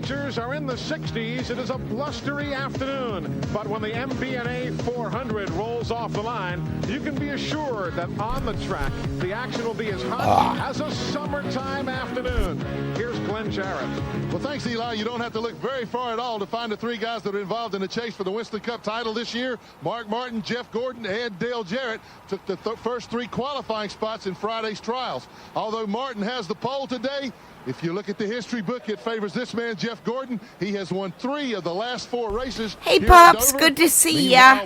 temperatures are in the 60s. It is a blustery afternoon. But when the MBNA 400 rolls off the line, you can be assured that on the track, the action will be as hot as a summertime afternoon. Here's Glenn Jarrett. Well, thanks, Eli. You don't have to look very far at all to find the three guys that are involved in the chase for the Winston Cup title this year. Mark Martin, Geoff Gordon, and Dale Jarrett took the first three qualifying spots in Friday's trials. Although Martin has the pole today, if you look at the history book, it favors this man, Geoff Gordon. He has won 3 of the last 4 races. Hey, Pops, good to see ya.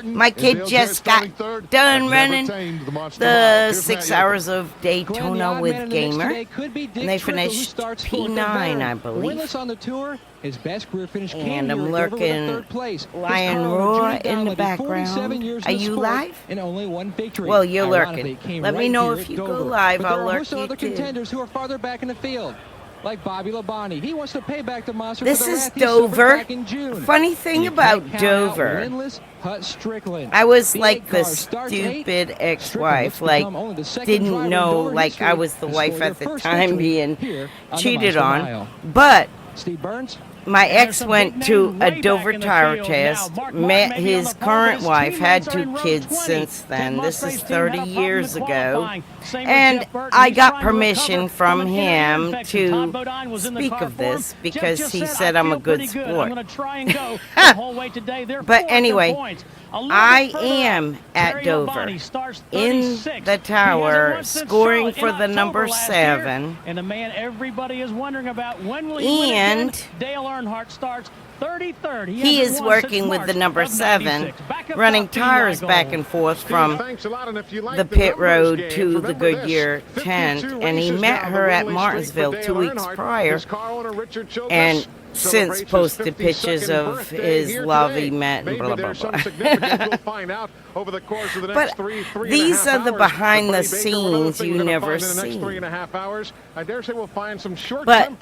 My kid just got done running the 6 hours of Daytona with Gamer, and they finished P9, I believe. And I'm lurking Lion Roar in the background. Are you live? Well, you're lurking. Let me know if you go live. I'll lurk you too. Like Bobby Labonte. He wants to pay back the monster. This is Dover. Funny thing about Dover, I was like the stupid ex-wife, like didn't know like I was the wife at the time being cheated on. But my ex went to a Dover tire test, met his current wife, had 2 kids since then. This is 30 years ago. And I got permission from him to speak of this because he said I'm a good sport. But anyway, I am at Dover in the tower scoring for the number 7. And the man everybody is wondering about, when will and Dale Earnhardt starts 33rd. He is working with the number 7, running tires back and forth from the pit road to the Goodyear tent, and he met her at Martinsville 2 weeks prior, and since posted pictures of his love he met and blah, blah, blah. But these are the behind the scenes you never see. But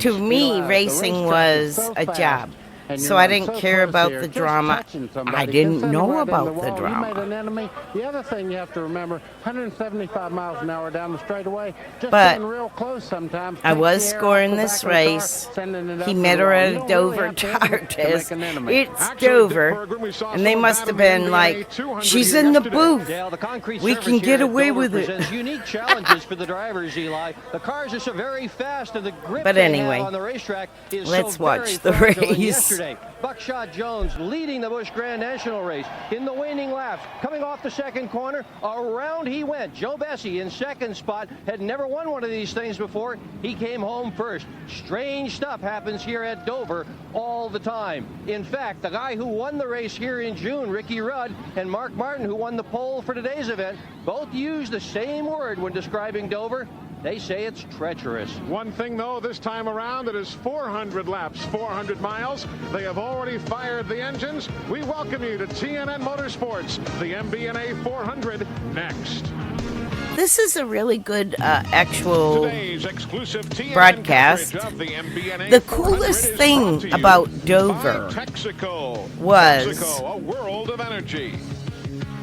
to me, racing was a job. So I didn't care about the drama. I didn't know about the drama. The other thing you have to remember, 175 miles an hour down the straightaway, just but real close sometimes. I was scoring this race. He met her at a Dover tire test. It's Dover. And they must have been like, she's in the booth. We can get away with it. Unique challenges for the drivers, Eli. The cars are so very fast, and the grip but anyway, on the racetrack is let's so watch the race. Buckshot Jones leading the Busch Grand National race in the waning laps. Coming off the second corner, around he went. Joe Bessie in second spot, had never won one of these things before. He came home first. Strange stuff happens here at Dover all the time. In fact, the guy who won the race here in June, Ricky Rudd, and Mark Martin, who won the pole for today's event, both used the same word when describing Dover. They say it's treacherous. One thing, though, this time around, it is 400 laps, 400 miles. They have already fired the engines. We welcome you to TNN Motorsports, the MBNA 400, next. This is a really good actual broadcast. The coolest thing about Dover was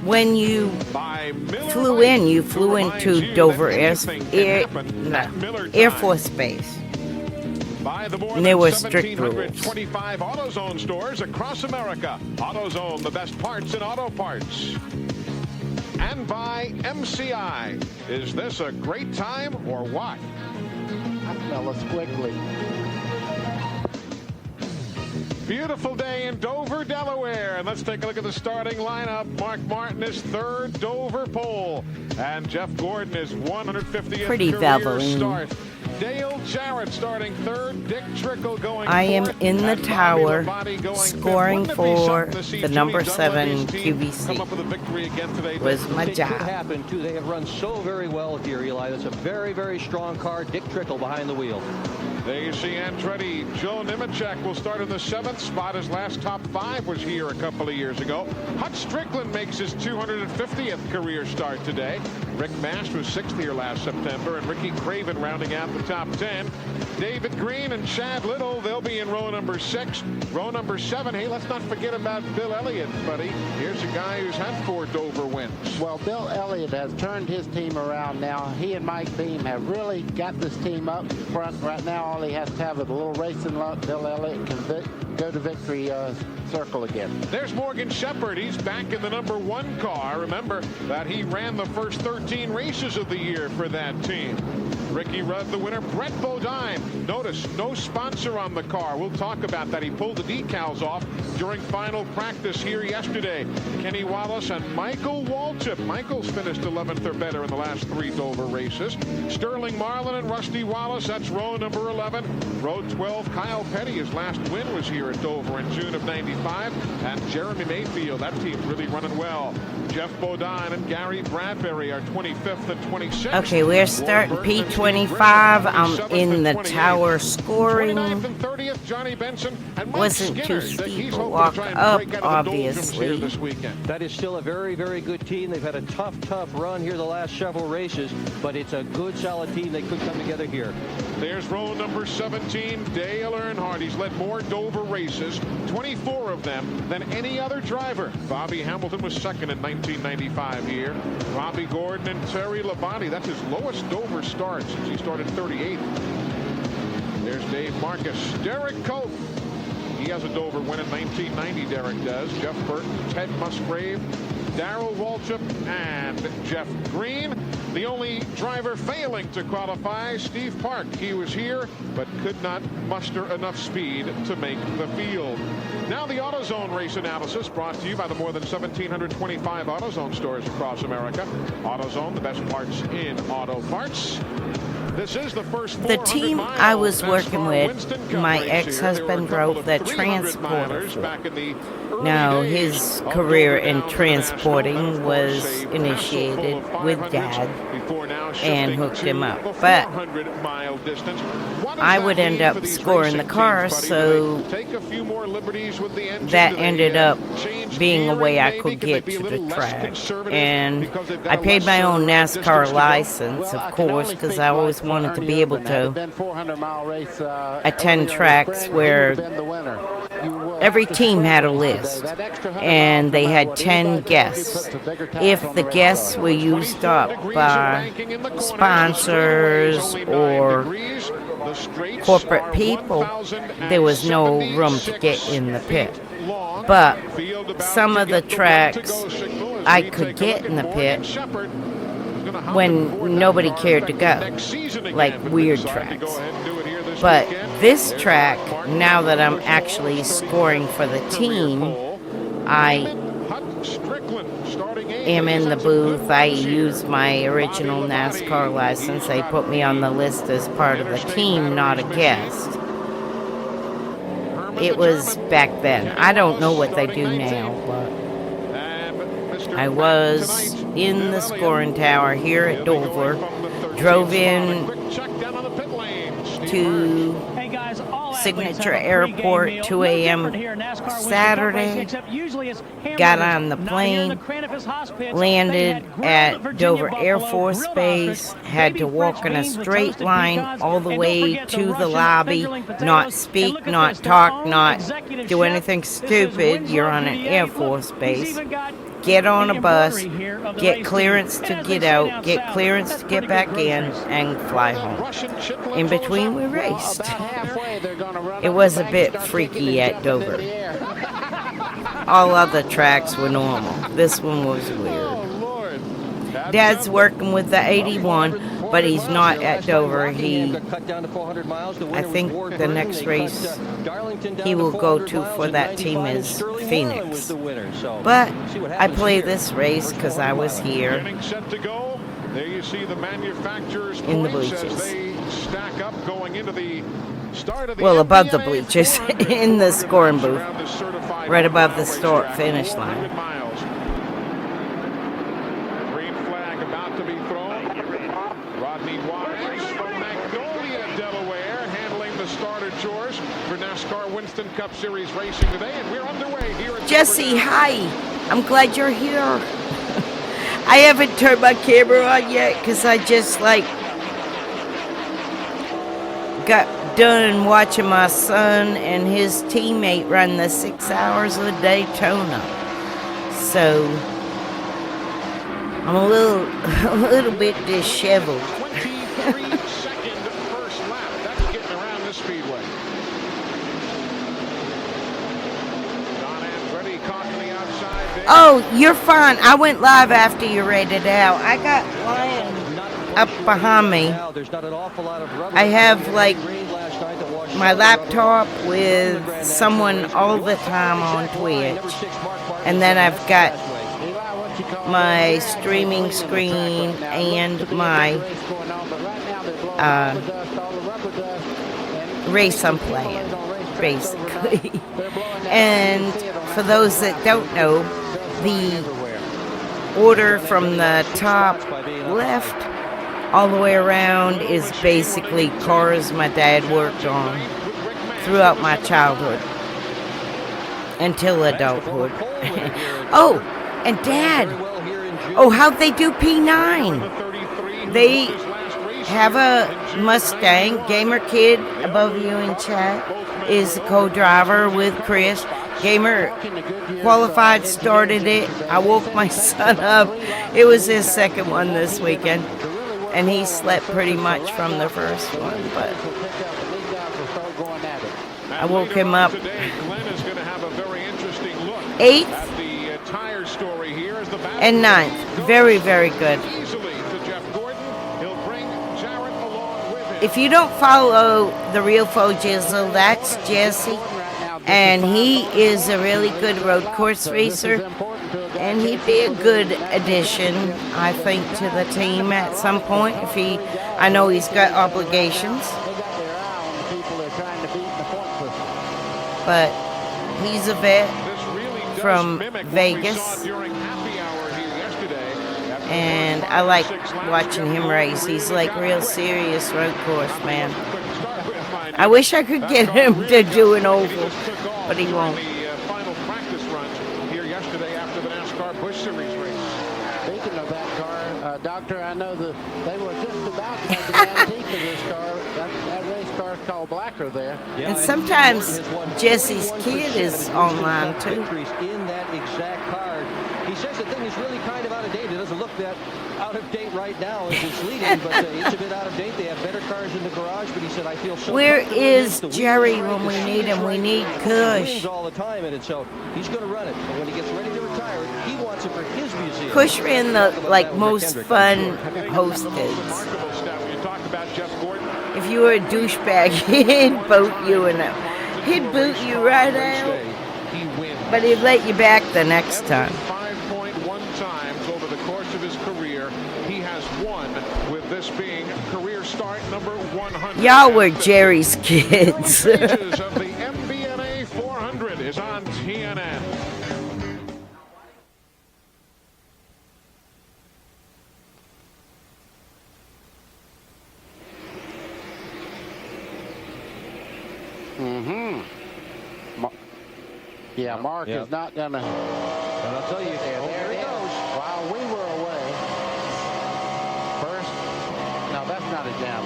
when you flew into Dover Air Force Base. And there were strict rules. 25 AutoZone stores across America. AutoZone, the best parts in auto parts. And by MCI. Is this a great time or what? I smell a squiggly. Beautiful day in Dover, Delaware. And let's take a look at the starting lineup. Mark Martin is 3rd, Dover pole. And Geoff Gordon is 150th Pretty career Valvoline. start. Dale Jarrett starting 3rd, Dick Trickle going 4th. I am in the tower scoring for the number 7 QVC. Was my job. Could happen too. They have run so very well here, Eli. That's a very, very strong car. Dick Trickle behind the wheel. There you see Andretti. Joe Nemechek will start in the 7th spot. His last top 5 was here a couple of years ago. Hut Strickland makes his 250th career start today. Rick Mast was 6th here last September, and Ricky Craven rounding out the top 10. David Green and Chad Little, they'll be in row number 6. Row number 7, hey, let's not forget about Bill Elliott, buddy. Here's a guy who's had 4 Dover wins. Well, Bill Elliott has turned his team around now. He and Mike Beam have really got this team up front. Right now, all he has to have is a little racing luck. Bill Elliott can go to victory circle again. There's Morgan Shepherd. He's back in the number 1 car. Remember that he ran the first 13 races of the year for that team. Ricky Rudd, the winner. Brett Bodine. Notice, no sponsor on the car. We'll talk about that. He pulled the decals off during final practice here yesterday. Kenny Wallace and Michael Waltrip. Michael's finished 11th or better in the last 3 Dover races. Sterling Marlin and Rusty Wallace. That's row number 11. Row 12, Kyle Petty. His last win was here at Dover in June of '95. And Jeremy Mayfield. That team's really running well. Jeff Bodine and Gary Bradbury are 25th and 26th. Okay, we're starting P25. I'm in the tower scoring. 29th and 30th, Johnny Benson and Mike Wasn't too Skinner, that steep he's a hoping to walk try and up, break out of the doldrums here obviously. this weekend. That is still a very, very good team. They've had a tough run here the last several races, but it's a good, solid team. They could come together here. There's row number 17, Dale Earnhardt. He's led more Dover races, 24 of them, than any other driver. Bobby Hamilton was second in 1995 here. Robbie Gordon and Terry Labonte. That's his lowest Dover start since he started 38th. There's Dave Marcus. Derek Cope. He has a Dover win in 1990, Derek does. Jeff Burton, Ted Musgrave, Darrell Waltrip, and Jeff Green. The only driver failing to qualify, Steve Park. He was here, but could not muster enough speed to make the field. Now the AutoZone race analysis brought to you by the more than 1,725 AutoZone stores across America. AutoZone, the best parts in auto parts. This is the first The team I was working with, my ex-husband drove the transporter. Now, his career in transporting was initiated with Dad and hooked him up. But I would end up scoring the car, so that ended up being a way I could get to the track. And I paid my own NASCAR license, of course, because I always wanted to be able to attend tracks where every team had a list, and they had 10 guests. If the guests were used up by sponsors or corporate people, there was no room to get in the pit. But some of the tracks I could get in the pit when nobody cared to go, like weird tracks. But this track, now that I'm actually scoring for the team, I am in the booth. I use my original NASCAR license. They put me on the list as part of the team, not a guest. It was back then. I don't know what they do now, but I was in the scoring tower here at Dover, drove in to Signature Airport 2 a.m. Saturday, got on the plane, landed at Dover Air Force Base, had to walk in a straight line all the way to the lobby, not speak, not talk, not do anything stupid. You're on an Air Force Base. Get on a bus, get clearance to get out, get clearance to get back in, and fly home. In between, we raced. It was a bit freaky at Dover. All other tracks were normal. This one was weird. Dad's working with the 81, but he's not at Dover. I think the next race he will go to for that team is Phoenix. But I play this race because I was here in the bleachers. Well, above the bleachers, in the scoring booth, right above the start finish line. For NASCAR Winston Cup Series racing today, and we're underway here at Jesse, hi. I'm glad you're here. I haven't turned my camera on yet because I just got done watching my son and his teammate run the 6 hours of Daytona. So I'm a little bit disheveled. 23-second first lap. That's getting around the speedway. Don Andretti caught on the outside there. Oh, you're fine. I went live after you read it out. I got Lion up behind me. I have like my laptop with someone all the time on Twitch. And then I've got my streaming screen and my race I'm playing, basically. And for those that don't know, the order from the top left all the way around is basically cars my dad worked on throughout my childhood until adulthood. Oh, and Dad, oh, how'd they do P9? They have a Mustang. Gamer Kid above you in chat is a co-driver with Chris. Gamer qualified, started it. I woke my son up. It was his second one this weekend. And he slept pretty much from the first one, but I woke him up. 8th and 9th. Very, very good. If you don't follow the Real Faux Jizzle, that's Jesse. And he is a really good road course racer. And he'd be a good addition, I think, to the team at some point. I know he's got obligations. But he's a vet from Vegas. And I like watching him race. He's like real serious road course, man. I wish I could get him to do an oval, but he won't. Final practice runs here yesterday after the NASCAR Busch Series race. Speaking of that car, Doctor, I know that they were just about to make an antique of this car. That race car is called Blacker there. And sometimes Jesse's kid is online too. In that exact car. He says the thing is really kind of out of date. It doesn't look that out of date right now as it's leading, but it's a bit out of date. They have better cars in the garage, but he said, I feel so. Where is Jerry when we need him? We need Kush. All the time, and so he's going to run it. And when he gets ready to retire, he wants it for his museum. Kush ran the most fun host kids. If you were a douchebag, he'd boot you he'd boot you right out. But he'd let you back the next time. 5.1 times over the course of his career. He has won, with this being career start number 100. Y'all were Jerry's kids. Stages of the MBNA 400 is on TNN. Yeah, Mark is not going to. And I'll tell you, there he goes. While we were away, first, no, that's not a jam.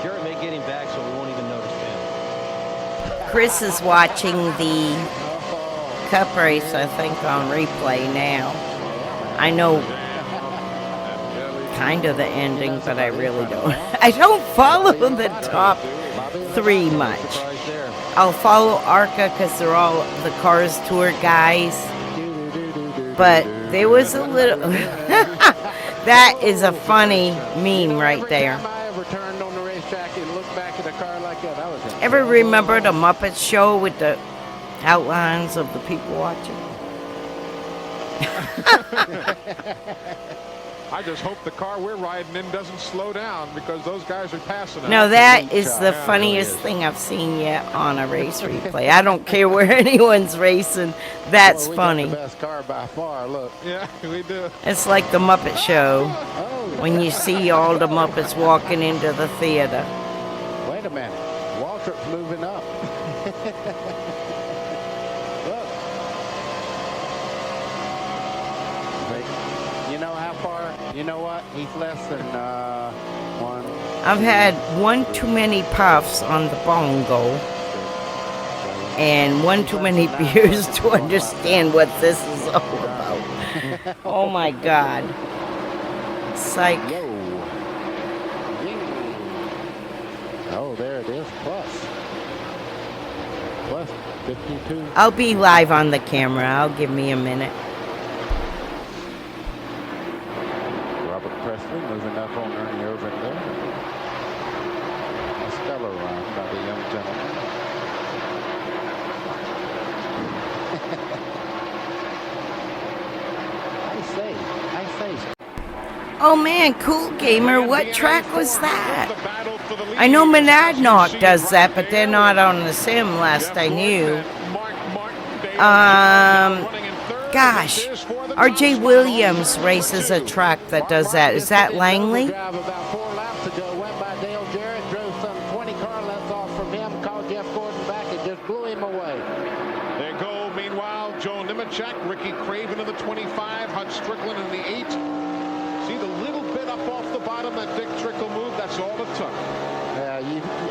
Jarrett may get him back, so we won't even notice him. Chris is watching the Cup race, I think, on replay now. I know kind of the ending, but I really don't. I don't follow the top 3 much. I'll follow ARCA because they're all the Cars Tour guys. But there was a little... That is a funny meme right there. Ever remember the Muppet Show with the outlines of the people watching? I just hope the car we're riding in doesn't slow down because those guys are passing us. No, that is the funniest thing I've seen yet on a race replay. I don't care where anyone's racing. That's funny. We got the best car by far, look. Yeah, we do. It's like the Muppet Show when you see all the Muppets walking into the theater. Wait a minute. Waltrip's moving up. Look. You know how far? You know what? He's less than one. I've had one too many puffs on the bongo and one too many beers to understand what this is all about. Oh my God. Psych. Oh, there it is. Plus 52. I'll be live on the camera. I'll give me a minute. Robert Presley moving up on Ernie Irvin there. A stellar run by the young gentleman. I say. Oh man, cool gamer. What track was that? I know Monadnock does that, but they're not on the sim last I knew. Gosh, RJ Williams races a track that does that. Is that Langley? About 4 laps ago, went by Dale Jarrett, drove some 20 car lengths off from him, called Geoff Gordon back and just blew him away. They go, meanwhile, Joe Nemechek, Ricky Craven in the 25, Hut Strickland in the 8. See the little bit up off the bottom, that Dick Trickle move, that's all it took.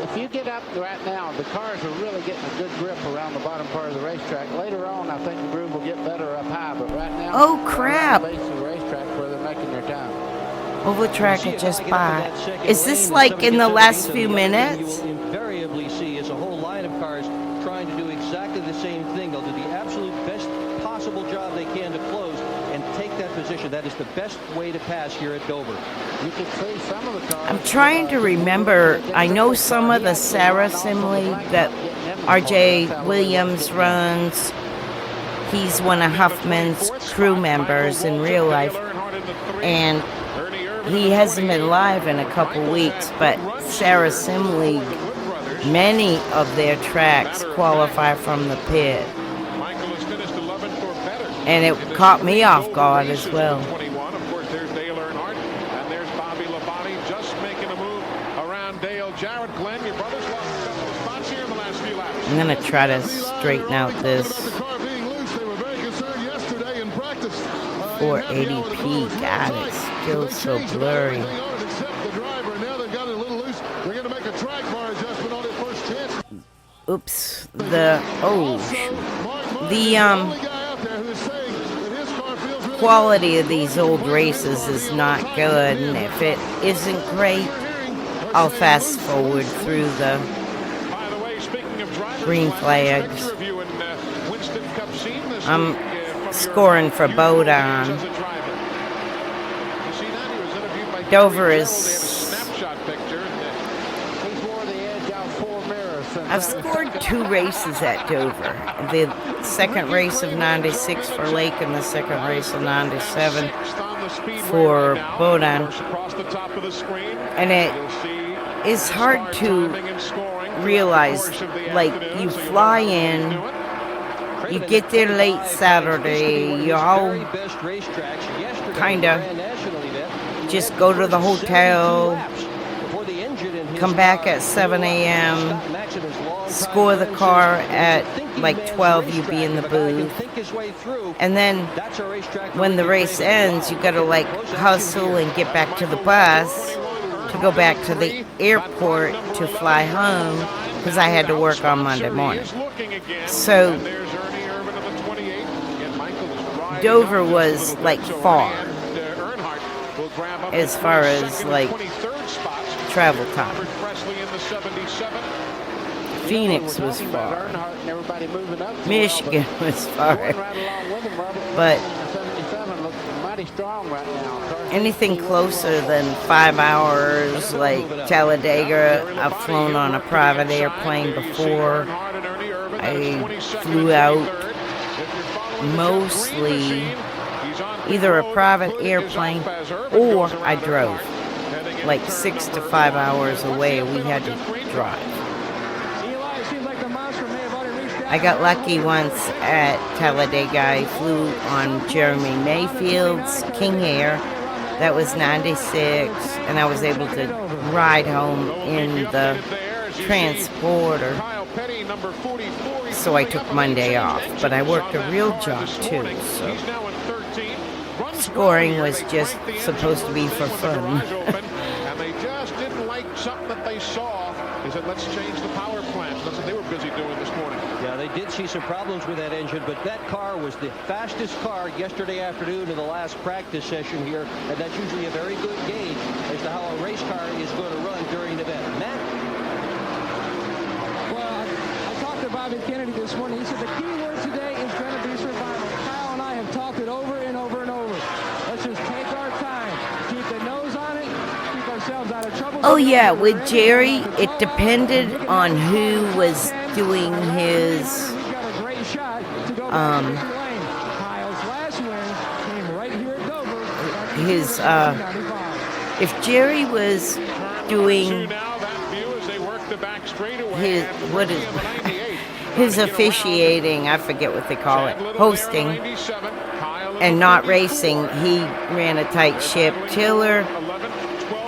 If you get up right now, the cars are really getting a good grip around the bottom part of the racetrack. Later on, I think the groove will get better up high, but right now, oh crap! the base of the racetrack where they're making their time. Oval track I just bought. Is this like in the last few minutes? You will invariably see is a whole line of cars trying to do exactly the same thing. They'll do the absolute best possible job they can to close and take that position. That is the best way to pass here at Dover. You can see some of the cars. I'm trying to remember. I know some of the Sarah Simley that RJ Williams runs. He's one of Huffman's crew members in real life. And he hasn't been live in a couple weeks, but Sarah Simley, many of their tracks qualify from the pit. And it caught me off guard as well. Of course, there's Dale Earnhardt, and there's Bobby Labonte just making a move around Dale Jarrett. Glenn, your brother's lost a couple of spots here in the last few laps. I'm going to try to straighten out this 480p. God, it's still so blurry. Oops. The quality of these old races is not good, and if it isn't great, I'll fast forward through the green flags. I'm scoring for Bodine. Dover is... I've scored 2 races at Dover. The second race of 96 for Lake and the second race of 97 for Bodine. And it is hard to realize, like, you fly in, you get there late Saturday, you all kind of just go to the hotel, come back at 7 a.m., score the car at like 12, you be in the booth. And then when the race ends, you gotta like hustle and get back to the bus to go back to the airport to fly home, because I had to work on Monday morning. So Dover was like far as far as like travel time. Phoenix was far. Michigan was far. But anything closer than 5 hours, like Talladega, I've flown on a private airplane before. I flew out mostly either a private airplane or I drove. Like 6 to 5 hours away, we had to drive. I got lucky once at Talladega. I flew on Jeremy Mayfield's King Air. That was 96, and I was able to ride home in the transporter. So I took Monday off, but I worked a real job too, so scoring was just supposed to be for fun. they saw is that let's change the power plant. That's what they were busy doing this morning. Yeah, they did see some problems with that engine, but that car was the fastest car yesterday afternoon in the last practice session here, and that's usually a very good gauge as to how a race car is going to run during an event. Matt? Well, I talked to Bobby Kennedy this morning. He said the key word today is going to be survival. Kyle and I have talked it over and over and over. Let's just take our time, keep the nose on it, keep ourselves out of trouble. Oh yeah, with Jerry, it depended on who was doing his if Jerry was doing his officiating, I forget what they call it, hosting, and not racing, he ran a tight ship. Tiller,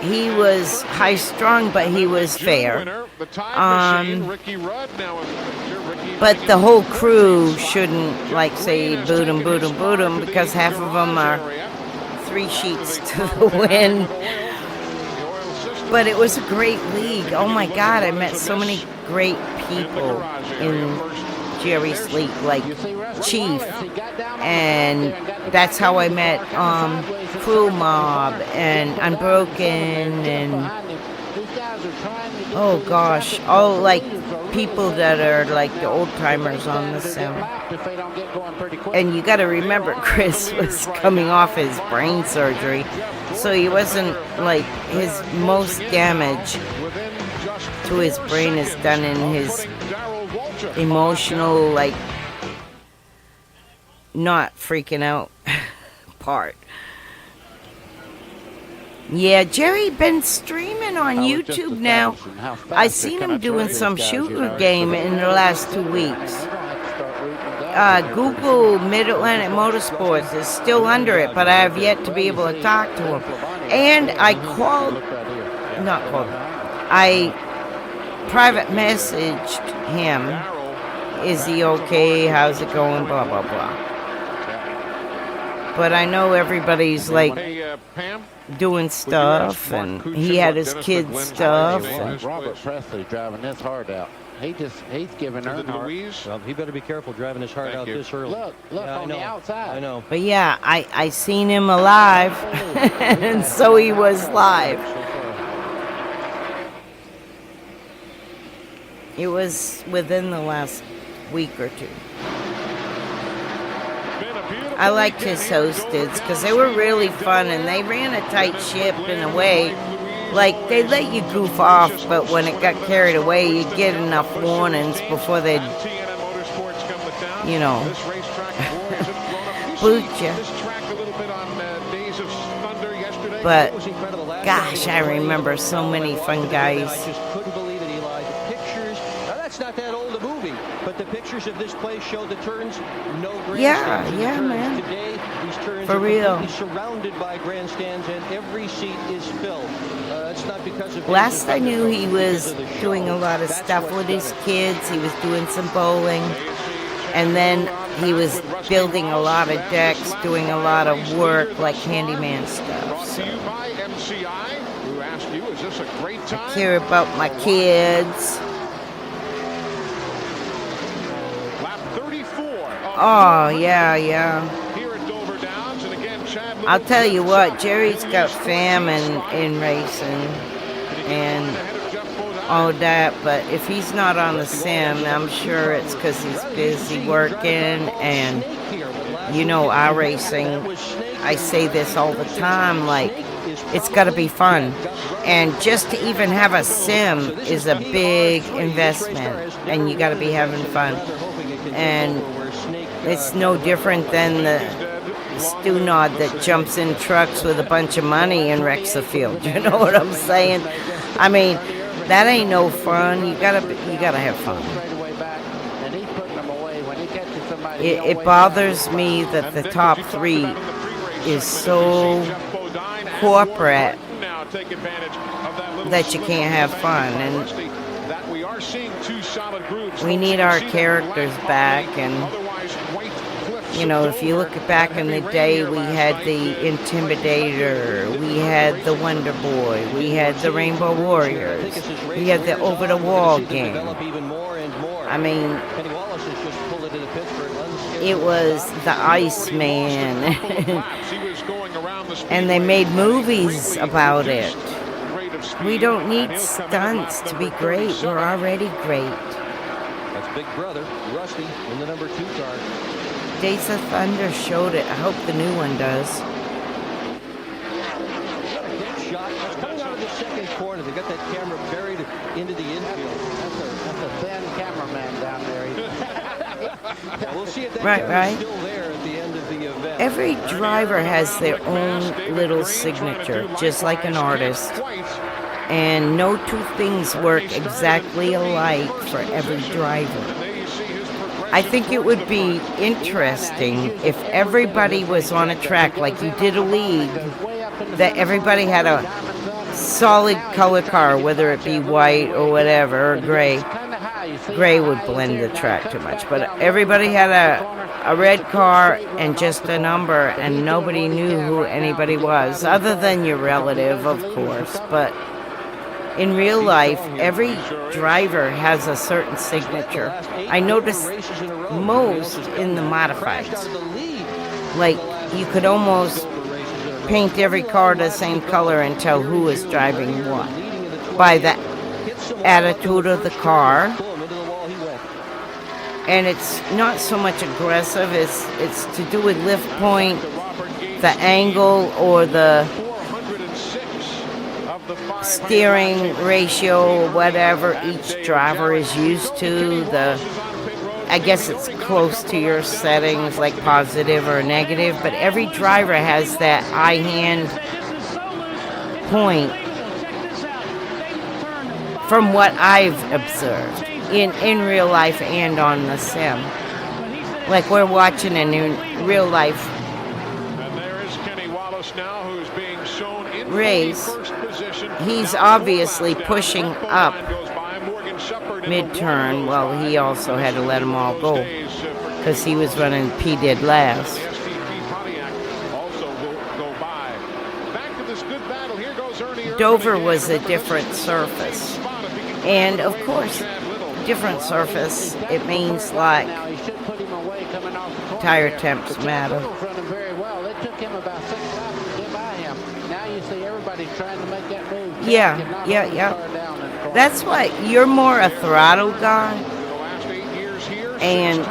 he was high-strung, but he was fair. But the whole crew shouldn't, like, say, boot 'em, because half of them are 3 sheets to the wind. But it was a great league. Oh, my God, I met so many great people in Jerry's league, like Chief. And that's how I met Crew Mob and Unbroken and, oh gosh, all like people that are like the old timers on the sim. And you got to remember, Chris was coming off his brain surgery, so he wasn't like, his most damage to his brain is done in his emotional, like, not freaking out part. Yeah, Jerry been streaming on YouTube now. I seen him doing some shooter game in the last 2 weeks. Google Mid-Atlantic Motorsports is still under it, but I have yet to be able to talk to him. And I I private messaged him. Is he okay? How's it going? Blah, blah, blah. But I know everybody's like doing stuff, and he had his kids' stuff. And Robert Presley driving his heart out. He's giving Earnhardt. Well, he better be careful driving his heart out this early. Look yeah, on the outside. I know. But yeah, I seen him alive, and so he was live. It was within the last week or two. I liked his hosteds because they were really fun, and they ran a tight ship in a way. Like, they let you goof off, but when it got carried away, you'd get enough warnings before they'd, you know, boot you. But, gosh, I remember so many fun guys. Not that old a movie, but the pictures of this place show the turns, no grandstands. Yeah, man. Today, these turns for are real. Surrounded by grandstands, and every seat is filled. It's not because of last I knew, he was doing a lot of stuff with his kids. He was doing some bowling, and then he was building a lot of decks, doing a lot of work, like handyman stuff. So I care about my kids. Oh, yeah. I'll tell you what, Jerry's got famine in racing and all that, but if he's not on the sim, I'm sure it's because he's busy working. And, you know, our racing, I say this all the time, like, it's got to be fun. And just to even have a sim is a big investment, and you got to be having fun. And it's no different than the stu-nod that jumps in trucks with a bunch of money and wrecks the field. You know what I'm saying? I mean, that ain't no fun. You gotta have fun. It bothers me that the top 3 is so corporate that you can't have fun. And we need our characters back, and You know, if you look back in the day, we had the Intimidator, we had the Wonder Boy, we had the Rainbow Warriors, we had the Over-the-Wall game. I mean, it was the Iceman. And they made movies about it. We don't need stunts to be great. We're already great. That's Big Brother, Rusty, in the number 2 car. Days of Thunder showed it. I hope the new one does. Shot. That's coming out of the second corner. They got that camera buried into the infield. That's a thin cameraman down there. Yeah, we'll see if that Right. still there at the end of the event. Every driver has their own little signature, just like an artist. And no two things work exactly alike for every driver. I think it would be interesting if everybody was on a track like you did a league, that everybody had a solid color car, whether it be white or whatever, or gray. Gray would blend the track too much, but everybody had a red car and just a number, and nobody knew who anybody was, other than your relative, of course. But in real life, every driver has a certain signature. I noticed most in the modifieds. Like, you could almost paint every car the same color and tell who is driving what by the attitude of the car. And it's not so much aggressive, it's to do with lift point, the angle, or the steering ratio, or whatever each driver is used to. I guess it's close to your settings, like positive or negative, but every driver has that eye-hand point from what I've observed in real life and on the sim. Like we're watching it in real life race. He's obviously pushing up mid-turn. Well, he also had to let them all go because he was running P-did last. Dover was a different surface. And, of course, different surface, it means like tire temps matter. Yeah. That's why you're more a throttle guy, and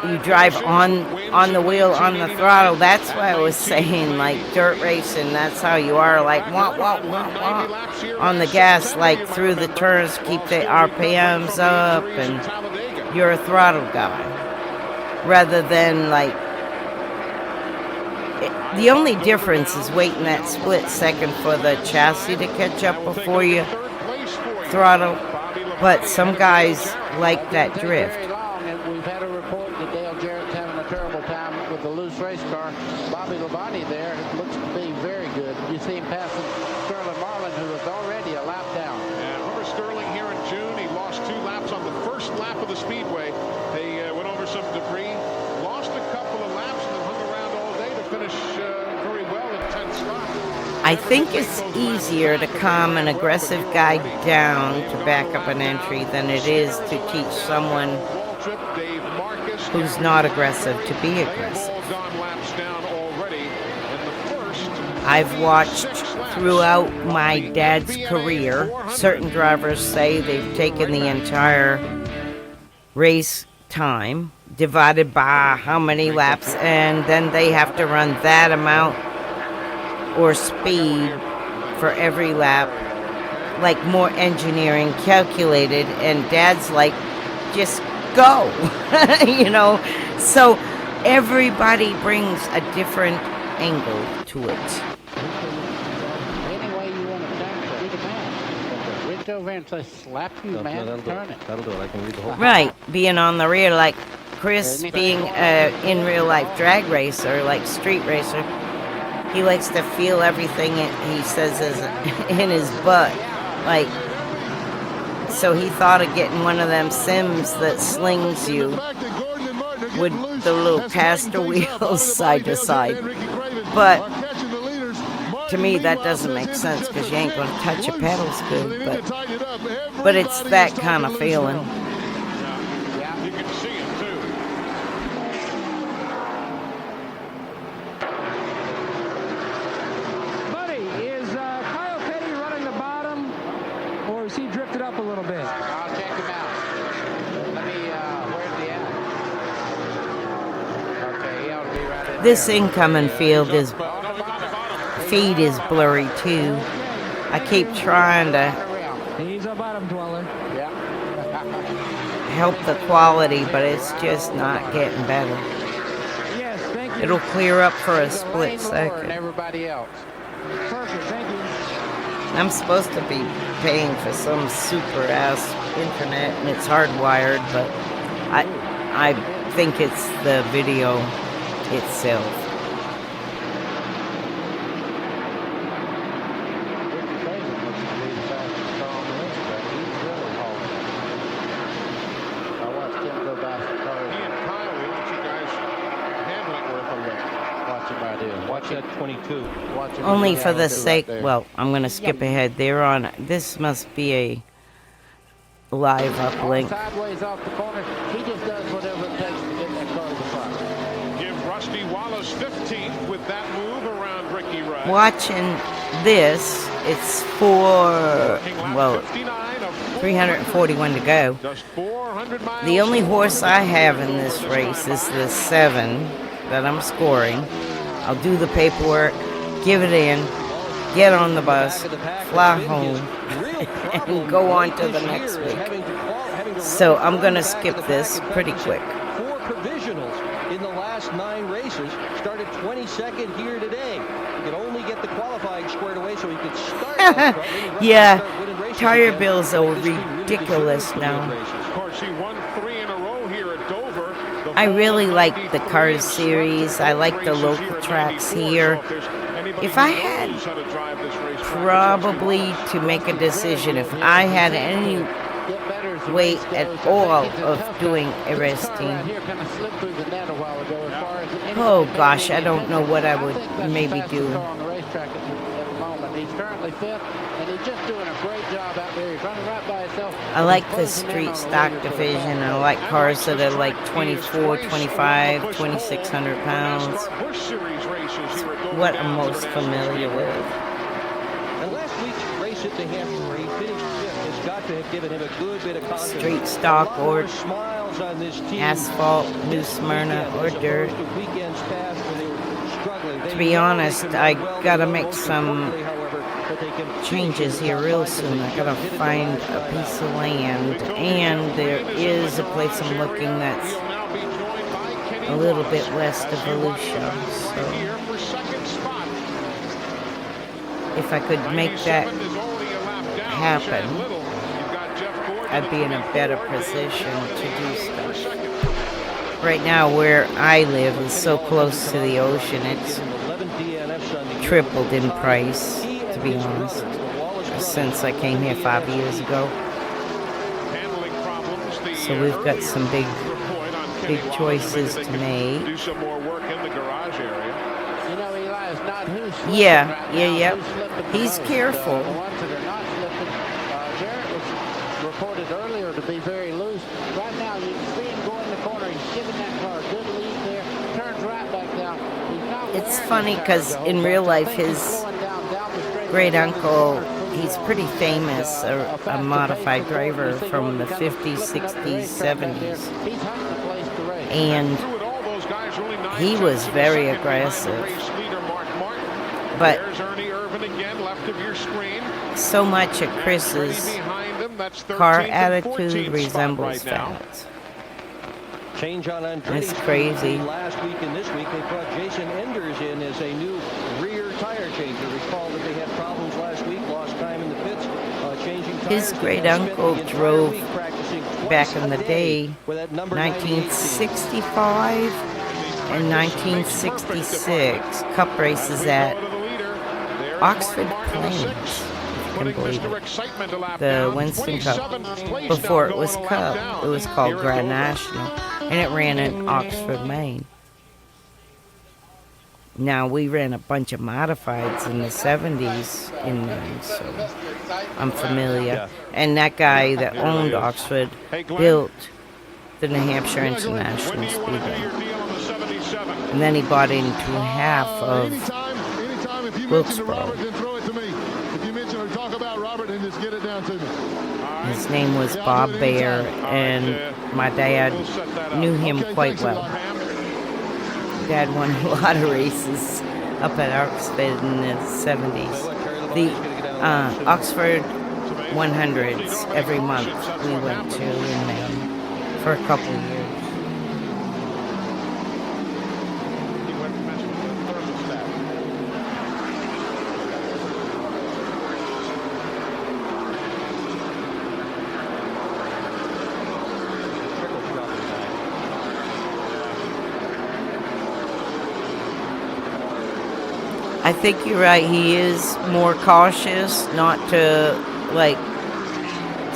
you drive on the wheel, on the throttle. That's why I was saying, like, dirt racing, that's how you are, like, wah, wah, wah, wah, on the gas, like, through the turns, keep the RPMs up, and you're a throttle guy, rather than, like, the only difference is waiting that split second for the chassis to catch up before you throttle, but some guys like that drift. We've had a report that Dale Jarrett's having a terrible time with the loose race car. Bobby Labonte there looks to be very good. You see him passing Sterling Marlin, who was already a lap down. And remember Sterling here in June, he lost 2 laps on the first lap of the Speedway. They went over some debris, lost a couple of laps, and then hung around all day to finish very well in 10th spot. I think it's easier to calm an aggressive guy down to back up an entry than it is to teach someone who's not aggressive to be aggressive. I've watched throughout my dad's career, certain drivers say they've taken the entire race time divided by how many laps, and then they have to run that amount or speed for every lap, like more engineering calculated, and dad's like, just go. You know, so everybody brings a different angle to it. Any way you want to turn it, read the man. Reach over and say, slap you, man, and turn it. That'll do it. I can read the whole thing. Right, being on the rear, like Chris being in real life drag racer, like street racer, he likes to feel everything he says is in his butt. Like, so he thought of getting one of them sims that slings you with the little caster wheels side to side. But to me, that doesn't make sense because you ain't going to touch your pedals good. But it's that kind of feeling. Yeah, you can see it too. Buddy, is Kyle Petty running the bottom, or is he drifted up a little bit? I'll check him out. Let me, where's he at? Okay, he ought to be right in This there. incoming feed is blurry too. I keep trying to He's a bottom dweller. Yeah. help the quality, but it's just not getting better. Yes, thank you. It'll clear up for a split Lane lower than second. everybody else. Perfect, thank you. I'm supposed to be paying for some super ass internet and it's hardwired, but I think it's the video itself. Only for the sake, well, I'm going to skip ahead. They're on, this must be a live uplink. Sideways off the corner. He just does whatever it takes to get that car to the front. Give Rusty Wallace 15th with that move around Ricky Rudd. Watching this, it's 341 to go. Just 400 miles. The only horse I have in this race is the 7 that I'm scoring. I'll do the paperwork, give it in, get on the bus, fly home, and go on to the next week. So I'm going to skip this pretty quick. 4 provisionals in the last 9 races. Started 22nd here today. He could only get the qualifying squared away so he could start. Yeah, tire bills are ridiculous now. Of course, he won 3 in a row here at Dover. I really like the Cars series. I like the local tracks here. If I had probably to make a decision, if I had any way at all of doing a race team, oh gosh, I don't know what I would maybe do. He's currently 5th, and he's just doing a great job out there. He's running right by himself. I like the street stock division. I like cars that are like 24, 25, 2,600 pounds. It's what I'm most familiar with. And last week's race at the Hampton where he finished 5th has got to have given him a good bit of confidence. Street stock or smiles on this team. asphalt, New Smyrna, or dirt. Weekends past when they were struggling. To be honest, I gotta make some changes here real soon. I gotta find a piece of land, and there is a place I'm looking that's a little bit west of Volusia. So if I could make that happen, I'd be in a better position to do stuff. Right now, where I live is so close to the ocean, it's tripled in price, to be honest, since I came here 5 years ago. So we've got some big choices to make. Do some more work in the garage area. You know, Eli, it's not who's slipping Yeah. Who's slipping He's the most. careful. The ones that are not slipping. Jarrett was reported earlier to be very loose. Right now, you can see him go in the corner. He's giving that car a good lead there. Turns right back down. He's not It's wearing funny the because tire, in though, real but I life, think he's his slowing down the straight great line. uncle, he's pretty famous, a modified driver from the 50s, 60s, 70s. He's hunting a place to race. And he was very aggressive. But so much of Chris's car attitude resembles that. Change on Andretti. That's crazy. Last week and this week they brought Jason Enders in as a new rear tire changer. Recall that they had problems last week, lost time in the pits, changing tires. His great uncle drove back in the day, 1965 and 1966 cup races at Oxford Plains. can believe it. The Winston Cup, before it was Cup, it was called Grand National, and it ran in Oxford, Maine. Now, we ran a bunch of modifieds in the 70s in Maine, so I'm familiar. Yeah. And that guy that owned Oxford built the New Hampshire International Speedway. And then he bought into half of Anytime, if you mention Wilkesboro. Robert, then throw it to me. If you mention or talk about Robert, then just get it down to me. His name was Bob Baer, and my dad knew him quite well. Dad won a lot of races up at Oxford in the 70s. The Oxford 100s every month we went to in Maine for a couple of years. I think you're right. He is more cautious not to, like,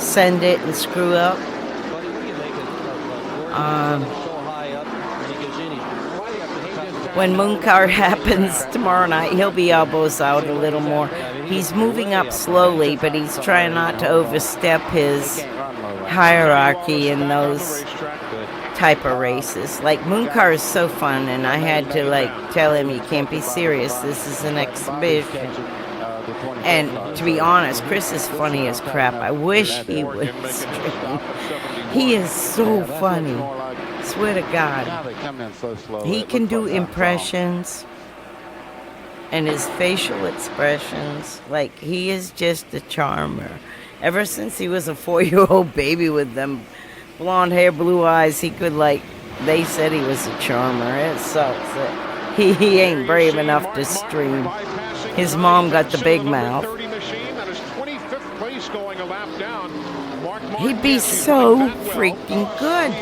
send it and screw up. When Mooncar happens tomorrow night, he'll be elbows out a little more. He's moving up slowly, but he's trying not to overstep his hierarchy in those type of races. Like, Mooncar is so fun, and I had to, like, tell him, you can't be serious. This is an exhibition. And to be honest, Chris is funny as crap. I wish he was stream. He is so funny. Swear to God. He can do impressions and his facial expressions. Like, he is just a charmer. Ever since he was a 4-year-old baby with them blonde hair, blue eyes, he could, like, they said he was a charmer. It sucks that he ain't brave enough to stream. His mom got the big mouth. He'd be so freaking good.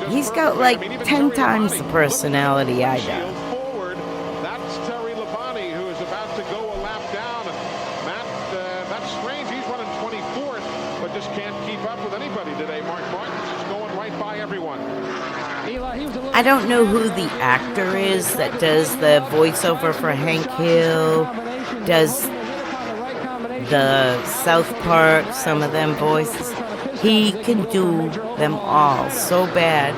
He's got like 10 times the personality I do. That's Terry Labonte, who is about to go a lap down. Matt, that's strange. He's running 24th, but just can't keep up with anybody today. Mark Martin's just going right by everyone. I don't know who the actor is that does the voiceover for Hank Hill, does the South Park, some of them voices. He can do them all so bad.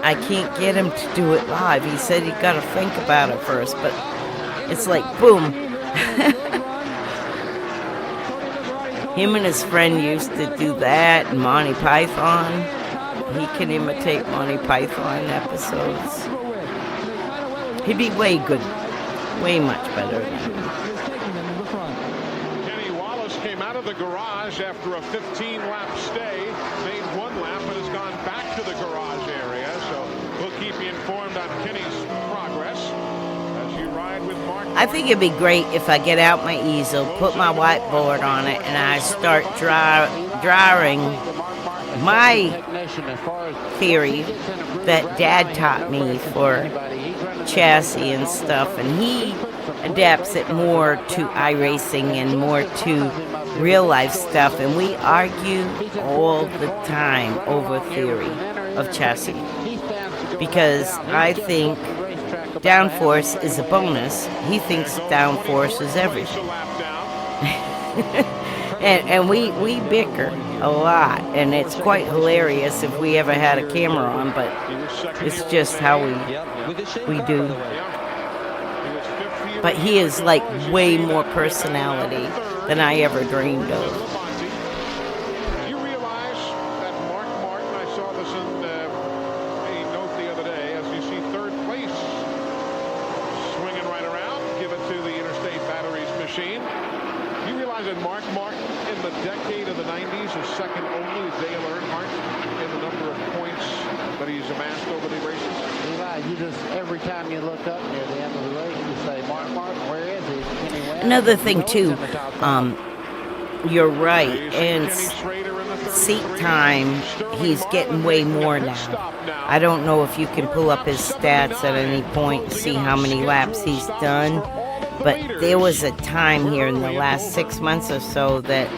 I can't get him to do it live. He said he'd got to think about it first, but it's like, boom. Him and his friend used to do that, and Monty Python. He can imitate Monty Python episodes. He'd be way good, way much better than him. Kenny Wallace came out of the garage after a 15-lap stay, made one lap, and has gone back to the garage area. So we'll keep you informed on Kenny's progress as you ride with Mark. I think it'd be great if I get out my easel, put my whiteboard on it, and I start drawing my theory that Dad taught me for chassis and stuff, and he adapts it more to iRacing and more to real life stuff, and we argue all the time over theory of chassis, because I think downforce is a bonus. He thinks downforce is everything. And we bicker a lot, and it's quite hilarious if we ever had a camera on, but it's just how we do. But he is like way more personality than I ever dreamed of. You realize that Mark Martin, I saw this in a note the other day, as you see third place swinging right around, give it to the Interstate Batteries machine. You realize that Mark Martin in the decade of the 90s is second only to Dale Earnhardt in the number of points that he's amassed over the races? Eli, you just, every time you look up near the end of the race, you say, Mark Martin, where is he? Can he win? Another thing too, you're right, and seat time, he's getting way more now. I don't know if you can pull up his stats at any point and see how many laps he's done, but there was a time here in the last 6 months or so that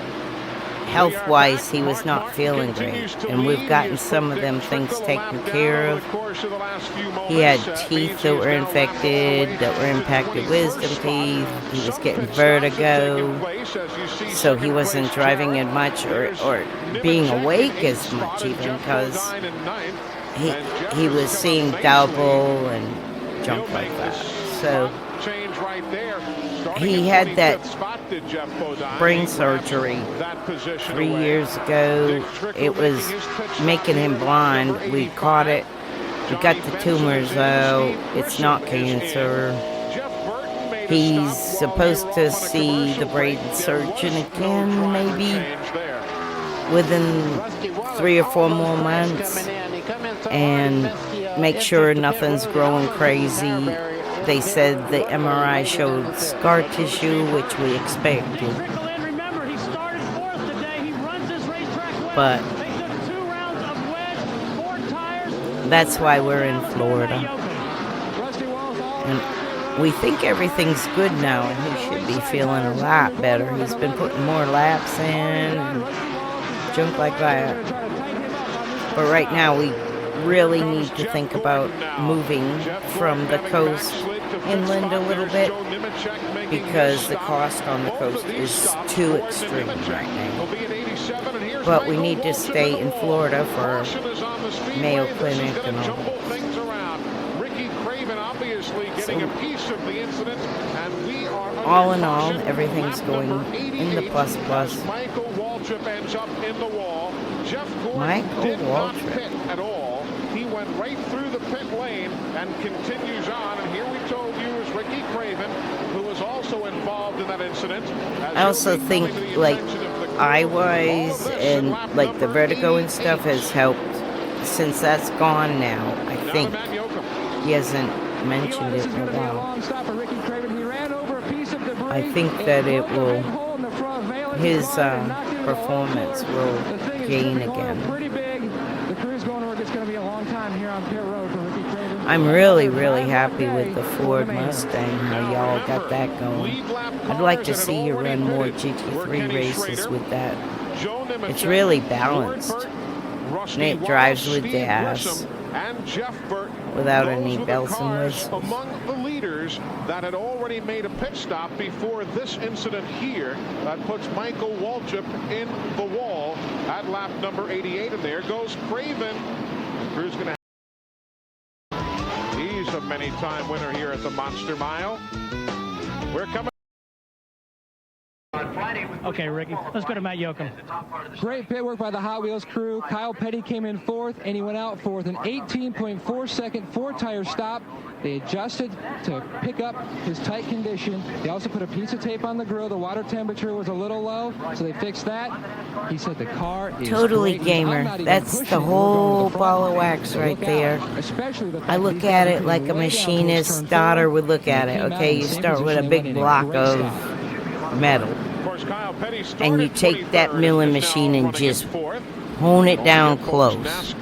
health-wise he was not feeling great, and we've gotten some of them things taken care of. He had teeth that were infected, that were impacted wisdom teeth. He was getting vertigo, so he wasn't driving as much or being awake as much, even because he was seeing double and junk like that. So he had that brain surgery 3 years ago. It was making him blind. We caught it. We got the tumors out. It's not cancer. He's supposed to see the brain surgeon again, maybe within 3 or 4 more months, and make sure nothing's growing crazy. They said the MRI showed scar tissue, which we expected. But that's why we're in Florida. And we think everything's good now, and he should be feeling a lot better. He's been putting more laps in and junk like that. But right now we really need to think about moving from the coast inland a little bit, because the cost on the coast is too extreme right now. But we need to stay in Florida for Mayo Clinic and all that. So, all in all, everything's going in the plus. Michael Waltrip ends up in the wall. Michael Waltrip. He went right through the pit lane and continues on. And here we told you is Ricky Craven, who was also involved in that incident. I also think, like, eye-wise and, like, the vertigo and stuff has helped. Since that's gone now, I think he hasn't mentioned it in a while. I think that it will, his performance will gain again. I'm really, really happy with the Ford Mustang, how y'all got that going. I'd like to see you run more GT3 races with that. It's really balanced. And it drives with gas, without any bells and whistles. Among the leaders that had already made a pit stop before this incident here, that puts Michael Waltrip in the wall at lap number 88, and there goes Craven. Crew's going to. He's a many-time winner here at the Monster Mile. We're coming. Okay, Ricky, let's go to Matt Yoakum. Great pit work by the Hot Wheels crew. Kyle Petty came in fourth, and he went out for an 18.4-second four-tire stop. They adjusted to pick up his tight condition. They also put a piece of tape on the grill. The water temperature was a little low, so they fixed that. He said the car is totally great. Gamer. That's the whole ball of wax right there. I look at it like a machinist's daughter would look at it. Okay, you start with a big block of metal, and you take that milling machine and just hone it down close,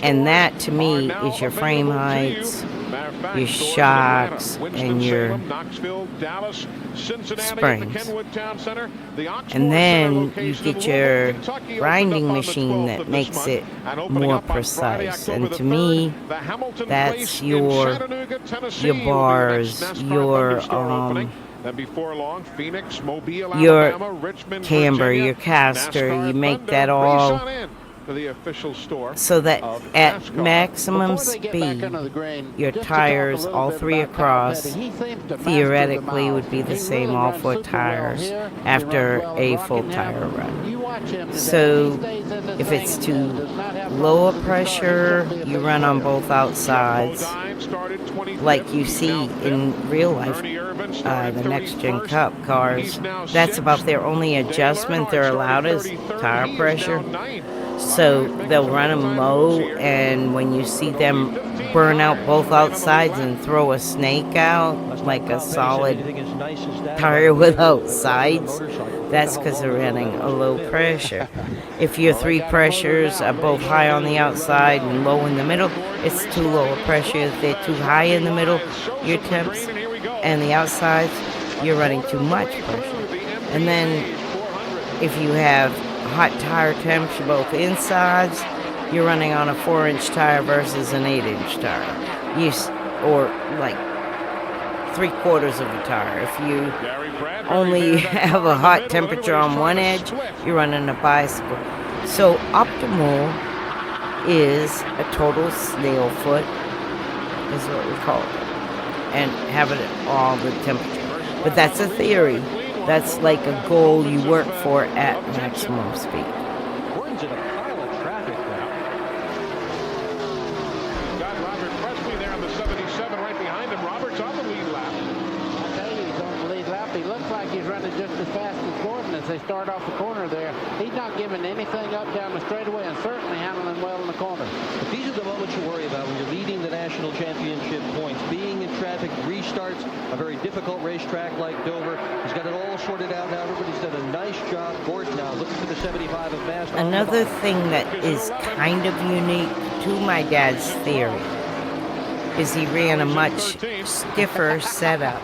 and that to me is your frame heights, your shocks, and your springs. And then you get your grinding machine that makes it more precise, and to me that's your bars, your then before long, Phoenix, Mobile, your Alabama, Richmond, camber, Virginia, your caster, NASCAR, you make Thunder, that all to the official store so that at NASCAR. maximum speed, your tires, all three across, theoretically would be the same, all four tires, after a full tire run. So if it's too low a pressure, you run on both outsides, like you see in real life, the Next Gen Cup cars. That's about their only adjustment they're allowed is tire pressure. So they'll run them low, and when you see them burn out both outsides and throw a snake out, like a solid tire without sides, that's because they're running a low pressure. If your three pressures are both high on the outside and low in the middle, it's too low a pressure. If they're too high in the middle, your temps, and the outsides, you're running too much pressure. And then if you have hot tire temps, both insides, you're running on a 4-inch tire versus an 8-inch tire. Or like 3/4 of a tire. If you only have a hot temperature on one edge, you're running a bicycle. So optimal is a total snail foot, is what we call it, and have it at all the temperature. But that's a theory. That's like a goal you work for at maximum speed. Gordon's in a pile of traffic now. Got Robert Presley there on the 77 right behind him. Robert's on the lead lap. I tell you, he's on the lead lap. He looks like he's running just as fast as Gordon as they start off the corner there. He's not giving anything up down the straightaway and certainly handling well in the corner. But these are the moments you worry about when you're leading the national championship points. Being in traffic, restarts, a very difficult racetrack like Dover. He's got it all sorted out now. Everybody's done a nice job. Gordon now looking for the 75 of Nascar. Another thing that is kind of unique to my dad's theory is he ran a much stiffer setup.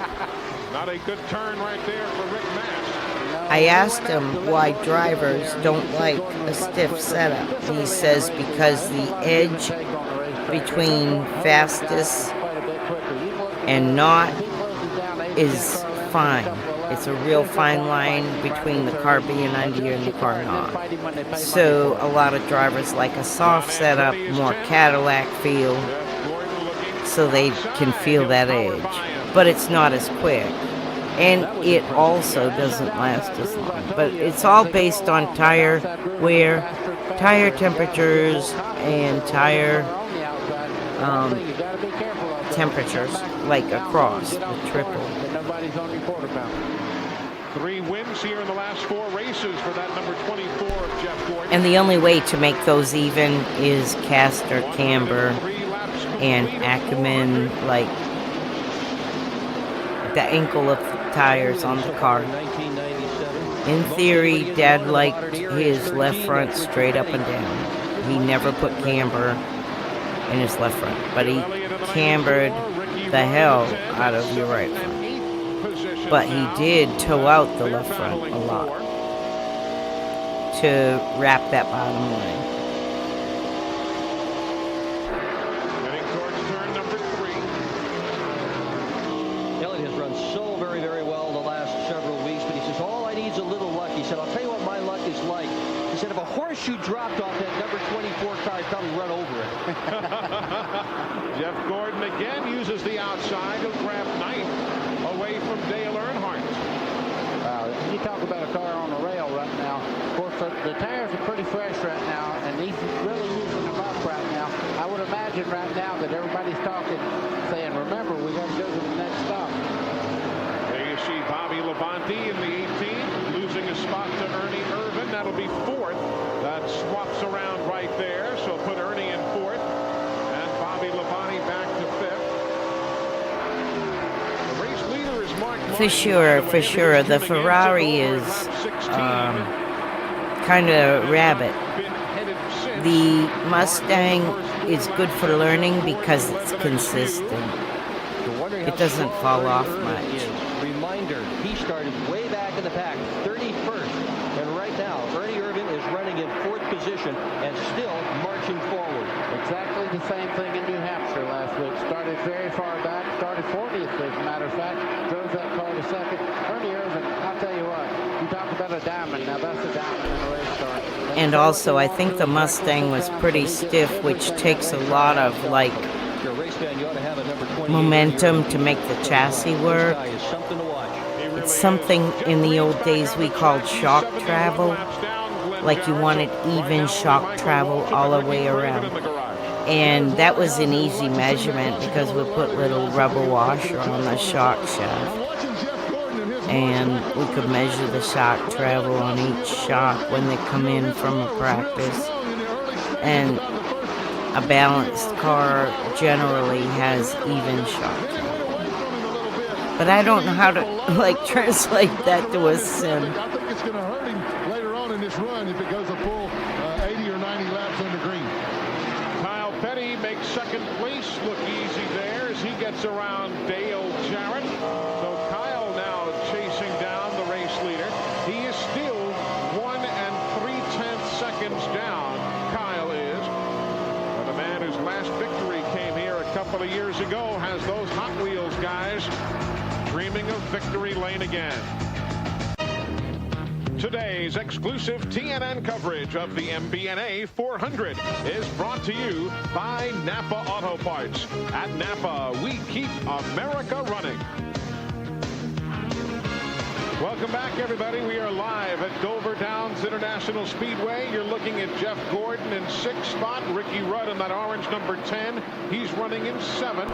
Not a good turn right there for Rick Mass. I asked him why drivers don't like a stiff setup. He says because the edge between fastest and not is fine. It's a real fine line between the car being under you and the car not. So a lot of drivers like a soft setup, more Cadillac feel, so they can feel that edge. But it's not as quick. And it also doesn't last as long. But it's all based on tire wear, tire temperatures, and tire temperatures, like across the triple. Three wins here in the last 4 races for that number 24 of Jeff Gordon. And the only way to make those even is caster camber and Ackerman, like the ankle of the tires on the car. In theory, Dad liked his left front straight up and down. He never put camber in his left front, but he cambered the hell out of your right front. But he did toe out the left front a lot to wrap that bottom line. Heading towards turn number 3. Elliott has run so very, very well the last several weeks, but he says, all I need is a little luck. He said, I'll tell you what my luck is like. He said, if a horseshoe dropped off that number 24 car, I'd probably run over it. Jeff Gordon again uses the outside to grab 9th away from Dale Earnhardt. You talk about a car on the rail right now. Of course, the tires are pretty fresh right now, and he's really using them up right now. I would imagine right now that everybody's talking, saying, remember, we got to go to the next stop. There you see Bobby Labonte in the 18, losing a spot to Ernie Irvin. That'll be 4th. That swaps around right there, so put Ernie in 4th, and Bobby Labonte back to 5th. The race leader is Mark Martin. For sure. The Ferrari is kind of rabbit. The Mustang is good for learning because it's consistent. It doesn't fall off much. Reminder, he started way back in the pack, 31st. And right now, Ernie Irvin is running in 4th position and still marching forward. Exactly the same thing in New Hampshire last week. Started very far back, started 40th as a matter of fact, drove that car to 2nd. Ernie Irvin, I'll tell you what, you talk about a diamond, now that's a diamond in a race car. And also, I think the Mustang was pretty stiff, which takes a lot of, like, momentum to make the chassis work. It's something in the old days we called shock travel. Like you wanted even shock travel all the way around. And that was an easy measurement because we put little rubber washer on the shock shaft. And we could measure the shock travel on each shock when they come in from a practice. and a balanced car generally has even shock. But I don't know how to, like, translate that to a sim. I think it's going to hurt him later on in this run if it goes a full 80 or 90 laps under green. Kyle Petty makes second place look easy there as he gets around Dale Jarrett. So Kyle now chasing down the race leader. He is still 1 3/10 seconds down. Kyle is. But the man whose last victory came here a couple of years ago has those Hot Wheels guys dreaming of victory lane again. Today's exclusive TNN coverage of the MBNA 400 is brought to you by Napa Auto Parts. At Napa, we keep America running. Welcome back, everybody. We are live at Dover Downs International Speedway. You're looking at Jeff Gordon in 6th spot. Ricky Rudd in that orange number 10. He's running in 7th.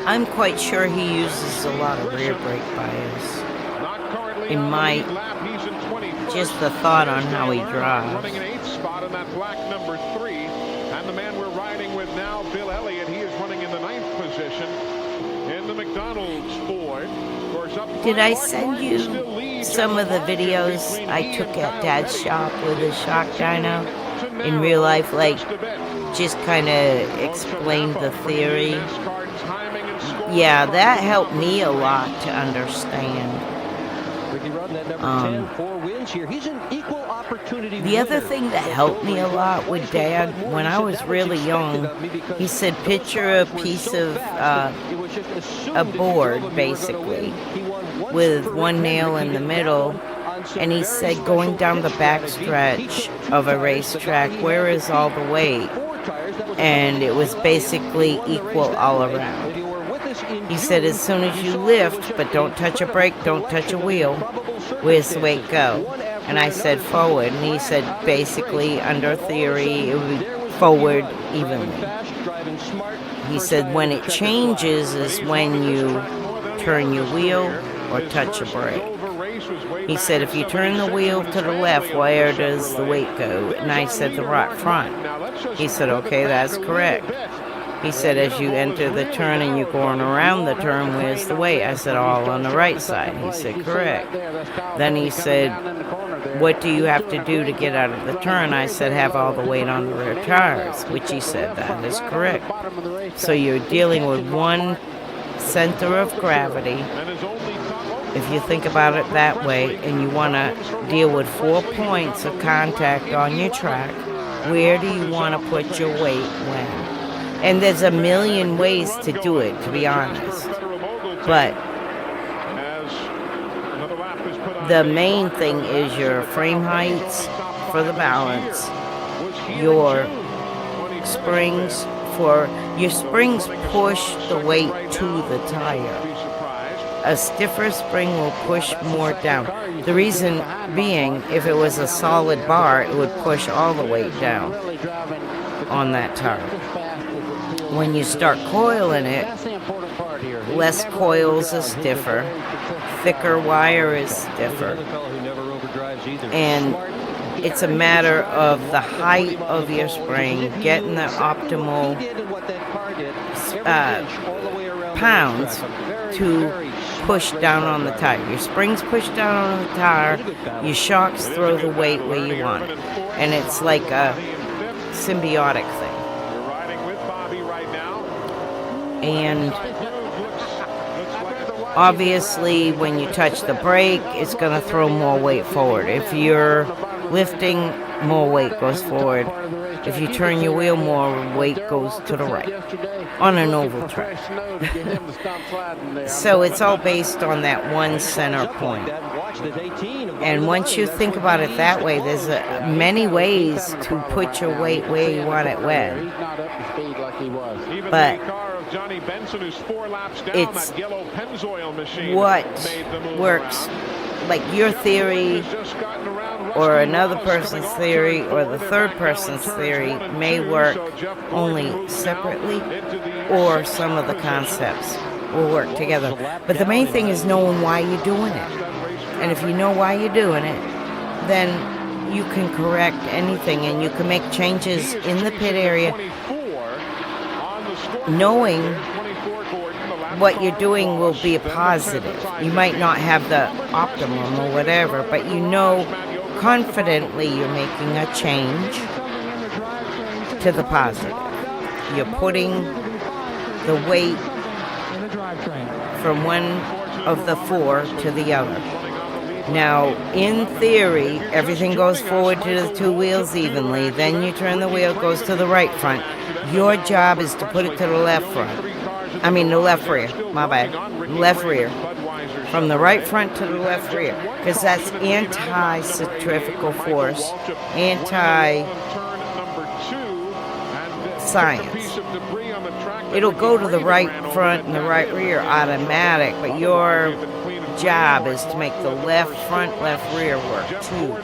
I'm quite sure he uses a lot of rear brake bias. In my, just the thought on how he drives. Running in 8th spot in that black number 3. And the man we're riding with now, Bill Elliott, he is running in the 9th position in the McDonald's Ford. Did I send you some of the videos I took at Dad's shop with his shock dyno in real life? Like, just kind of explained the theory. Yeah, that helped me a lot to understand. The other thing that helped me a lot with Dad, when I was really young, he said picture a piece of a board, basically, with one nail in the middle, and he said going down the backstretch of a racetrack, where is all the weight? And it was basically equal all around. He said as soon as you lift, but don't touch a brake, don't touch a wheel, where's the weight go? And I said forward, and he said basically under theory it would be forward evenly. He said when it changes is when you turn your wheel or touch a brake. He said if you turn the wheel to the left, where does the weight go? And I said the right front. He said okay, that's correct. He said as you enter the turn and you're going around the turn, where's the weight? I said all on the right side. He said correct. Then he said what do you have to do to get out of the turn? I said have all the weight on the rear tires, which he said that is correct. So you're dealing with one center of gravity. If you think about it that way, and you want to deal with 4 points of contact on your track, where do you want to put your weight when? And there's a million ways to do it, to be honest. But the main thing is your frame heights for the balance, your springs push the weight to the tire. A stiffer spring will push more down. The reason being, if it was a solid bar, it would push all the weight down on that tire. When you start coiling it, less coils is stiffer, thicker wire is stiffer, and it's a matter of the height of your spring, getting the optimal pounds to push down on the tire. Your springs push down on the tire, your shocks throw the weight where you want it, and it's like a symbiotic thing. And obviously when you touch the brake, it's going to throw more weight forward. If you're lifting, more weight goes forward. If you turn your wheel, more weight goes to the right on an oval track. So it's all based on that one center point. And once you think about it that way, there's many ways to put your weight where you want it when. But it's what works, like your theory or another person's theory or the third person's theory may work only separately, or some of the concepts will work together. But the main thing is knowing why you're doing it. And if you know why you're doing it, then you can correct anything, and you can make changes in the pit area, knowing what you're doing will be a positive. You might not have the optimum or whatever, but you know confidently you're making a change to the positive. You're putting the weight from one of the four to the other. Now, in theory, everything goes forward to the two wheels evenly. Then you turn the wheel, it goes to the right front. Your job is to put it to the left front. I mean, the left rear. My bad. Left rear. From the right front to the left rear. Because that's anti-centrifugal force, anti-science. It'll go to the right front and the right rear automatic, but your job is to make the left front, left rear work too.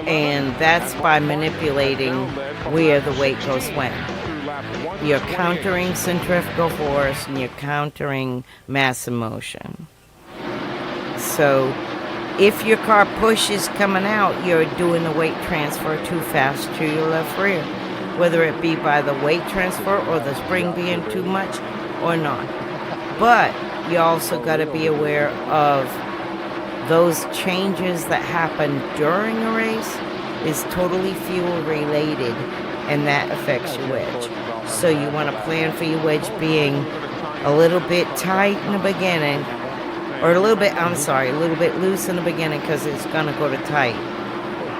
And that's by manipulating where the weight goes when. You're countering centrifugal force and you're countering mass and motion. So if your car pushes coming out, you're doing the weight transfer too fast to your left rear, whether it be by the weight transfer or the spring being too much or not. But you also got to be aware of those changes that happen during a race is totally fuel related, and that affects your wedge. So you want to plan for your wedge being a little bit tight in the beginning, or a little bit loose in the beginning, because it's going to go to tight.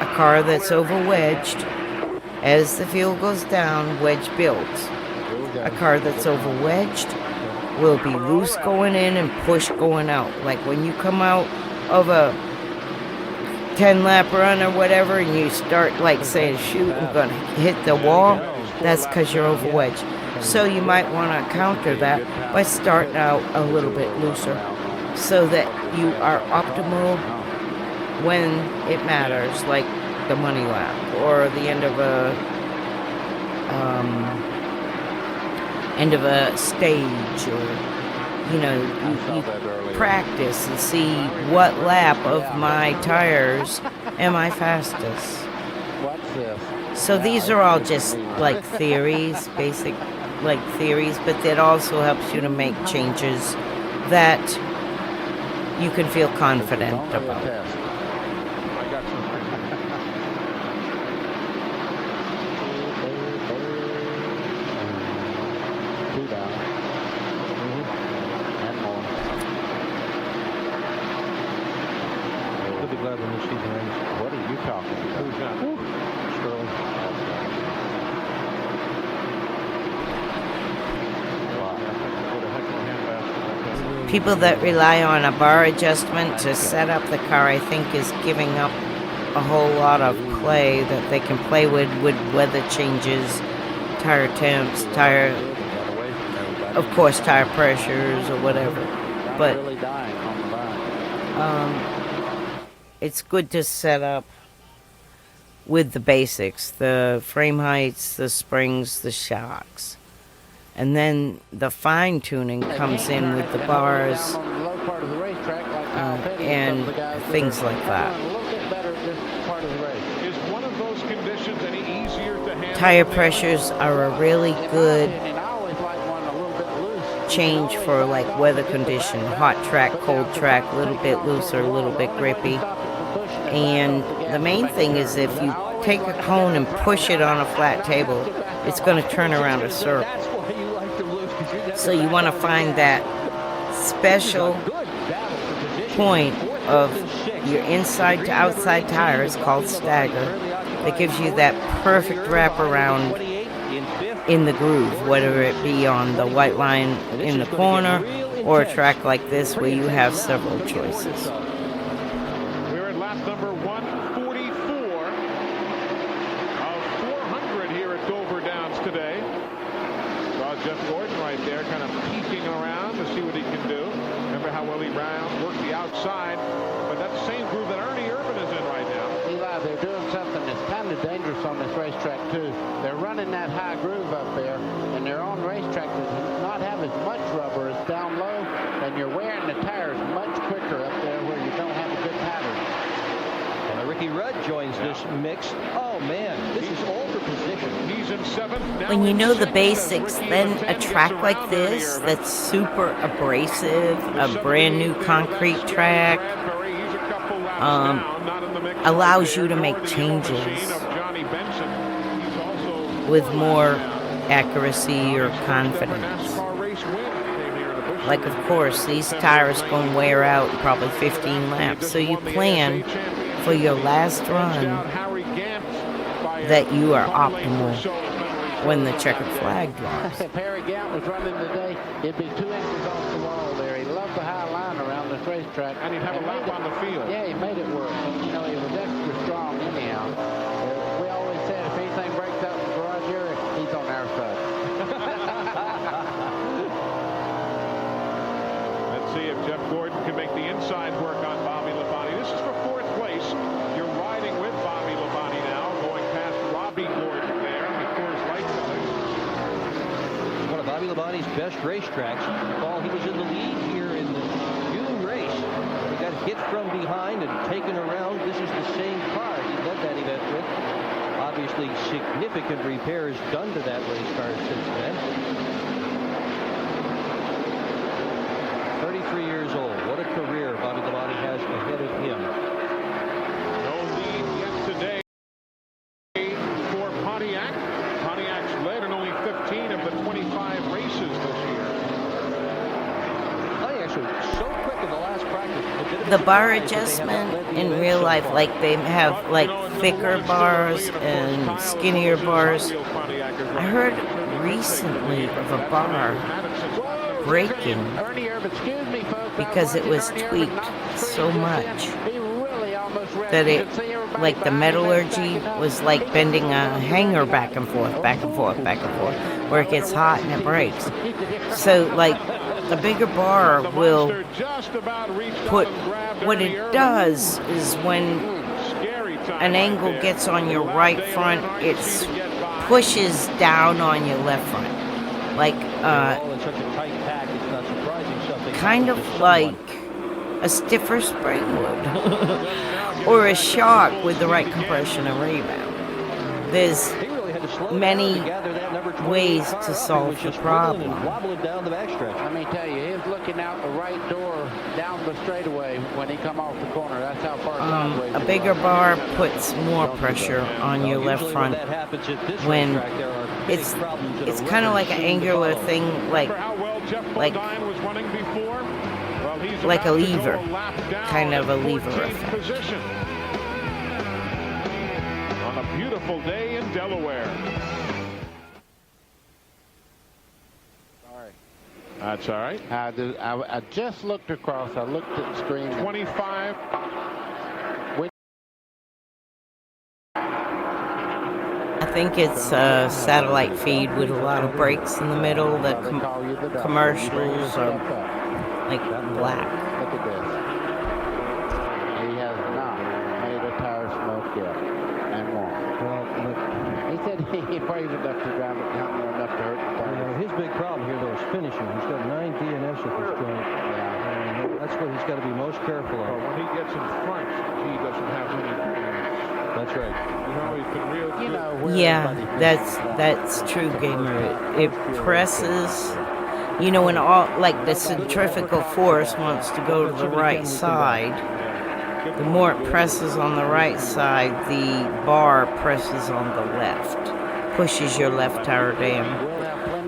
A car that's over wedged, as the fuel goes down, wedge builds. A car that's over wedged will be loose going in and push going out. Like when you come out of a 10-lap run or whatever and you start like saying, shoot, I'm going to hit the wall, that's because you're over wedged. So you might want to counter that by starting out a little bit looser so that you are optimal when it matters, like the money lap or the end of a stage, or you practice and see what lap of my tires am I fastest. So these are all just like theories, basic like theories, but that also helps you to make changes that you can feel confident about. People that rely on a bar adjustment to set up the car, I think, is giving up a whole lot of play that they can play with weather changes, tire temps, of course, tire pressures or whatever. But it's good to set up with the basics, the frame heights, the springs, the shocks. And then the fine-tuning comes in with the bars and things like that. Tire pressures are a really good change for like weather condition, hot track, cold track, a little bit looser, a little bit grippy. And the main thing is if you take a cone and push it on a flat table, it's going to turn around a circle. So you want to find that special point of your inside to outside tires called stagger that gives you that perfect wraparound in the groove, whether it be on the white line in the corner or a track like this where you have several choices. We're at lap number 144 of 400 here at Dover Downs today. Saw Jeff Gordon right there kind of peeking around to see what he can do. Remember how well he worked the outside, but that's the same groove that Ernie Irvin is in right now. Eli, they're doing something that's kind of dangerous on this racetrack too. They're running that high groove up there, and they're on racetrack that does not have as much rubber as down low, and you're wearing the tires much quicker up there where you don't have a good pattern. Ricky Rudd joins this mix. Oh man, this is all for position. He's in 7th. When you know the basics, then a track like this that's super abrasive, a brand new concrete track, allows you to make changes with more accuracy or confidence. Like, of course, these tires going to wear out in probably 15 laps, so you plan for your last run that you are optimal when the checkered flag drops. If Harry Gant was running today, it'd be 2 inches off the wall there. He loved the high line around this racetrack. And he'd have a lap on the field. Yeah, he made it work. You know, he was extra strong anyhow. We always said if anything breaks out in the garage area, he's on our side. Let's see if Jeff Gordon can make the inside work on Bobby Labonte. This is for 4th place. You're riding with Bobby Labonte now, going past Robbie Gordon there before his light colors. One of Bobby Labonte's best racetracks. Recall he was in the lead here in the June race. He got hit from behind and taken around. This is the same car he led that event with. Obviously, significant repairs done to that race car since then. 33 years old. What a career Bobby Labonte has ahead of him. No lead yet today for Pontiac. Pontiac's led in only 15 of the 25 races this year. Pontiac's were so quick in the last practice. The bar adjustment in real life, like they have like thicker bars and skinnier bars. I heard recently of a bar breaking because it was tweaked so much that it, like the metallurgy was like bending a hanger back and forth, back and forth, back and forth, where it gets hot and it breaks. So like the bigger bar will put, what it does is when an angle gets on your right front, it pushes down on your left front. Like, kind of like a stiffer spring would, or a shock with the right compression and rebound. There's many ways to solve the problem. Let me tell you, he's looking out the right door down the straightaway when he come off the corner. That's how far. A bigger bar puts more pressure on your left front when it's kind of like an angular thing, like a lever, kind of a lever effect. On a beautiful day in Delaware. Sorry. That's all right. I just looked across. I looked at the screen. 25. I think it's a satellite feed with a lot of breaks in the middle. The commercials are like black. Look at this. He has not made a tire smoke yet, and won't. Well, he said he prays enough to drive it down there enough to hurt the tire. His big problem here, though, is finishing. He's got 9 DNFs at this joint. Yeah. And that's what he's got to be most careful of. When he gets in front, he doesn't have any. That's right. You know, he's been real good. Yeah, that's true, Gamer. It presses. You know, when all, like the centrifugal force wants to go to the right side, the more it presses on the right side, the bar presses on the left, pushes your left tire down.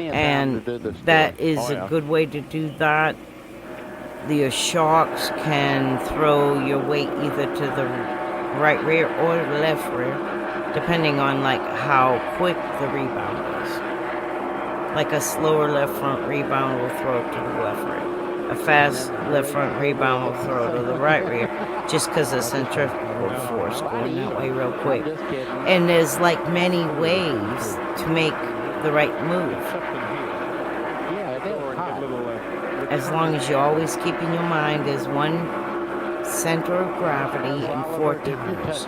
And that is a good way to do that. The shocks can throw your weight either to the right rear or the left rear, depending on like how quick the rebound is. Like a slower left front rebound will throw it to the left rear. A fast left front rebound will throw it to the right rear, just because of centrifugal force going that way real quick. And there's like many ways to make the right move. As long as you always keep in your mind there's one center of gravity and 4 tires.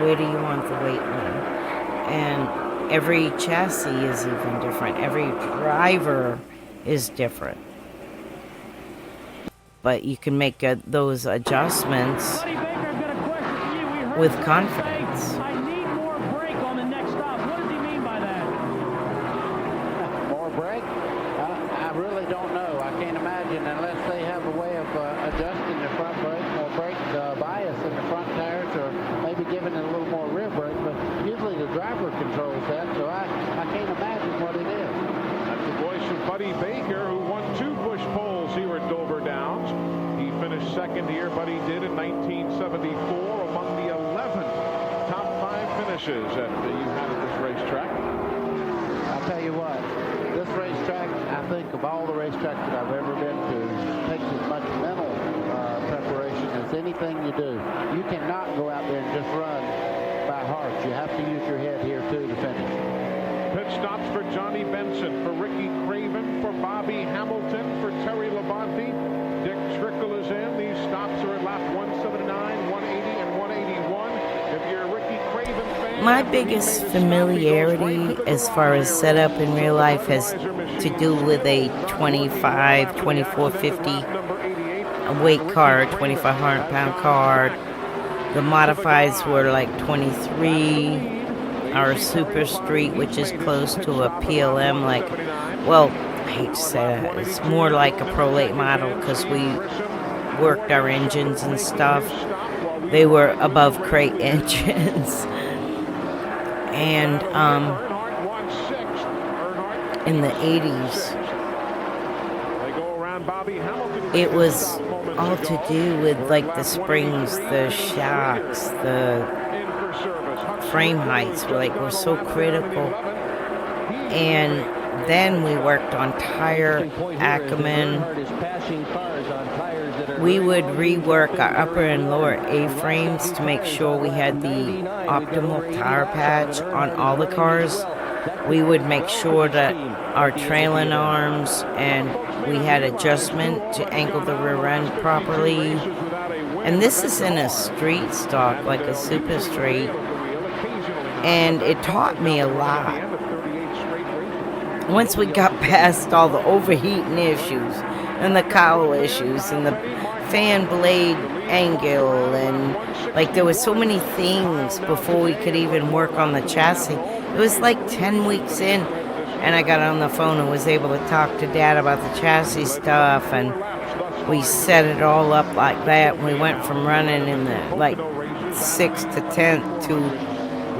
Where do you want the weight limit? And every chassis is even different. Every driver is different. But you can make those adjustments with confidence. I need more brake on the next stop. What does he mean by that? More brake? I really don't know. I can't imagine unless they have a way of adjusting the front brake, more brake bias in the front tires, or maybe giving it a little more rear brake. But usually the driver controls that, so I can't imagine what it is. That's the voice of Buddy Baker, who won 2 Busch poles here at Dover Downs. He finished second here, Buddy did in 1974, among the 11 top 5 finishes that you had at this racetrack. I'll tell you what, this racetrack, I think of all the racetracks that I've ever been to, takes as much mental preparation as anything you do. You cannot go out there and just run by heart. You have to use your head here too to finish. Pit stops for Johnny Benson, for Ricky Craven, for Bobby Hamilton, for Terry Labonte. Dick Trickle is in. These stops are at lap 179, 180, and 181. If you're a Ricky Craven fan, My biggest familiarity as far as setup in real life has to do with a 25, 2450 a weight car, 2,500 pound car. The modifieds were like 23. Our Super Street, which is close to a PLM, like, well, I hate to say that. It's more like a Pro Late model because we worked our engines and stuff. They were above crate engines. And in the 80s, it was all to do with like the springs, the shocks, the frame heights were so critical. And then we worked on tire acumen. We would rework our upper and lower A-frames to make sure we had the optimal tire patch on all the cars. We would make sure that our trailing arms and we had adjustment to angle the rear end properly. And this is in a street stock, like a Super Street. And it taught me a lot. Once we got past all the overheating issues and the cowl issues and the fan blade angle, and like there were so many things before we could even work on the chassis. It was like 10 weeks in, and I got on the phone and was able to talk to Dad about the chassis stuff, and we set it all up like that. We went from running in the like 6th to 10th to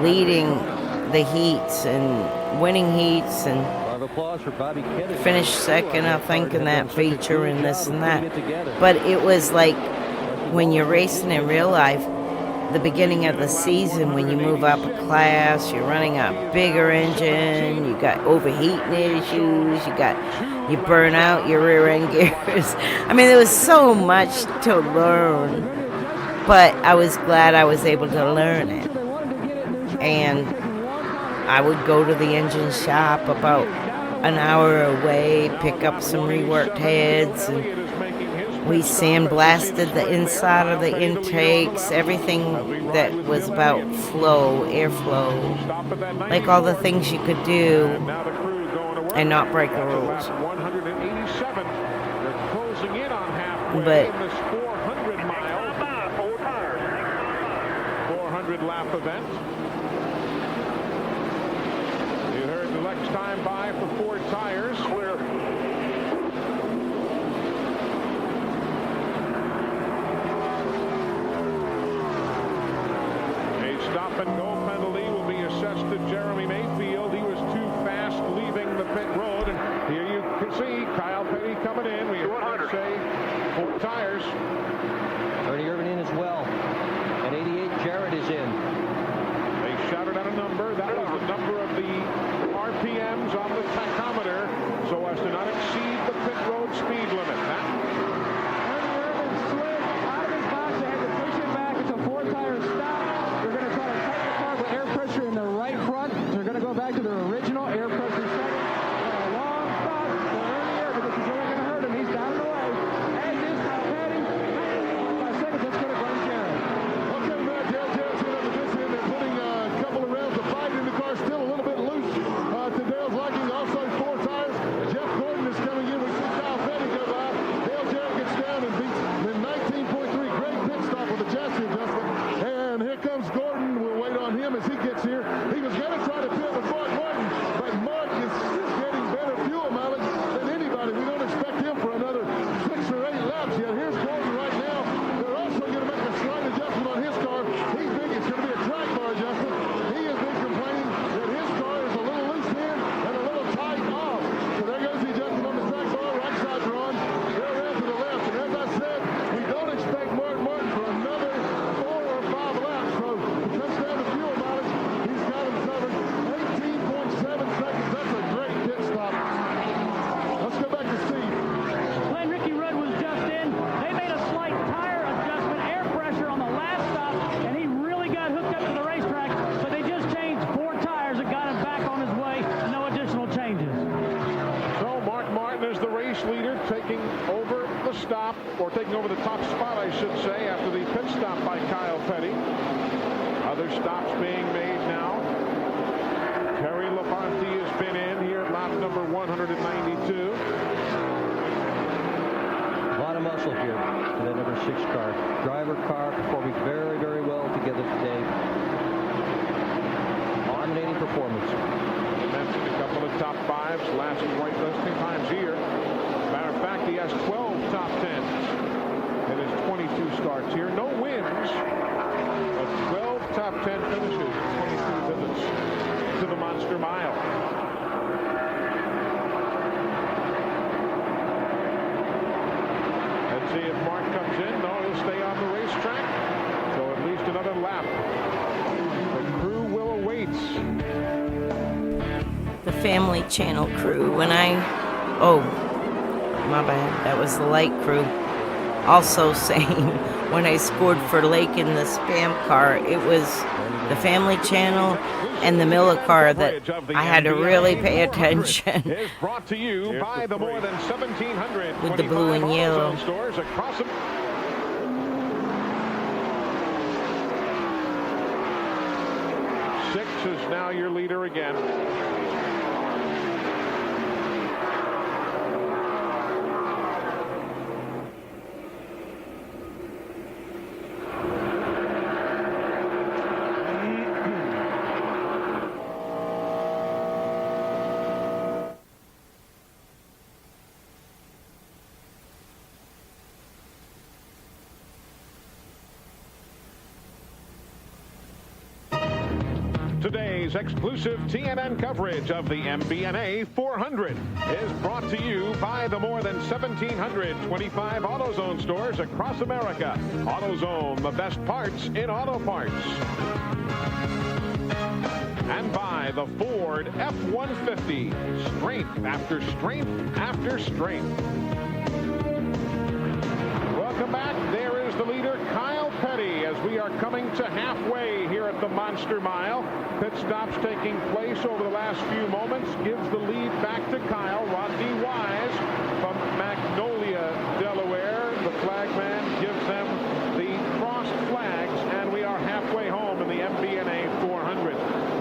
leading the heats and winning heats, and finished second, I think, in that feature and this and that. But it was like when you're racing in real life, the beginning of the season, when you move up a class, you're running a bigger engine, you got overheating issues, you burn out your rear end gears. I mean, there was so much to learn, but I was glad I was able to learn it. And I would go to the engine shop about an hour away, pick up some reworked heads, and we sandblasted the inside of the intakes, everything that was about flow, airflow, like all the things you could do and not break the rules. But 400 lap event. You heard the Lex time by for 4 tires. Clear. A stop and go penalty will be assessed to Jeremy Mayfield. He was too fast leaving the pit road. And here you can see Kyle Petty coming in. We have say 4 tires. Ernie Irvin in as well. At 88, Jarrett is in. They shouted out a number. That was the number of the RPMs on the tachometer, so as to not exceed the pit road speed limit. Ernie Irvin slid out of his box. They had to push him back. It's a 4-tire stop. They're going to try to tighten the car with air pressure in the right front. They're going to go back to their original air pressure setting. A long stop for Ernie Irvin. This is only going to hurt him. He's down and away. As is Petty. 5 seconds. Let's go to Glenn Jarrett. Okay, Matt, Dale Jarrett's in on the pits end. They're putting a couple of rounds of fight in the car, still a little bit loose to Dale's liking. Also 4 tires. Jeff Gordon is coming in. We see Kyle Petty go by. Dale Jarrett gets down and beats the 19.3. Great pit stop with the chassis adjustment. And here comes him as he gets here. He was going to try to pit with Mark Martin, but Mark is getting better fuel mileage than anybody. We don't expect him for another 6 or 8 laps yet. Here's Gordon right now. They're also going to make a slight adjustment on his car. He thinks it's going to be a track bar adjustment. He has been complaining that his car is a little loose in and a little tight off. So there goes the adjustment on the track bar. Right sides are on. They're around to the left. And as I said, we don't expect Mark Martin for another 4 or 5 laps. So it comes down to fuel mileage. He's got him covered. 18.7 seconds. That's a great pit stop. Let's go back to Steve. When Ricky Rudd was just in, they made a slight tire adjustment, air pressure on the last stop, and he really got hooked up to the racetrack, but they just changed 4 tires and got him back on his way. No additional changes. So Mark Martin is the race leader, taking over the stop, or taking over the top spot, I should say, after the pit stop by Kyle Petty. Other stops being made now. Terry Labonte has been in here at lap number 192. A lot of muscle here for that number 6 car. Driver car performing very, very well together today. Dominating performance. I mentioned a couple of top 5s, last quite listing times here. Matter of fact, he has 12 top 10s in his 22 starts here. No wins, but 12 top 10 finishes, 22 visits to the Monster Mile. Let's see if Mark comes in. No, he'll stay on the racetrack. So at least another lap. The crew will await. The Family Channel crew. When oh, my bad. That was the light crew. Also saying when I scored for Lake in the spam car, it was the Family Channel and the Miller car that I had to really pay attention. Is brought to you by the more than 1,700 with the blue and yellow stores across. 6 is now your leader again. Today's exclusive TNN coverage of the MBNA 400 is brought to you by the more than 1,725 AutoZone stores across America. AutoZone, the best parts in auto parts. And by the Ford F-150, strength after strength after strength. Welcome back. There is the leader, Kyle Petty, as we are coming to halfway here at the Monster Mile. Pit stops taking place over the last few moments. Gives the lead back to Kyle. Rodney Wise from Magnolia, Delaware. The flagman gives them the crossed flags, and we are halfway home in the MBNA 400.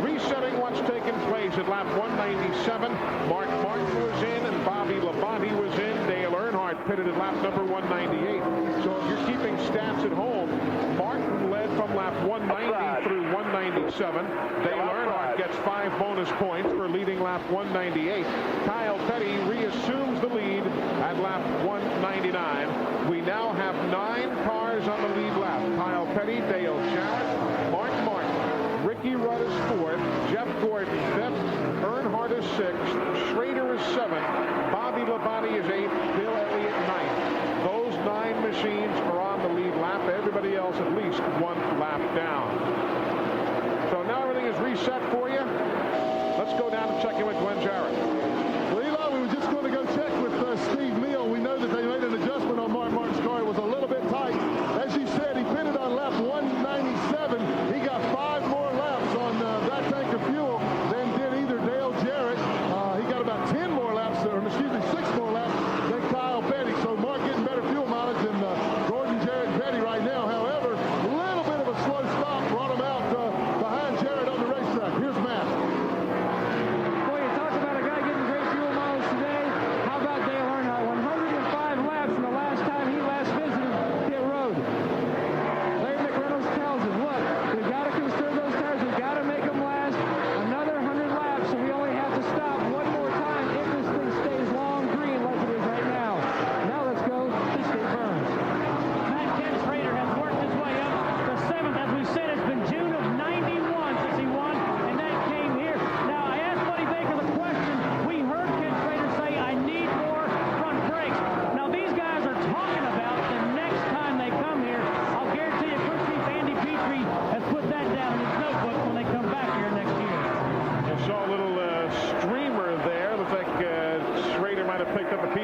Resetting what's taken place at lap 197. Mark Martin was in, and Bobby Labonte was in. Dale Earnhardt pitted at lap number 198. So if you're keeping stats at home, Martin led from lap 190 through 197. Dale Earnhardt gets 5 bonus points for leading lap 198. Kyle Petty reassumes the lead at lap 199. We now have 9 cars on the lead lap. Kyle Petty, Dale Jarrett, Mark Martin, Ricky Rudd is 4th, Jeff Gordon 5th, Earnhardt is 6th, Schrader is 7th, Bobby Labonte is 8th, Bill Elliott 9th. Those 9 machines are on the lead lap. Everybody else at least 1 lap down. So now everything is reset for you. Let's go down and check in with Glenn Jarrett. Well, Eli, we were just going to go check with Steve Neal. We know that they made an adjustment on Mark Martin's car. It was a little bit tight. As you said, he pitted on lap 197. He got 5 more laps on that tank of fuel than did either Dale Jarrett. He got about 10 more laps, or excuse me, 6 more laps than Kyle Petty. So Mark getting better fuel mileage than Gordon, Jarrett, and Petty right now. However, a little bit of a slow stop brought him out behind Jarrett on the racetrack. Here's Matt. Boy, you talk about a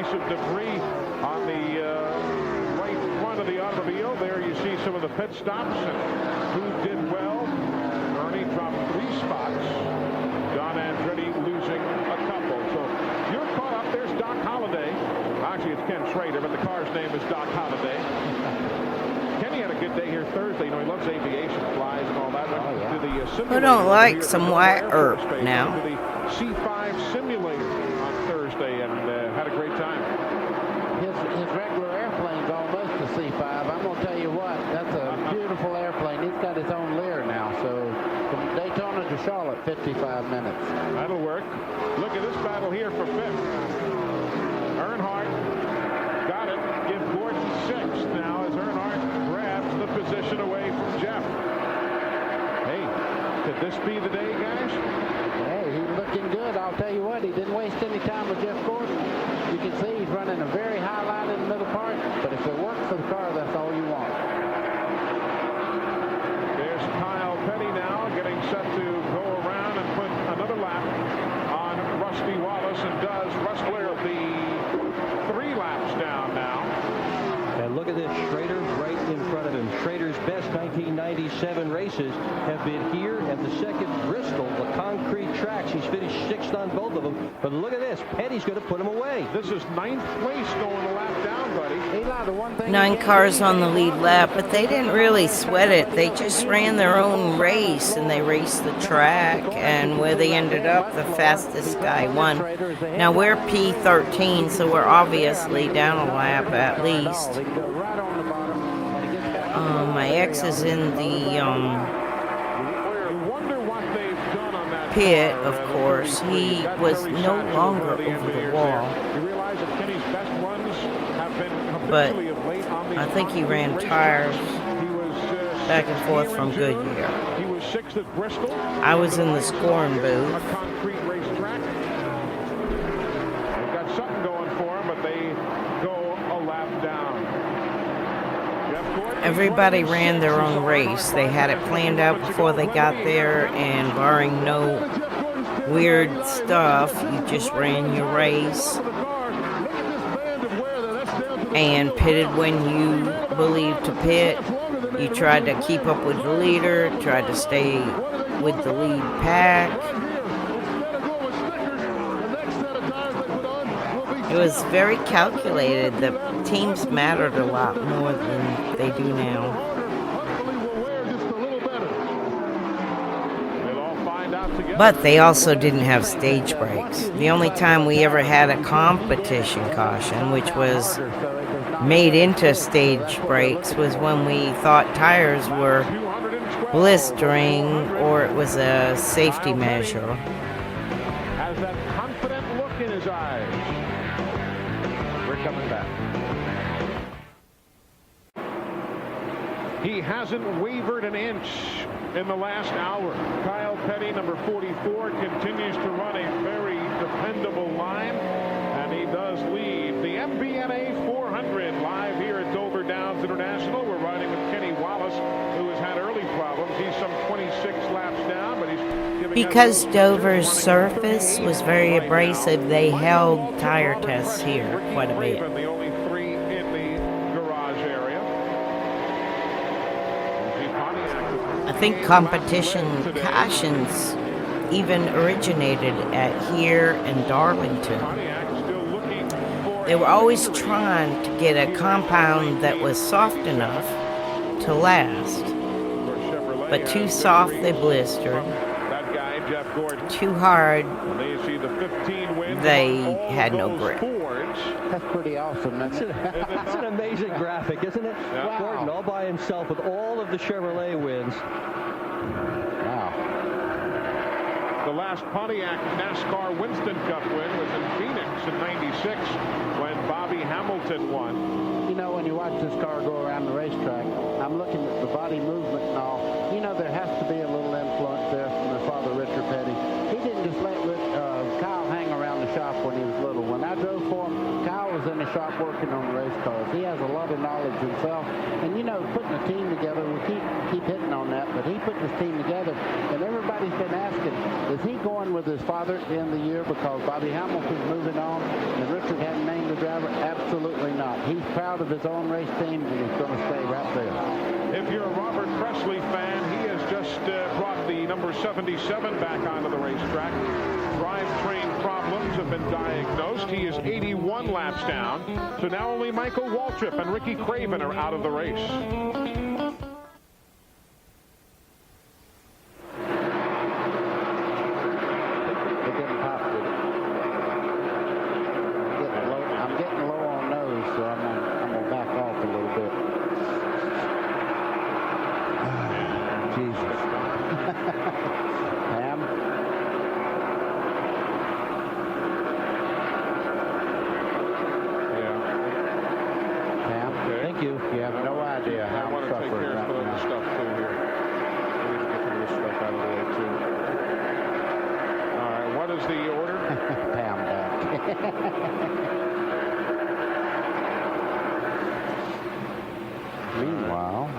piece of debris on the right front of the automobile. There you see some of the pit stops and who did well. Ernie dropped 3 spots. Don Andretti losing a couple. So you're caught up. There's Doc Holliday. Actually, it's Ken Schrader, but the car's name is Doc Holliday. Kenny had a good day here Thursday. You know, he loves aviation, flies and all that. Who don't like some white earth now? To the C5 simulator on Thursday and had a great time. His regular airplane's almost a C5. I'm going to tell you what, that's a beautiful airplane. He's got his own Lear now. So from Daytona to Charlotte, 55 minutes. That'll work. Look at this battle here for 5th. Earnhardt got it. Give Gordon 6th now as Earnhardt grabs the position away from Geoff. Hey, could this be the day, guys? Hey, he's looking good. I'll tell you what, he didn't waste any time with Geoff Gordon. You can see he's running a very high line in the middle part, but if it works for the car, that's all you want. There's Kyle Petty now getting set to go around and put another lap on Rusty Wallace, and does. Rustler will be 3 laps down now. And look at this, Schrader right in front of him. Schrader's best 1997 races have been here at the second Bristol, the concrete tracks. He's finished 6th on both of them. But look at this, Petty's going to put him away. This is 9th place going a lap down, buddy. 9 cars on the lead lap, but they didn't really sweat it. They just ran their own race, and they raced the track, and where they ended up, the fastest guy won. Now we're P13, so we're obviously down a lap at least. My ex is in the pit, of course. He was no longer over the wall, but I think he ran tires back and forth from Goodyear. I was in the scoring booth. They've got something going for them, but they go a lap down. Everybody ran their own race. They had it planned out before they got there, and barring no weird stuff, you just ran your race and pitted when you believed to pit. You tried to keep up with the leader, tried to stay with the lead pack. It was very calculated. The teams mattered a lot more than they do now. But they also didn't have stage brakes. The only time we ever had a competition caution, which was made into stage brakes, was when we thought tires were blistering or it was a safety measure. Has that confident look in his eyes. We're coming back. He hasn't wavered an inch in the last hour. Kyle Petty, number 44, continues to run a very dependable line, and he does lead the MBNA 400 live here at Dover Downs International. We're riding with Kenny Wallace, who has had early problems. He's some 26 laps down, but he's giving because Dover's surface was very abrasive, they held tire tests here quite a bit. The only 3 in the garage area. I think competition cautions even originated at here and Darlington. They were always trying to get a compound that was soft enough to last, but too soft they blistered, too hard they had no grip. That's pretty awesome. It's an amazing graphic, isn't it? Wow. Gordon all by himself with all of the Chevrolet wins. Wow. The last Pontiac NASCAR Winston Cup win was in Phoenix in '96 when Bobby Hamilton won. You know, when you watch this car go around the racetrack, I'm looking at the body movement and all. You know, there has to be a little influence there from their father, Richard Petty. He didn't just let Kyle hang around the shop when he was little. When I drove for him, Kyle was in the shop working on the race cars. He has a lot of knowledge himself. And, you know, putting a team together, we keep hitting on that, but he put this team together. And everybody's been asking, is he going with his father at the end of the year because Bobby Hamilton's moving on and Richard hadn't named the driver? Absolutely not. He's proud of his own race team, and he's going to stay right there. If you're a Robert Presley fan, he has just brought the number 77 back onto the racetrack. Drivetrain problems have been diagnosed. He is 81 laps down. So now only Michael Waltrip and Ricky Craven are out of the race. I'm getting low on nose, so I'm going to back off a little bit. Jesus. Pam? Yeah. Pam? Okay. Thank you. You have no idea how I want to take care of some of the stuff too here. I need to get some of this stuff out of the way too. All right, what is the order? Pam back. Meanwhile,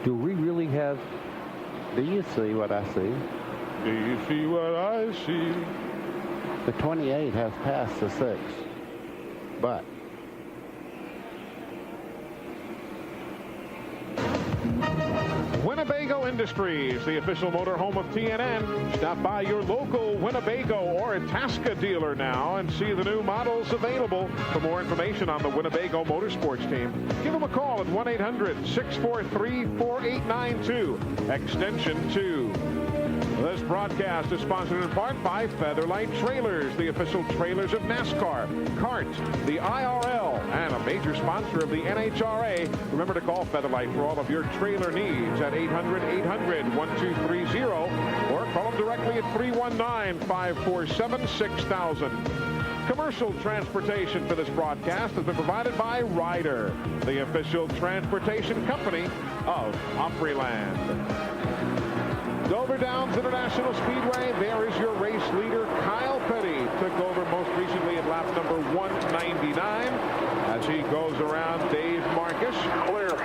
Do we really have... do you see what I see? Do you see what I see? The 28 has passed the 6, but Winnebago Industries, the official motor home of TNN. Stop by your local Winnebago or Itasca dealer now and see the new models available. For more information on the Winnebago Motorsports team, give them a call at 1-800-643-4892, extension 2. This broadcast is sponsored in part by Featherlight Trailers, the official trailers of NASCAR, CART, the IRL, and a major sponsor of the NHRA. Remember to call Featherlight for all of your trailer needs at 800-800-1230 or call them directly at 319-547-6000. Commercial transportation for this broadcast has been provided by Ryder, the official transportation company of Opryland. Dover Downs International Speedway, there is your race leader, Kyle Petty. Took over most recently at lap number 199 as he goes around Dave Marcus.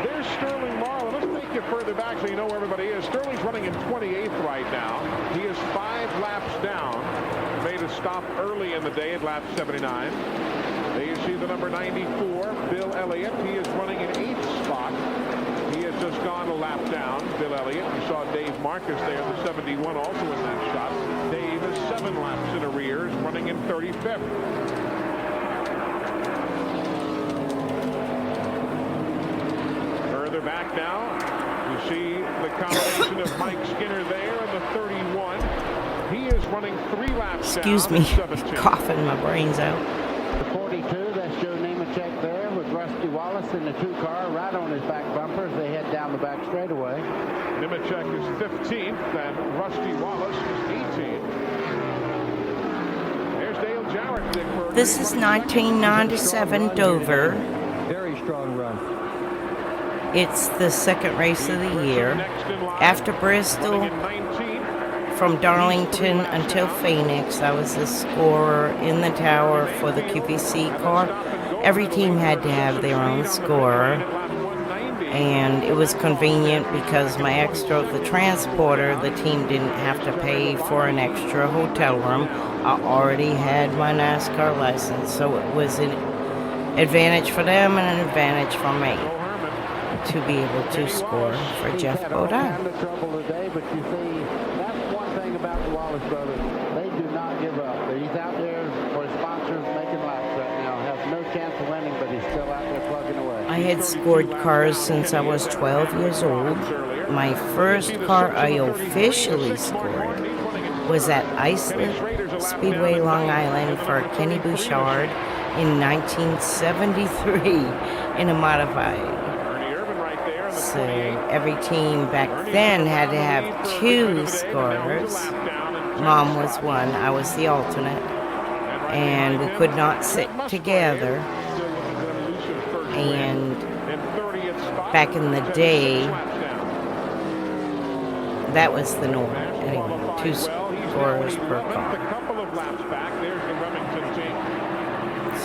There's Sterling Marlin. Let's take you further back so you know where everybody is. Sterling's running in 28th right now. He is 5 laps down. Made a stop early in the day at lap 79. There you see the number 94, Bill Elliott. He is running in 8th spot. He has just gone a lap down, Bill Elliott. You saw Dave Marcus there, the 71, also in that shot. Dave is 7 laps in arrears, running in 35th. Further back now, you see the combination of Mike Skinner there and the 31. He is running 3 laps down. Excuse me, coughing my brains out. the 42, that's Joe Nemechek there with Rusty Wallace in the 2-car right on his back bumper as they head down the back straightaway. Nemechek is 15th and Rusty Wallace is 18th. There's Dale Jarrett. This is 1997 Dover. Very strong run. It's the second race of the year. After Bristol, from Darlington until Phoenix, I was the scorer in the tower for the QPC car. Every team had to have their own scorer, and it was convenient because my ex drove the transporter. The team didn't have to pay for an extra hotel room. I already had my NASCAR license, so it was an advantage for them and an advantage for me to be able to score for Geoff Bodine. But you see, that's one thing about the Wallace brothers. They do not give up. He's out there for his sponsors making laps right now. Has no chance of winning, but he's still out there plugging away. I had scored cars since I was 12 years old. My first car I officially scored was at Iceland Speedway, Long Island for Kenny Bouchard in 1973 in a modified. So every team back then had to have 2 scorers. Mom was one, I was the alternate. And we could not sit together. And back in the day, that was the norm. Anyway, 2 scorers per car.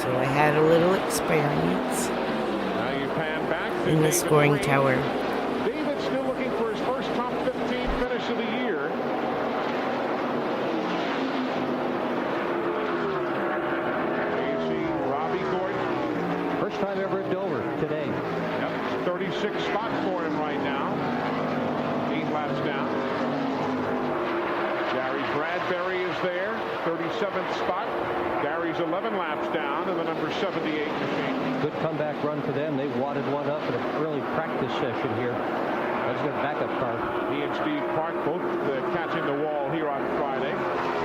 So I had a little experience in the scoring tower. David still looking for his first top 15 finish of the year. Bradbury is there, 37th spot. Gary's 11 laps down in the number 78 machine. Good comeback run for them. They wadded one up in an early practice session here. That's their backup car. He and Steve Park both catching the wall here on Friday.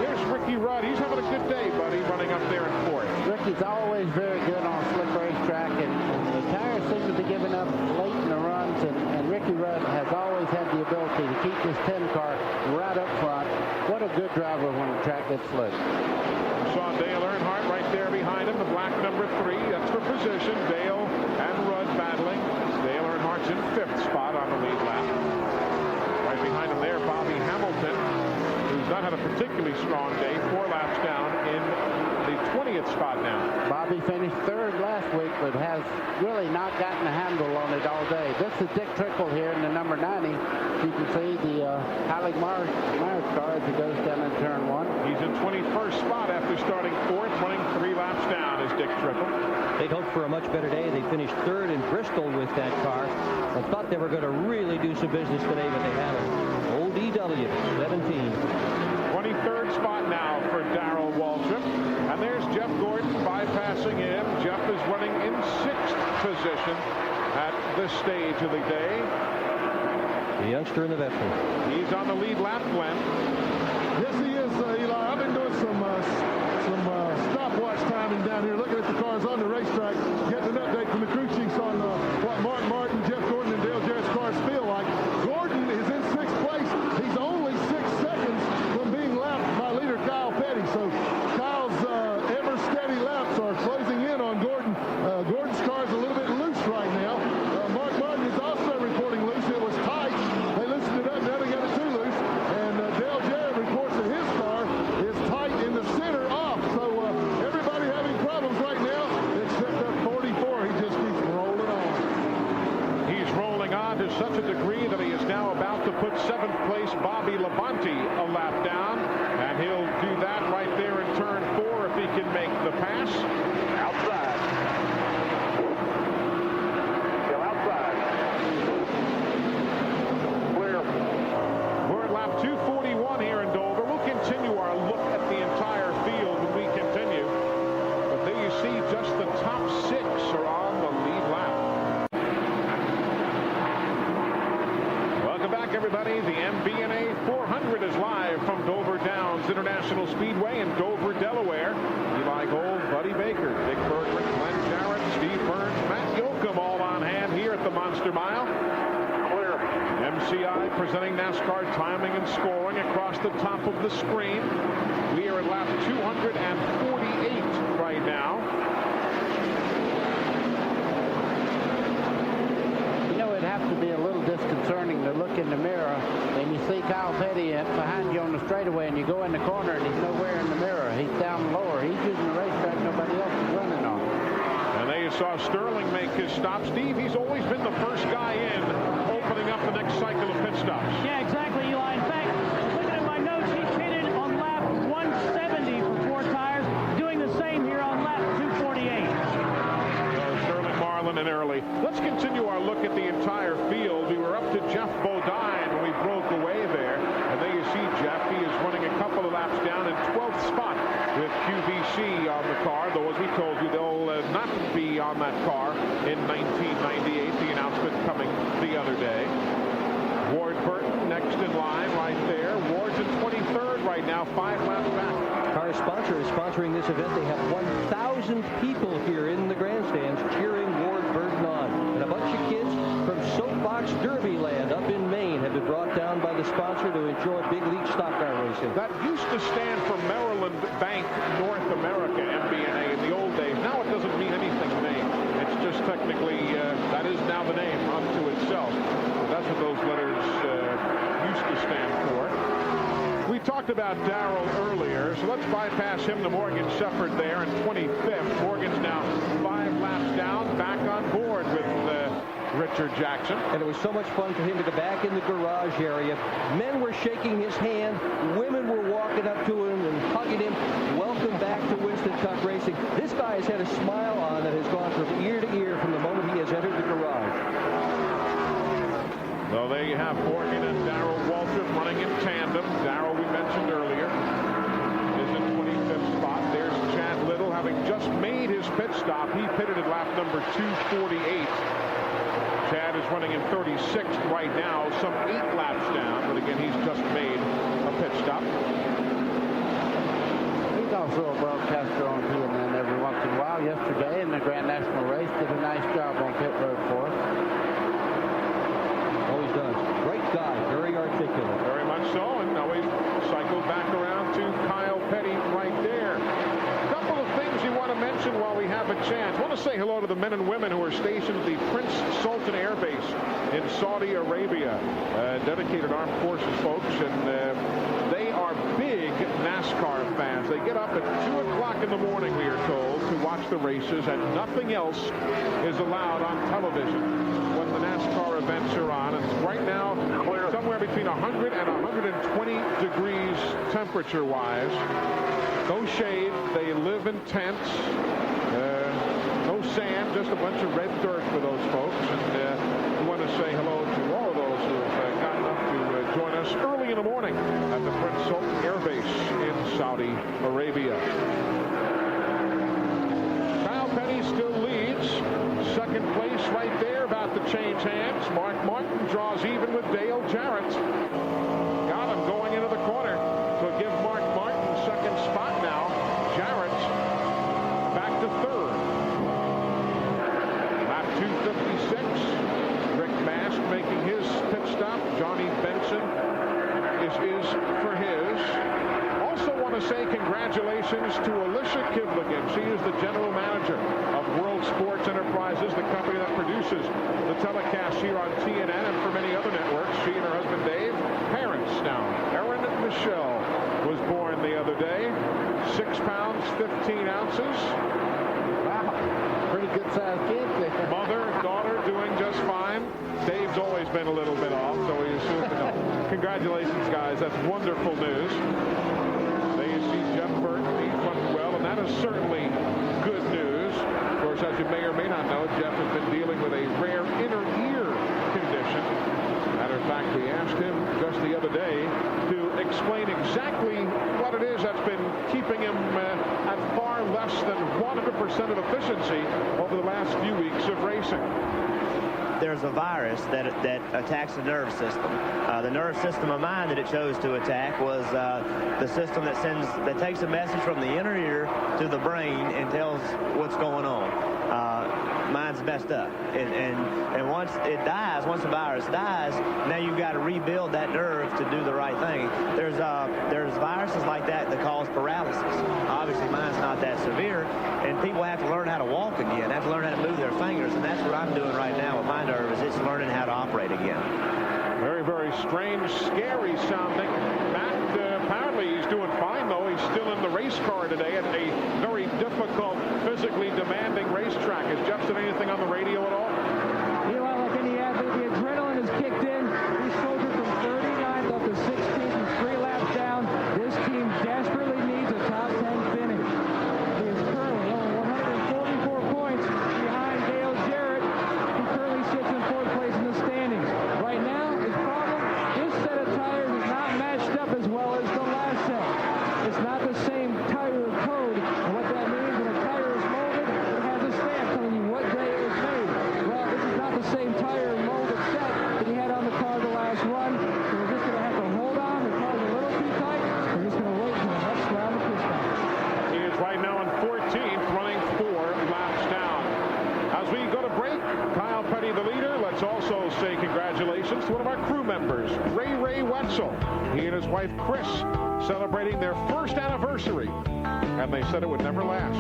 Here's Ricky Rudd. He's having a good day, buddy, running up there in fourth. Ricky's always very good on a slick racetrack, and the tires seem to be giving up late in the runs, and Ricky Rudd has always had the ability to keep his 10 car right up front. What a good driver when the track gets slick. We saw Dale Earnhardt right there behind him, the black number 3. That's for position. Dale and Rudd battling. Dale Earnhardt's in 5th spot on the lead lap. Right behind him there, Bobby Hamilton, who's not had a particularly strong day. 4 laps down in the 20th spot now. Bobby finished 3rd last week, but has really not gotten a handle on it all day. This is Dick Trickle here in the number 90. You can see the Halle Myers car as he goes down in turn 1. He's in 21st spot after starting 4th, running 3 laps down is Dick Trickle. They'd hoped for a much better day. They finished 3rd in Bristol with that car. I thought they were going to really do some business today, but they haven't. Old EW, 17. 23rd spot now for Darrell Waltrip. And there's Jeff Gordon bypassing him. Jeff is running in 6th position at this stage of the day. The youngster and the veteran. He's on the lead lap, Glenn. Yes, he is, Eli. I've been doing some stopwatch timing down here, looking at the cars on the racetrack, getting an update from the crew chiefs on what Mark Martin, Jeff Gordon, and Dale Jarrett's cars feel like. Gordon is in 6th place. He's only 6 seconds from being lapped by leader Kyle Petty. So Kyle's ever steady laps are closing in on Gordon. Gordon's car is a little bit loose right now. Mark Martin is also reporting loose. It was tight. They loosened it up. Now they got it too loose. And Dale Jarrett reports that his car is tight in the center off. So everybody having problems right now except that 44. He just keeps rolling on. He's rolling on to such a degree that he is now about to put 7th place Bobby Labonte a lap down. And he'll do that right there in turn 4 if he can make the pass. Outside. Still outside. Clear. We're at lap 241 here in Dover. We'll continue our look at the entire field when we continue. But there you see just the top 6 are on the lead lap. Welcome back, everybody. The MBNA 400 is live from Dover Downs International Speedway in Dover, Delaware. Eli Gold, Buddy Baker, Dick Bergman, Glenn Jarrett, Steve Burns, Matt Yoakum all on hand here at the Monster Mile. Clear. MCI presenting NASCAR timing and scoring across the top of the screen. We are at lap 248 right now. You know, it'd have to be a little disconcerting to look in the mirror and you see Kyle Petty behind you on the straightaway and you go in the corner and he's nowhere in the mirror. He's down lower. He's using the racetrack nobody else is running on. And there you saw Sterling make his stop. Steve, he's always been the first guy in, opening up the next cycle of pit stops. Yeah, exactly, Eli. In fact, looking at my notes, he pitted on lap 170 for 4 tires, doing the same here on lap 248. Sterling Marlin and early. Let's continue our look at the entire field. We were up to Geoff Bodine when we broke away there. And there you see Geoff. He is running a couple of laps down in 12th spot with QVC on the car. Though, as we told you, they'll not be on that car in 1998. The announcement coming the other day. Ward Burton next in line right there. Ward's in 23rd right now, 5 laps back. Car sponsor is sponsoring this event. They have 1,000 people here in the grandstands cheering Ward Burton on. And a bunch of kids from Soapbox Derby land up in Maine have been brought down by the sponsor to enjoy big league stock car racing. That used to stand for Maryland Bank North America, MBNA, in the old days. Now it doesn't mean anything name. It's just technically, that is now the name unto itself. That's what those letters used to stand for. We talked about Darrell earlier, so let's bypass him to Morgan Shepherd there in 25th. Morgan's now 5 laps down, back on board with Richard Jackson. And it was so much fun for him to go back in the garage area. Men were shaking his hand. Women were walking up to him and hugging him. Welcome back to Winston Cup Racing. This guy has had a smile on that has gone from ear to ear from the moment he has entered the garage. So there you have Morgan and Darrell Waltrip running in tandem. Darrell, we mentioned earlier, pit stop. He pitted at lap number 248. Chad is running in 36th right now, some 8 laps down, but again, he's just made a pit stop. He's also a broadcaster on BGN every once in a while. Yesterday in the Grand National race, did a nice job on pit road for us. Always does. Great guy, very articulate. Very much so, and now we cycle back around to Kyle Petty right there. A couple of things you want to mention while we have a chance. I want to say hello to the men and women who are stationed at the Prince Sultan Air Base in Saudi Arabia. Dedicated armed forces folks, and they are big NASCAR fans. They get up at 2 o'clock in the morning, we are told, to watch the races, and nothing else is allowed on television when the NASCAR events are on. And right now, somewhere between 100 and 120 degrees temperature-wise. No shade. They live in tents. No sand, just a bunch of red dirt for those folks. And we want to say hello to all of those who have gotten up to join us early in the morning at the Prince Sultan Air Base in Saudi Arabia. Kyle Petty still leads. Second place right there, about to change hands. Mark Martin draws even with Dale Jarrett. Got him going into the corner. So give Mark Martin second spot now. Jarrett back to third. Lap 256. Rick Mast making his pit stop. Johnny Benson is for his. Also want to say congratulations to Alicia Kivligan. She is the general manager of World Sports Enterprises, the company that produces the telecast here on TNN and for many other networks. She and her husband Dave, parents now. Erin Michelle was born the other day. 6 pounds, 15 ounces. Wow, pretty good sized kid there. Mother, daughter doing just fine. Dave's always been a little bit off, so he assumed no. Congratulations, guys. That's wonderful news. There you see Jeff Burton. He's running well, and that is certainly good news. Of course, as you may or may not know, Jeff has been dealing with a rare inner ear condition. Matter of fact, we asked him just the other day to explain exactly what it is that's been keeping him at far less than 100% of efficiency over the last few weeks of racing. There's a virus that attacks the nerve system. The nerve system of mine that it chose to attack was the system that takes a message from the inner ear to the brain and tells what's going on. Mine's messed up, and once it dies, once the virus dies, now you've got to rebuild that nerve to do the right thing. There's viruses like that cause paralysis. Obviously, mine's not that severe, and people have to learn how to walk again, have to learn how to move their fingers, and that's what I'm doing right now with my nerve, is it's learning how to operate again. Very, very strange, scary sounding. Matt, apparently he's doing fine, though. He's still in the race car today at a very difficult, physically demanding racetrack. Has Geoff said anything on the radio at all? You know, like any athlete, the adrenaline has kicked in. We soldiered from 39th up to 16th and 3 laps down. This team desperately needs a top 10 finish. He is currently only 144 points behind Dale Jarrett, who currently sits in 4th place in the standings. Right now, his problem, this set of tires is not matched up as well as the last set. It's not the same tire code, and what that means when a tire is molded, it has a stamp telling you what day it was made. Well, this is not the same tire molded set that he had on the car the last run, so we're just going to have to hold on. The car's a little too tight. We're just going to wait until the next round of pit stop. He is right now in 14th, running 4 laps down. As we go to break, Kyle Petty the leader. Let's also say congratulations to one of our crew members, Ray Wetzel. He and his wife, Chris, celebrating their first anniversary, and they said it would never last.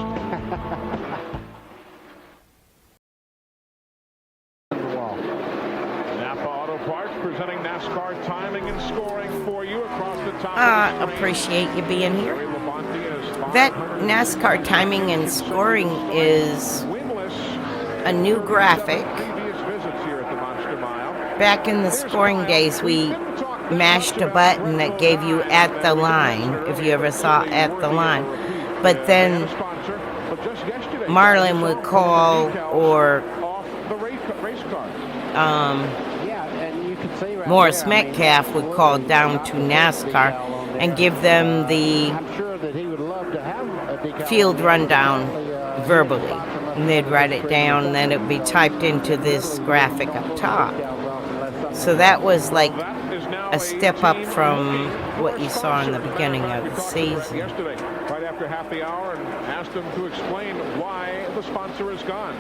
Napa Auto Parts presenting NASCAR timing and scoring for you across the top of the screen. Appreciate you being here. Ray Labonte is That NASCAR timing and scoring is a new graphic. previous visits here at the Monster Mile. Back in the scoring days, we mashed a button that gave you at the line, if you ever saw at the line. But then Marlin would call, or Morris Metcalf would call down to NASCAR and give them the field rundown verbally. And they'd write it down, and then it would be typed into this graphic up top. So that was like a step up from what you saw in the beginning of the season. Yesterday, right after half the hour, and asked them to explain why the sponsor is gone.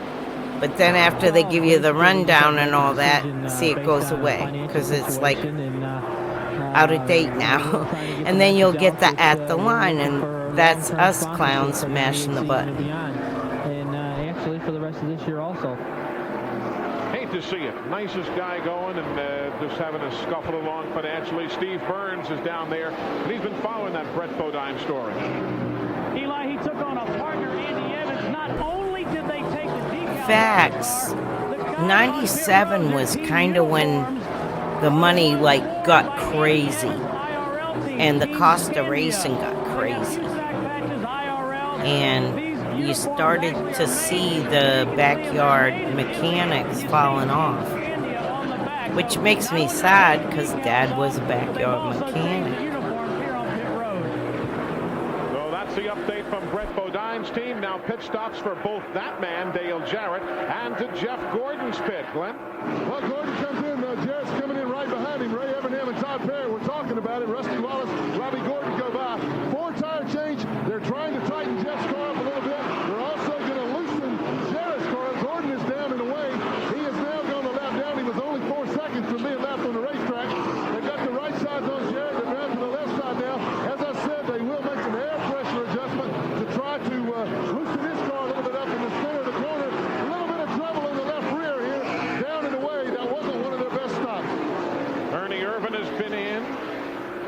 But then after they give you the rundown and all that, see, it goes away because it's like out of date now. And then you'll get the at the line, and that's us clowns mashing the button. And actually for the rest of this year also. Hate to see it. Nicest guy going and just having to scuffle along financially. Steve Burns is down there, and he's been following that Brett Bodine story. Eli, he took on a partner, Andy Evans. Not only did they take the decal Facts. 97 was kind of when the money like got crazy, and the cost of racing got crazy, and you started to see the backyard mechanics falling off, which makes me sad because Dad was a backyard mechanic. So that's the update from Brett Bodine's team. Now pit stops for both that man, Dale Jarrett, and to Jeff Gordon's pit. Glenn? Well, Gordon comes in. Jarrett's coming in right behind him. Ray Evernham and Todd Perry were talking about it. Rusty Wallace, Robbie Gordon go by. 4-tire change. They're trying to tighten Jeff's car up a little bit. They're also going to loosen Jarrett's car. Gordon is down and away. He has now gone the lap down. He was only 4 seconds from being left on the racetrack. They've got the right sides on Jarrett. They're down to the left side now. As I said, they will make some air pressure adjustment to try to loosen his car a little bit up in the center of the corner. A little bit of trouble in the left rear here. Down and away. That wasn't one of their best stops. Ernie Irvin has been in.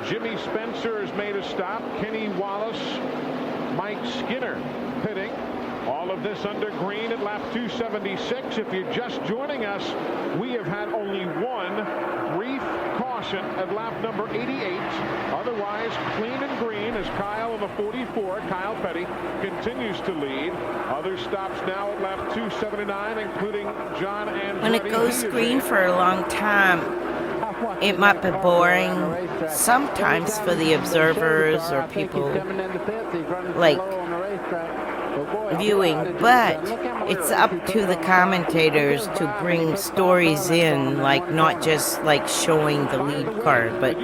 Jimmy Spencer has made a stop. Kenny Wallace, Mike Skinner pitting. All of this under green at lap 276. If you're just joining us, we have had only one brief caution at lap number 88. Otherwise, clean and green as Kyle in the 44, Kyle Petty, continues to lead. Other stops now at lap 279, including John Andretti. When it goes green for a long time, it might be boring sometimes for the observers or people like viewing, but it's up to the commentators to bring stories in, like not just like showing the lead car, but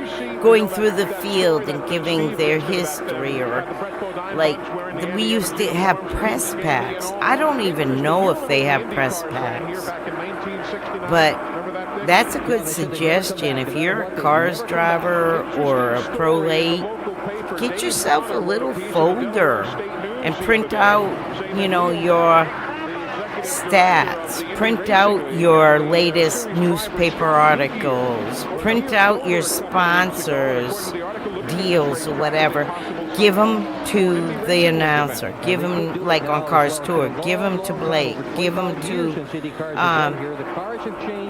going through the field and giving their history, or like we used to have press packs. I don't even know if they have press packs, but that's a good suggestion. If you're a cars driver or a pro late, get yourself a little folder and print out, you know, your stats, print out your latest newspaper articles, print out your sponsors, deals or whatever. Give them to the announcer. Give them, like on Cars Tour, give them to Blake, give them to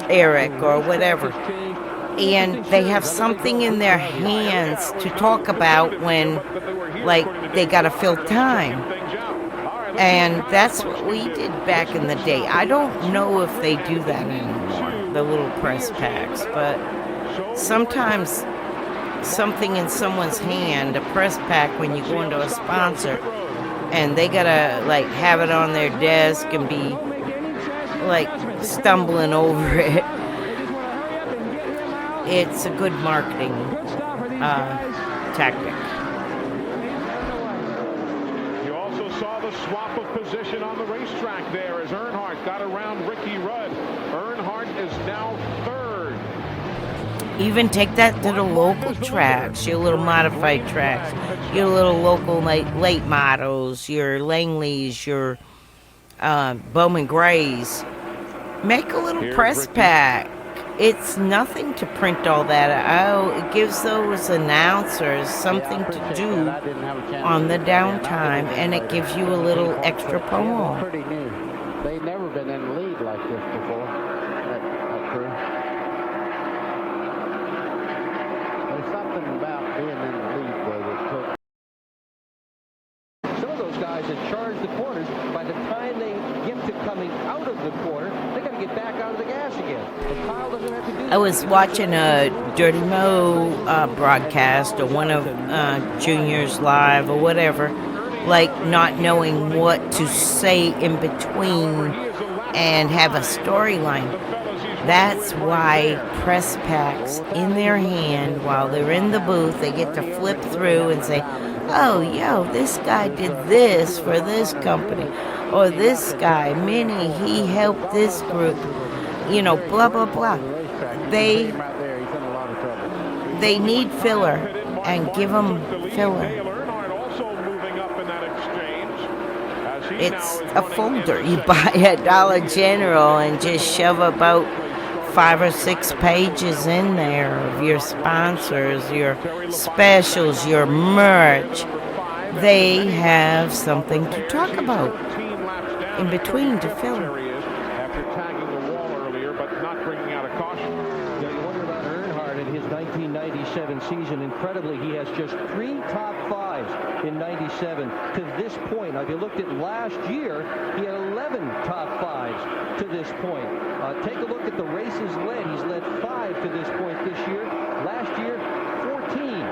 Eric or whatever. And they have something in their hands to talk about when, like, they got to fill time. And that's what we did back in the day. I don't know if they do that anymore, the little press packs, but sometimes something in someone's hand, a press pack, when you go into a sponsor, and they gotta like have it on their desk and be like stumbling over it. It's a good marketing tactic. You also saw the swap of position on the racetrack there as Earnhardt got around Ricky Rudd. Earnhardt is now third. Even take that to the local tracks, your little modified tracks, your little local late models, your Langleys, your Bowman Grays. Make a little press pack. It's nothing to print all that out. It gives those announcers something to do on the downtime, and it gives you a little extra promo. Pretty new. They've never been in the lead like this before. That crew. There's something about being in the lead though that took. Some of those guys that charge the corners, by the time they get to coming out of the corner, they got to get back out of the gas again. And Kyle doesn't have to do that. I was watching a Dirty Mo broadcast or one of Junior's Live or whatever, like not knowing what to say in between and have a storyline. That's why press packs in their hand while they're in the booth, they get to flip through and say, oh, yo, this guy did this for this company. Or this guy, Minnie, he helped this group. You know, blah, blah, blah. They need filler, and give them filler. It's a folder you buy at Dollar General and just shove about 5 or 6 pages in there of your sponsors, your specials, your merch. They have something to talk about in between to fill. After tagging the wall earlier, but not bringing out a caution. Yeah, you wonder about Earnhardt in his 1997 season. Incredibly, he has just 3 top 5s in 97 to this point. Now, if you looked at last year, he had 11 top 5s to this point. Take a look at the races led. He's led 5 to this point this year. Last year, 14.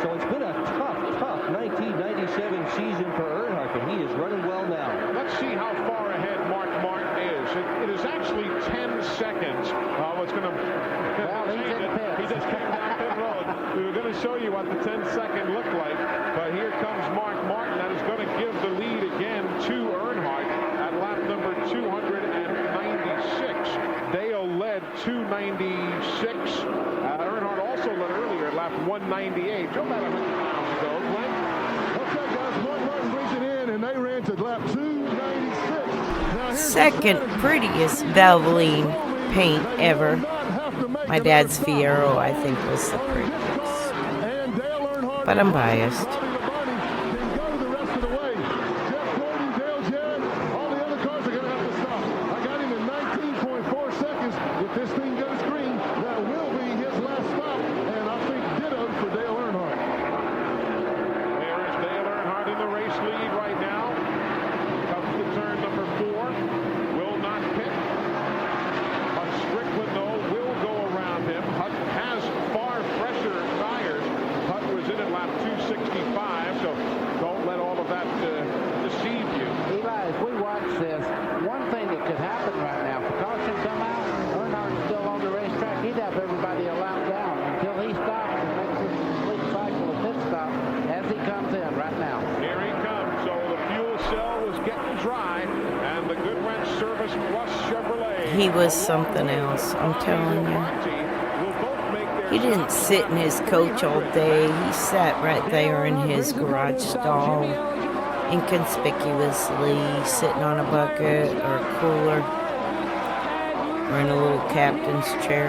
So it's been a tough 1997 season for Earnhardt, but he is running well now. Let's see how far ahead Mark Martin is. It is actually 10 seconds. It's going to... Well, he's in pit. He just came down pit road. We were going to show you what the 10-second looked like, but here comes Mark Martin. That is going to give the lead again to Earnhardt at lap number 296. Dale led 296. Earnhardt also led earlier at lap 198. Joe, about 100 miles ago. Glenn? Okay, guys, Mark Martin brings it in, and they ran to lap 296. Now, Second prettiest Valvoline paint ever. My dad's Fiero, I think, was the prettiest. But I'm biased. He was something else, I'm telling you. He didn't sit in his coach all day. He sat right there in his garage stall, inconspicuously, sitting on a bucket or a cooler, or in a little captain's chair.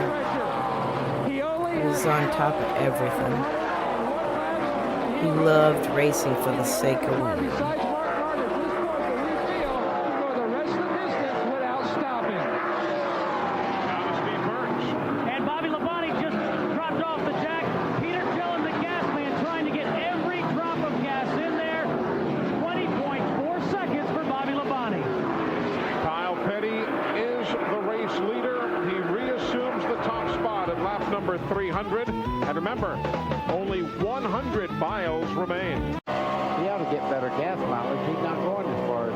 He was on top of everything. He loved racing for the sake of winning. Number 300, and remember, only 100 miles remain. He ought to get better gas mileage. He's not going as far as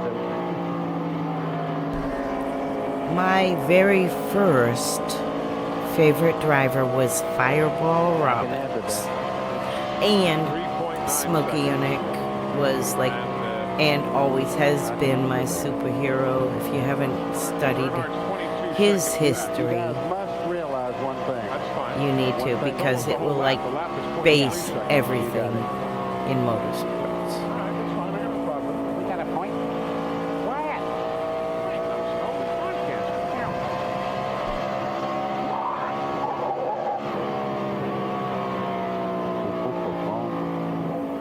it. My very first favorite driver was Fireball Roberts, and Smokey Yunick was like, and always has been my superhero. If you haven't studied his history, you need to, because it will like base everything in motorsports. We got a point. Quiet.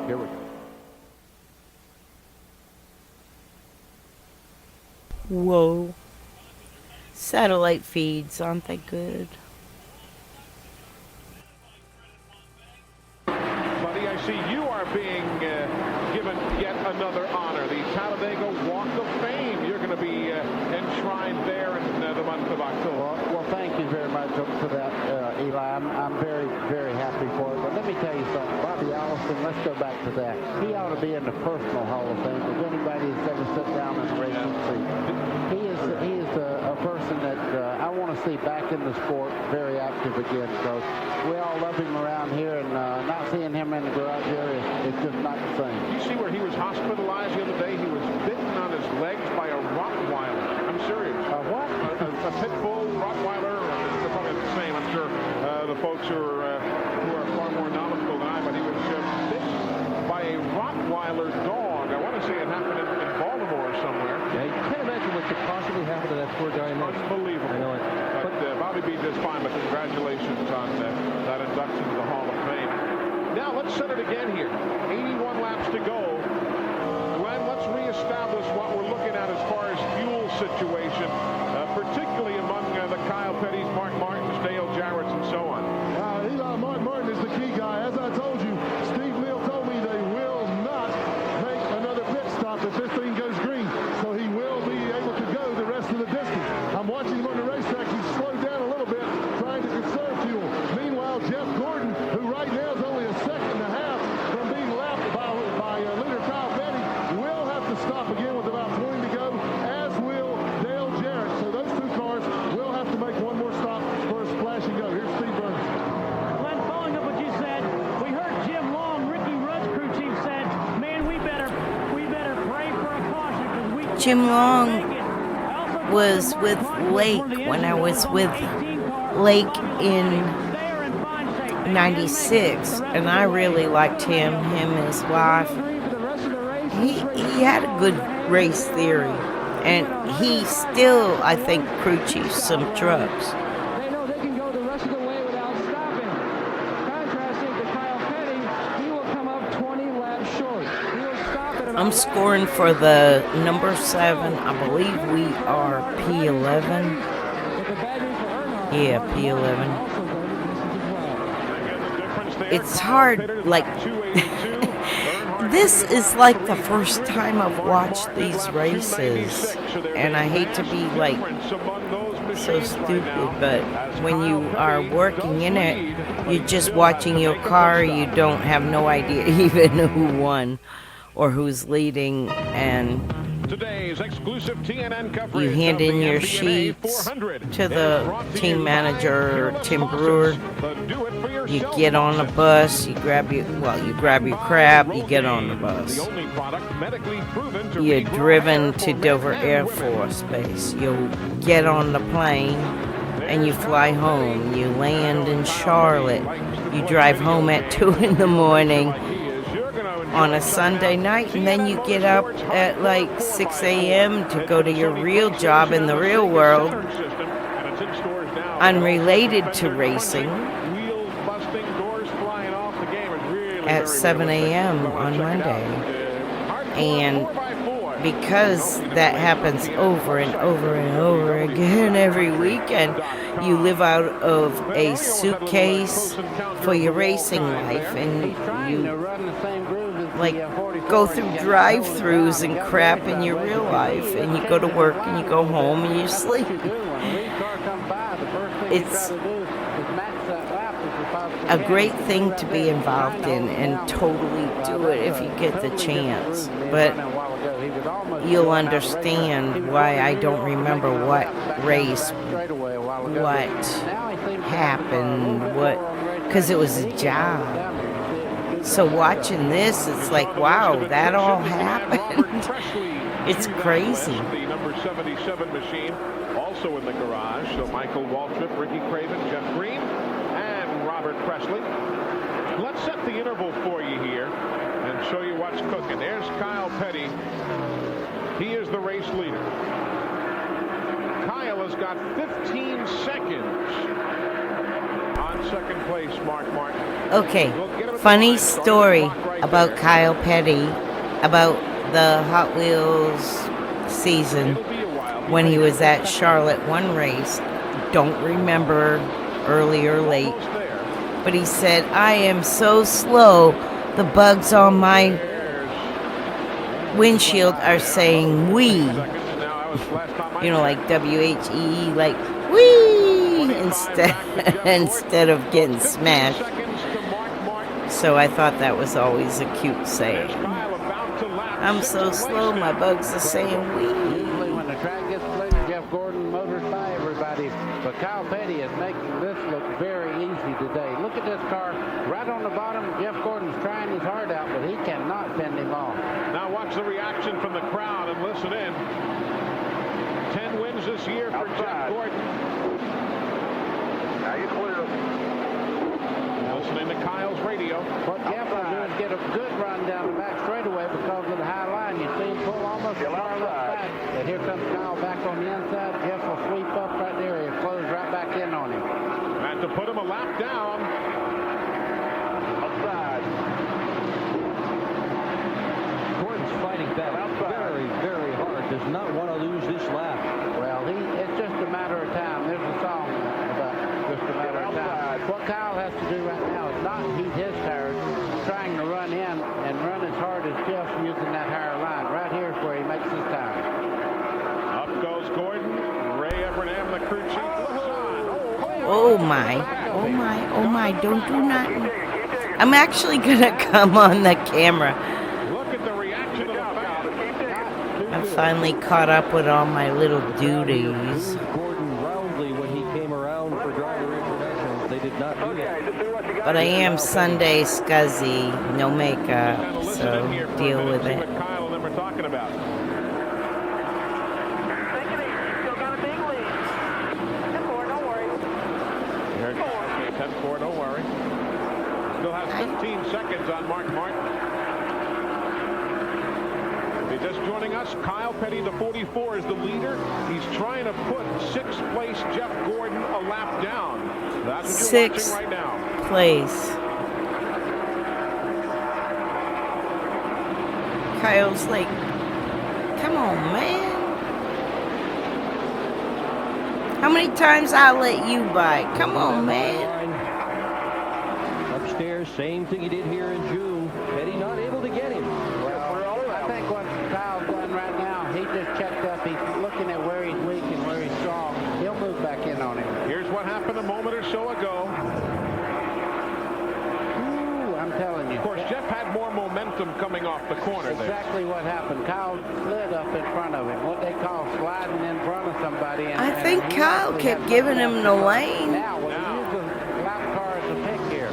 Here we go. Whoa. Satellite feeds, aren't they good? You are being given yet another honor, the Talladega Walk of Fame. You're going to be enshrined there in the month of October. Well, thank you very much for that, Eli. I'm very, very happy for it. But let me tell you something. Bobby Allison, let's go back to that. He ought to be in the personal Hall of Fame if anybody has ever sat down in a racing seat. He is a person that I want to see back in the sport, very active again. So we all love him around here, and not seeing him in the garage area is just not the same. You see where he was hospitalized the other day? He was bitten on his legs by a Rottweiler. I'm serious. What? A pit bull Rottweiler. They're probably the same. I'm sure the folks who are far more knowledgeable than I, but he was bitten by a Rottweiler dog. I want to say it happened in Baltimore or somewhere. Yeah, you can't imagine what could possibly happen to that poor guy. Unbelievable. I know it. But Bobby B just fine, but congratulations on that induction to the Hall of Fame. Now let's set it again here. 81 laps to go. Glenn, let's reestablish what we're looking at as far as fuel situation, particularly among the Kyle Petty's, Mark Martins, Dale Jarrett's, and so on. Mark Martin is the key guy. As I told you, Steve Neal told me they will not make another pit stop if this thing goes green. So he will be able to go the rest of the distance. I'm watching him on the racetrack. He's slowed down a little bit, trying to conserve fuel. Meanwhile, Jeff Gordon, who right now is only a second and a half from being lapped by leader Kyle Petty, will have to stop again with about 20 to go, as will Dale Jarrett. So those two cars will have to make one more stop for a splash and go. Here's Steve Burns. Glenn, following up what you said, we heard Jim Long, Ricky Rudd's crew chief, said, man, we better pray for a caution because we Jim Long was with Lake when I was with Lake in 96, and I really liked him and his wife. He had a good race theory, and he still, I think, crew chiefs some trucks. They know they can go the rest of the way without stopping. Contrasting to Kyle Petty, he will come up 20 laps short. He will stop at about I'm scoring for the number 7. I believe we are P11. Yeah, P11. It's hard, like, this is like the first time I've watched these races, and I hate to be, like, so stupid, but when you are working in it, you're just watching your car, you don't have no idea even who won or who's leading, and Today's exclusive TNN you hand in your sheets to the team manager, Tim Brewer. You get on the bus, you grab your crap, you get on the bus. You're driven to Dover Air Force Base. You get on the plane and you fly home. You land in Charlotte. You drive home at 2 in the morning on a Sunday night, and then you get up at like 6 a.m. to go to your real job in the real world, unrelated to racing, at 7 a.m. on Monday. And because that happens over and over and over again every weekend, you live out of a suitcase for your racing life, and you like go through drive-thrus and crap in your real life, and you go to work and you go home and you sleep. It's a great thing to be involved in, and totally do it if you get the chance. But you'll understand why I don't remember what race, what happened, because it was a job. So watching this, it's like, wow, that all happened. It's crazy. The number 77 machine also in the garage. So Michael Waltrip, Ricky Craven, Jeff Green, and Robert Presley. Let's set the interval for you here and show you what's cooking. There's Kyle Petty. He is the race leader. Kyle has got 15 seconds on second place, Mark Martin. Okay, funny story about Kyle Petty, about the Hot Wheels season when he was at Charlotte one race. Don't remember early or late, but he said, I am so slow, the bugs on my windshield are saying wee. You know, like W-H-E, like wee, instead of getting smashed. So I thought that was always a cute saying. I'm so slow, my bugs are saying wee. Usually when the track gets clear, Geoff Gordon motors by everybody. But Kyle Petty is making this look very easy today. Look at this car right on the bottom. Geoff Gordon's trying his heart out, but he cannot fend him off. Now watch the reaction from the crowd and listen in. 10 wins this year for Geoff Gordon. Now you clear. Listening to Kyle's radio. What Geoff will do is get a good run down the back straightaway because of the high line. You see him pull almost as far left back. And here comes Kyle back on the inside. Geoff will sweep up right there. He'll close right back in on him. And to put him a lap down. Outside. Gordon's fighting back very, very hard. Does not want to lose this lap. Well, it's just a matter of time. There's a song about just a matter of time. What Kyle has to do right now is not heat his tires, trying to run in and run as hard as Geoff using that higher line. Right here is where he makes his time. Up goes Gordon. Ray Evernham, the crew chief, looks on. Oh my, oh my, oh my, don't do nothing. I'm actually gonna come on the camera. Look at the reaction of the fans. I finally caught up with all my little duties. Gordon roundly when he came around for driver introductions. They did not do that. But I am Sunday scuzzy, no makeup, so deal with it. What Kyle and them are talking about. Take it easy. Still got a big lead. 10-4, don't worry. 10-4, don't worry. Still has 15 seconds on Mark Martin. If you're just joining us, Kyle Petty, the 44, is the leader. He's trying to put 6th place Geoff Gordon a lap down. That's what you're watching right now. Place. Kyle's like, come on, man. How many times I'll let you by? Come on, man. Upstairs, same thing he did here in June. Petty not able to get him. Well, I think what Kyle's done right now, he just checked up. He's looking at where he's weak and where he's strong. He'll move back in on him. Here's what happened a moment or so ago. Ooh, I'm telling you. Of course, Geoff had more momentum coming off the corner there. Exactly what happened. Kyle slid up in front of him. What they call sliding in front of somebody. I think Kyle kept giving him the lane. Now, when you use a lap car as a pick here.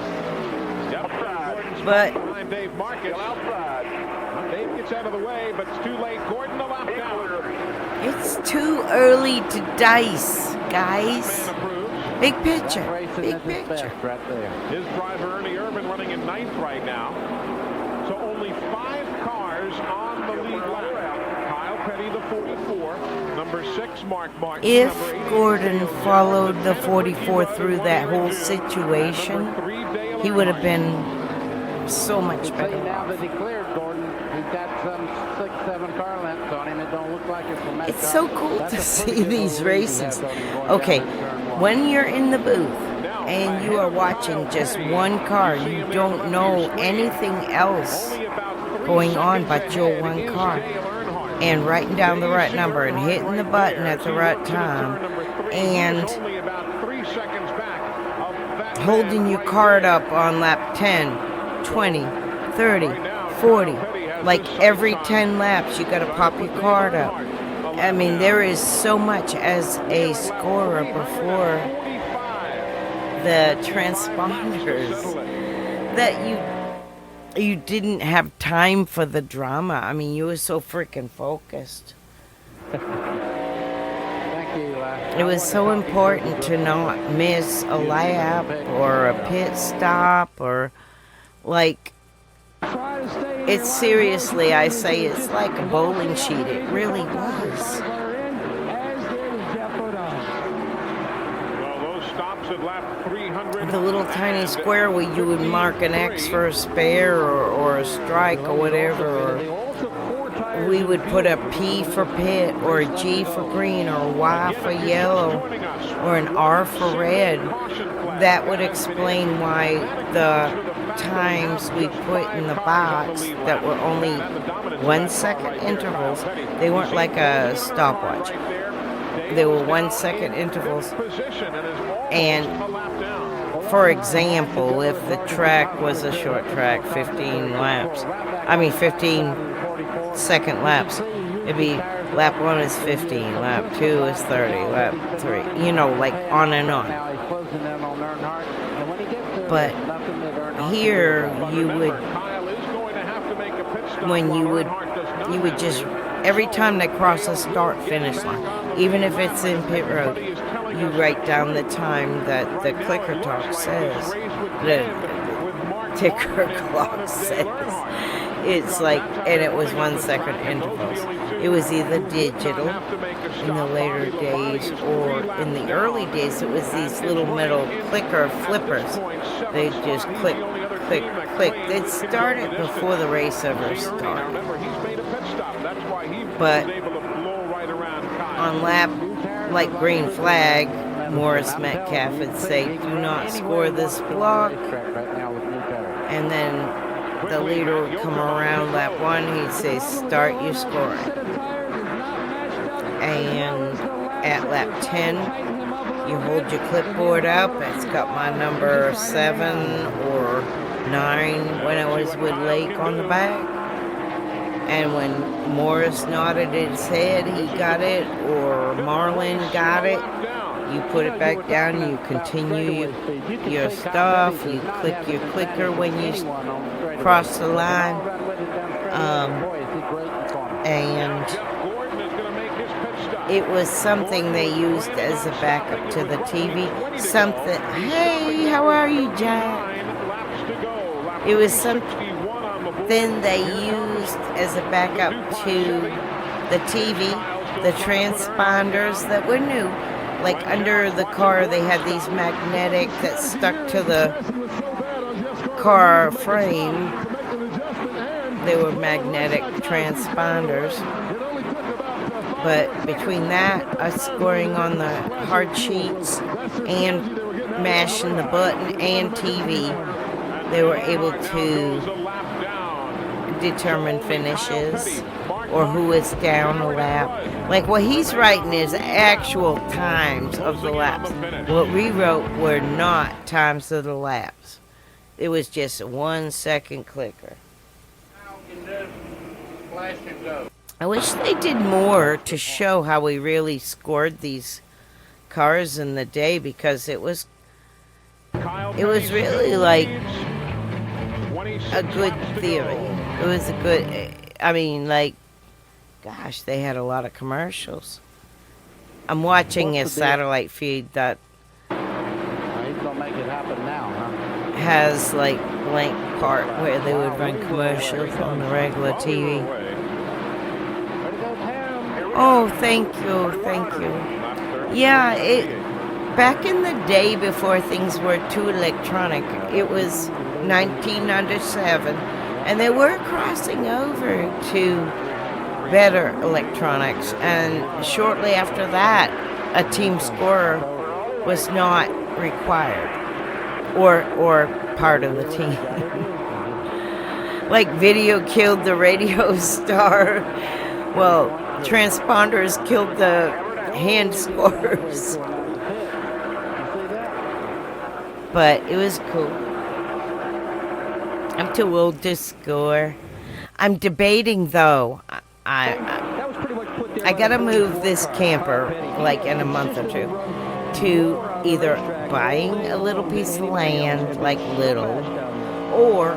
But behind Dave Marcus. Dave gets out of the way, but it's too late. Gordon a lap down. it's too early to dice, guys. Big picture. Big picture. Right there. His driver, Ernie Irvin, running in 9th right now. So only 5 cars on the lead lap. Kyle Petty, the 44. Number 6, Mark Martin. If Gordon followed the 44 through that whole situation, he would have been so much better. Now that he cleared Gordon, he's got some 6-7 car lengths on him. It don't look like it's from that It's so cool to see these races. Okay, when you're in the booth and you are watching just one car, you don't know anything else going on but your one car. And writing down the right number and hitting the button at the right time and holding your card up on lap 10, 20, 30, 40. Like every 10 laps, you got to pop your card up. I mean, there is so much as a scorer before the transponders that you didn't have time for the drama. I mean, you were so freaking focused. Thank you, Eli. It was so important to not miss a lap or a pit stop or like. It's seriously, I say, it's like a bowling sheet. It really was. The little tiny square where you would mark an X for a spare or a strike or whatever. Or we would put a P for pit or a G for green or a Y for yellow or an R for red. That would explain why the times we put in the box that were only 1 second intervals, they weren't like a stopwatch. They were 1 second intervals. And for example, if the track was a short track, 15 second laps, it'd be lap 1 is 15, lap 2 is 30, lap 3, you know, like on and on. But here you would just, every time they cross a start finish line, even if it's in pit road, you write down the time that the clicker talk says, the ticker clock says. It's like, and it was 1 second intervals. It was either digital in the later days, or in the early days it was these little metal clicker flippers. They just click, click, click. They'd start it before the race ever started. But on lap, like green flag, Morris Metcalf would say, "Do not score this block." And then the leader would come around lap 1, he'd say, "Start your scoring." And at lap 10, you hold your clipboard up. It's got my number 7 or 9 when I was with Lake on the back. And when Morris nodded his head, he got it, or Marlin got it, you put it back down, you continue your stuff, you click your clicker when you cross the line. And it was something they used as a backup to the TV. Something, "Hey, how are you, Jack?" It was something they used as a backup to the TV, the transponders that were new. Like under the car, they had these magnetic that stuck to the car frame. They were magnetic transponders. But between that, us scoring on the hard sheets and mashing the button and TV, they were able to determine finishes or who is down a lap. Like what he's writing is actual times of the laps. What we wrote were not times of the laps. It was just a 1 second clicker. I wish they did more to show how we really scored these cars in the day, because it was really like a good theory. It was a good, I mean, like, gosh, they had a lot of commercials. I'm watching a satellite feed that has like blank part where they would run commercials on the regular TV. Oh, thank you. Yeah, back in the day before things were too electronic, it was 1997, and they were crossing over to better electronics, and shortly after that, a team scorer was not required, or part of the team. Like video killed the radio star. Well, transponders killed the hand scorers. But it was cool. I'm too old to score. I'm debating though. I gotta move this camper like in a month or two to either buying a little piece of land, like little, or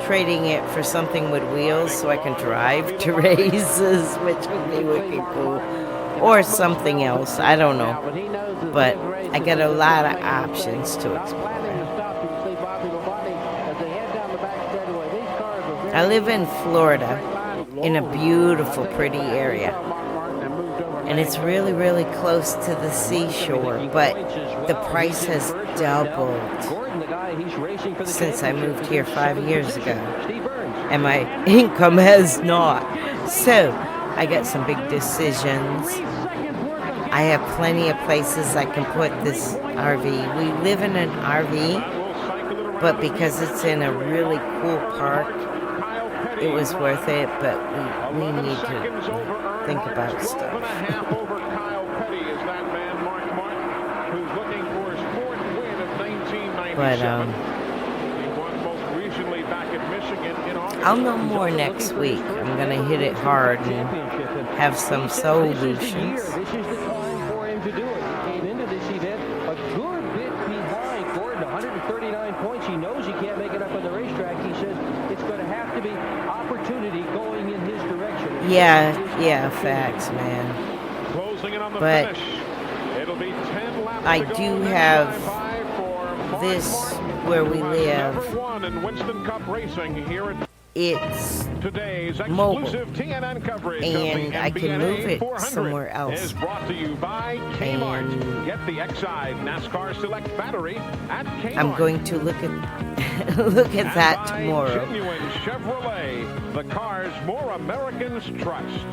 trading it for something with wheels so I can drive to races, which would be wicked cool, or something else. I don't know, but I got a lot of options to explore. I live in Florida, in a beautiful, pretty area. And it's really, really close to the seashore, but the price has doubled since I moved here 5 years ago. And my income has not. So, I got some big decisions. I have plenty of places I can put this RV. We live in an RV, but because it's in a really cool park, it was worth it, but we need to think about stuff. But I'll know more next week. I'm gonna hit it hard and have some solutions. This is the time for him to do it. He came into this event a good bit behind Gordon, 139 points. He knows he can't make it up on the racetrack. He says it's going to have to be opportunity going in his direction. Yeah, facts, man. But I do have this where we live. It's mobile, and I can move it somewhere else. And get the Exide NASCAR Select battery at Kmart. I'm going to look at that tomorrow. Genuine Chevrolet, the cars more Americans trust.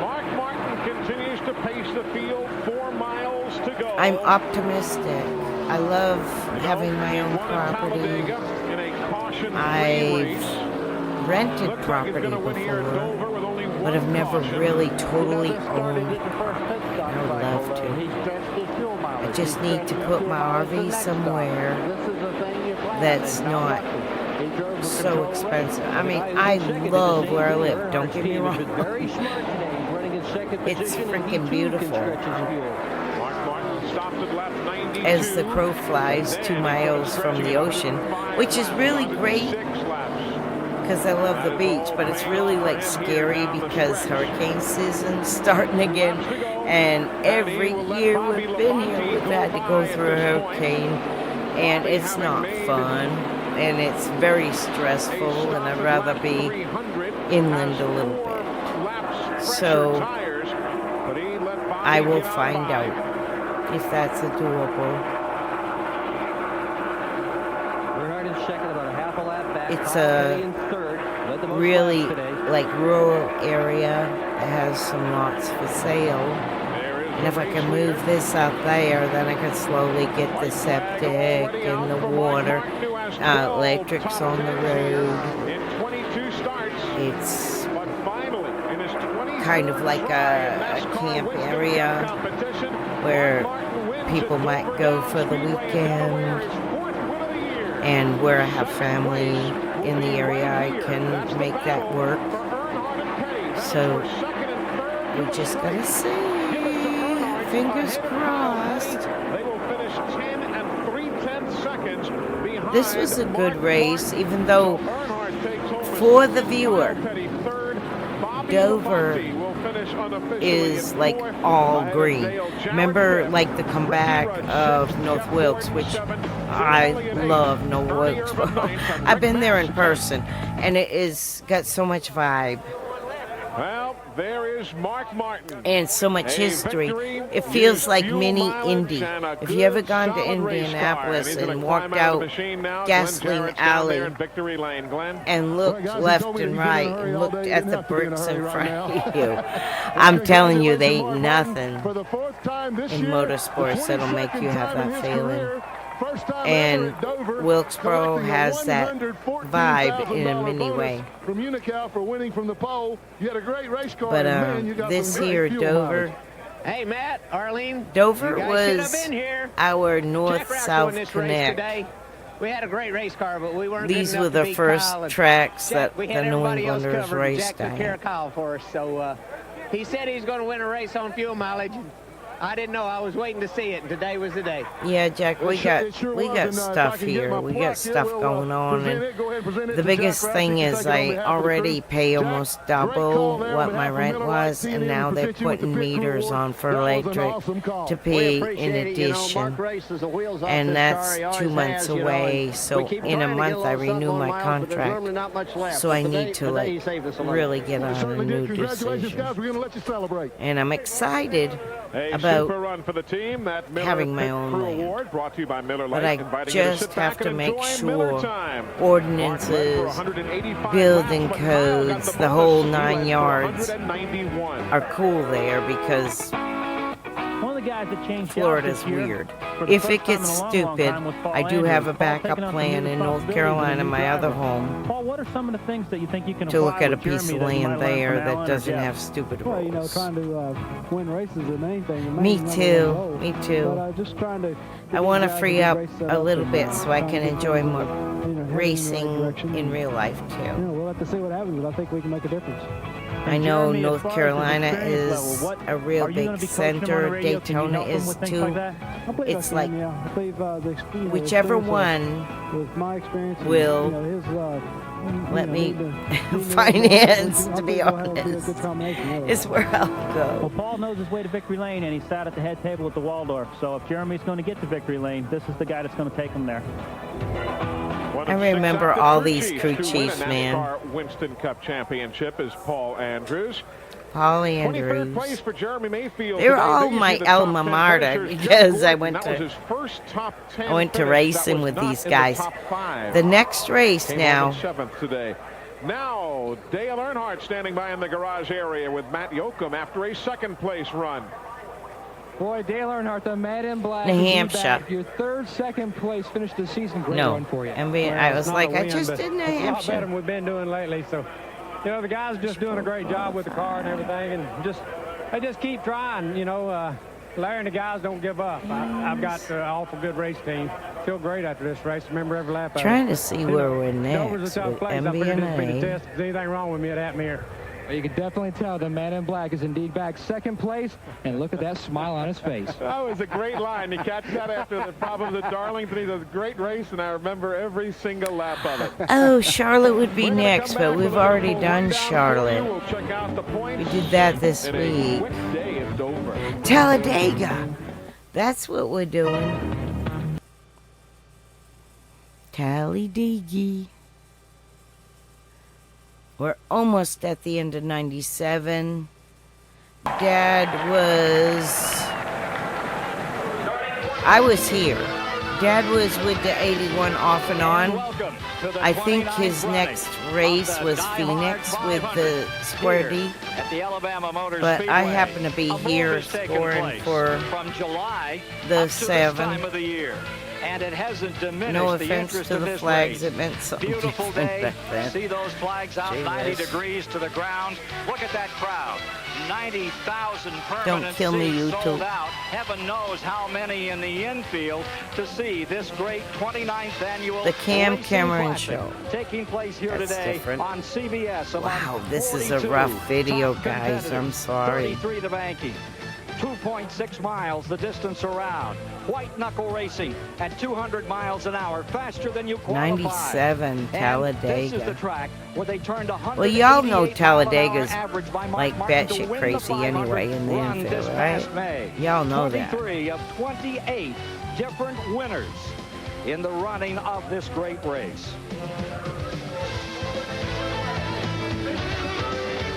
Mark Martin continues to pace the field, 4 miles to go. I'm optimistic. I love having my own property. I've rented property before, but I've never really totally owned property. I would love to. I just need to put my RV somewhere that's not so expensive. I mean, I love where I live, don't get me wrong. It's freaking beautiful. As the crow flies 2 miles from the ocean, which is really great because I love the beach, but it's really like scary because hurricane season's starting again, and every year we've been here we've had to go through a hurricane, and it's not fun, and it's very stressful, and I'd rather be inland a little bit. So I will find out if that's doable. It's a really like rural area that has some lots for sale. And if I can move this out there, then I can slowly get the septic and the water, electrics on the road. It's kind of like a camp area where people might go for the weekend, and where I have family in the area, I can make that work. So we just gotta see. Fingers crossed. This was a good race, even though for the viewer, Dover is like all green. Remember like the comeback of North Wilkes, which I love North Wilkes. I've been there in person, and it is got so much vibe. Well, there is Mark Martin. And so much history. It feels like mini Indy. If you ever gone to Indianapolis and walked out Gasoline Alley and looked left and right and looked at the bricks in front of you, I'm telling you, they ain't nothing in motorsports that'll make you have that feeling. And Wilkesboro has that vibe in a mini way. But this here, Dover. Hey, Matt, Arlene. Dover was our north-south connect. We had a great race car, but we weren't. These were the first tracks that the New Englanders raced at. For us, so he said he's going to win a race on fuel mileage. I didn't know. I was waiting to see it, and today was the day. Yeah, Jack, we got stuff here. We got stuff going on, and the biggest thing is I already pay almost double what my rent was, and now they're putting meters on for electric to pay in addition, and that's 2 months away. So in a month I renew my contract, so I need to like really get on a new decision, and I'm excited about having my own land, but I just have to make sure ordinances, building codes, the whole 9 yards are cool there, because the guys that changed Florida's weird. If it gets stupid, I do have a backup plan in North Carolina, my other home, Paul, what are some of the things that you think you can to look at a piece of land there that doesn't have stupid Well, you know, rules. trying to win races is the main thing. Me too. Me too. But just trying to I want to free up a little bit so I can enjoy more racing in real life too. You know, we'll have to see what happens, but I think we can make a difference. I know North Carolina is a real big center. Daytona is too. It's like whichever one will let me finance, to be honest, is where I'll go. Well, Paul knows his way to victory lane, and he sat at the head table at the Waldorf. So if Jeremy's going to get to victory lane, this is the guy that's going to take him there. I remember all these crew chiefs, man. Winston Cup Championship is Paul Andrews. Paul Andrews. 23rd place for Jeremy Mayfield. They're all my alma mater because I went to racing with these guys. The next race now. Today. Now, Dale Earnhardt standing by in the garage area with Matt Yoakum after a second place run. Boy, Dale Earnhardt, the Mad in Black. New Hampshire. Your third, second place finish the season. Great No, run for you. I was like, I just did New It's a lot better Hampshire. than we've been doing lately. So, you know, the guys are just doing a great job with the car and everything, and they just keep trying. You know, Larry and the guys don't give up. I've got an awful good race team. Feel great after this race. Remember every lap. Trying to see where we're Dover's a next tough with place. I figured this would be the MBNA. test. If there's anything wrong with me, it happened here. Well, you can definitely tell the Man in Black is indeed back second place, and look at that smile on his face. That was a great line. You catch that after the problems at Darlington. He does a great race, and I remember every single lap of it. Oh, Charlotte would be next, but we've already done Charlotte. We'll check out the points. We did that this in a week. quick day at Dover. Talladega. That's what we're doing. Talladega. We're almost at the end of 97. I was here. Dad was with the 81 off and on. I think his next race was Phoenix with the Square D. But I happen to be here scoring for the 7. And it hasn't diminished No the offense interest to of the this flags, race. it meant something Beautiful different day. back then. See those flags out 90 degrees to the ground. Look at that crowd. 90,000 permanent Don't kill me, seats YouTube. sold out. Heaven knows how many in the infield to see this great 29th annual The Cam Racing Cameron Classic Show. taking place here That's today different. on CBS. Wow, this is a rough video, top guys. I'm competitors. sorry. 33 the banking. 2.6 miles the distance around. White knuckle racing at 200 miles an hour, faster than you qualify. 97 Talladega. And this is the track where they turned 100. Well, y'all know Talladega's like batshit crazy anyway in the infield, right? Y'all know that. 23 of 28 different winners in the running of this great race.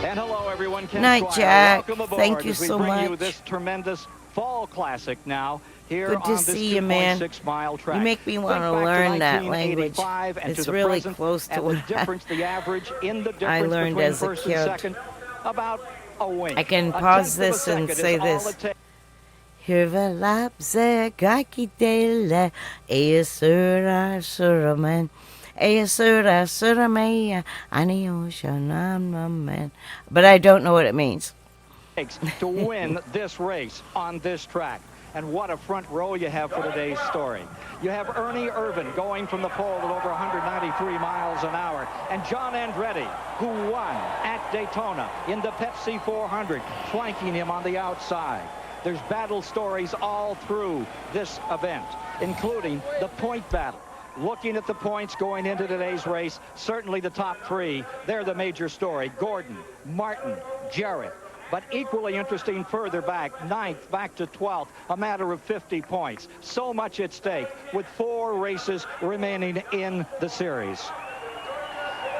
And hello, everyone. Ken Night, Squire. Jack. Welcome aboard Thank you as we so bring much. you this tremendous fall classic now here Good on to this see you, man. 2.6-mile track. You make me want to Think back learn that 1985 language. and to It's the really present, close to and what the difference, the average in the difference I learned between as a first kid. and second, about a wink. I can A pause tenth of a this and second say is all this. it takes. Huvudlappsäckakitelle är sura men är sura men men. But I don't know what it means. To win this race on this track. And what a front row you have for today's story. You have Ernie Irvin going from the pole at over 193 miles an hour. And John Andretti, who won at Daytona in the Pepsi 400, flanking him on the outside. There's battle stories all through this event, including the point battle. Looking at the points going into today's race, certainly the top three, they're the major story. Gordon, Martin, Jarrett. But equally interesting further back, 9th back to 12th, a matter of 50 points. So much at stake with 4 races remaining in the series.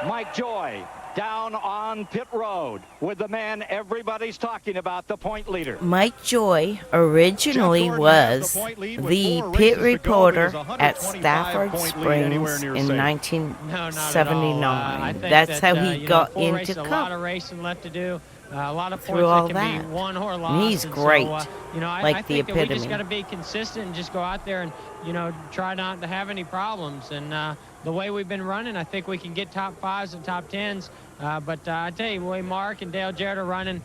Mike Joy down on pit road with the man everybody's talking about, the point leader. Mike Joy originally was the pit reporter at Stafford Springs in 1979. That's how he got into a lot of racing left to do. A lot of through points all that can that. be won or And lost. he's and great, So, you know, like I the think that we epitome. just got to be consistent and just go out there and, you know, try not to have any problems. And the way we've been running, I think we can get top 5s and top 10s. But I tell you, the way Mark and Dale Jarrett are running,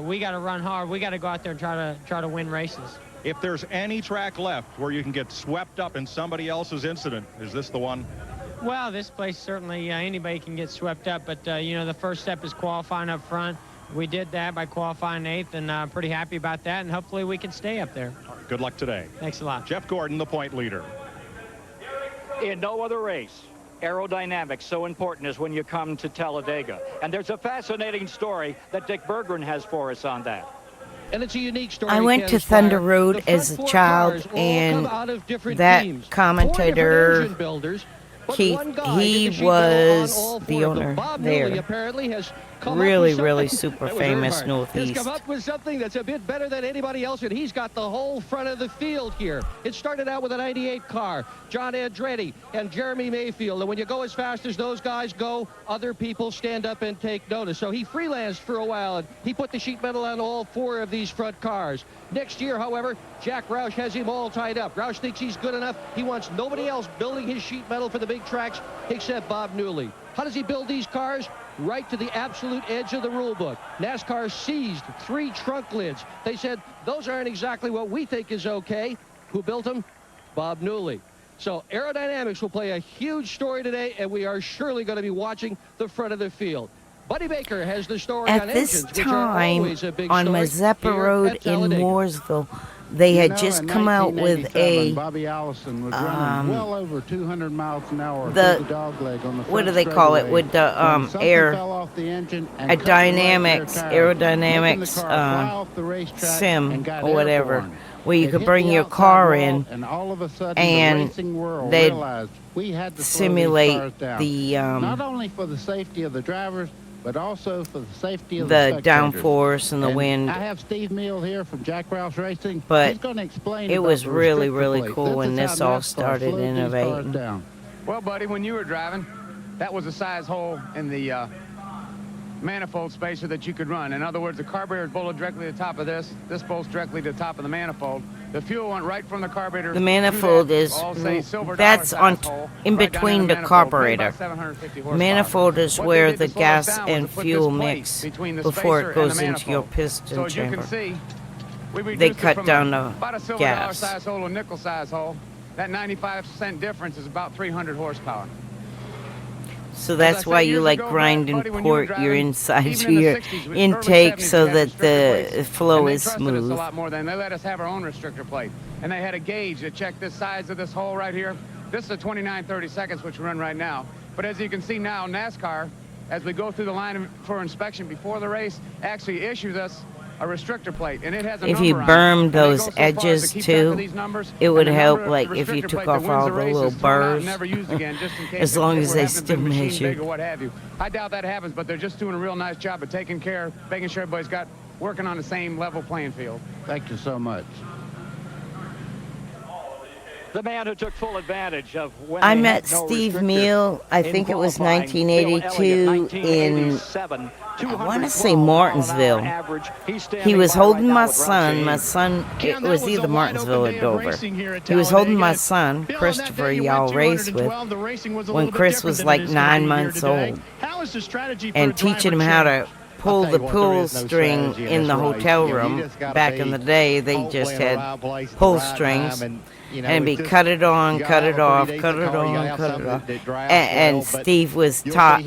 we got to run hard. We got to go out there and try to win races. If there's any track left where you can get swept up in somebody else's incident, is this the one? Well, this place certainly anybody can get swept up, but you know, the first step is qualifying up front. We did that by qualifying 8th, and pretty happy about that, and hopefully we can stay up there. Good luck today. Thanks a lot. Jeff Gordon, the point leader. In no other race, aerodynamics so important as when you come to Talladega. And there's a fascinating story that Dick Berggren has for us on that. And it's a unique story. I went to Thunder Road as a child, and that commentator, Keith, he was the owner there. Really super famous Northeast. He's come up with something that's a bit better than anybody else, and he's got the whole front of the field here. It started out with a 98 car, John Andretti and Jeremy Mayfield, and when you go as fast as those guys go, other people stand up and take notice. So he freelanced for a while, and he put the sheet metal on all 4 of these front cars. Next year, however, Jack Roush has him all tied up. Roush thinks he's good enough. He wants nobody else building his sheet metal for the big tracks except Bob Newley. How does he build these cars? Right to the absolute edge of the rule book. NASCAR seized 3 trunk lids. They said, those aren't exactly what we think is okay. Who built them? Bob Newley. So aerodynamics will play a huge story today, and we are surely going to be watching the front of the field. Buddy Baker has the story on At this engines, which are time, always a big on story Mazeppa here Road at in Talladega. Mooresville, they had just come out with a Bobby Allison was running well over 200 miles an hour the through the dog leg on the what do they call it with the air a dynamics aerodynamics sim or whatever, where you could bring your car in and they'd simulate the not only for the safety of the drivers, but also for the safety of the the downforce and the wind. I have Steve Meal here from Jack Roush Racing. But he's going to explain it was about the really restrictor cool plate. when this all started innovating. Well, buddy, when you were driving, that was a size hole in the manifold spacer that you could run. In other words, the carburetor bolted directly to the top of this. This bolts directly to the top of the manifold. The fuel went right from the carburetor. The manifold is that's on in between the carburetor. Manifold is where the gas and fuel mix before it goes into your piston chamber. They cut down the about a silver gas. dollar size hole or nickel size hole. That 95-cent difference is about 300 horsepower. So that's why you like grind and port your inside to your intake so that the flow is smooth. A lot more than they let us have our own restrictor plate, and they had a gauge that checked this size of this hole right here. This is a 29-30 seconds, which we run right now. But as you can see now, NASCAR, as we go through the line for inspection before the race, actually issues us a restrictor plate, and it has a if you number on berm it. those edges too, it would help, like if you took off all the little burrs, as long as they still measured. I doubt that happens, but they're just doing a real nice job of taking care, making sure everybody's working on the same level playing field. Thank you so much. The man who took full advantage of when I met Steve Meal, I think it was 1982 in, I want to say Martinsville. He was holding my son, it was either Martinsville or Dover. He was holding my son, Christopher, y'all raced with, when Chris was like 9 months old, and teaching him how to pull the pull string in the hotel room. Back in the day, they just had pull strings. And be cut it on, cut it off, cut it on, cut it off. And Steve was taught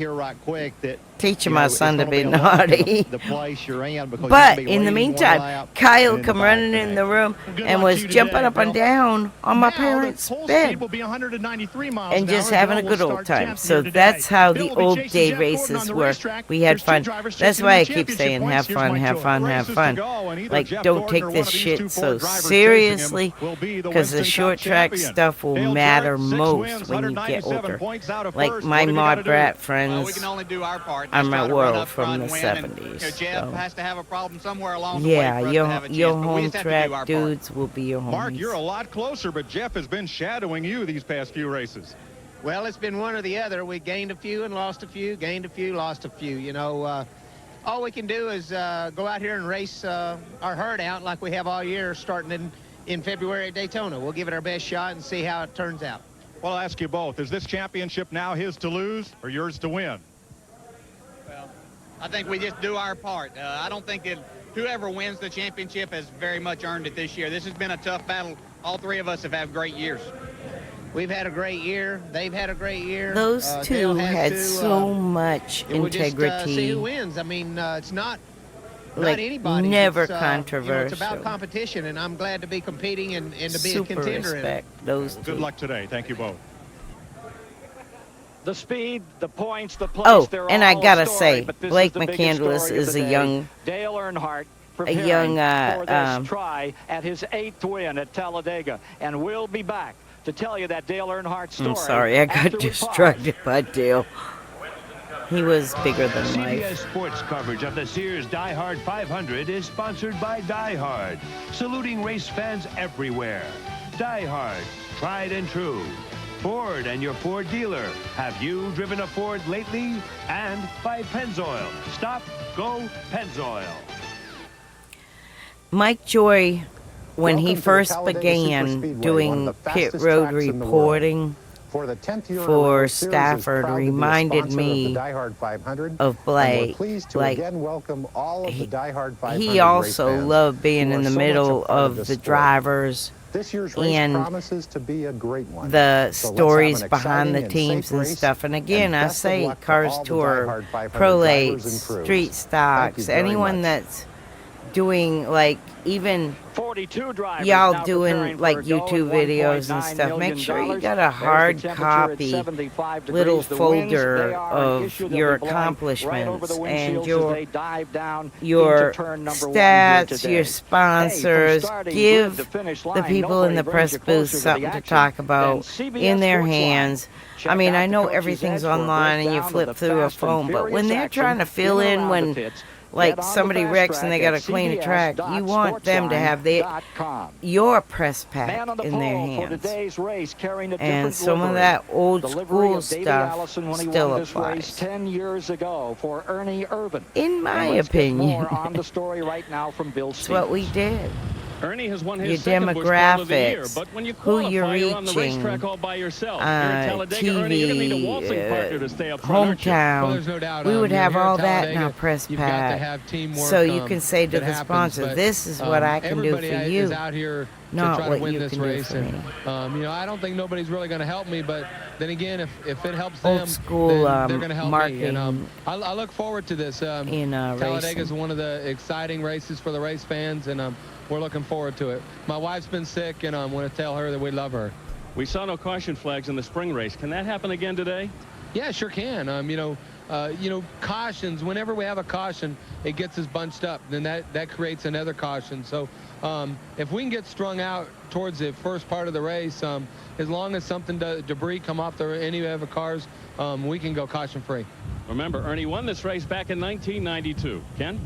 teaching my son to be naughty. But in the meantime, Kyle come running in the room and was jumping up and down on my parents' bed and just having a good old time. So that's how the old day races were. We had fun. That's why I keep saying have fun, have fun, have fun. Like, don't take this shit so seriously, because the short track stuff will matter most when you get older. Like my Mod Brat friends are my world from the 70s. Geoff has to have a problem somewhere along the way. Your home track dudes will be your homies. Mark, you're a lot closer, but Geoff has been shadowing you these past few races. Well, it's been one or the other. We gained a few and lost a few, gained a few, lost a few. You know, all we can do is go out here and race our herd out like we have all year, starting in February at Daytona. We'll give it our best shot and see how it turns out. Well, I'll ask you both. Is this championship now his to lose or yours to win? Well, I think we just do our part. I don't think that whoever wins the championship has very much earned it this year. This has been a tough battle. All three of us have had great years. We've had a great year. They've had a great year. Those two had so much integrity. We'll just see who wins. I mean, it's not anybody. Never controversial. It's about competition, and I'm glad to be competing and to be Super a contender. Respect those two. Good luck today. Thank you both. The speed, the points, the place, oh, and I gotta say, Blake McCandless is a young, Dale Earnhardt a young, for this try at his 8th win at Talladega, and we'll be back to tell you that Dale Earnhardt story. I'm sorry, I got distracted by Dale. He was bigger than life. CBS Sports coverage of the Sears Die Hard 500 is sponsored by Die Hard, saluting race fans everywhere. Die Hard, tried and true. Ford and your Ford dealer. Have you driven a Ford lately? And by Pennzoil. Stop, go, Pennzoil. Mike Joy, when he first began doing pit road reporting for Stafford, reminded me of Blake. Like, he also loved being in the middle of the drivers and the stories behind the teams and stuff. And again, I say Cars Tour, Prolates, Street Stocks, anyone that's doing, like, even y'all doing like YouTube videos and stuff, make sure you got a hard copy little folder of your accomplishments and your stats, your sponsors. Give the people in the press booth something to talk about in their hands. I mean, I know everything's online and you flip through a phone, but when they're trying to fill in when like somebody wrecks and they got to clean a track, you want them to have your press pack in their hands. And some of that old school stuff still applies. 10 years ago for Ernie Irvin. In my opinion, on the story right now from Bill it's what we did. Ernie has won his your second Busch Grand of the year, demographics, but when you who you're qualify, you're on the reaching, racetrack all by yourself. Here at Talladega, Ernie, you're gonna need a waltzing partner to stay up front, aren't you? hometown. Well, there's no doubt, We would you know, have here at all that in Talladega, our press you've got to pack. have teamwork, So you can say to that the happens, sponsor, but, this is what I can do for everybody you, is out here to not try what to win you this can do race. for me. And, you know, I don't think nobody's really going to help me, but then again, if it helps Old them, school, then they're going to help me. And marketing I look forward to this. Talladega is one of the exciting races for the race fans, and we're looking forward to it. My wife's been sick, and I want to tell her that we love her. We saw no caution flags in the spring race. Can that happen again today? Yeah, sure can. You know, cautions. Whenever we have a caution, it gets us bunched up. Then that creates another caution. So if we can get strung out towards the first part of the race, as long as something debris come off any of the cars, we can go caution free. Remember, Ernie won this race back in 1992. Ken?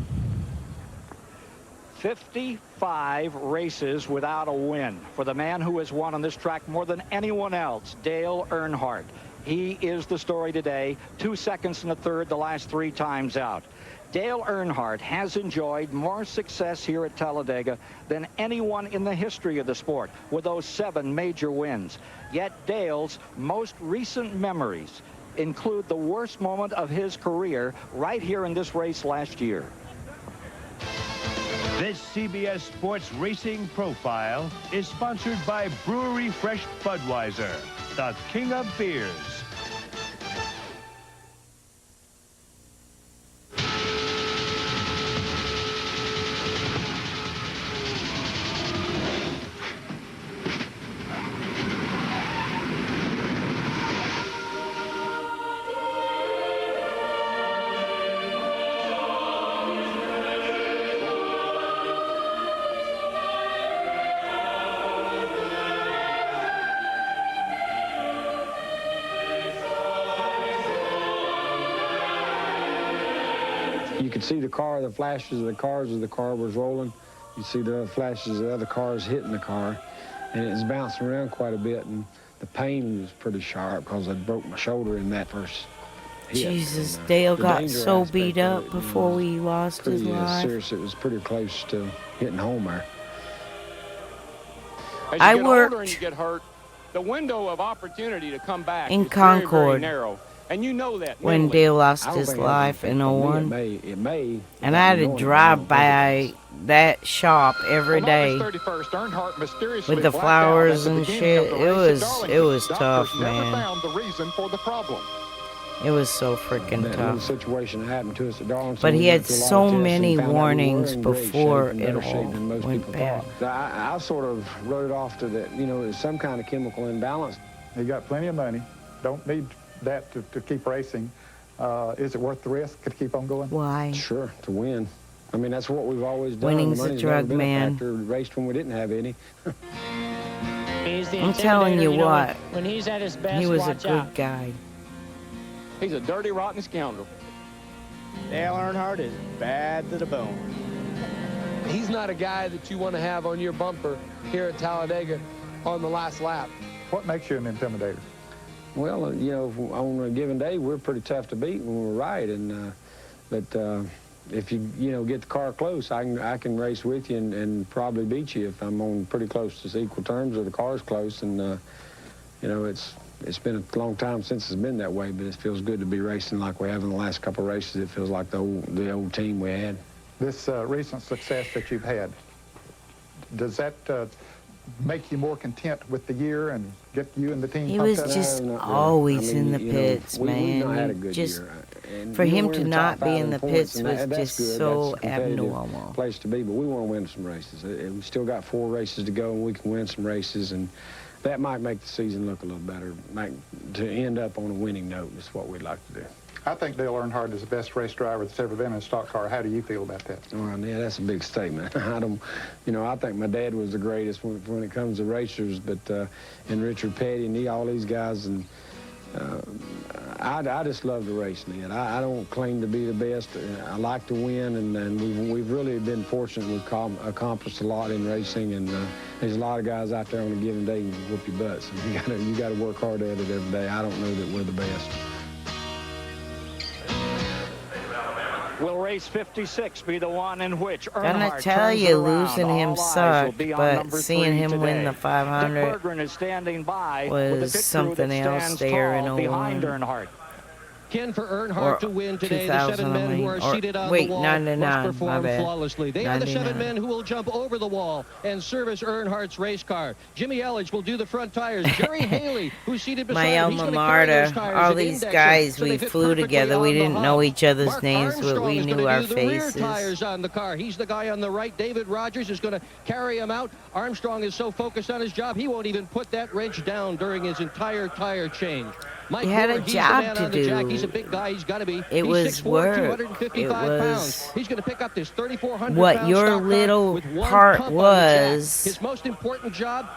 55 races without a win for the man who has won on this track more than anyone else, Dale Earnhardt. He is the story today. 2 seconds and a third the last 3 times out. Dale Earnhardt has enjoyed more success here at Talladega than anyone in the history of the sport with those 7 major wins. Yet Dale's most recent memories include the worst moment of his career right here in this race last year. This CBS Sports Racing Profile is sponsored by Brewery Fresh Budweiser, the king of beers. You could see the flashes of the cars as the car was rolling. You see the flashes of other cars hitting the car, and it was bouncing around quite a bit, and the pain was pretty sharp because I broke my shoulder in that first hit. Jesus, And, Dale the got danger so aspect beat of up it before was he lost his pretty, life. serious. It was pretty close to hitting home there. As you I get worked older and you get hurt, the window of opportunity to come back in is very, Concord very narrow. And you know that. when mentally. Dale lost I don't his think life in for me, 01. it may, And I had to drive by that shop every day On August 31st, Earnhardt mysteriously with the blacked flowers out at the and beginning shit. of the It race at was Darlington. tough, Doctors never man. found the reason for the problem. It was so freaking that little tough. situation happened to us at Darlington. But he We had went through a lot so of tests many and found out we were warnings in great before shape and it better shape all than most went people bad. thought. I sort of wrote it off to that, you know, it's some kind of chemical imbalance. You got plenty of money. Don't need that to keep racing. Is it worth the risk to keep on going? Why? Sure, to win. I mean, that's what we've always done. Winning's The a money's drug, never been man. a factor. We raced when we didn't have any. He's the I'm telling intimidator, you know, what, when he's at his best, he was a watch good out. guy. He's a dirty, rotten scoundrel. Dale Earnhardt is bad to the bone. He's not a guy that you want to have on your bumper here at Talladega on the last lap. What makes you an intimidator? Well, you know, on a given day, we're pretty tough to beat when we're right. And but if you get the car close, I can race with you and probably beat you if I'm on pretty close to equal terms or the car's close. And you know, it's been a long time since it's been that way, but it feels good to be racing like we have in the last couple of races. It feels like the old team we had. This recent success that you've had, does that make you more content with the year and get you and the team He pumped was up? just No, not really. always I mean, in the you know, pits, we've man. not had a You good just year. And, for you know, him we're to in the not top be five in the points, pits and was that's just good. so That's a competitive abnormal. place to be, but we want to win some races. We still got 4 races to go, and we can win some races, and that might make the season look a little better. To end up on a winning note is what we'd like to do. I think Dale Earnhardt is the best race driver that's ever been in a stock car. How do you feel about that? Well, yeah, that's a big statement. I think my dad was the greatest when it comes to racers, but and Richard Petty and all these guys, and I just love to race, Ned. I don't claim to be the best. I like to win, and we've really been fortunate. We've accomplished a lot in racing, and there's a lot of guys out there on a given day who whoop your butts. And you got to work hard at it every day. I don't know that we're the best. Will race 56 be the one in which Gonna Earnhardt tell turns you, it around? losing him All eyes will sucked, be on but number seeing 3 him win today. the 500 Dick Berggren is standing by was with the pit crew something that else stands there tall in behind 01. Earnhardt. Ken, for Earnhardt to win today, the 7 men who are seated on the wall 99, must my perform bad. flawlessly. They are the 7 99. men who will jump over the wall and service Earnhardt's race car. Jimmy Elledge will do the front tires. Jerry Haley, who's seated beside My him, he's alma gonna carry those mater, tires all and these index them guys, so they we fit flew perfectly together. on We the didn't hub. know each other's Mark names, but Armstrong we is knew gonna our do the rear faces. tires on the car. He's the guy on the right. David Rogers is going to carry him out. Armstrong is so focused on his job, he won't even put that wrench down during his entire tire change. Mike He had a Moore, he's the job man to on the jack. do. He's a big guy. He's got to be. It He's was 6'4", work. 255 It pounds. was He's going to pick up this 3,400 what pound your stock car little with one part pump on the jack. was. His most important job,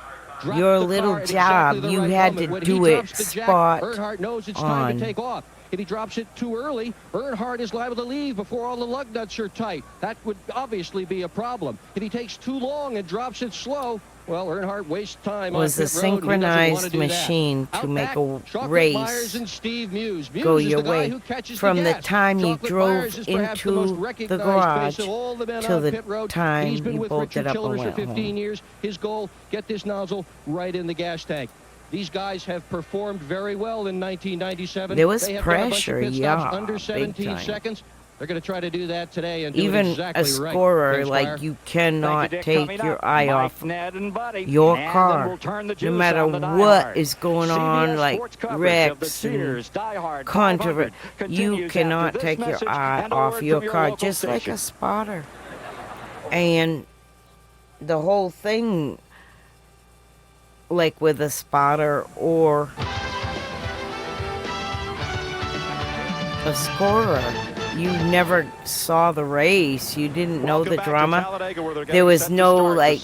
drop Your the little car at job, exactly the you right had moment. to When do he it drops the jack, spot Earnhardt knows it's time on. to take off. If he drops it too early, Earnhardt is liable to leave before all the lug nuts are tight. That would obviously be a problem. If he takes too long and drops it slow, well, Earnhardt wastes time Was on a pit road, and he doesn't want synchronized to do that. machine to Out make back, a Chocolate race Myers and Steve Muse. Muse go is your the guy way. who catches From the gas. time you Chocolate drove Myers is perhaps the most into the recognized garage face of all the men till on the pit road. time He's been you with bolted Richard up and Childress for went 15 home. years. His goal, get this nozzle right in the gas tank. These guys have performed very well in 1997. There was They have done a bunch of pressure, pit stops yeah, under big 17 time. seconds. They're going to try to do that today and do Even it exactly a right. scorer, Thanks, like Squire. you cannot Thank you, Dick. take Coming your up, eye Mike, off Ned, and Buddy. your And then car. we'll turn the No juice matter on the Die what Hard. is going on, CBS like Sports coverage of the wrecks Sears and Die Hard controversy, 500 you continues cannot after this take your message eye and a off word your from car, local just like station. a spotter. And the whole thing, like with a spotter or a scorer, you never saw the race. You didn't know the drama. There was no, like,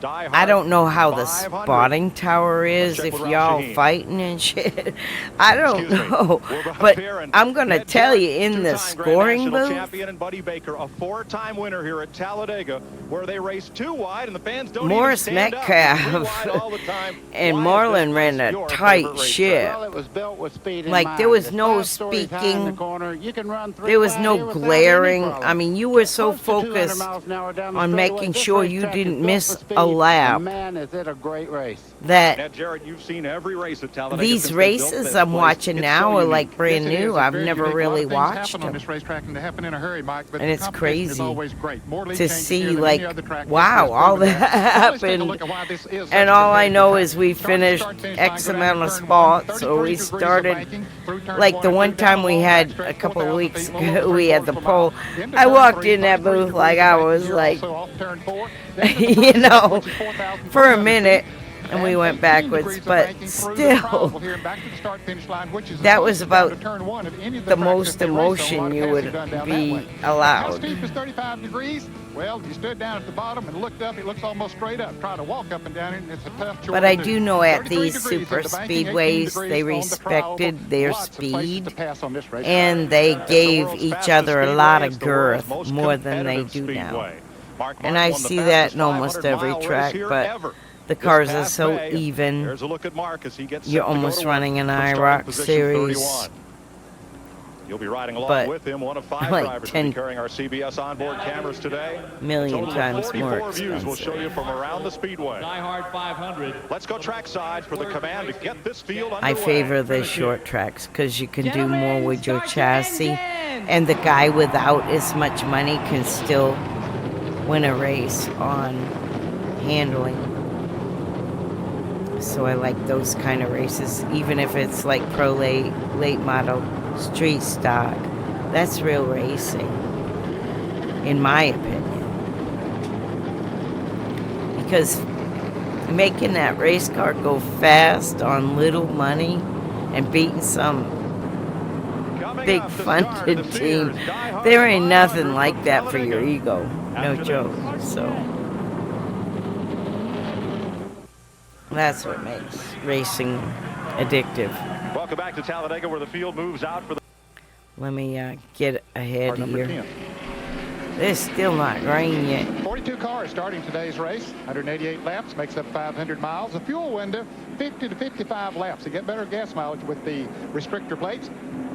I don't know how the spotting tower is, if y'all fighting and shit. I don't know. But I'm going to tell you, in the scoring booth, champion and Buddy Baker, a 4-time winner here at Talladega, where they race too wide and the fans don't Morris even stand Metcalf up. and Marlin ran a tight ship. Well, it was built with speed in Like, mind. there was It's no 5 stories high in the speaking. corner. You can run 3 There was wide no here without any glaring. problem. I mean, you were so Close to 200 focused miles an hour down the on straightaway. making This sure you racetrack is didn't built miss for speed. a lap. And man, is it a great race. That Now, Jared, you've seen every race at Talladega. these since they built races this I'm place. watching It's now so are unique. like brand Yes, it is. new. It's I've very never unique. A lot really of things watched happen on them. this racetrack, and they happen in a hurry, Mike, but And the it's competition is crazy always great. More lead to changes see, here than like, any other track. wow, This is all proven that that. Let's take a happened. look at why this is such And a all I competitive know track. is we finished Start, finish X line, go amount down of to turn spots, 1, so we 33 degrees of started, banking, through turn like 1, the through one down time we long had back a straight, couple of 4,000 weeks feet, low ago, over we had the 3/4 pole. mile. Into I turn walked 3, in that 33 booth like degrees I of was banking here, like, also off turn 4. Then to the you first know, turn, which is 4,000 for a feet. minute, and we And went 18 backwards, degrees of but banking through the still, travel here back to the start finish line, which is that was closest down about to turn 1 of any of the tracks most that they race on. A lot emotion of you passing would done down that be way. How allowed. steep is 35 degrees? Well, you stood down at the bottom and looked up. It looks almost straight up. Try to walk up and down it, and it's a tough chore But I to do know at 33 these degrees super into banking, 18 speedways, degrees they on the respected travel. their Lots of places speed, to pass on this race. and they It's the gave world's each fastest other a speedway. lot It's of the world's girth, most more than they competitive do now. speedway. Mark And I Martin won the see that fastest in almost 500-mile every race track, here but ever. the This cars are past so May, even. There's a look at Mark as he gets You're set to go almost to running work an for starting IROC position series. 31. You'll be riding along But with him. One of 5 like drivers 10 will be carrying our CBS onboard cameras today. million A total of times 44 more views we'll show you expensive. from around the speedway. Die Hard 500. Let's go trackside for the command to get this field underway. I favor the short tracks because you can do more with your chassis, and the guy without as much money can still win a race on handling. So I like those kind of races, even if it's like pro late model street stock. That's real racing, in my opinion. Because making that race car go fast on little money and beating some big funded team, there ain't nothing like that for your ego. No joke. So that's what makes racing addictive. Welcome back to Talladega, where the field moves out for the Let me get ahead number here. 10. It's still not rain yet. 42 cars starting today's race. 188 laps, makes up 500 miles. A fuel window, 50 to 55 laps. You get better gas mileage with the restrictor plates.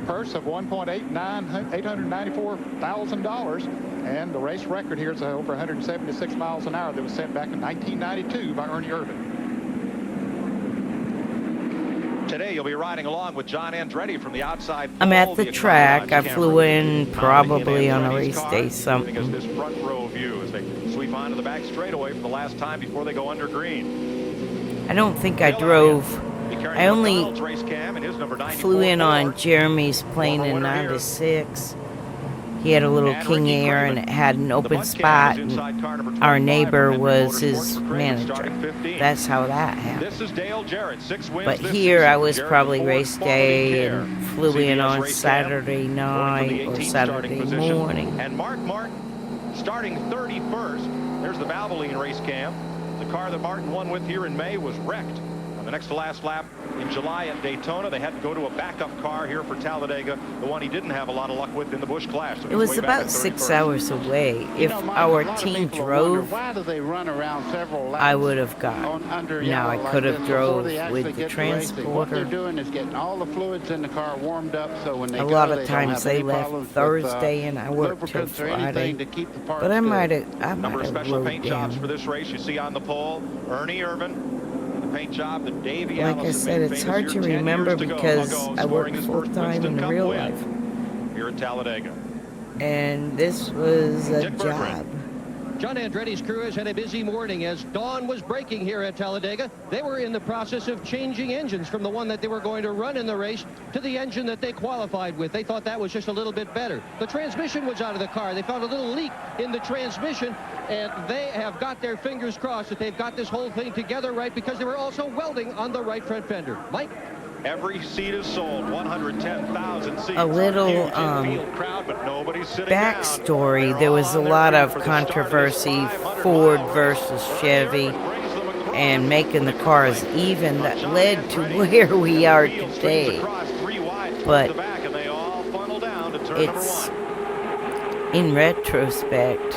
Purse of $894,000. And the race record here is over 176 miles an hour that was set back in 1992 by Ernie Irvin. Today you'll be riding along with John Andretti from the outside. I'm at the track. I camera. flew in probably on a race day Giving something. us this front row view as they sweep onto the back straightaway for the last time before they go under green. I don't think I drove. I only flew in on Jeremy's plane in 96. He had a little King Air and it had an open spot, and our neighbor was his manager. That's how that happened. This is Dale Jarrett, 6 wins But this here I season. was Jarrett probably Ford race quality day care. and flew in CBS on race Saturday cam, night going from the or 18th Saturday starting position. morning. And Mark Martin starting 31st. There's the Valvoline race cam. The car that Martin won with here in May was wrecked on the next to last lap in July at Daytona. They had to go to a backup car here for Talladega, the one he didn't have a lot of luck with in the Busch Clash. So It was he's way back about at 6 31st. hours away. If our team drove, Why do they run around several laps I would have gone. under Now I yellow like could have this before drove they actually with the get to racing? What they're transporter. doing is getting all the fluids in the car warmed up, so when they A go, lot they of don't times have they any left problems with, Thursday and I worked till lubricants or anything Friday. to keep the parts But I good. might have Number of special rode paint jobs down. for this race. You see on the pole, Ernie Irvin. The paint job that Davey Like I Allison said, made it's famous hard here to 10 remember years ago, because I scoring work his full first time Winston in Cup real win life. here at Talladega. And this was a job. John Andretti's crew has had a busy morning as dawn was breaking here at Talladega. They were in the process of changing engines from the one that they were going to run in the race to the engine that they qualified with. They thought that was just a little bit better. The transmission was out of the car. They found a little leak in the transmission, and they have got their fingers crossed that they've got this whole thing together right, because they were also welding on the right front fender. Mike? Every seat is sold, 110,000 seats. A little crowd, but nobody's sitting backstory. There was a lot of controversy, Ford versus Chevy, and making the cars even that led to where we are today. But it's, in retrospect,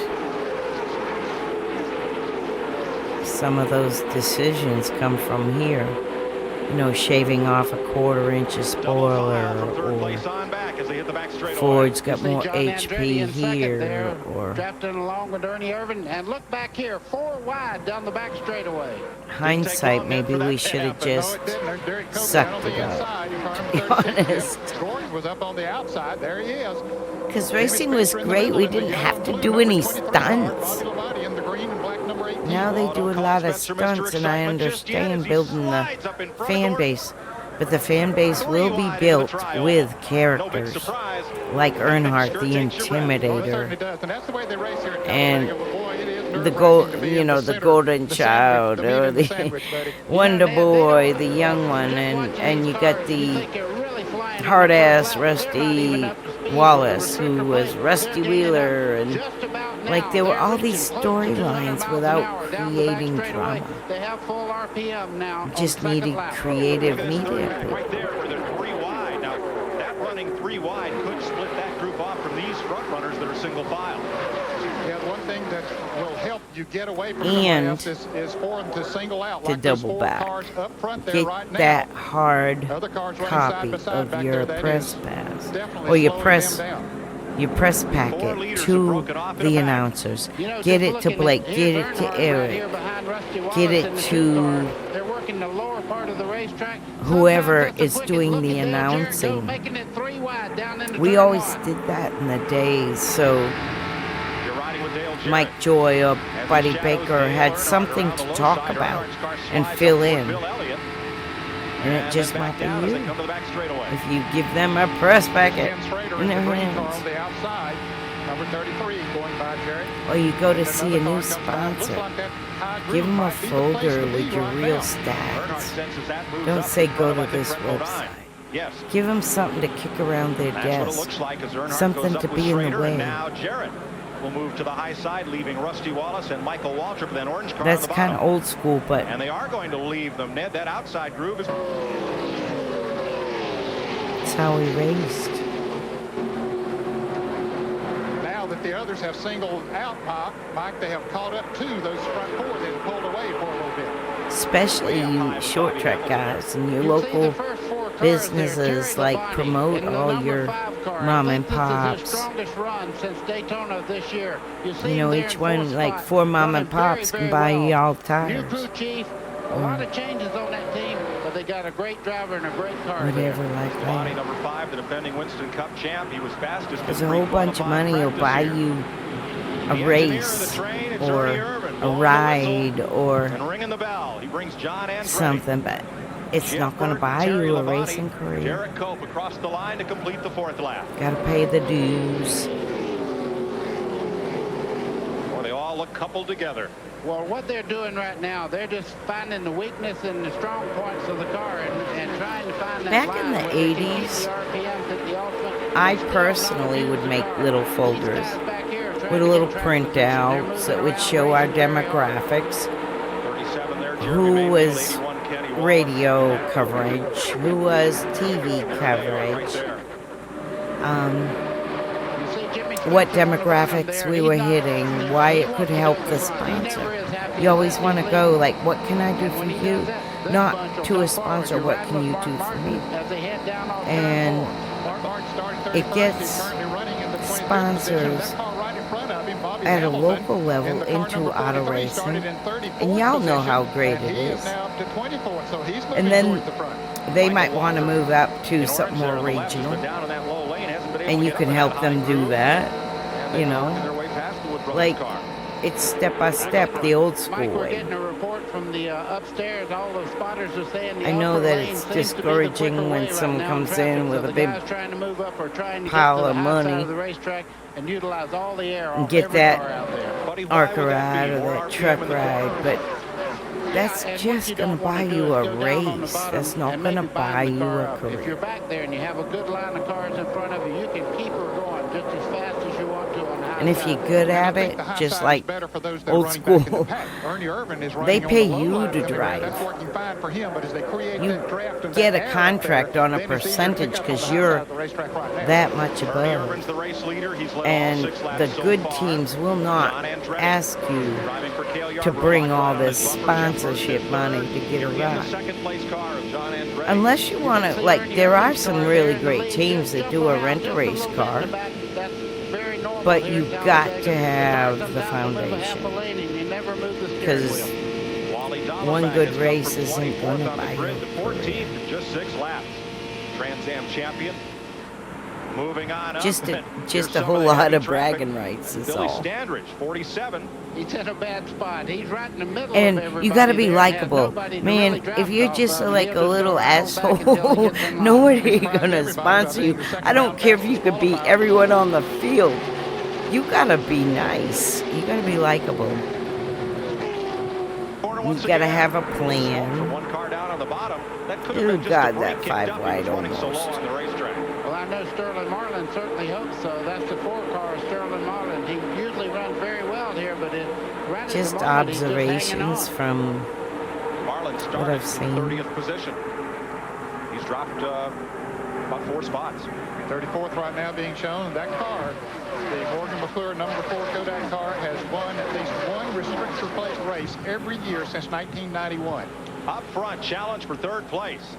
some of those decisions come from here. You know, shaving off a 1/4 inch of spoiler, or Ford's got more HP here, or drafting along with Ernie Irvin, and look back here, 4 wide down the back straightaway. Hindsight, maybe we should have just sucked it up, to be honest. Gordon was up on the outside. There he is. Because racing was great. We didn't have to do any stunts. Now they do a lot of stunts, and I understand building the fan base. But the fan base will be built with characters like Earnhardt, the Intimidator, and the the Golden Child, or the Wonder Boy, the young one, and you got the hard-ass Rusty Wallace, who was Rusty Wheeler, and like there were all these storylines without creating drama. They have full RPM now. Just needed creative media. Right there where they're 3 wide. Now, that running 3 wide could split that group off from these front runners that are single file. Yeah, one thing that will help you get away from and else is for them to single out. To like double back. Get right that hard copy of your press pass or your press packet to the announcers. Get it to Blake, get it to Eric, get it to whoever is doing the announcing. We always did that in the days, so Mike Joy or Buddy Baker had something to talk about and fill in. And it just might be you if you give them a press packet in their hands. Or you go to see a new sponsor. Give them a folder with your real stats. Don't say go to this website. Give them something to kick around their desk. Something to be in the way. Will move to the high side, leaving Rusty Wallace and Michael Waltrip, then orange car. That's kind of old school, but and they are going to leave them. Ned, that outside groove is. That's how we raced. Now that the others have singled out Mike, they have caught up to those front 4 that pulled away for a little bit. Especially you short track guys and your local businesses, like promote all your mom and pops. You know, each one, like 4 mom and pops can buy you all tires. A lot of changes on that team, but they got a great driver and a great car. Whatever, like that. Number 5, the defending Winston Cup champ. He was fastest. There's a whole bunch of money will buy you a race or a ride or something, but it's not going to buy you a racing career. Derek Cope across the line to complete the 4th lap. Got to pay the dues. Well, they all look coupled together. Well, what they're doing right now, they're just finding the weakness and the strong points of the car and trying to find that back in the 80s, I personally would make little folders with a little printouts that would show our demographics, who was radio coverage, who was TV coverage, what demographics we were hitting, why it could help the sponsor. You always want to go like, what can I do for you? Not to a sponsor, what can you do for me? And it gets sponsors at a local level into auto racing, and y'all know how great it is. And then they might want to move up to something more regional, and you can help them do that, you know, like it's step by step, the old school way. I know that it's discouraging when someone comes in with a big pile of money and get that ARCA ride or that truck ride, but That's just going to buy you a race. That's not going to buy you a If you're career. back there and you have a good line of cars in front of you, you can keep her going just as fast as you want to on the high And if side. you're good at it, just like old school, they pay you to drive. You get a contract on a percentage because you're that much above. And the good teams will not ask you to bring all this sponsorship money to get a ride. Unless you want to, like, there are some really great teams that do a rent-a-race car, but you got to have the foundation. Because one good race isn't going to buy you. 14th, just 6 laps. Trans Am champion. Moving on up. Just a whole lot of bragging rights is Billy all. Standridge, 47. He's in a bad spot. He's right in the middle of And everybody. you got to be there. likable. Nobody to Man, really drop if you're off just of. like He'll a just little go right back until he asshole, gets in line. nobody going to sponsor you. I don't care if you could beat everyone on the field. You got to be nice. You got to be likable. You got to have a plan. One car down on the bottom. That could have Oh, been just God, a that break 5 kicked up. wide He was running so almost. low on the racetrack. Well, I know Sterling Marlin certainly hopes so. That's the 4-car Sterling Marlin. He usually runs very well here, but right Just at the moment, he's just hanging observations on. from Marlin what started I've in seen. 30th position. He's dropped about 4 spots. 34th right now being shown. That car, the Morgan McClure number 4 Kodak car, has won at least one restrictor plate race every year since 1991. Up front, challenge for 3rd place.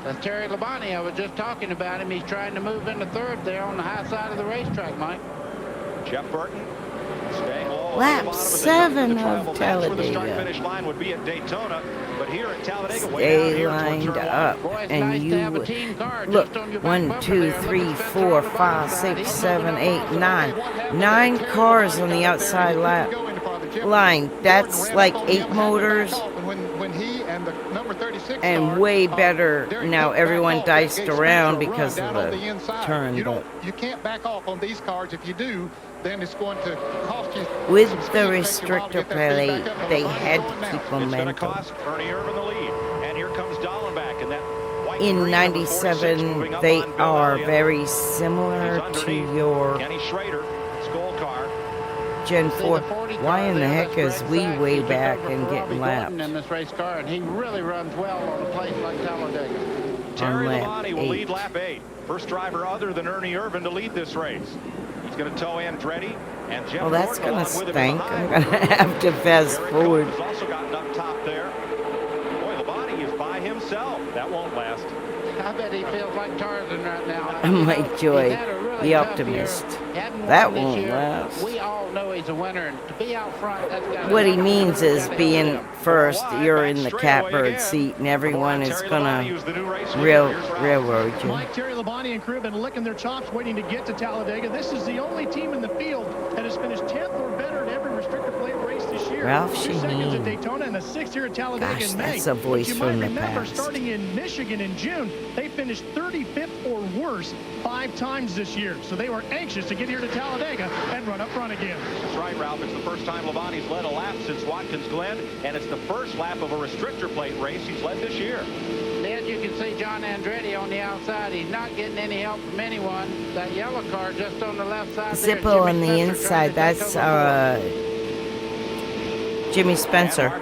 That's Terry Labonte. I was just talking about him. He's trying to move into 3rd there on the high side of the racetrack, Mike. Jeff Burton staying low. Lap 7 of For the start Talladega. finish line would be at Daytona, but here at Talladega, way down Stay here towards lined turn 1. up, and you look. 1, 2, 3, 4, 5, 6, 7, 8, 9. 9 cars on the outside line. That's like 8 motors. When he and the number 36 And way better now. Everyone diced around because of the turn. But you can't back off on these cars. If you do, then it's going to cost you. with the restrictor plate, they had to keep momentum. Cost Ernie Irvin the lead, and here comes Dallenbach in that white In green number 46 97, moving up they on Bill are Elliott. very similar He's to underneath your Kenny Schrader, Skull car. Gen 4. Why in the heck is we way back and getting lapped in this race car, and he really runs well on a place like Talladega. Terry lap Labonte will 8? lead lap 8. First driver other than Ernie Irvin to lead this race. He's going to tow Andretti and Jeff Well, that's Gordon going to along with him in the stink. high I'm going to have to fast Eric forward. Gomes has also gotten up top there. Boy, Labonte is by himself. That won't last. I bet he feels like Tarzan right now. I'm like Joy, He's had a really the tough optimist. year. Hadn't That won this won't year. last. We all know he's a winner, and to be out front, that's got What he means is being first, you're in the catbird seat, and everyone is going to railroad you. Mike, Terry Labonte and crew have been licking their chops waiting to get to Talladega. This is the only team in the field that has finished 10th or better at every restrictor plate race this year. Ralph 2 seconds Shaheen. uh, at Daytona and the 6th here at Talladega Gosh, in May. that's a voice but you from might the remember, past. starting in Michigan in June, they finished 35th or worse 5 times this year. So they were anxious to get here to Talladega and run up front again. That's right, Ralph. It's the first time Labonte's led a lap since Watkins Glen, and it's the first lap of a restrictor plate race he's led this year. Then you can see John Andretti on the outside. He's not getting any help from anyone. That yellow car just on the left side there. Zippo on Jimmy the Spencer inside, trying to that's take over. Jimmy Spencer,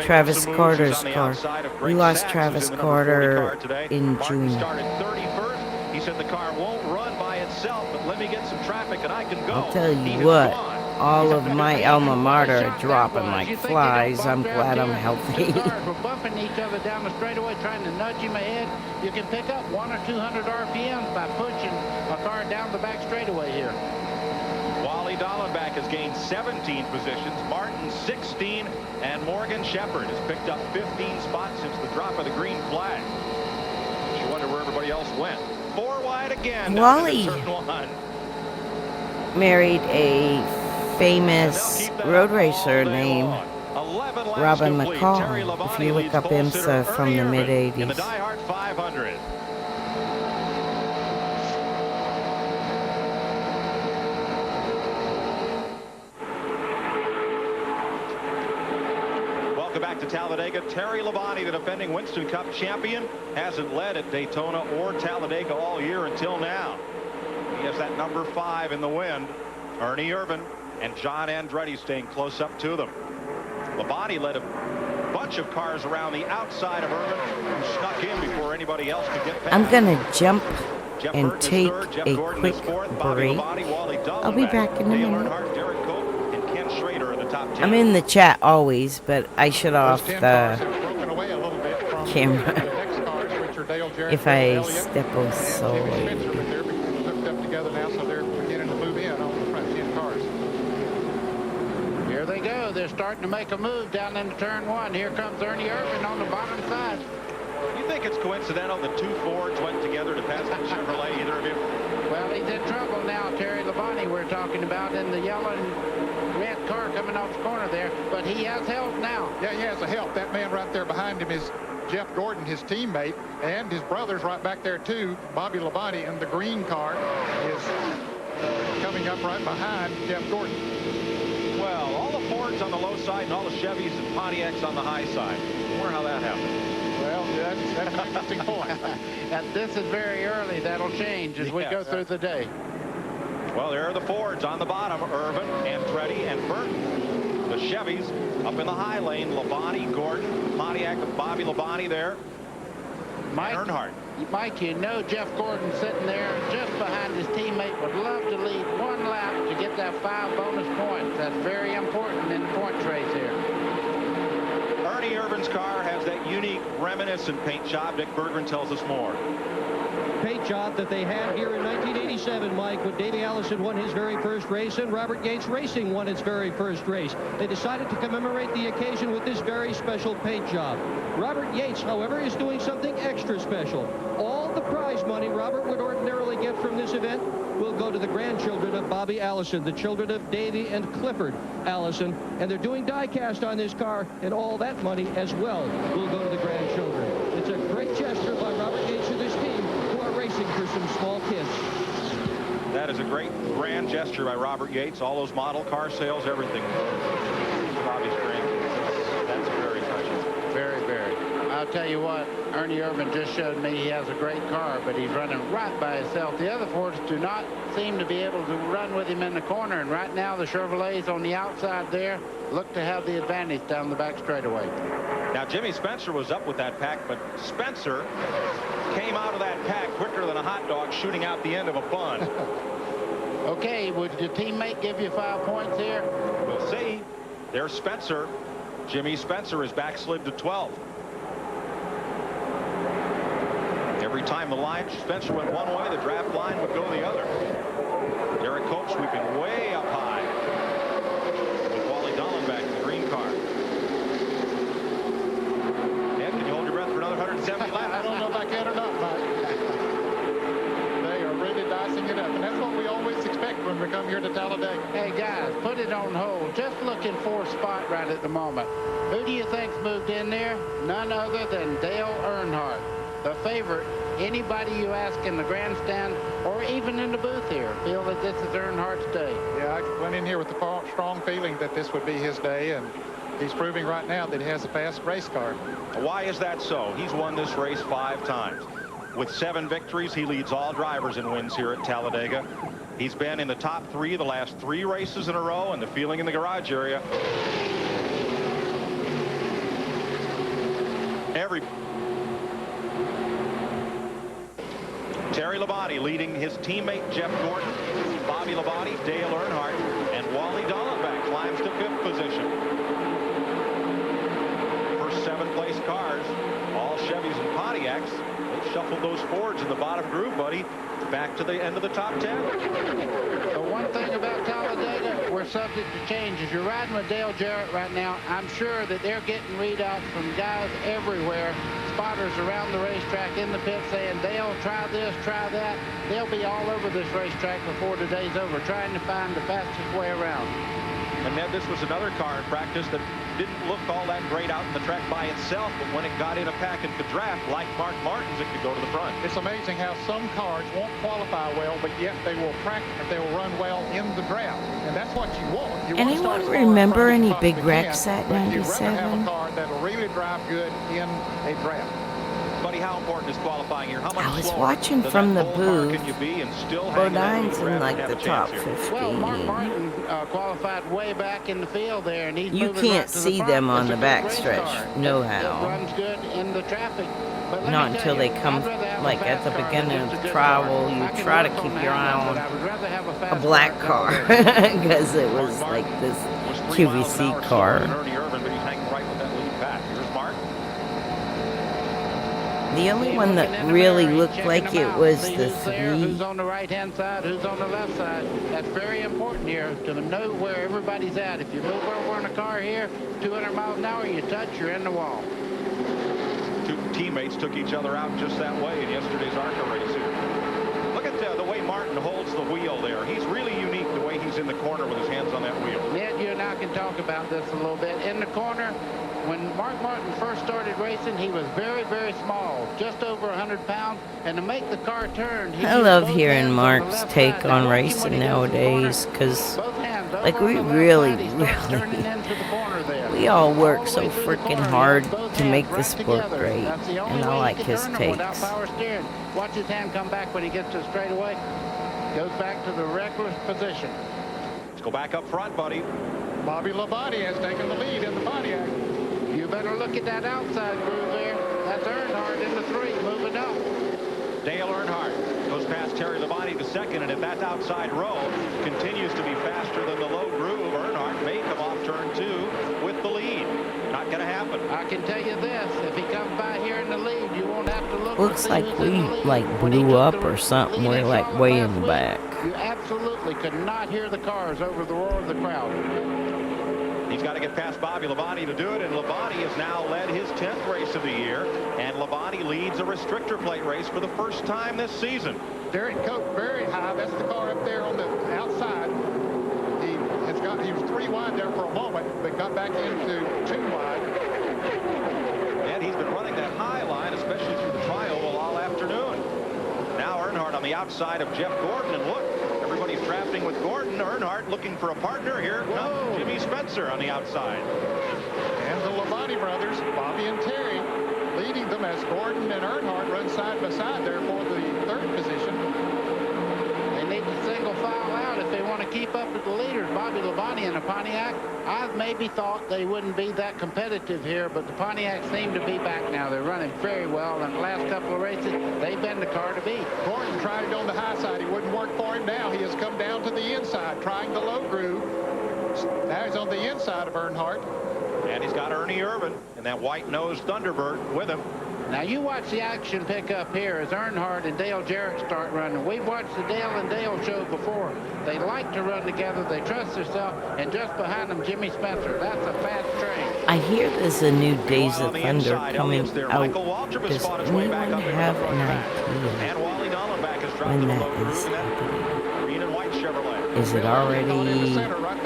Travis Carter's car. We lost Travis Carter in June. Started 31st. He said the car won't run by itself, but let me get some traffic and I can go. I'll tell you what, all of my alma mater are dropping like flies. I'm glad I'm healthy. Cars were bumping each other down the straightaway, trying to nudge him ahead. You can pick up 100 or 200 RPMs by pushing a car down the back straightaway here. Wally Dallenbach has gained 17 positions, Martin 16, and Morgan Shepherd has picked up 15 spots since the drop of the green flag. You wonder where everybody else went. 4 wide again. Wally Turn 1. married a famous road racer named Robin McCall. If you look up IMSA from the mid-'80s. In the Die-Hard 500. back to Talladega. Terry Labonte, the defending Winston Cup champion, hasn't led at Daytona or Talladega all year until now. He has that number 5 in the wind. Ernie Irvan and John Andretti staying close up to them. Labonte led a bunch of cars around the outside of Irvan, who snuck in before anybody else could get past. I'm going to jump Jeff and Burton take third, Jeff a Gordon quick is fourth, break. Labonte, Wally I'll be back in a Dale minute. Earnhardt, Derek Cope, and Ken Schrader in the top 10. I'm in the chat always, but I shut off the camera if I step aside. Hooked up together now, so they're beginning to move in on the front 10 cars. Here they go. They're starting to make a move down into turn 1. Here comes Ernie Irvan on the bottom side. You think it's coincidental that 2 Fords went together to pass the Chevrolet, either of you? Well, he's in trouble now. Terry Labonte we're talking about in the yellow and red car coming off the corner there. But he has help now. Yeah, he has a help. That man right there behind him is Jeff Gordon, his teammate, and his brother's right back there too. Bobby Labonte in the green car is coming up right behind Jeff Gordon. Well, all the Fords on the low side and all the Chevys and Pontiacs on the high side. I wonder how that happened. Well, that's an interesting point. And this is very early. That'll change as we go through the day. Well, there are the Fords on the bottom. Irvan, Andretti, and Burton. The Chevys up in the high lane. Labonte, Gordon, Pontiac, Bobby Labonte there. Mike, Earnhardt. Mike, you know Jeff Gordon sitting there just behind his teammate would love to lead one lap to get that 5 bonus points. That's very important in the points race here. Ernie Irvan's car has that unique reminiscent paint job. Dick Berggren tells us more. Paint job that they had here in 1987, Mike, when Davey Allison won his very first race and Robert Yates Racing won its very first race. They decided to commemorate the occasion with this very special paint job. Robert Yates, however, is doing something extra special. All the prize money Robert would ordinarily get from this event will go to the grandchildren of Bobby Allison, the children of Davey and Clifford Allison, and they're doing die cast on this car, and all that money as well will go to the grandchildren. It's a great gesture by Robert Yates and his team, who are racing for some small kids. That is a great grand gesture by Robert Yates. All those model car sales, everything. Bobby's grandkids. That's very touching. Very, very. I'll tell you what, Ernie Irvan just showed me he has a great car, but he's running right by himself. The other Fords do not seem to be able to run with him in the corner, and right now the Chevrolets on the outside there look to have the advantage down the back straightaway. Now, Jimmy Spencer was up with that pack, but Spencer came out of that pack quicker than a hot dog shooting out the end of a bun. Okay, would your teammate give you 5 points here? We'll see. There's Spencer. Jimmy Spencer is backslid to 12. Every time the line, Spencer went one way, the draft line would go the other. Derek Cope sweeping way up high with Wally Dallenbach in the green car. Ed, can you hold your breath for another 170 laps? I don't know if I can or not, Mike. They are really dicing it up, and that's what we always expect when we come here to Talladega. Hey, guys, put it on hold. Just looking for a spot right at the moment. Who do you think's moved in there? None other than Dale Earnhardt, the favorite. Anybody you ask in the grandstand or even in the booth here feel that this is Earnhardt's day. Yeah, I went in here with the strong feeling that this would be his day, and he's proving right now that he has a fast race car. Why is that so? He's won this race 5 times. With 7 victories, he leads all drivers in wins here at Talladega. He's been in the top 3 the last 3 races in a row, and the feeling in the garage area. Terry Labonte leading his teammate Jeff Gordon, Bobby Labonte, Dale Earnhardt, and Wally Dallenbach climbs to 5th position. First 7 place cars, all Chevys and Pontiacs. They shuffled those Fords in the bottom groove, buddy, back to the end of the top 10. The one thing about Talladega, we're subject to change. If you're riding with Dale Jarrett right now, I'm sure that they're getting readouts from guys everywhere, spotters around the racetrack in the pit saying, Dale, try this, try that. They'll be all over this racetrack before the day's over, trying to find the fastest way around. And Ned, this was another car in practice that didn't look all that great out in the track by itself, but when it got in a pack and could draft, like Mark Martin's, it could go to the front. It's amazing how some cars won't qualify well, but yet they will run well in the draft, and that's what you want. You Anyone remember any big wrecks at 97? that'll really drive good in a draft. Buddy, how important is qualifying here? How much I was slower watching than from the that full car booth. can you be and still hang in that Bodine's lead in and like have the a top chance here? 50. Well, Mark Martin qualified way back in the field there, and he's You moving can't right to the see front. them on It's the a good race backstretch. car. No It how. runs good in the traffic. But let Not me until tell they you, come, I'd rather have a like at the fast car beginning than of just a the good travel, car. you I can try to work on keep that your eye now, on but I would rather have a a fast black car car than a good because it was like this QVC car. Ernie Irvin, but he's hanging right with that lead pack. Here's Mark. The only one that really looked like it was the who's on the right-hand side, who's on the left side. That's very important here to know where everybody's at. If you move over in a car here, 200 miles an hour, you touch, you're in the wall. Two teammates took each other out just that way in yesterday's ARCA race here. Look at the way Martin holds the wheel there. He's really unique the way he's in the corner with his hands on that wheel. Ned, you and I can talk about this a little bit. In the corner, when Mark Martin first started racing, he was very, very small, just over 100 pounds. And to make the car turn, I love hearing Mark's take on racing nowadays because, like, we really, we all work so freaking hard to make the sport great, and I like his takes. Watch his hand come back when he gets to the straightaway. Goes back to the reckless position. Let's go back up front, buddy. Bobby Labonte has taken the lead in the Pontiac. You better look at that outside groove there. That's Earnhardt in the 3, moving up. Dale Earnhardt goes past Terry Labonte the second, and if that outside row continues to be faster than the low groove, Earnhardt may come off turn 2 with the lead. Not going to happen. I can tell you this, if he comes by here in the lead, you won't have to look. Looks like we like blew up or something. We're like way in the back. You absolutely could not hear the cars over the roar of the crowd. He's got to get past Bobby Labonte to do it, and Labonte has now led his 10th race of the year, and Labonte leads a restrictor plate race for the first time this season. Derek Cope very high. That's the car up there on the outside. He was 3 wide there for a moment, but got back into 2 wide. And he's been running that high line, especially through the tri-oval all afternoon. Now Earnhardt on the outside of Jeff Gordon, and look, everybody's drafting with Gordon. Earnhardt looking for a partner here. Comes Jimmy Spencer on the outside. And the Labonte brothers, Bobby and Terry, leading them as Gordon and Earnhardt run side by side there for the 3rd position. They need to single file out if they want to keep up with the leaders. Bobby Labonte and the Pontiac, I maybe thought they wouldn't be that competitive here, but the Pontiacs seem to be back now. They're running very well. In the last couple of races, they've been the car to beat. Gordon tried it on the high side. He wouldn't work for him now. He has come down to the inside, trying the low groove. Now he's on the inside of Earnhardt. And he's got Ernie Irvin and that white-nosed Thunderbird with him. Now you watch the action pick up here as Earnhardt and Dale Jarrett start running. We've watched the Dale and Dale show before. They like to run together. They trust themselves. And just behind them, Jimmy Spencer. That's a fast train. I hear there's a new Days of Thunder coming out. Does anyone have an idea when that is happening? Is it already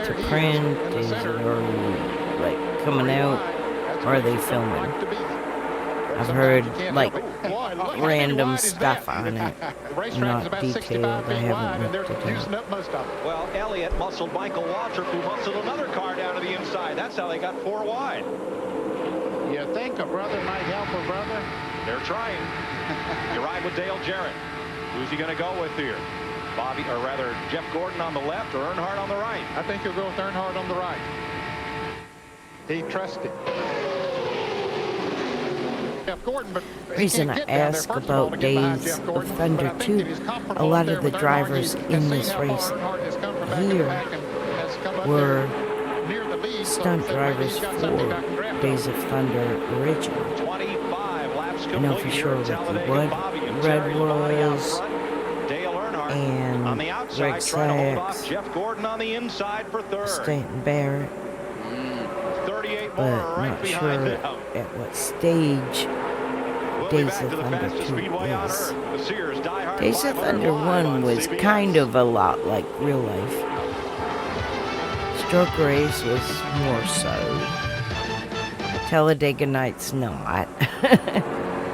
to print? Is it already like coming out? Or are they filming? I've heard like random stuff on it, not detailed. I haven't looked at it. Well, Elliott muscled Michael Waltrip, who muscled another car down to the inside. That's how they got 4 wide. You think a brother might help a brother? They're trying. You ride with Dale Jarrett. Who's he going to go with here? Bobby, or rather Jeff Gordon on the left or Earnhardt on the right? I think he'll go with Earnhardt on the right. He trusted. Reason I ask about Days of Thunder too, a lot of the drivers in this race here were stunt drivers for Days of Thunder original. 25 laps I know for sure Ricky Red was, and Greg Sachs, Jeff Gordon on the inside for 3rd. Stanton Barrett, but not sure at what stage Days of Thunder 2 is. Days of Thunder 1 was kind of a lot like real life. Stroke Race was more so. Talladega Night's not.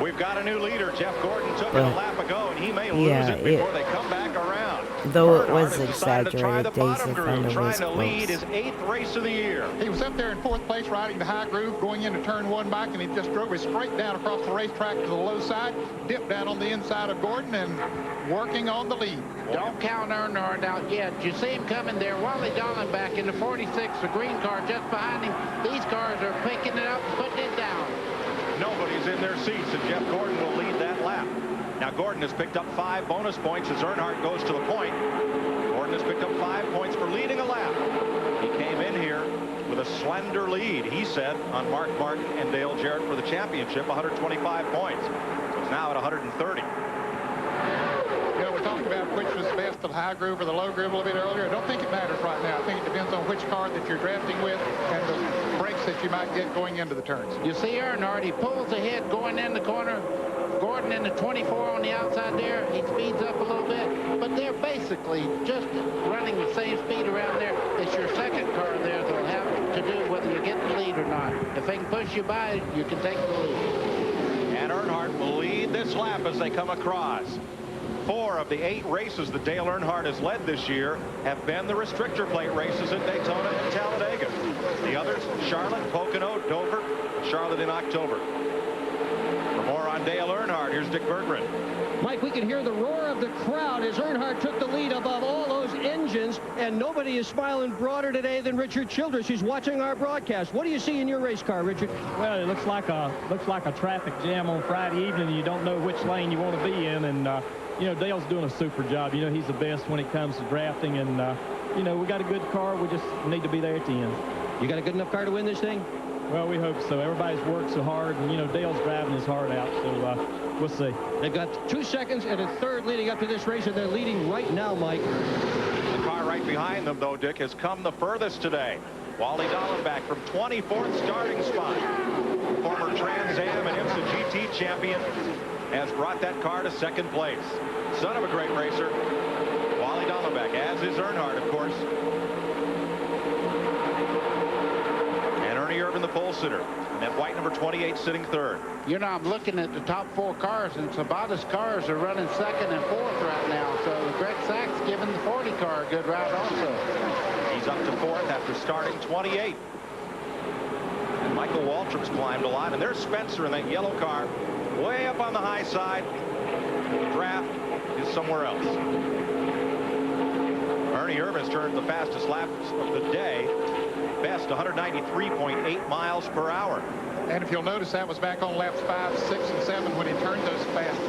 We've got a new leader. Jeff Gordon took it a lap ago, and he may lose it before they come back around. Though it was decided to try the exaggerated, Days bottom of groove, Thunder trying was to lead close. his 8th race of the year. He was up there in 4th place riding the high groove, going into turn 1 back, and he just drove his straight down across the racetrack to the low side, dipped down on the inside of Gordon, and working on the lead. Don't count Earnhardt out yet. You see him coming there. Wally Dallenbach in the 46, the green car just behind him. These cars are picking it up, putting it down. Nobody's in their seats, and Jeff Gordon will lead that lap. Now Gordon has picked up 5 bonus points as Earnhardt goes to the point. Gordon has picked up 5 points for leading a lap. He came in here with a slender lead, he said, on Mark Martin and Dale Jarrett for the championship, 125 points. So it's now at 130. You know, we talked about which was best, the high groove or the low groove a little bit earlier. I don't think it matters right now. I think it depends on which car that you're drafting with and the brakes that you might get going into the turns. You see Earnhardt, he pulls ahead going in the corner. Gordon in the 24 on the outside there. He speeds up a little bit, but they're basically just running the same speed around there. It's your second car there that'll have to do whether you get the lead or not. If they can push you by, you can take the lead. And Earnhardt will lead this lap as they come across. 4 of the 8 races that Dale Earnhardt has led this year have been the restrictor plate races at Daytona and Talladega. The others, Charlotte, Pocono, Dover, Charlotte in October. For more on Dale Earnhardt, here's Dick Berggren. Mike, we can hear the roar of the crowd as Earnhardt took the lead above all those engines, and nobody is smiling broader today than Richard Childress. He's watching our broadcast. What do you see in your race car, Richard? Well, it looks like a traffic jam on Friday evening. You don't know which lane you want to be in, and you know, Dale's doing a super job. You know, he's the best when it comes to drafting, and you know, we got a good car. We just need to be there at the end. You got a good enough car to win this thing? Well, we hope so. Everybody's worked so hard, and, you know, Dale's driving his heart out, so we'll see. They've got 2 seconds and a third leading up to this race, and they're leading right now, Mike. The car right behind them, though, Dick, has come the furthest today. Wally Dallenbach from 24th starting spot. Former Trans Am and IMSA GT champion has brought that car to 2nd place. Son of a great racer, Wally Dallenbach, as is Earnhardt, of course. Ernie Irvin, the pole sitter, and that white number 28 sitting 3rd. You know, I'm looking at the top 4 cars, and Sabata's cars are running 2nd and 4th right now. So Greg Sachs giving the 40 car a good ride also. He's up to 4th after starting 28. And Michael Waltrip's climbed a lot, and there's Spencer in that yellow car, way up on the high side. The draft is somewhere else. Ernie Irvin's turned the fastest laps of the day. Best 193.8 miles per hour. And if you'll notice, that was back on laps 5, 6, and 7 when he turned those fast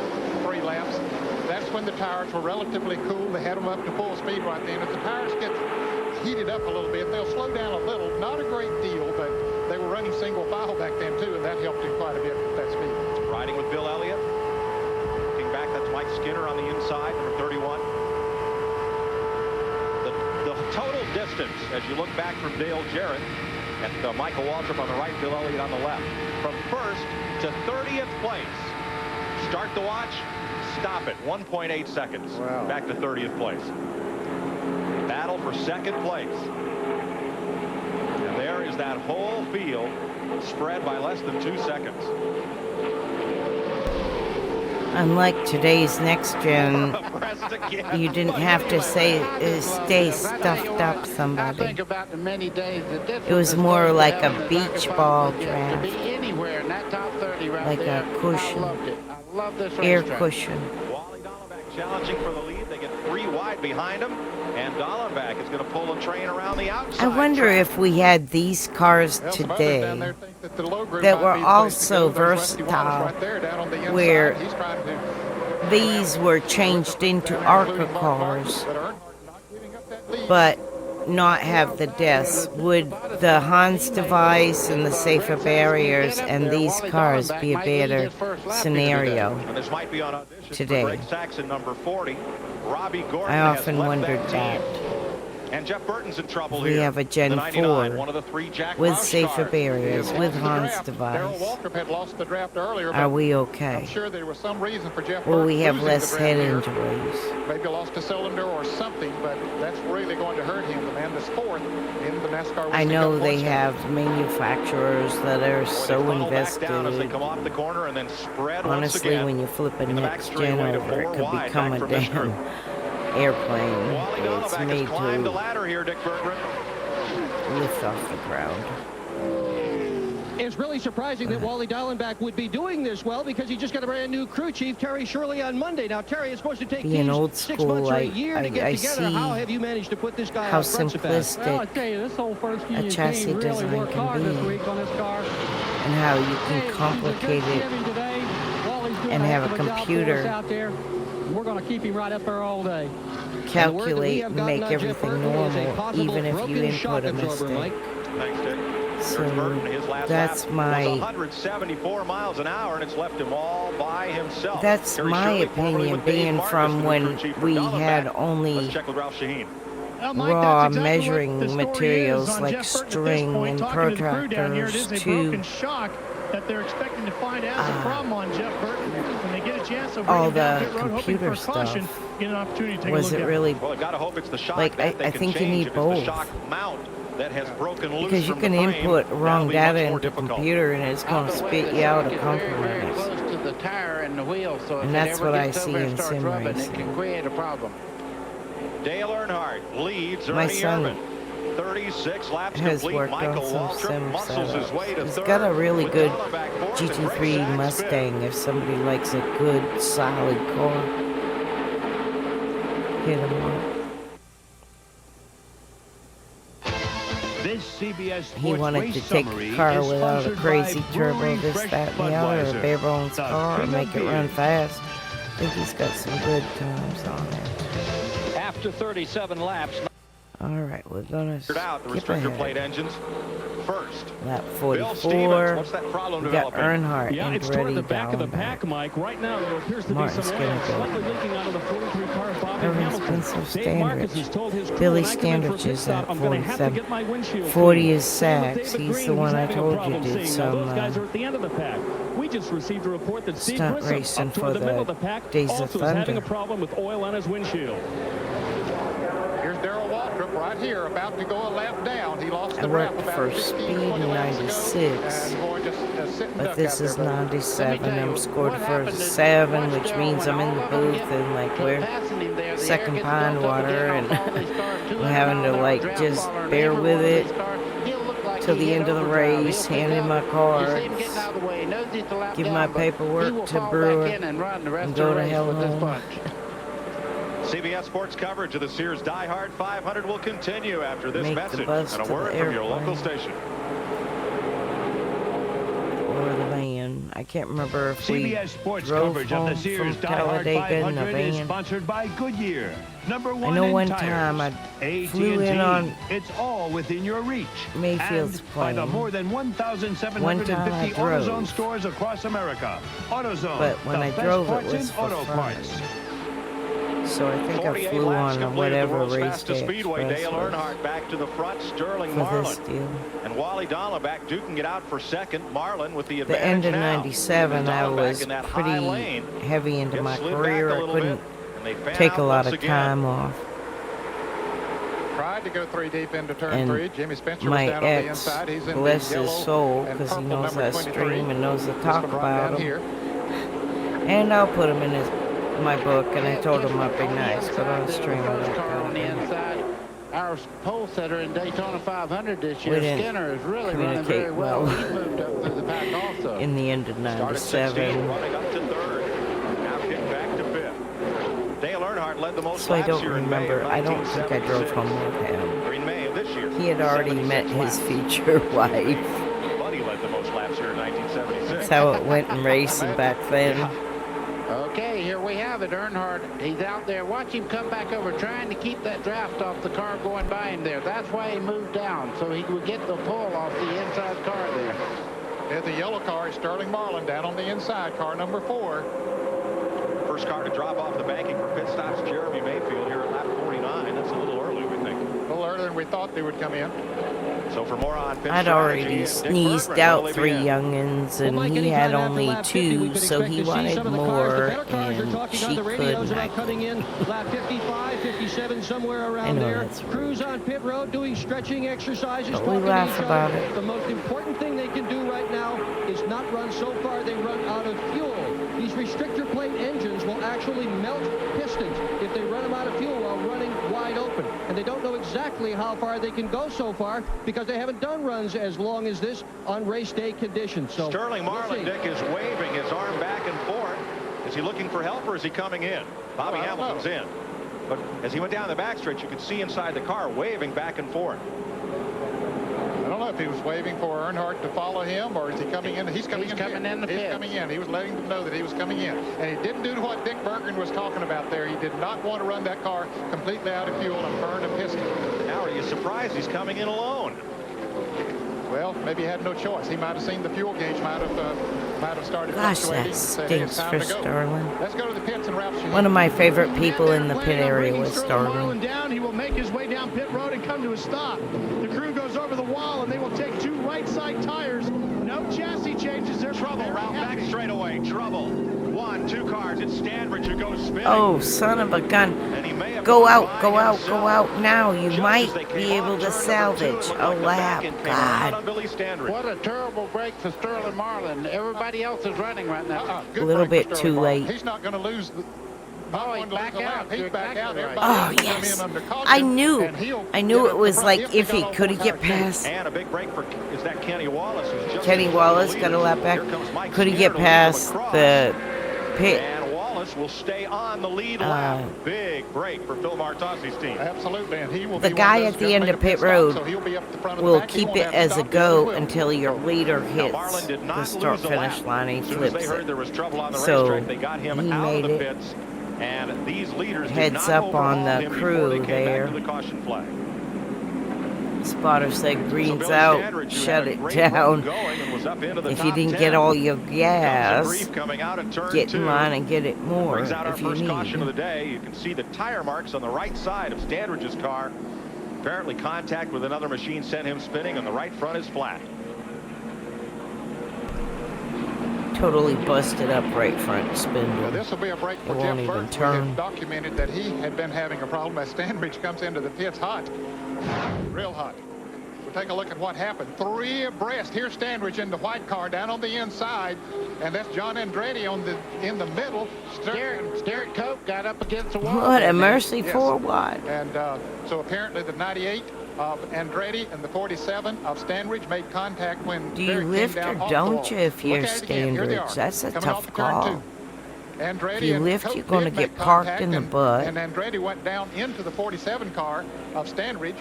3 laps. That's when the tires were relatively cool. They had them up to full speed right then. If the tires get heated up a little bit, they'll slow down a little. Not a great deal, but they were running single file back then too, and that helped him quite a bit with that speed. Riding with Bill Elliott. Looking back, that's Mike Skinner on the inside, number 31. The total distance, as you look back from Dale Jarrett and Michael Waltrip on the right, Bill Elliott on the left, from 1st to 30th place. Start the watch, stop it, 1.8 seconds. Wow. Back to 30th place. Battle for 2nd place. And there is that whole field spread by less than 2 seconds. Unlike today's next gen, you didn't have to say stay stuffed up somebody. I think about the many days that this It was more like a beach ball draft, to be anywhere in that top 30 right like there. a cushion, I loved it. I love this air racetrack. cushion. Wally Dallenbach challenging for the lead. They get 3 wide behind him, and Dallenbach is going to pull a train around the outside. I wonder if we had these cars today that were also versatile, where these were changed into ARCA cars, but not have the deaths. Would the Hans device and the safer barriers and these cars be a better scenario today? I often wondered that. And Jeff Burton's in trouble we here. have a Gen 4 one of the 3 Jack with Roush safer cars. barriers, with Hans device. Are we okay? I'm sure there was some reason for Jeff Will we Burton have losing less the head draft here. injuries? Maybe lost a cylinder or something, but that's really going to hurt him. The man is 4th in the NASCAR. I know they have manufacturers that are so invested. As they come off the corner and then spread Honestly, once again. when you flip a next gen over, it could become a damn airplane. Wally It's Donovac made has climbed the to ladder here, Dick Berggren. lift off the ground. It's really surprising that Wally Dallenbach would be doing this well because he just got a brand new crew chief, Terry Shirley, on Monday. Now, Terry, it's supposed to take Being teams old 6 school, months or a year to get I together. see How have you managed to put this guy how out front so fast? simplistic Well, I tell you, this whole first a union chassis team really design worked can hard this be, week on this car. and how you can complicate it and have a computer out there. We're going to keep him right up there all day. calculate and make everything normal, even if you input a mistake. Thanks, Dick. So that's my 174 miles an hour, and it's left him all by himself. that's Terry my Shirley, formerly opinion, with Dave being Marcus, from the when crew chief for we Dallenbach. had Let's only check with Ralph Shaheen. Mike, raw that's exactly measuring what the story materials is on like Jeff Burton at this string point, and talking to the crew down here. It is protractors a to broken shock that they're expecting to find as a problem on Jeff Burton. When they get a chance to bring all him down the pit road, hoping computer for caution, stuff. get an opportunity to take Was a look it at really Well, I've got to hope it's the shock like that they I can think you change. need If both. it's the shock mount that has broken loose Because you from can the frame, input that'll wrong be data much more into difficult. computer and it's going to spit you out a Very compromise. close to the tire and the wheel, so if And it that's ever what I gets see over and in starts sim rubbing, racing. it can create a problem. Dale Earnhardt leads My Ernie son Irvin. 36 laps has complete. worked on Michael some Waltrip sim muscles his way setups. to He's third. got a really with good Donovac fourth and GT3 Greg Sachs Mustang if somebody likes a good solid car. Hit him up. This CBS Sports He wanted race to take summary a car is without a sponsored crazy by turbo, Brewery this, Fresh that, and the other, or a Budweiser, bare bones the car, king of make it run beers. fast. I think he's got some good times on it. After 37 laps. All right, we're gonna out the skip restrictor ahead. plate engines first. Lap Bill Stevens, 44. what's that problem We got developing? Earnhardt Yeah, and it's toward Andretti the back of the Dallenbach. pack, Mike. Right now, there appears to be Martin's some gonna oil go. slightly leaking out of the 43 car of Bobby Everyone's Hamilton. been so Dave Marcus has Standrich. told his crew, Billy when I come in for a Standrich pit is stop, at I'm gonna have to 47. get my windshield 40 cleaned. is Same with Sachs. David He's Green, the one who's I having a told you problem did seeing. Now, some those guys are at the end of the pack. We just received a report that Steve stunt Grissom, racing up toward for the middle of the the pack, Days of also is having Thunder. a problem with oil on his windshield. Here's Darrell Waltrip right here, about to go a lap down. He lost I the wrap worked about for 15, speed 20 in laps ago. 96, And boy, just a sitting but duck this out is there, brother. 97. I'm scored for 7, which means I'm in the booth and like we're second pine water and I'm having to like just bear with it till the end of the race, hand in my cards, give my paperwork to Brewer, and go to hell home. CBS Sports coverage of the Sears Die Hard 500 will continue after this Make the message bus and to a word the from your airplane. local station. Or the van. I can't remember if we CBS Sports drove coverage of home the Sears from Die Hard Talladega in a 500 is van. sponsored by Goodyear. Number I one know in one tires. time I AT&T, flew in on it's all within your reach. Mayfield's and by the plane. more than One time I 1,750 drove. AutoZone stores across America. AutoZone, But when the I best drove, it parts was in for auto fun. parts. So I think I 48 flew laps on completed, whatever the world's race fastest day Speedway. express Dale was Earnhardt back to the front. Sterling for this Marlin deal. and Wally Dallenbach duking it out for second. Marlin with the The advantage end of now. 97, I Dallenbach was in that pretty high lane. heavy into Gets my slid back career. a I little couldn't bit, and they fan take out a lot once of again. time off. Tried to go 3 deep into turn And 3. Jimmy Spencer was my down on the ex, inside. He's in bless the his yellow soul, and because he purple knows number I 23. stream and knows to This talk one right about down him. here. And I'll put him in my book, and I told him I'd be nice, but I'll stream him. First car on the inside. Our pole setter in Daytona 500 this year, We didn't Skinner, is really running very communicate well. well. He moved up through the pack also. In the end of Started 16, 97. running up to third. Now kicked back to fifth. Dale Earnhardt led the most So I laps don't here in May remember. of I don't think I drove 1976. home with him. Or in May of this year. He had already met 76 his laps. future wife. Buddy led the most laps here in 1976. That's how it went in racing back then. Okay, here we have it. Earnhardt, he's out there. Watch him come back over, trying to keep that draft off the car going by him there. That's why he moved down, so he would get the pull off the inside car there. There's the yellow car is Sterling Marlin down on the inside, car number 4. First car to drop off the banking for pit stops, Jeremy Mayfield here at lap 49. That's a little early, we think. A little earlier than we thought they would come in. So for more on pit I'd strategy, already Dick sneezed Berggren, out will 3 he be in? youngins, and he had only 2, so he wanted more, and she couldn't. I Coming in lap 55, 57, somewhere around know there. that's right. Crews on pit road doing stretching exercises, But we talking to laugh each about other. it. The most important thing they can do right now is not run so far they run out of fuel. These restrictor plate engines will actually melt pistons if they run them out of fuel while running wide open. And they don't know exactly how far they can go so far because they haven't done runs as long as this on race day conditions. So Sterling Marlin, Dick, is waving his arm back and forth. Is he looking for help or is he coming in? Bobby Hamilton's in. But as he went down the backstretch, you could see inside the car waving back and forth. I don't know if he was waving for Earnhardt to follow him, or is he coming in? He's coming in the pits. He's coming in. He was letting them know that he was coming in. And he didn't do what Dick Berggren was talking about there. He did not want to run that car completely out of fuel and burn a piston. Now are you surprised he's coming in alone? Well, maybe he had no choice. He might have seen the fuel gauge might have started Gosh, fluctuating. that stinks for Sterling. Let's go to the pits and Ralph. One of my favorite people in the pit area was Sterling. Sterling. He will make his way down pit road and come to a stop. The crew goes over the wall, and they will take 2 right side tires. No chassis changes. There's trouble. Ralph back straightaway. Trouble. 1, 2 cars. It's Standridge who goes spinning. Oh, son of a gun. Go out, go out, go out now. You might be able to salvage a lap. God. What a terrible break for Sterling Marlin. Everybody else is running right now. A little bit too late. He's not going to lose the... He's back out. He's back out. Oh, yes. I knew it was like if he could get past. And a big break for, is that Kenny Wallace? Kenny Wallace got a lap back. Could he get past the pit? And Wallace will stay on the lead lap. Big break for Phil Martossi's team. Absolutely. And he will the guy at the end of pit road will keep it as a go until your leader hits the start-finish line. He flips they heard there was trouble on the so racetrack, they got him out of the pits. And these leaders heads up on the crew there. The caution flag. Spotter said greens out, shut it down. If you didn't get all your gas, get in line and get it more if you need. Caution of the day. You can see the tire marks on the right side of Standridge's car. Apparently contact with another machine sent him spinning, and the right front is flat. Totally busted up right front spindle. Well, this will be a break for Geoff Burton. We have documented that he had been having a problem as Standridge comes into the pits hot. Real hot. We'll take a look at what happened. 3 abreast. Here's Standridge in the white car down on the inside. And that's John Andretti in the middle. Sterrett Cope got up against the wall. What a mercy for what? And so apparently the 98 of Andretti and the 47 of Standridge made contact when do you lift or don't you if you're Standridge? That's a tough call. If you lift, you're going to get parked in the butt. And Andretti went down into the 47 car of Standridge.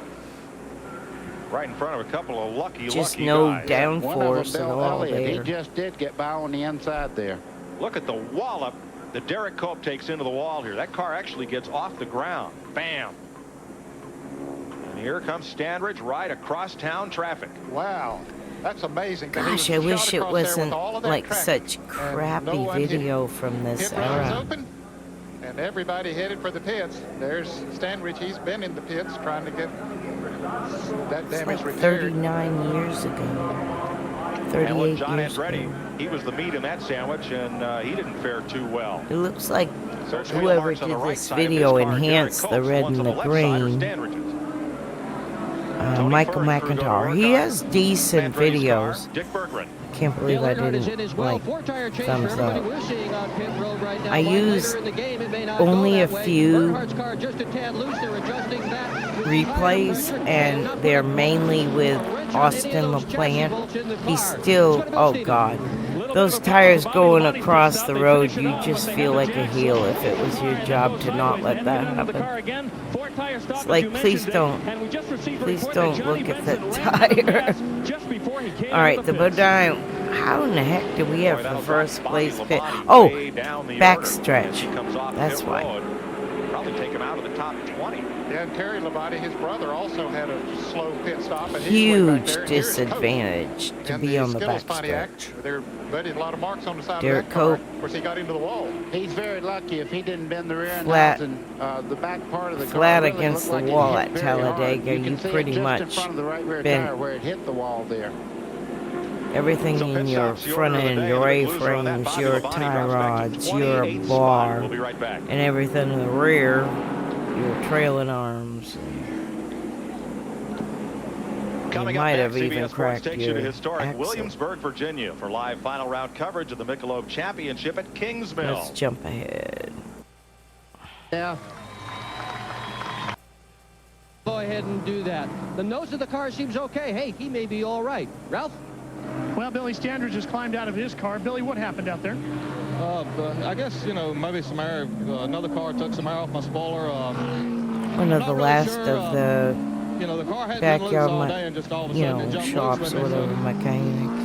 Right in front of a couple of lucky no guys. downforce at all there. He just did get by on the inside there. Look at the wallop that Derek Cope takes into the wall here. That car actually gets off the ground. Bam. And here comes Standridge right across town traffic. Wow. That's amazing. Gosh, I wish it wasn't like such crappy video from this era. Open, and everybody headed for the pits. There's Standridge. He's been in the pits trying to get that damage like repaired. 39 years ago. 38 John years Andretti, ago. he was the meat in that sandwich, and he didn't fare too well. It looks like whoever did this video enhanced the red and the green. Michael McIntyre. He has decent videos. Can't believe I didn't like thumbs up. I use only a few replays, and they're mainly with Austin LaPlante. He's still, oh God, those tires going across the road, you just feel like a heel if it was your job to not let that happen. It's like, please don't look at that tire. All right, the Bodine. How in the heck do we have the first place pit? Oh, backstretch. That's why. Probably take him out of the top 20. Yeah, and Terry Labonte, his brother, also had a slow pit stop. And huge disadvantage to be on the backstretch. There a lot of marks on the side Derek of that car. Cope. Of course, he got into the wall. He's very lucky if he didn't bend the rear end flat, and the back part of the flat car really against the like wall at Talladega. You pretty much in front of the right rear tire where it hit the wall there. Everything in your front end, your A-frames, your tie rods, your bar, and everything in the rear, your trailing arms. Coming might up have next, even CBS Sports cracked takes you to your historic axle. Williamsburg, Virginia for live final round coverage of the Michelob Championship at Kingsmill. Let's jump ahead. Yeah. Go ahead and do that. The nose of the car seems okay. Hey, he may be all right. Ralph? Well, Billy Standridge just climbed out of his car. Billy, what happened out there? I guess, maybe some air, another car took some air off my spoiler. One of the last of the the car had been loose all day backyard, and just all of a sudden it jumped shops loose or with me, whatever, mechanics.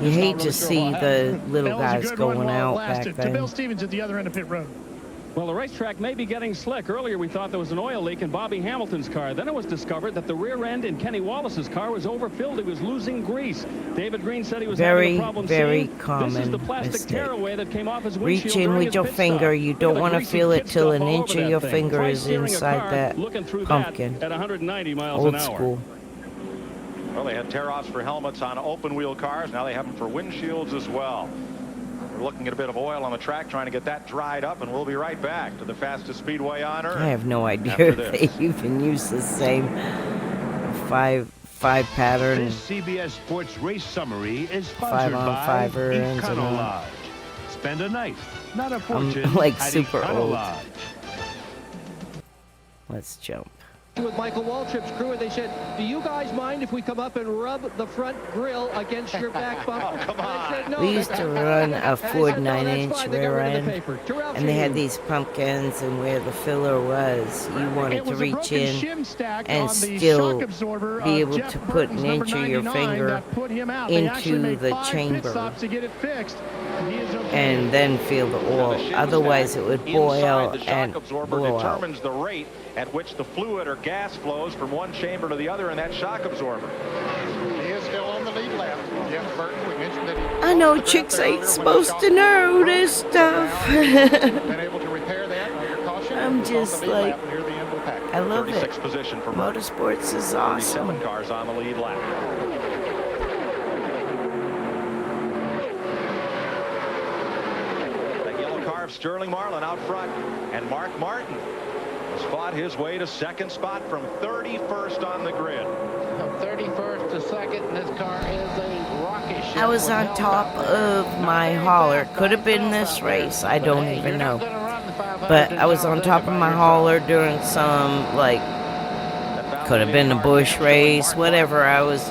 You hate to see the little guys going out back To Bill then. Stevens at the other end of pit road. Well, the racetrack may be getting slick. Earlier, we thought there was an oil leak in Bobby Hamilton's car. Then it was discovered that the rear end in Kenny Wallace's car was overfilled. He was losing grease. David Green said he was having a problem very seeing. common This is the plastic mistake. tearaway that came off his Reach windshield in during with his your pit finger. stop. You Look at don't the want to greasy feel it pit till stuff an all inch over of that your thing. finger Try is steering a inside car that looking through pumpkin. that at 190 miles Old an hour. school. Well, they had tear-offs for helmets on open-wheel cars. Now they have them for windshields as well. We're looking at a bit of oil on the track, trying to get that dried up, and we'll be right back to the fastest speedway on Earth. I have no idea after if this. they even use the same five pattern. This CBS Sports Race Summary is sponsored 5-on-5er by ends and all. Econolodge. Spend a night, not a fortune. I'm like at super old. Econolodge. Let's jump. With Michael Waltrip's crew, and they said, do you guys mind if we come up and rub the front grill against your back bumper? Oh, come on. Said, no, We used to run a Ford 9-inch rear end, and they had these pumpkins, and where the filler was, you wanted to reach in and still be able to put an inch of your finger into the chamber and then feel the oil. Otherwise, it would boil and blow out. Determines the rate at which the fluid or gas flows from one chamber to the other in that shock absorber. He is still on the lead lap. Geoff Burton, we mentioned that he I know chicks ain't supposed to know this stuff. been able to repair that under caution. I'm just like, near the end of the pack. I love it. 36th position for Burton. Motorsports is awesome. 37 cars on the lead lap. That yellow car of Sterling Marlin out front, and Mark Martin has fought his way to second spot from 31st on the grid. From 31st to second, and this car is a rocket ship. I was on top of my hauler. Could have been this race. I don't even know. But I was on top of my hauler during some, like, could have been a bush race, whatever. I was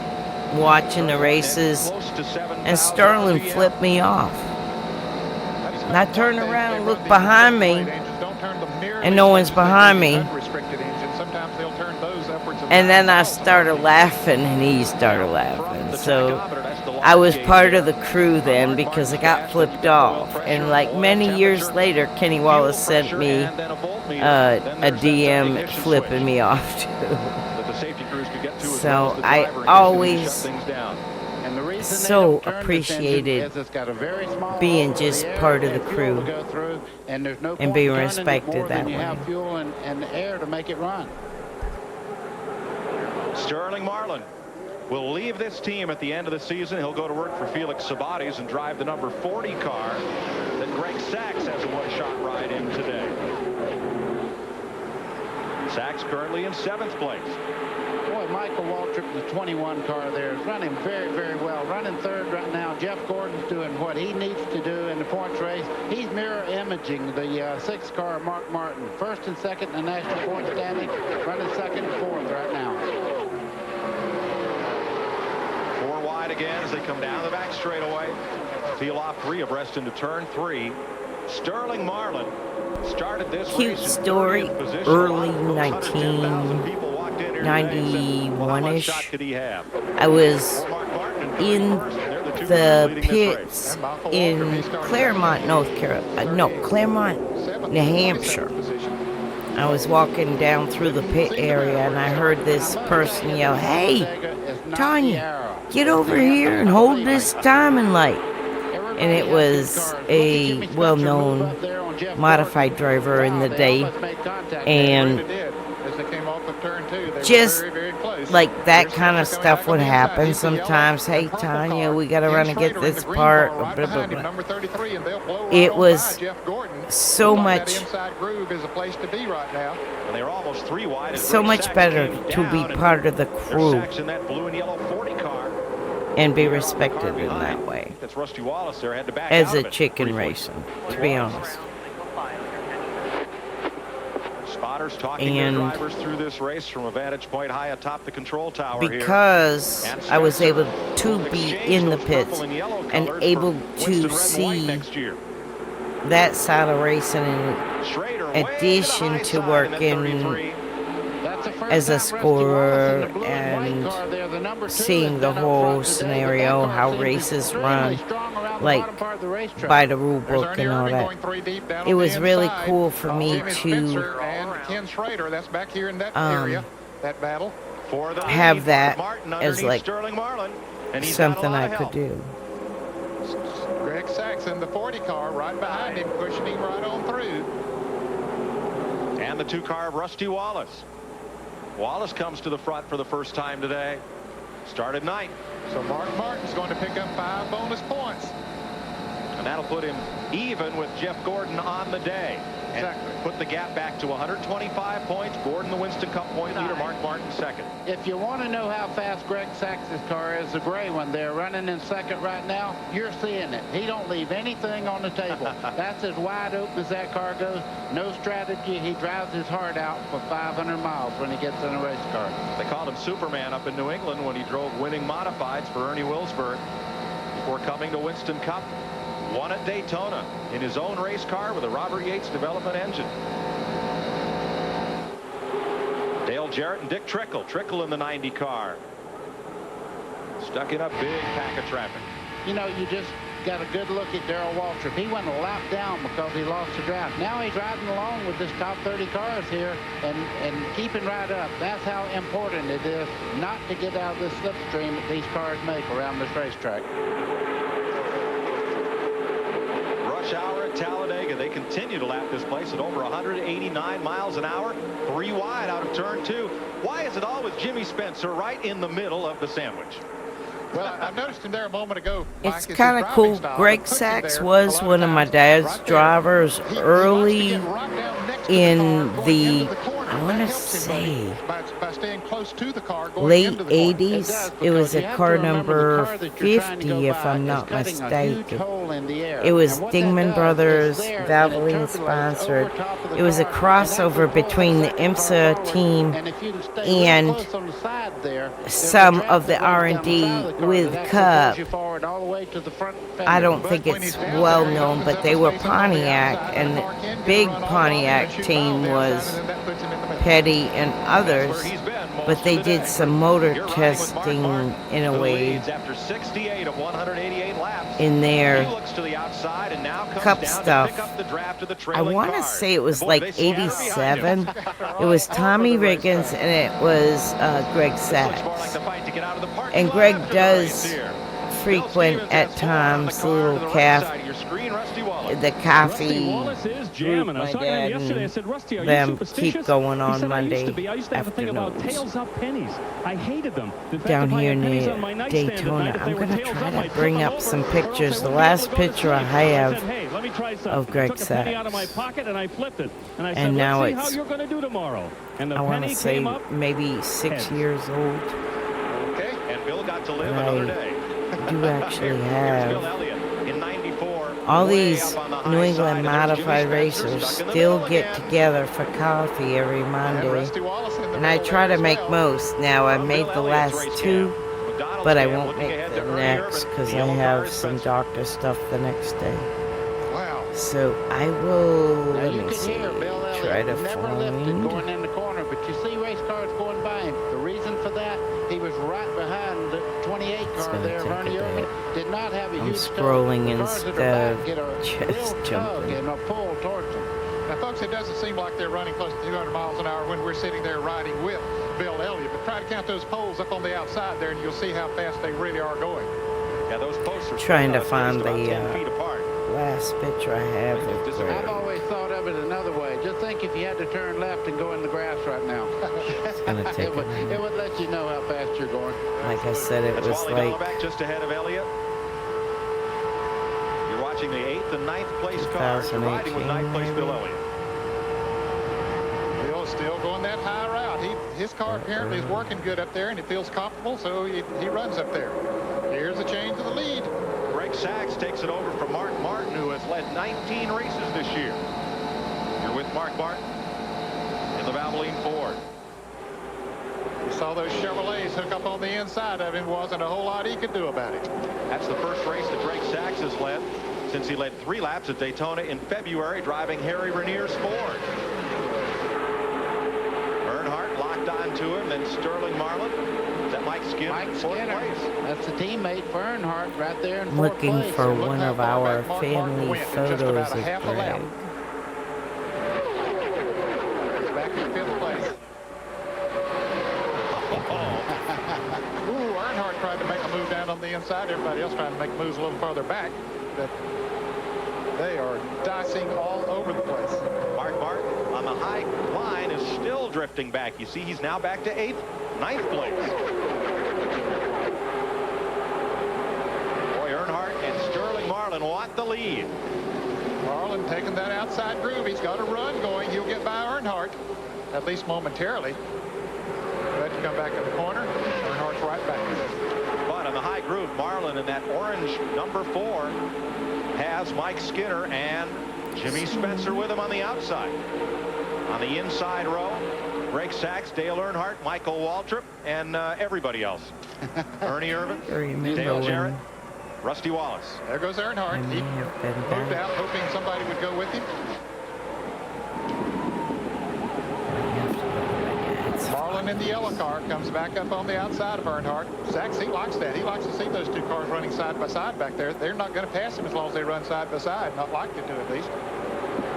watching the races, and Sterling flipped me off. And I turned around and looked behind me, and no one's behind me. And then I started laughing, and he started laughing. So I was part of the crew then because I got flipped off. And like many years later, Kenny Wallace sent me a DM flipping me off too. So I always so appreciated being just part of the crew and being respected that way. Have fuel and air to make it run. Sterling Marlin will leave this team at the end of the season. He'll go to work for Felix Sabates and drive the number 40 car that Greg Sachs has a one-shot ride in today. Sachs currently in 7th place. Boy, Michael Waltrip, the 21 car there, is running very, very well. Running third right now. Jeff Gordon's doing what he needs to do in the points race. He's mirror imaging the 6th car, Mark Martin. First and second in the national point standing. Running second and fourth right now. 4 wide again as they come down the back straightaway. Peel off 3 abreast into turn 3. Sterling Marlin started this Cute race story, in 30th position. early 91-ish. 91-ish. I was in the pits in Claremont, North Carolina. No, Claremont, New Hampshire. I was walking down through the pit area and I heard this person yell, "Hey, Tonja, get over here and hold this timing light." And it was a well-known modified driver in the day, and of turn 2. They just were very, very close. like that kind of stuff would happen sometimes. Hey, Tanya, we got to run and get this part. Blah, blah, blah. It was so much, so much better to be part of the crew and be respected in that way as a chicken racing, to be honest. Spotters talking to drivers through this race from a vantage point high atop the control tower because here. I was able to be in the pits and able to see that side of racing in addition to working as a scorer and seeing the whole scenario, how races run, like by the rule book and all that. It was really cool for me to have that as like something I could do. Greg Saxon, the 40 car, right behind him, pushing him right on through. And the 2 car of Rusty Wallace. Wallace comes to the front for the first time today. Started 9th. So Mark Martin's going to pick up 5 bonus points. And that'll put him even with Jeff Gordon on the day. Exactly. And put the gap back to 125 points. Gordon, the Winston Cup point leader. Mark Martin, second. If you want to know how fast Greg Sax's car is, the gray one there, running in second right now, you're seeing it. He don't leave anything on the table. That's as wide open as that car goes. No strategy. He drives his heart out for 500 miles when he gets in a race car. They called him Superman up in New England when he drove winning modifieds for Ernie Wilsberg before coming to Winston Cup. Won at Daytona in his own race car with a Robert Yates development engine. Dale Jarrett and Dick Trickle. Trickle in the 90 car. Stuck in a big pack of traffic. You know, you just got a good look at Darrell Waltrip. He went a lap down because he lost the draft. Now he's riding along with this top 30 cars here and keeping right up. That's how important it is not to get out of this slipstream that these cars make around this racetrack. Rush hour at Talladega. They continue to lap this place at over 189 miles an hour. 3 wide out of turn 2. Why is it always Jimmy Spencer right in the middle of the sandwich? Well, I noticed him there a moment ago. It's kind of cool. Greg Sachs was one of my dad's drivers early in the, I want to say, late 80s. It was a car number 50, if I'm not mistaken. It was Dingman Brothers, Valvoline sponsored. It was a crossover between the IMSA team and some of the R&D with Cub. I don't think it's well known, but they were Pontiac, and the big Pontiac team was Petty and others, but they did some motor testing in a way in their Cup stuff. I want to say it was like 87. It was Tommy Riggins and it was Greg Sachs. And Greg does frequent at times the little the coffee group my dad and them keep going on Monday afternoons. Down here near Daytona. I'm going to try to bring up some pictures. The last picture I have of Greg Sachs. And now it's, I want to say, maybe 6 years old. Okay, and Bill got to live another day. I do actually have all these New England modified racers still get together for coffee every Monday, and I try to make most. Now I made the last 2, but I won't make the next because I have some doctor stuff the next day. So I will, let me see, try to find. Going in the corner, but you see race cars going by him. The reason for that, he was right behind the 28 car there. Bernie Irvin did not have a I'm huge scrolling instead of just jumping. And a pull towards him. Now, folks, it doesn't seem like they're running close to 200 miles an hour when we're sitting there riding with Bill Elliott. But try to count those poles up on the outside there, and you'll see how fast they really are going. Yeah, those posts are trying to find the last picture I have of Greg. I've always thought of it another way. Just think if you had to turn left and go in the grass right now. It's gonna take it would let you know how fast you're going. Like I said, it was like back just ahead of Elliott. You're watching the 8th and 9th place cars. You're riding with 9th place Bill Elliott. Bill's still going that high route. His car apparently is working good up there, and it feels comfortable, so he runs up there. Here's a change to the lead. Greg Sachs takes it over from Mark Martin, who has led 19 races this year. You're with Mark Martin in the Valvoline Ford. You saw those Chevrolets hook up on the inside of him. Wasn't a whole lot he could do about it. That's the first race that Greg Sachs has led since he led 3 laps at Daytona in February, driving Harry Renier's Ford. Earnhardt locked on to him, then Sterling Marlin. Is that Mike Skinner? Fourth place. That's the teammate for Earnhardt right there in looking fourth place. for one of our family photos of Greg. He's back in 5th place. Ooh, Earnhardt tried to make a move down on the inside. Everybody else trying to make moves a little further back. But they are dicing all over the place. Mark Martin on the high line is still drifting back. You see he's now back to 8th, 9th place. Boy, Earnhardt and Sterling Marlin want the lead. Marlin taking that outside groove. He's got a run going. He'll get by Earnhardt, at least momentarily. But you come back in the corner, Earnhardt's right back. But on the high groove, Marlin in that orange number 4 has Mike Skinner and Jimmy Spencer with him on the outside. On the inside row, Greg Sachs, Dale Earnhardt, Michael Waltrip, and everybody else. Ernie Irvin, Dale Jarrett, Rusty Wallace. There goes Earnhardt. He moved out hoping somebody would go with him. Marlin in the yellow car comes back up on the outside of Earnhardt. Sachs, he likes that. He likes to see those 2 cars running side by side back there. They're not going to pass him as long as they run side by side. Not likely to, at least.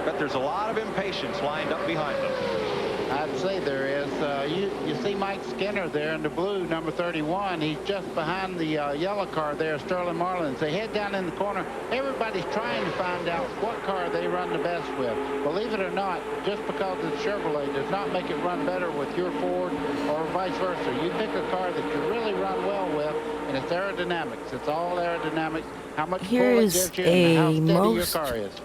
But there's a lot of impatience lined up behind them. I'd say there is. You see Mike Skinner there in the blue, number 31. He's just behind the yellow car there, Sterling Marlin. They head down in the corner. Everybody's trying to find out what car they run the best with. Believe it or not, just because it's Chevrolet does not make it run better with your Ford or vice versa. You pick a car that you really run well with, and it's aerodynamics. It's all aerodynamics. How much Here's a most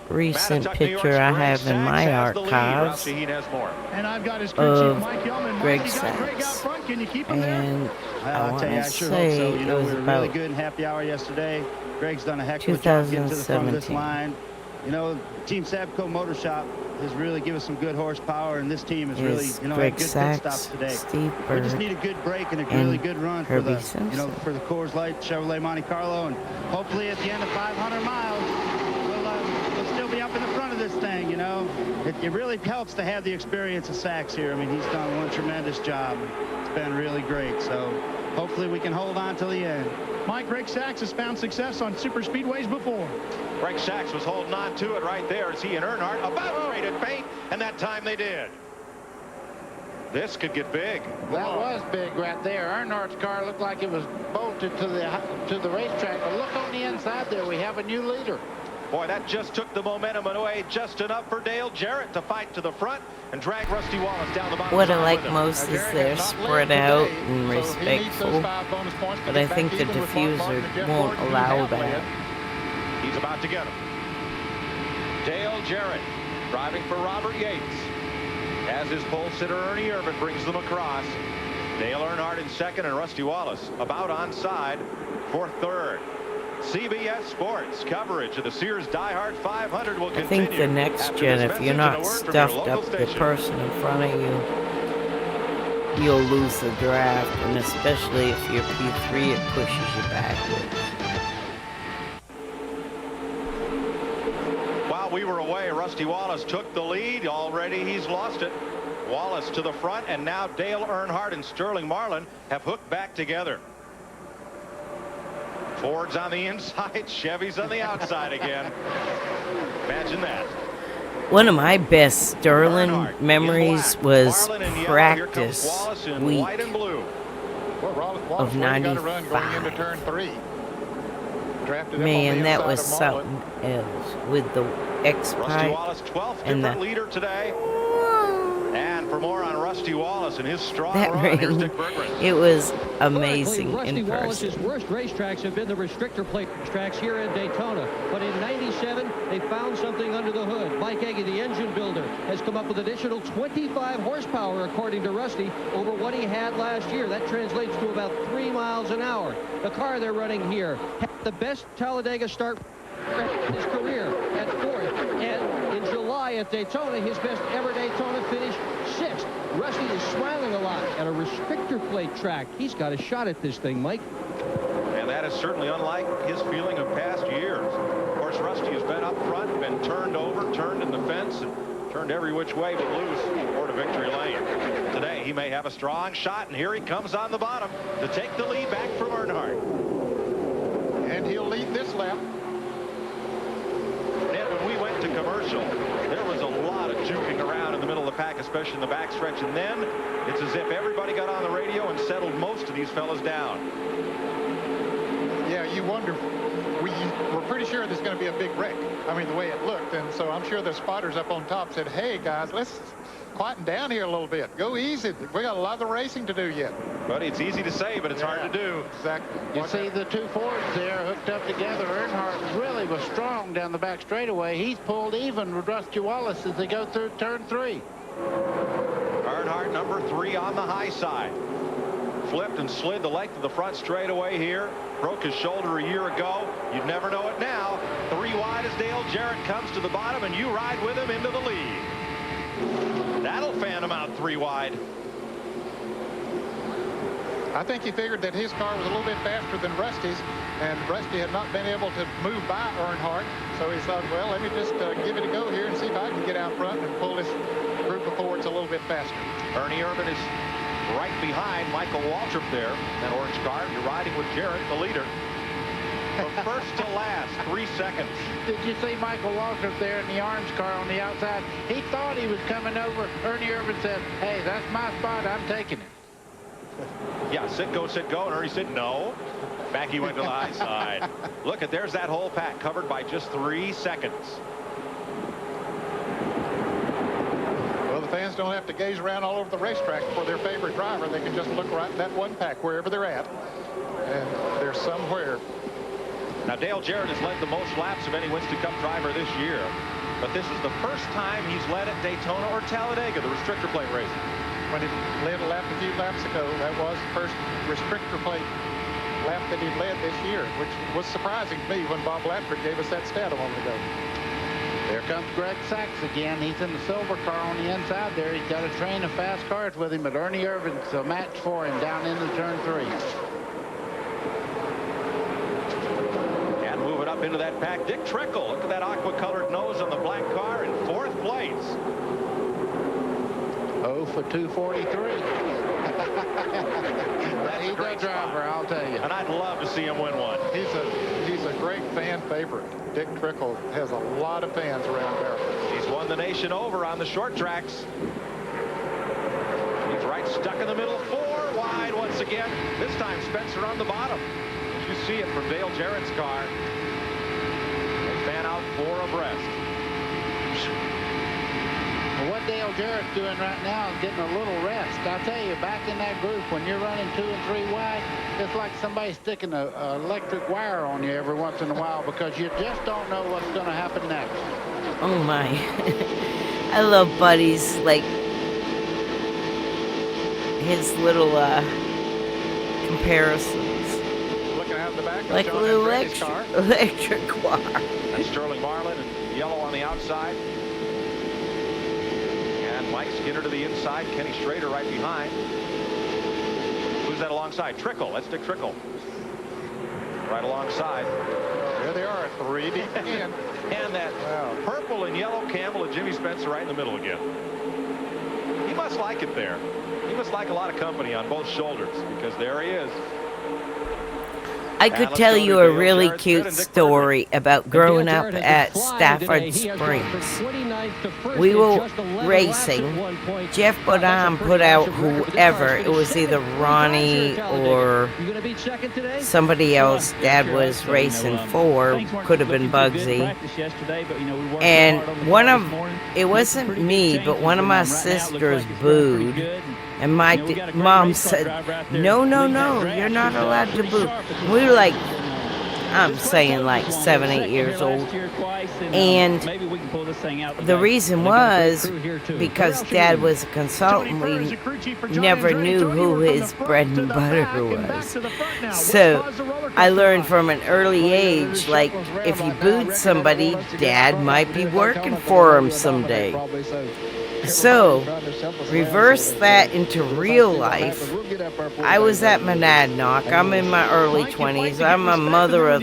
recent picture I have in my archives And I've got his crew chief Mike Yeoman. Greg Mike, you got Greg out Sachs. front. Can you keep him there? And I want to sure say hope so. You know, it was we were about really good in happy hour yesterday. Greg's done a heck of a job getting to the front of this 2017. line. You know, Team Sabco Motor Shop has really given us some good horsepower, and this team has really, you know, Greg had good Sachs, pit stops today. Steve We just Bird, need a good break and a and really good run for Herbie the, Simpson. you know, for the Coors Light Chevrolet Monte Carlo, and hopefully at the end of 500 miles, we'll still be up in the front of this thing. You know, it really helps to have the experience of Sachs here. I mean, he's done one tremendous job. It's been really great. So hopefully we can hold on till the end. Mike, Greg Sachs has found success on super speedways before. Greg Sachs was holding on to it right there as he and Earnhardt about traded paint, and that time they did. This could get big. That was big right there. Earnhardt's car looked like it was bolted to the racetrack. But look on the inside there. We have a new leader. Boy, that just took the momentum away just enough for Dale Jarrett to fight to the front and drag Rusty Wallace down the bottom. What I like most is they're spread out and respectful, but I think the diffuser won't allow that. He's about to get him. Dale Jarrett driving for Robert Yates. As his pole sitter Ernie Irvin brings them across. Dale Earnhardt in second and Rusty Wallace about onside for third. CBS Sports coverage of the Sears Die Hard 500 will continue. I think the next gen, if you're not stuffed up the person in front of you, you'll lose the draft, and especially if you're P3, it pushes you backwards. While we were away, Rusty Wallace took the lead. Already he's lost it. Wallace to the front, and now Dale Earnhardt and Sterling Marlin have hooked back together. Ford's on the inside, Chevy's on the outside again. Imagine that. One of my best Sterling memories was practice week of 95. Drafted Man, that up on the was inside of Marlin. something else with the X Rusty pipe Wallace, 12th and different the leader today. And for more on Rusty Wallace and his strong that run, here's ring. Dick Berggren. It was amazing Rusty in person. Wallace's worst racetracks have been the restrictor plate tracks here in Daytona. But in '97, they found something under the hood. Mike Egge, the engine builder, has come up with additional 25 horsepower, according to Rusty, over what he had last year. That translates to about 3 miles an hour. The car they're running here had the best Talladega start in his career at 4th. And in July at Daytona, his best ever Daytona finish, 6th. Rusty is smiling a lot at a restrictor plate track. He's got a shot at this thing, Mike. And that is certainly unlike his feeling of past years. Of course, Rusty has been up front, been turned over, turned in the fence, and turned every which way but loose toward a victory lane. Today, he may have a strong shot, and here he comes on the bottom to take the lead back from Earnhardt. And he'll lead this lap. And when we went to commercial, there was a lot of juking around in the middle of the pack, especially in the backstretch. And then it's as if everybody got on the radio and settled most of these fellas down. Yeah, you wonder. We're pretty sure there's going to be a big wreck. I mean, the way it looked. And so I'm sure the spotters up on top said, hey, guys, let's quieten down here a little bit. Go easy. We got a lot of racing to do yet. But it's easy to say, but it's hard to do. Exactly. You see the two Fords there hooked up together. Earnhardt really was strong down the back straightaway. He's pulled even with Rusty Wallace as they go through turn 3. Earnhardt, number 3 on the high side. Flipped and slid the length of the front straightaway here. Broke his shoulder a year ago. You'd never know it now. 3 wide as Dale Jarrett comes to the bottom, and you ride with him into the lead. That'll fan him out 3 wide. I think he figured that his car was a little bit faster than Rusty's, and Rusty had not been able to move by Earnhardt. So he thought, well, let me just give it a go here and see if I can get out front and pull this group of Fords a little bit faster. Ernie Irvin is right behind Michael Waltrip there. That orange car, you're riding with Jarrett, the leader. From first to last, 3 seconds. Did you see Michael Waltrip there in the orange car on the outside? He thought he was coming over. Ernie Irvin said, hey, that's my spot. I'm taking it. Yeah, sit, go, and Ernie said no. Back he went to the high side. Look at, there's that whole pack covered by just 3 seconds. Well, the fans don't have to gaze around all over the racetrack for their favorite driver. They can just look right in that one pack wherever they're at, and they're somewhere. Now, Dale Jarrett has led the most laps of any Winston Cup driver this year, but this is the first time he's led at Daytona or Talladega, the restrictor plate race. When he led a lap a few laps ago, that was the first restrictor plate lap that he led this year, which was surprising to me when Bob Latford gave us that stat a moment ago. There comes Greg Sachs again. He's in the silver car on the inside there. He's got a train of fast cars with him, but Ernie Irvin's a match for him down into turn 3. And moving up into that pack, Dick Trickle. Look at that aqua-colored nose on the black car in 4th place. 0 for 243. He's a great driver, I'll tell you. And I'd love to see him win one. He's a great fan favorite. Dick Trickle has a lot of fans around there. He's won the nation over on the short tracks. He's right stuck in the middle, 4 wide once again. This time Spencer on the bottom. You see it from Dale Jarrett's car. They fan out 4 abreast. What Dale Jarrett's doing right now is getting a little rest. I'll tell you, back in that group, when you're running 2 and 3 wide, it's like somebody sticking an electric wire on you every once in a while because you just don't know what's going to happen next. Oh my. I love Buddy's, like, his little comparisons. Looking out the back, like a little electric wire. That's Sterling Marlin and yellow on the outside. Mike Skinner to the inside. Kenny Schrader right behind. Who's that alongside? Trickle. That's Dick Trickle. Right alongside. There they are, 3 deep again. And that purple and yellow Camel and Jimmy Spencer right in the middle again. He must like it there. He must like a lot of company on both shoulders because there he is. I could tell you a really cute story about growing up at Stafford Springs. We were racing. Geoff Bodine put out whoever. It was either Ronnie or somebody else Dad was racing for. Could have been Bugsy. And it wasn't me, but one of my sisters booed. And my mom said, no, you're not allowed to boo. We were like, I'm saying like 7, 8 years old. And the reason was because Dad was a consultant, we never knew who his bread and butter was. So I learned from an early age, like if you booed somebody, Dad might be working for him someday. So, reverse that into real life. I was at Monadnock. I'm in my early 20s. I'm a mother of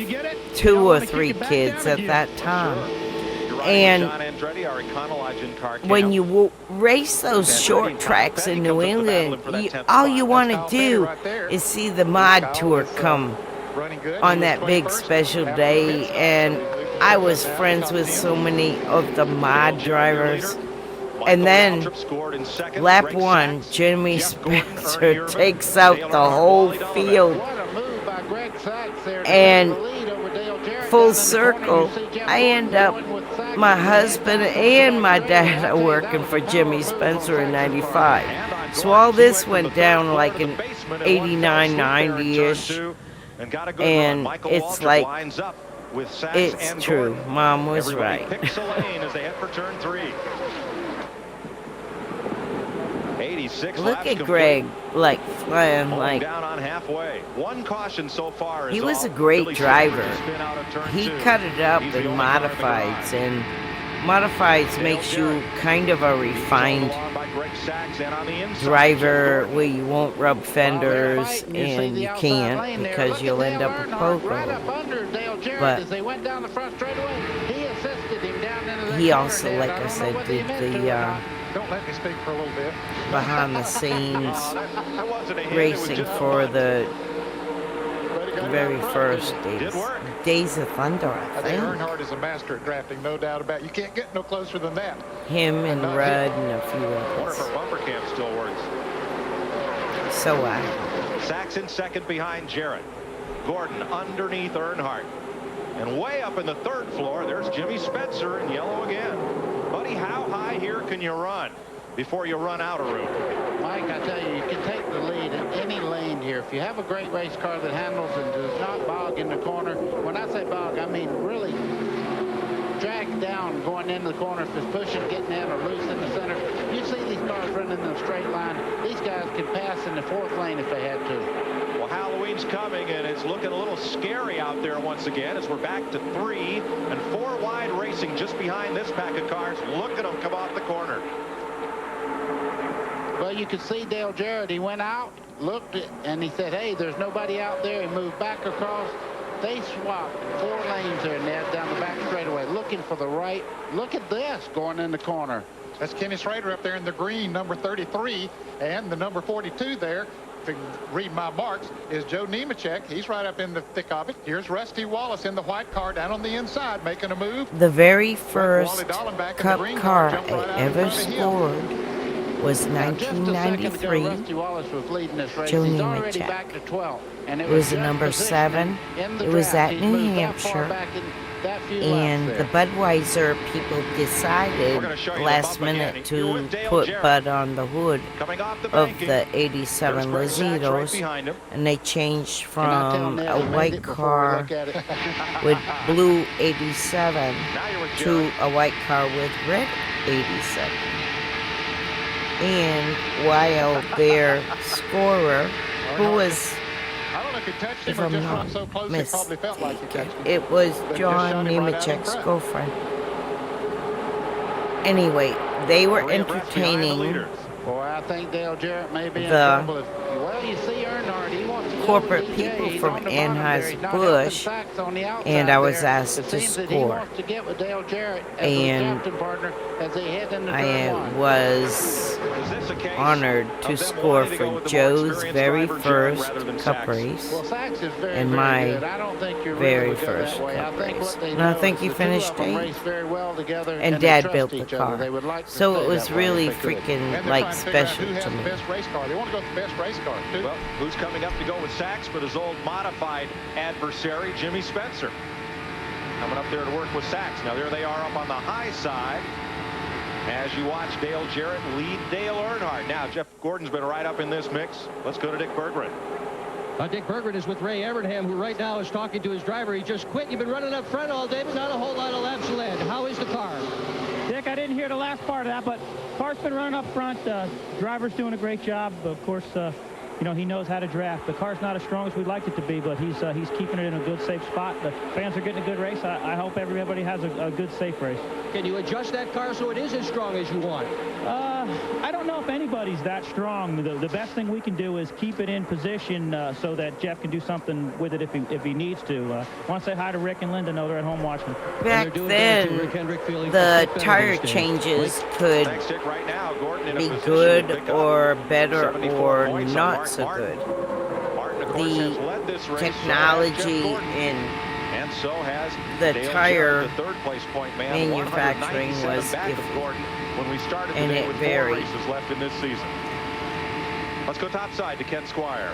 2 or 3 kids at that time. And when you race those short tracks in New England, all you want to do is see the mod tour come on that big special day. And I was friends with so many of the mod drivers. And then, lap 1, Jimmy Spencer takes out the whole field. And full circle, I end up, my husband and my dad are working for Jimmy Spencer in 95. So all this went down like in 89, 90-ish. And it's like, it's true. Mom was right. Look at Greg, like flying like. One caution so far. He was a great driver. He cut it up in modifieds, and modifieds makes you kind of a refined driver where you won't rub fenders, and you can't because you'll end up a pogo. But he also, like I said, did the don't let me speak for a little bit. Behind the scenes racing for the very first Days of Thunder, I think. Earnhardt is a master at drafting, no doubt about it. You can't get no closer than that. Him and Rudd and a few others. Her bumper cam still works. So Saxon second behind Jarrett. Gordon underneath Earnhardt. And way up in the third floor, there's Jimmy Spencer in yellow again. Buddy, how high here can you run before you run out of room? Mike, I tell you, you can take the lead in any lane here. If you have a great race car that handles and does not bog in the corner, when I say bog, I mean really drag down going into the corner if it's pushing, getting in, or loose in the center. You see these cars running in a straight line. These guys could pass in the 4th lane if they had to. Well, Halloween's coming, and it's looking a little scary out there once again as we're back to 3 and 4 wide racing just behind this pack of cars. Look at them come off the corner. Well, you could see Dale Jarrett. He went out, looked at, and he said, hey, there's nobody out there. He moved back across. They swapped 4 lanes there, Ned, down the back straightaway, looking for the right. Look at this going in the corner. That's Kenny Schrader up there in the green, number 33, and the number 42 there. If you read my marks, is Joe Nemechek. He's right up in the thick of it. Here's Rusty Wallace in the white car down on the inside making a move. The very first Cup car I ever scored was 1993. Joe Nemechek. It was the number 7. It was at New Hampshire. And the Budweiser people decided last minute to put Bud on the hood of the 87 Lazitos, and they changed from a white car with blue 87 to a white car with red 87. And while their scorer, who was, if I'm not mistaken, it was John Nemechek's girlfriend. Anyway, they were entertaining I think Dale Jarrett may be in the trouble. Well, you see Earnhardt, he wants to corporate people from Anheuser-Busch, and I was asked to score. And I was honored to score for Joe's very first Cup race and my very first Cup race. And I think he finished 8th. And Dad built the car. So it was really freaking like special to me. They want to go with the best race car too. Well, who's coming up to go with Sachs but his old modified adversary, Jimmy Spencer. Coming up there to work with Sachs. Now there they are up on the high side as you watch Dale Jarrett lead Dale Earnhardt. Now Jeff Gordon's been right up in this mix. Let's go to Dick Berggren. Dick Berggren is with Ray Evernham, who right now is talking to his driver. He just quit. You've been running up front all day, but not a whole lot of laps led. How is the car? Dick, I didn't hear the last part of that, but car's been running up front. Driver's doing a great job. Of course, you know, he knows how to draft. The car's not as strong as we'd like it to be, but he's keeping it in a good, safe spot. The fans are getting a good race. I hope everybody has a good, safe race. Can you adjust that car so it is as strong as you want? I don't know if anybody's that strong. The best thing we can do is keep it in position so that Geoff can do something with it if he needs to. Want to say hi to Rick and Linda. Know they're at home watching. Back then, the tire changes could be good or better or not so good. The technology in the tire manufacturing was iffy, and it varied. Left in this season. Let's go topside to Ken Squire.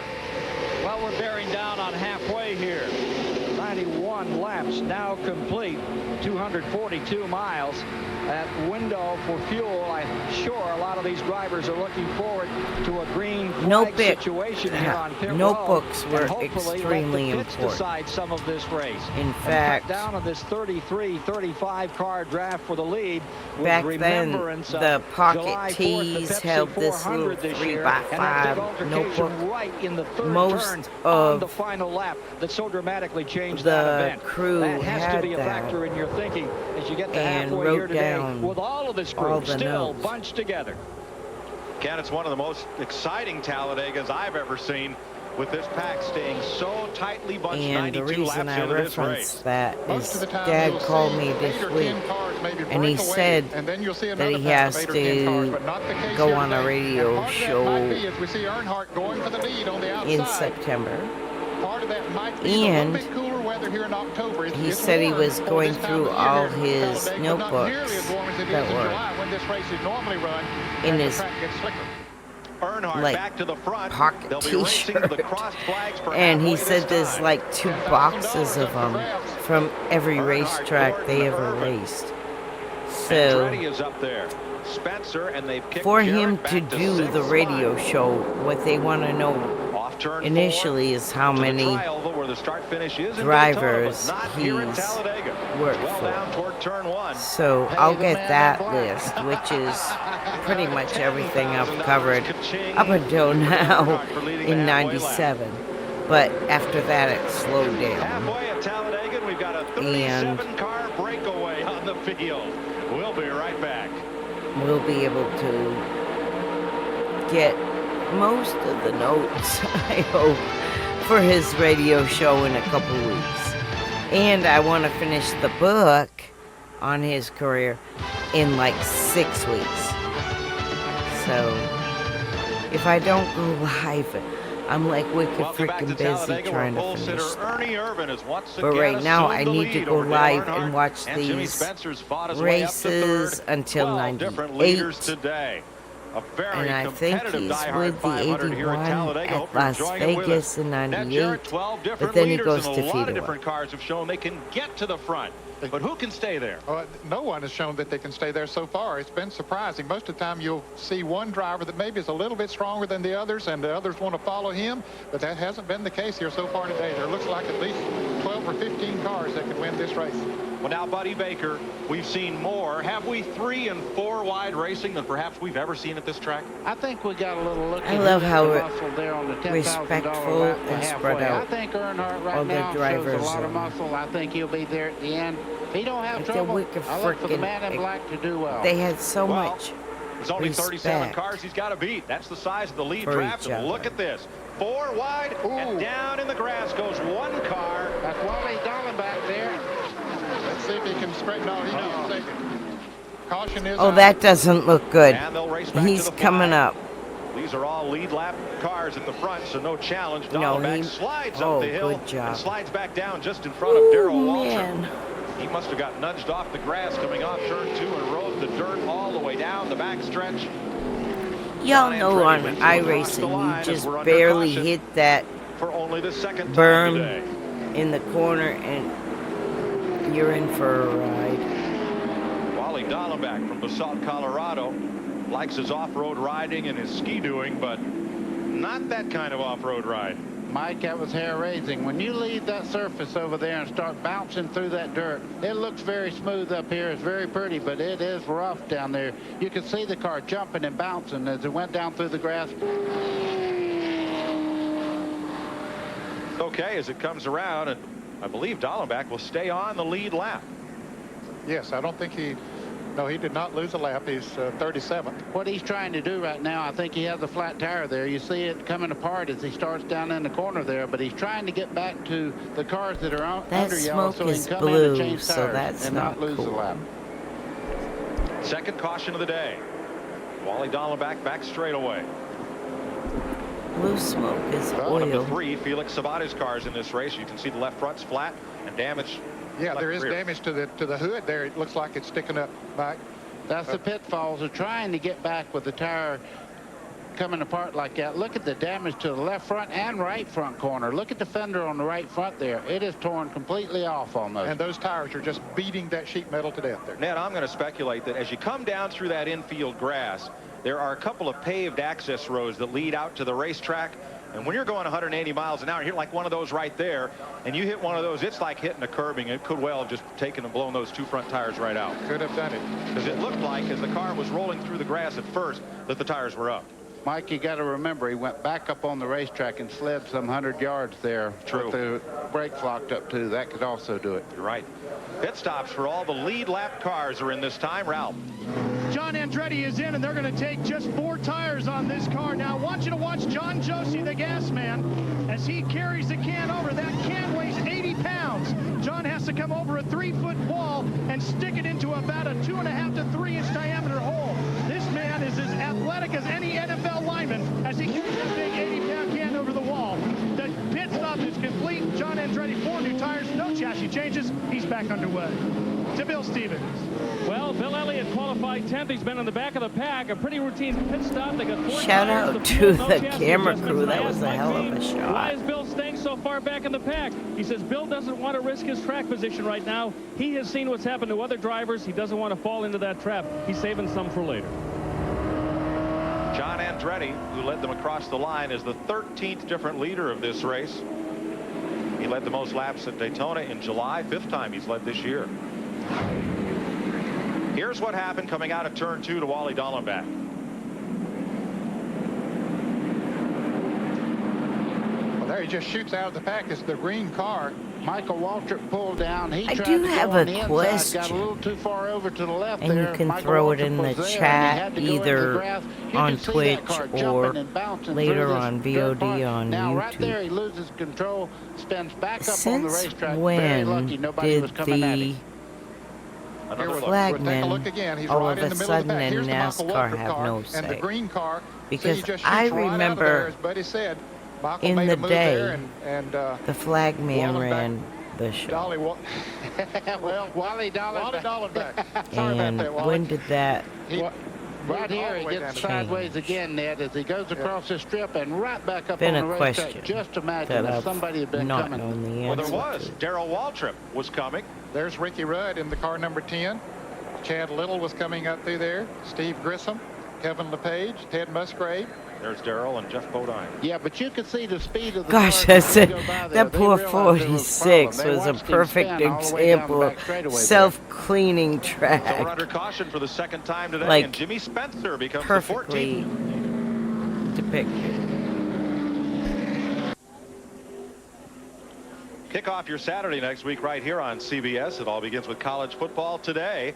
Well, we're bearing down on halfway here. 91 laps now complete, 242 miles. That window for fuel, I'm sure a lot of these drivers are looking forward to a green flag situation here on pit road. Notebooks were extremely important. Decide some of this race. In fact, down on this 33-35 car draft for the lead. Back then, the pocket T's held this little 3x5 notebook. Right in the third Most of the final lap that so dramatically changed the that event. crew that has had to be a factor in your thinking as you get to halfway here today with all of this crew still bunched together. Ken, it's one of the most exciting Talladegas I've ever seen, with this pack staying so tightly bunched. And the reason I referenced that is Dad called me this week, and he said that he has to go on a radio show in September. And he said he was going through all his notebooks that were in his like pocket t-shirt, and he said there's like 2 boxes of them from every racetrack they ever raced. So for him to do the radio show, what they want to know initially is how many drivers he's worked for. So I'll get that list, which is pretty much everything I've covered up until now in 97. But after that, it slowed down. We've got a 37-car breakaway on the field. We'll be right back. We'll be able to get most of the notes, I hope, for his radio show in a couple weeks. And I want to finish the book on his career in like 6 weeks. So if I don't go live, I'm like wicked freaking busy trying to finish that. But right now I need to go live and watch these races until 98. And I think he's with the 81 at Las Vegas in 98, but then he goes to Feedaway. Different cars have shown they can get to the front, but who can stay there? No one has shown that they can stay there so far. It's been surprising. Most of the time you'll see one driver that maybe is a little bit stronger than the others, and the others want to follow him, but that hasn't been the case here so far today. There looks like at least 12 or 15 cars that can win this race. Well, now, Buddy Baker, we've seen more. Have we 3 and 4 wide racing than perhaps we've ever seen at this track? I think we got a little look. I love how respectful and spread out I think Earnhardt right all now the drivers shows a lot of muscle. I think he'll be there at the end. If he don't have trouble, I look for the man in black to do well. They had so much There's only 37 cars he's got to beat. That's the size of the lead draft. And look at this. 4 wide, and down in the grass goes 1 car. That's Wally Dallenbach there. Let's see if he can straighten out. He knows. caution is Oh, that doesn't look good. And they'll race back He's to the coming flag. up. These are all lead lap cars at the front, so no challenge. No, Dollenbach he- slides oh, up the hill good job. and slides back down just in front of Darrell Waltrip. He must have got nudged off the grass coming off turn 2 and rode the dirt all the way down the backstretch. Y'all know on iRacing, you just barely hit that for only the second time today. berm in the corner and you're in for a ride. Wally Dollenbach from Basalt, Colorado, likes his off-road riding and his ski-doing, but not that kind of off-road ride. Mike, that was hair-raising. When you leave that surface over there and start bouncing through that dirt, it looks very smooth up here. It's very pretty, but it is rough down there. You can see the car jumping and bouncing as it went down through the grass. Okay, as it comes around, and I believe Dollenbach will stay on the lead lap. Yes, I don't think he did not lose a lap. He's 37th. What he's trying to do right now, I think he has a flat tire there. You see it coming apart as he starts down in the corner there, but he's trying to get back to the cars that are under yellow so he can come in and change tires and not lose a lap. Second caution of the day. Wally Dollenbach back straightaway. Blue smoke is One of the oil. 3 Felix Sabata's cars in this race. You can see the left front's flat and damage. Yeah, there is rear. damage to the hood there. It looks like it's sticking up back. That's the pitfalls of trying to get back with the tire coming apart like that. Look at the damage to the left front and right front corner. Look at the fender on the right front there. It is torn completely off almost. And those tires are just beating that sheet metal to death there. Ned, I'm going to speculate that as you come down through that infield grass, there are a couple of paved access roads that lead out to the racetrack. And when you're going 180 miles an hour, you hit like one of those right there, and you hit one of those, it's like hitting a curbing. It could well have just taken and blown those 2 front tires right out. Could have done it. Because it looked like, as the car was rolling through the grass at first, that the tires were up. Mike, you got to remember, he went back up on the racetrack and slid some 100 yards there. True. With the brakes locked up, too. That could also do it. You're right. Pit stops for all the lead lap cars are in this time. Ralph. John Andretti is in, and they're going to take just 4 tires on this car. Now, I want you to watch John Josie, the gas man, as he carries the can over. That can weighs 80 pounds. John has to come over a 3-foot wall and stick it into about a 2.5 to 3-inch diameter hole. This man is as athletic as any NFL lineman as he carries that big 80-pound can over the wall. The pit stop is complete. John Andretti, 4 new tires, no chassis changes. He's back underway. To Bill Stevens. Well, Bill Elliott qualified 10th. He's been in the back of the pack. A pretty routine pit stop. They got 4 Shout tires out the to field, no the chassis camera adjustments. crew. That I was asked a Mike hell of Beam, a shot. why is Bill staying so far back in the pack? He says Bill doesn't want to risk his track position right now. He has seen what's happened to other drivers. He doesn't want to fall into that trap. He's saving some for later. John Andretti, who led them across the line, is the 13th different leader of this race. He led the most laps at Daytona in July. 5th time he's led this year. Here's what happened coming out of turn 2 to Wally Dollenbach. Well, there he just shoots out of the pack. It's the green car. Michael Waltrip pulled down. He I tried do to have go on a the inside, question. got a little too far over to the left And there. you can Michael throw it Waltrip in the was there, and he chat had to go into the either grass. You on can see that Twitch car or jumping and bouncing later through this on dirt part. VOD on Now, right there, YouTube. he loses control, spins back up on the Since racetrack. Very when lucky nobody did was coming at the him. flagmen all of a sudden in NASCAR have no And the say? green car, Because see, just I shoots right out of there, remember as Buddy said. Michael in made the a move day, there and the flagman Wallenbach- ran the show. Dolly, Well, Wally Dollenbach. Sorry about And that, Wally. when did that Right here, he gets sideways again, Ned, as he goes across the strip and right back up Been on a the racetrack. question Just imagine that if I've somebody had been not coming. known the Well, there answer was. to? Darrell Waltrip was coming. There's Ricky Rudd in the car number 10. Chad Little was coming up through there. Steve Grissom, Kevin LePage, Ted Musgrave. There's Darrell and Geoff Bodine. Yeah, but you could see the speed of the Gosh, cars as they that's go by there. that They poor realized there was a 46 problem. They was a watched him perfect spin all the way down the example back of straightaway there. self-cleaning So we're track. under caution for the second time today, Like, and Jimmy Spencer becomes the Perfectly 14th. depicted. Kick off your Saturday next week right here on CBS. It all begins with college football today.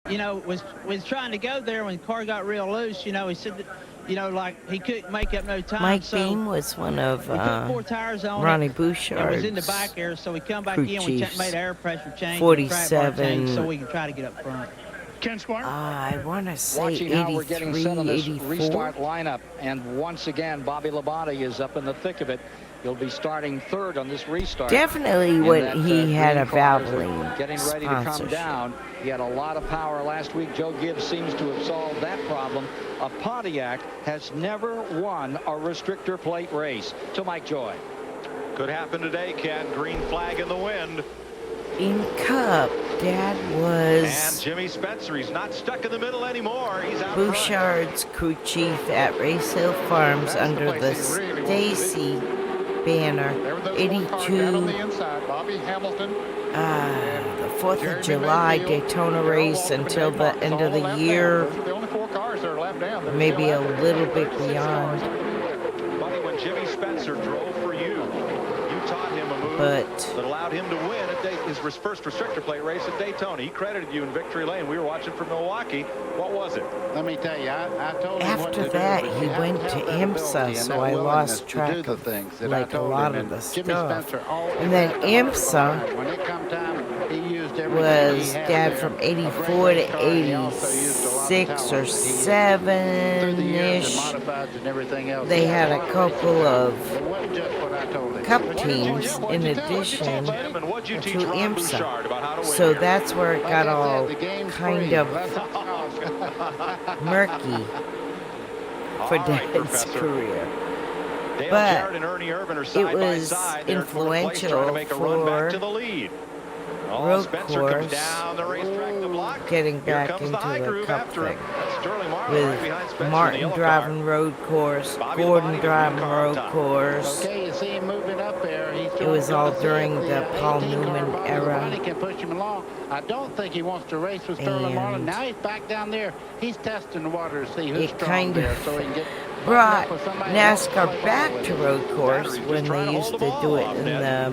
You know, was trying to go there when the car got real loose. You know, he said that you know, like he couldn't make up no time. Mike so Beam was one of we put 4 tires on Ronnie it. Bouchard's It was in the back there, so we come back in. We made air pressure change, 47, so we can try to get up front. Ken Squire. I want to say Watching how we're getting set on this 84. restart lineup, and once again, Bobby Labonte is up in the thick of it. He'll be starting third on this restart. Definitely when he had a Valvoline getting ready to come sponsorship. down. He had a lot of power last week. Joe Gibbs seems to have solved that problem. A Pontiac has never won a restrictor plate race. To Mike Joy. Could happen today, Ken. Green flag in the wind. In Cup, Dad was And Jimmy Spencer, he's not stuck in the middle anymore. He's out Bouchard's crew chief at Race Hill Farms under the Stacy banner. 82. On the inside, Bobby Hamilton. The 4th of July Daytona race until the end of the year. The only 4 cars that are left down. Maybe a little bit beyond. Buddy, when Jimmy Spencer drove for you taught him a move But that allowed him to win at his first restrictor plate race at Daytona. He credited you in victory lane. We were watching from Milwaukee. What was it? Let me tell you, I told him what after to that, do, but he you have went to to have that ability IMSA, and so that I willingness lost to track do the of things that I like a told lot him. of the And Jimmy stuff. Spencer always And then had the heart of a IMSA lion. When it come time, he used everything was he had Dad there. from A 84 great to car, and he also used a lot of 86 or talent that he through the years 7-ish. and modifieds and everything else. They He had a a lot couple of It wasn't just what I told him. Cup teams in addition to IMSA. So that's where it got all kind of murky for Dad's career. But it was influential for road course, getting back into the Cup thing. With Martin driving road course, Gordon driving road course. Okay, you see him moving up there. It was all during the Paul Newman era. He can push him along. I don't think he wants to race with Sterling Marlin. Now he's back down there. He's testing the water to see who's strong there, so he can get brought NASCAR back to road course when they used to do it in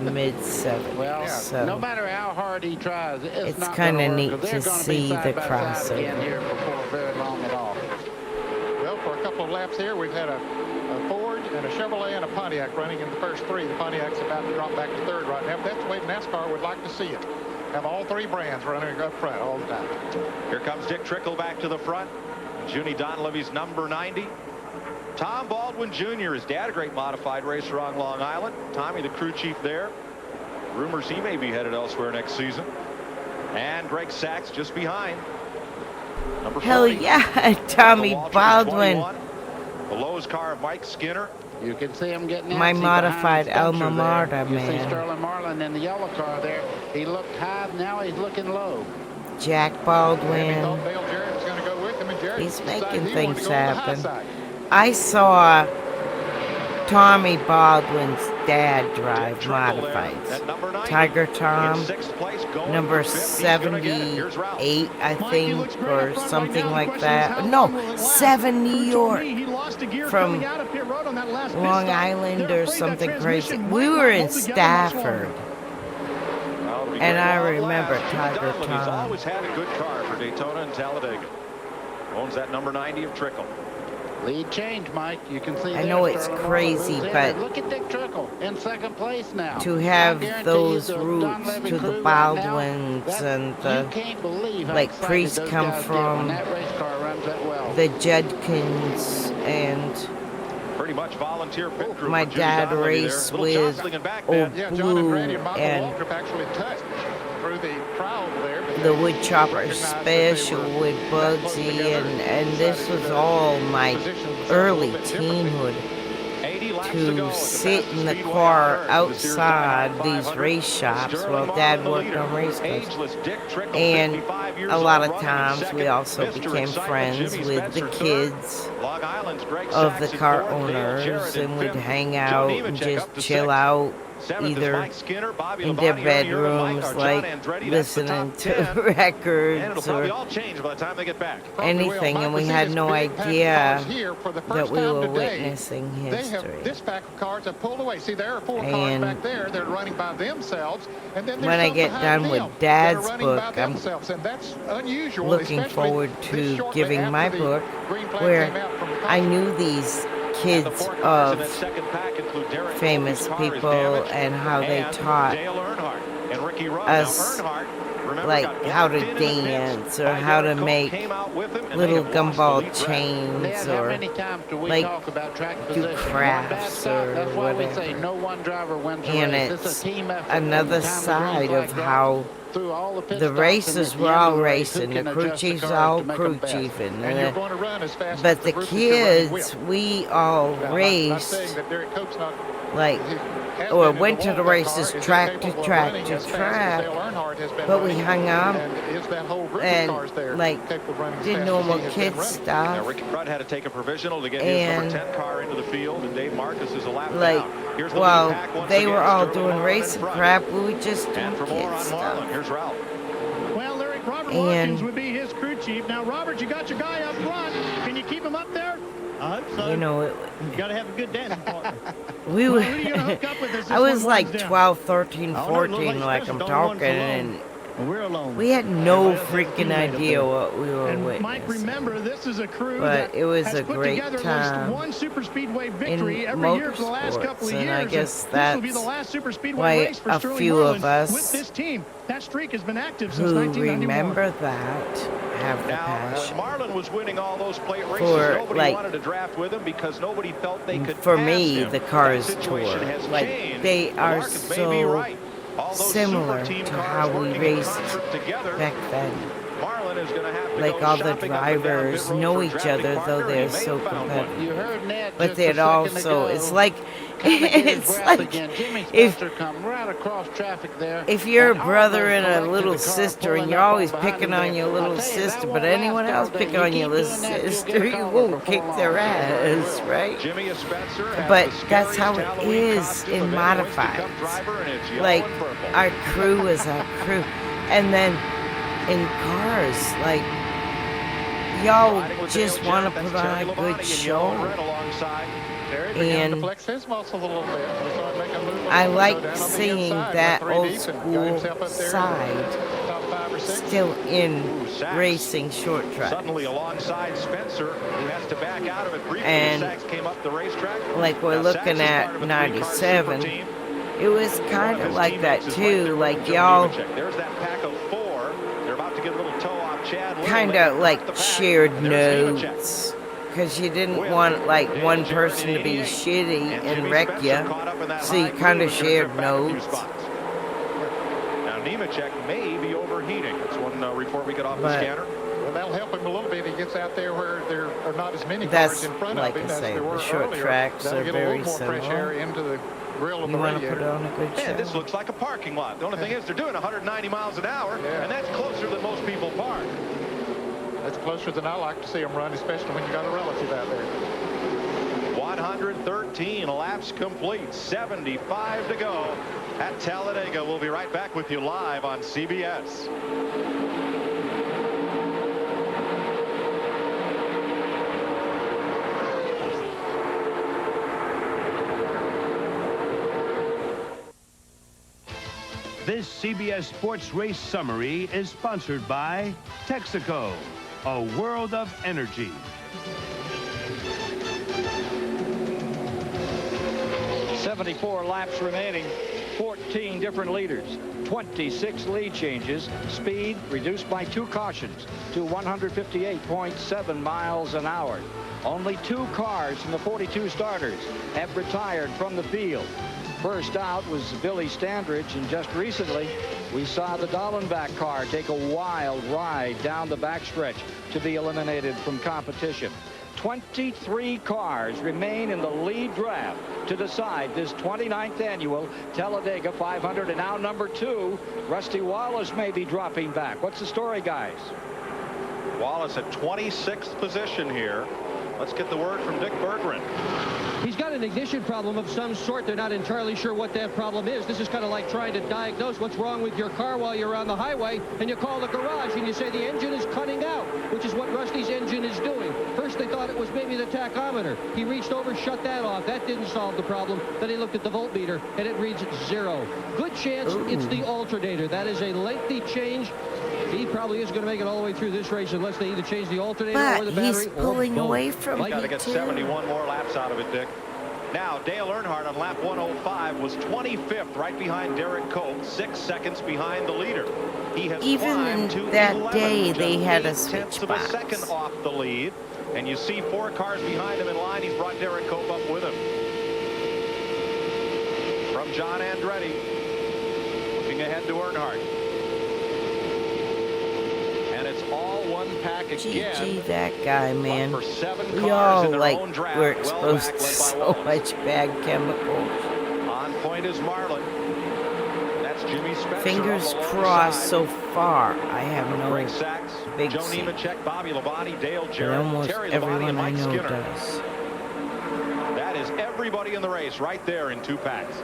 the mid-70s. Well, so no matter how hard he tries, it's kind of neat to see the crossover. Here before very long at all. Well, for a couple of laps here, we've had a Ford and a Chevrolet and a Pontiac running in the first 3. The Pontiac's about to drop back to 3rd right now. But that's the way NASCAR would like to see it. Have all 3 brands running up front all the time. Here comes Dick Trickle back to the front. Junie Donlevy's number 90. Tom Baldwin Jr. His dad, a great modified racer on Long Island. Tommy, the crew chief there. Rumors he may be headed elsewhere next season. And Greg Sachs just behind. Number 40. Hell yeah, Tommy Baldwin. The Lowe's car of Mike Skinner. You can see him getting my modified alma mater, You man. see Sterling Marlin in the yellow car there. He looked high, now he's looking low. Jack Baldwin. Dale Jarrett was going to go with him, and Jarrett He's decided making he wanted things to go on the high happen. side. I saw Tommy Baldwin's dad drive modifieds. Tiger Tom, number 78, I think, or something like that. No, 7 New York from Long Island or something crazy. We were in Stafford, and I remember Tiger He's Tom. always had a good car for Daytona and Talladega. Owns that number 90 of Trickle. Lead change, Mike. You can see. I know it's crazy, but look at Dick Trickle in 2nd place now. to have those roots to the Baldwins and the like priests come from the Judkins and pretty much volunteer pit crew. my dad raced with Old Blue and actually touched through the crowd there. the Woodchopper Special with Bugsy, and this was all my early teenhood. To sit in the car outside these race shops while Dad worked on race cars. And a lot of times we also became friends with the kids of the car owners, and we'd hang out and just chill out either in their bedrooms, like listening to records or anything, and we had no idea that we were witnessing history. This pack of cars have pulled away. See, there are 4 cars back there. They're running by themselves. And then when I get done with Dad's book, I'm and that's unusual, looking forward to giving my book, where I knew these kids of famous people and how they taught us like how to dance or how to make little gumball chains or like do crafts or whatever. And it's another side of how the racers were all racing, the crew chiefs all crew chiefing, but the kids, we all raced like, or went to the races track to track to track, but we hung up and like did normal kid stuff. Ricky Rudd had to take a provisional to get his number 10 car into the field, and Dave Marcus is a lap like, down. while they were all doing racing crap, we were just doing kid stuff. Here's Ralph. Well, Robert Watkins would be his crew chief. Now, Robert, you got your guy up front. Can you keep him up there? I hope so. You know, you got to have a good dancing partner. We were, who are you gonna hook up with I was like 12, 13, 14, like I'm talking, and we're alone. we had no freaking idea what we were and witnessing. Mike, remember, this is a crew but that it was has a put great together time at least one super speedway victory in every year for the last couple of and years. I guess this will be the that's last super speedway why race for a Sterling few Marlin of us with this team. That streak has been active since who 1991. remember that have the Now, passion. Marlin was winning all those plate races. For, Nobody like, wanted to draft with him because nobody felt they could for pass me, him. the Cars That Tour, situation has like changed. they The are market may be so right. All those similar super team to cars how we working in raced concert together. back then. Marlin is going to have to Like go all the shopping up and down drivers pit road know for each drafting other, partner, though and he they're may so have found one. competitive. You heard Ned But just they'd a second also, ago. it's like, Kinda get his it's breath like, again. Jimmy if Spencer come right across traffic there. if you're a and brother almost and a collected little the car, sister and pulling you're up always behind picking him on there. your I'll little tell you, that sister, won't but anyone last else all day. picking on You your keep little doing that, you'll get sister, a you collar won't before kick long. their ass, right? Jimmy Spencer has But the that's how scariest it Halloween is costume in of any Winston Cup modifieds. driver, and it's yellow Like, and purple. our crew is our crew. And then in cars, like, y'all just want to put on a good show. And I like seeing that old school side still in racing short track. Suddenly alongside Spencer, who has to back out of it briefly. And Sachs came up the racetrack. like we're Now, looking Sachs is part of at a three-car 97, super team. it was kind of like that Teammates is right there too. with Like Joe y'all Nemechek. There's that pack of 4. They're about to get a little toe off Chad Little. kind They of got like the pack. shared There's Nemechek. notes. Because you didn't want like one person to be shitty and wreck you, so you kind of shared notes. Now Nemechek may be overheating. That's one report we get off the But- scanner. Well, that'll help him a little bit. He gets out there where there are not as many That's cars in front like of him I as say, there were the short earlier. tracks That'll are get a very little more fresh air similar. into the grill of You the want to radiator. put on a good show. Man, this looks like a parking lot. The only thing is they're doing 190 miles an hour, and that's closer than most people park. That's closer than I like to see them run, especially when you got a relative out there. 113 laps complete, 75 to go at Talladega. We'll be right back with you live on CBS. This CBS Sports Race Summary is sponsored by Texaco, a world of energy. .74 laps remaining, 14 different leaders, 26 lead changes, speed reduced by 2 cautions to 158.7 miles an hour. Only 2 cars from the 42 starters have retired from the field. First out was Billy Standridge, and just recently we saw the Dallenbach car take a wild ride down the backstretch to be eliminated from competition. 23 cars remain in the lead draft to decide this 29th annual Talladega 500, and now number 2, Rusty Wallace may be dropping back. What's the story, guys? Wallace at 26th position here. Let's get the word from Dick Berggren. He's got got an ignition problem of some sort. They're not entirely sure what that problem is. This is kind of like trying to diagnose what's wrong with your car while you're on the highway, and you call the garage and you say the engine is cutting out, which is what Rusty's engine is doing. First they thought it was maybe the tachometer. He reached over, shut that off. That didn't solve the problem. Then he looked at the voltmeter, and it reads 0. Good chance it's the alternator. That is a lengthy change. He probably is going to make it all the way through this race unless they either change the alternator or the battery. But he's pulling away from He's got to get 71 more laps out of it, Dick. Now, Dale Earnhardt on lap 105 was 25th, right behind Derek Cope, 6 seconds behind the leader. He has climbed to that 11, day they had a 8/10 switch of a second off the lead. And you see 4 cars behind him in line. He's brought Derek Cope up with him. From John Andretti, looking ahead to Earnhardt. And it's all one pack again. Gee, that guy, man. For 7 We cars all in their like own draft, were exposed well to back, led so by much bad chemicals. On point is Marlin. That's Jimmy Spencer. Fingers crossed so far. I have no Greg Sachs, big Joe seat. Nemechek, Bobby Labonte, Dale But Jarrett, almost Terry Labonte, everyone and I Mike know Skinner. does. That is everybody in the race right there in 2 packs.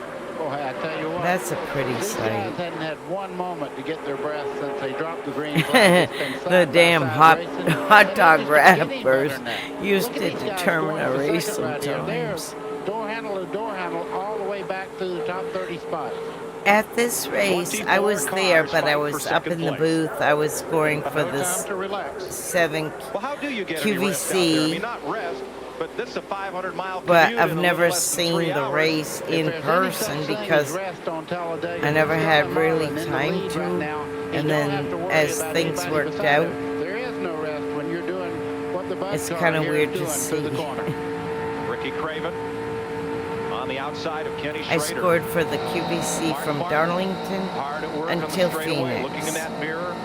Oh, hey, I tell you what. That's a pretty These sight. guys hadn't had one moment to get their breath since they dropped the green flag. It's been The side by damn side racing. hot dog It's just getting wrappers better now. used Look at to these guys determine going a for race second right here. They're sometimes. door handle to door handle all the way back to the top 30 spots. At this race, I was there, but I was up in the booth. I was scoring for the 7 Well, how do you get any rest out there? I QVC. mean, not rest, but this is a 500-mile But commute I've in a never little less than 3 seen the hours. race in person because I never had really time to. And then as things worked out, There is no rest when you're doing what the bus it's car kind of here weird is to doing see. through the corner. Ricky Craven on the outside of Kenny I Schrader. scored for the QVC from Darlington Hard at work on the until straightaway, looking in Phoenix. that mirror.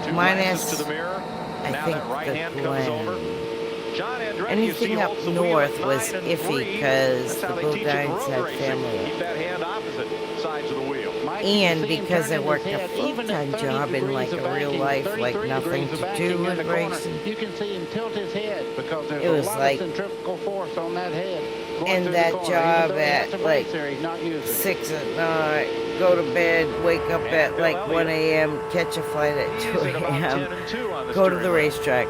2 Minus, glances to the mirror. I Now think, that right the hand comes over. Glen. John Andretti, you see, Anything up holds the wheel at north was 9 and 3. iffy because That's the how they teach it in Bodines road had racing. family. Keep that hand opposite sides of the wheel. And because I worked a full-time job in like a real life, like nothing to do with racing. You can see him tilt his head because there's It was a lot like- of centrifugal force on that head. going And through the that corner. job Even though he has at some like race there, he's not using it. 6 at night, go to bed, wake up at like 1 a.m., catch a flight at 2 a.m., go to the racetrack.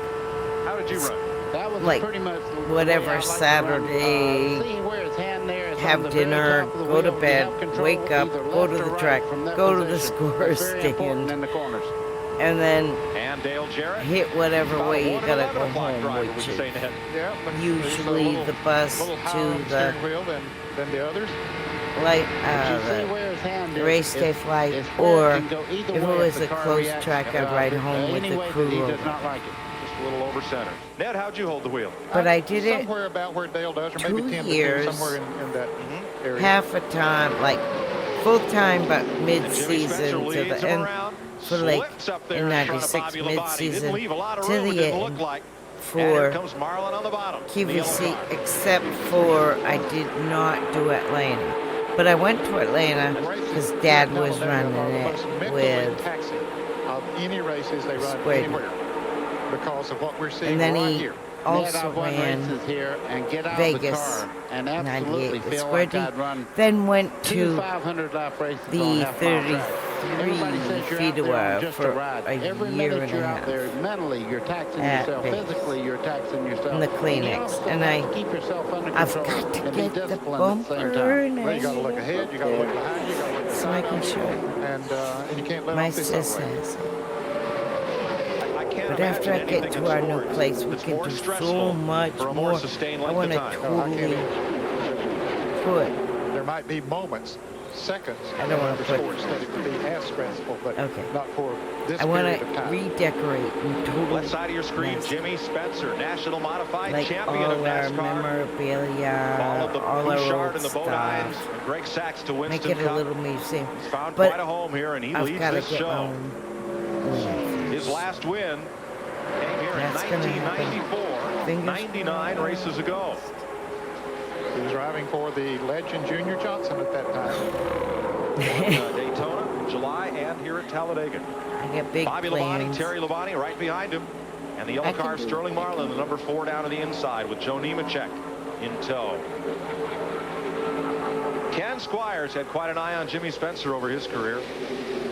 How did you run? That was Like pretty much the way I whatever like to run. Saturday, See where his hand there is on have the very dinner, top of the go to wheel. You bed, have control wake up, either go left to or the right track, from that go to the position. score It's very important stand, in the corners. and then And Dale Jarrett. hit whatever About way you one gotta 11 go o'clock home, driver, which would you is say, Ned? Yeah, but usually the bus little higher on to the the steering wheel than the others. like You see where his hand the is. race day It's- flight, it's where or it can go either if it way was the a car close reacts, track, I'd ride home with any the way crew that he over. does not like it. Just a little over center. Ned, how'd you hold the wheel? But I did it Somewhere about where Dale does, or 2 maybe 10 years, somewhere in that area. half a time, like full time, but Jimmy Spencer mid-season to leads the him end around, for like slips up there in in front of '96 Bobby Labonte. Didn't mid-season leave a lot of to room, it the didn't look end like. And here for comes Marlin on the bottom. the yellow QVC, car. except for I did not do Atlanta. But I went to Atlanta because Dad was running it with taxi of any races they run Squid. anywhere because of what we're seeing And then right he here. also I've won ran races here and get out of the Vegas car and absolutely 98 with feel like Squiddy. I'd run Then went two to 500-lap races on the half-mile track. 33 Everybody says you're feet out there away on just for a ride. a Every year minute and a you're out half there, mentally you're taxing at yourself. Vegas. Physically you're taxing yourself. in the And you Kleenex. also And have to I, keep yourself under I've control got to and be get the disciplined at the same bumper time. and Well, you got to look ahead, you got to look behind, you got to look so I can show you. and you can't let My off this sis other way. says. I can't But after I imagine get anything to our in new sports place, we that's can more do so stressful much for a more. more sustained I length want of to time. totally put. There might be moments, seconds, I don't want in to other put. sports that it would be as stressful, but Okay. not for this I want period of to time. redecorate and totally. Left side of your screen, mess Jimmy Spencer, national modified like champion all of our NASCAR. memorabilia, All of the all our Bouchard old and the stuff. Bodines, and Greg Sachs to Make Winston it a Cup. little museum. He's found But quite a home here, and he I've leads got to this get my show. own. His last win came here in That's gonna happen. 1994, Fingers 99 races ago. He was driving for the legend Junior Johnson at that time. Won, Daytona in July and here at Talladega. I got big Bobby plans. Labonte, Terry Labonte right behind him. And the yellow I can car, do Sterling Marlin, the number 4 down to the inside with Joe Nemechek in tow. Ken Squires had quite an eye on Jimmy Spencer over his career.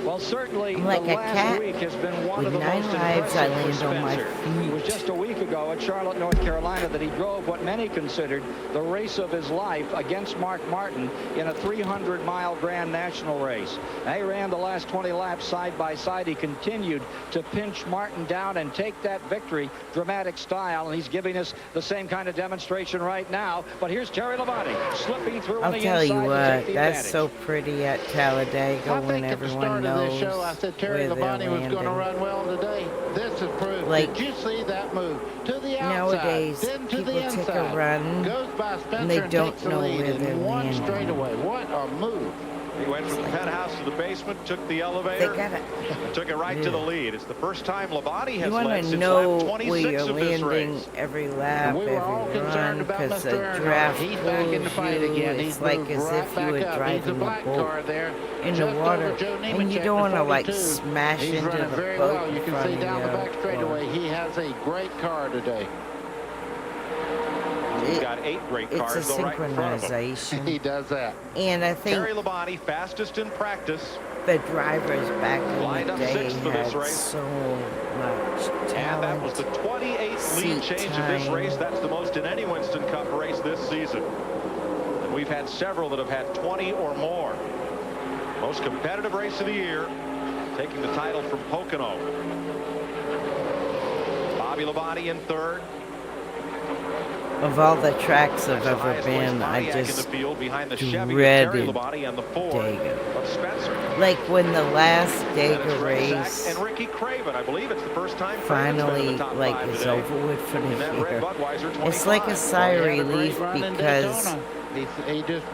Well, certainly I'm like the a last cat week has been one of with the 9 most lives. I impressive for land on my Spencer. It was just a week ago at Charlotte, North Carolina, that he drove what many considered the race of his life against Mark Martin in a 300-mile Grand National race. They ran the last 20 laps side by side. He continued to pinch Martin down and take that victory, dramatic style, and he's giving us the same kind of demonstration right now. But here's Terry Labonte slipping through on I'll the tell you inside to what, take the that's advantage. so pretty at Talladega when everyone knows this show, I said Terry where they're Labonte was going to landing. run well today. This is proof. Like, did you see that move? To the outside, nowadays, then to people the take a inside. run, Goes by Spencer and they and don't takes the know lead where they're in one landing. straightaway. What a move. He went from the penthouse to the basement, took the elevator, and took it right to the lead. It's the first time Labonte has You led want to since know lap where 26 you're of this landing race. every lap, We were all every concerned run, about because Mr. the Earnhardt. draft He's back in the fight pulls again. you. He's It's like moved as right if you back were up. He's driving the a black boat car there, in the just water, over Joe and you Nemechek don't want to in like 42. smash He's into running the very boat well. You in can front see of down you. the back straightaway. He has a great car today. He's got 8 great cars It's a go right in front of him. synchronization. He does that. And I think Terry Labonte, fastest in practice. the drivers back Lined in the up day 6th for this had race. so much talent. And that was the 28th lead seat change of this time. race. That's the most in any Winston Cup race this season. And we've had several that have had 20 or more. Most competitive race of the year, taking the title from Pocono. Bobby Labonte in 3rd. Of all the tracks I've ever Highest place been, I Pontiac in the just field behind the Chevy of Terry dreaded Labonte and the Ford Dega. of Spencer. Like when the last Then it's Dega Rick Sack race and Ricky Craven. I believe it's the first time Craven's been in finally the top like 5 is today. over with for In the that red year, Budweiser it's like a 25. sigh of He had a great relief run in because Daytona. He just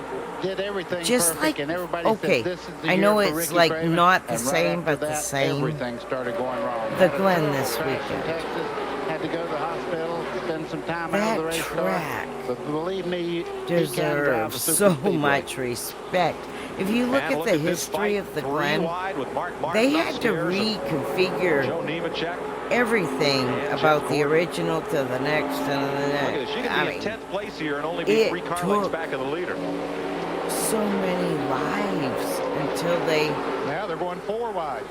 did everything just perfect, like and everybody okay, said this is the I year know for it's Ricky like Craven, not the and right same after but the that, same. Everything started going wrong. The Had a Glen terrible this crash in weekend. Texas, had to go to the hospital, spend some time out That of the race car. track But believe me, he can drive deserves a super so speedway. much respect. If you look And at look the at this history fight, of the 3 Glen, wide with Mark Martin they had to upstairs and reconfigure Joe Nemechek. everything And about Jeff the Gordon. original to the next and the Look at next. this. You could I be mean, in 10th place here and only be it 3 car lengths took back of the leader. so many lives until they Now they're going 4 wide.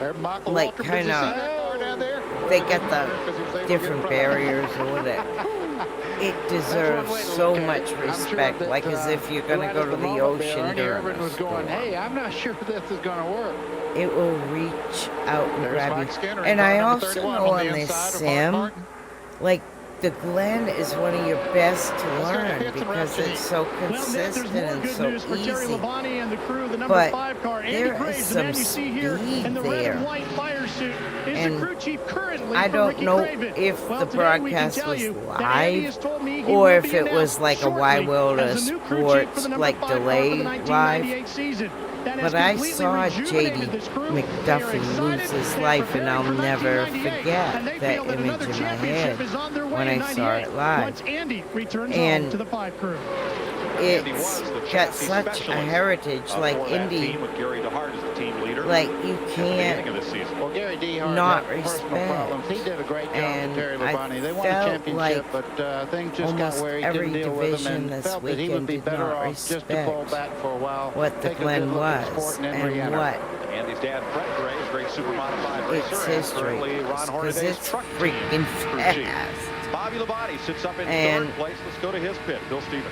There, Michael like Walter, did you see kind that car down there? of they got the different barriers or whatever. It deserves so much respect, like as if you're gonna go to the ocean during Ervin a was going, storm. hey, I'm not sure this is going to work. It will reach out and There's grab Mike you. Skinner, And car I number also 31 know on the on this inside of Mark sim, Martin. like the Glen is one of your best to Let's go to learn pits and because wrap it's so Well, Ned, consistent there's more and good so news for Terry easy. Labonte and the crew of the number But 5 car. Andy there Graves, is the man some you see here in the red speed and there. white fire suit, is And the crew chief currently I for don't Ricky know Craven. if Well, the today we can broadcast tell was you that Andy has live told me he or will if be it was announced like a shortly Wywilda as the new crew chief for the Sports number like 5 car for the delayed 1998 live. season. That has But I completely saw rejuvenated JD this crew. They are McDuffie excited, lose his they are life, and I'll preparing for never 1998, forget and they that feel that image another in my championship head is on their way when in I saw 98 it live. once Andy returns And home to the 5 crew. It's got such a heritage, like Indy, With Gary DeHart as the team leader. like you At the can't beginning of the season. Well, Gary DeHart not had personal respect. problems. He did a great job And with Terry I Labonte. They won a felt championship, like but things just got almost where he every couldn't deal with them division and this felt that he would weekend be did better not off just to pull respect back for a while, what the take a Glen good look at the sport, was and then and re-enter. what Andy's dad, Fred Gray, great super modified its racer, and history currently is, Ron 'cause Hornaday's it's truck freaking team crew chief. fast. Bobby Labonte sits up in And 3rd place. Let's go to his pit. Bill Stevens.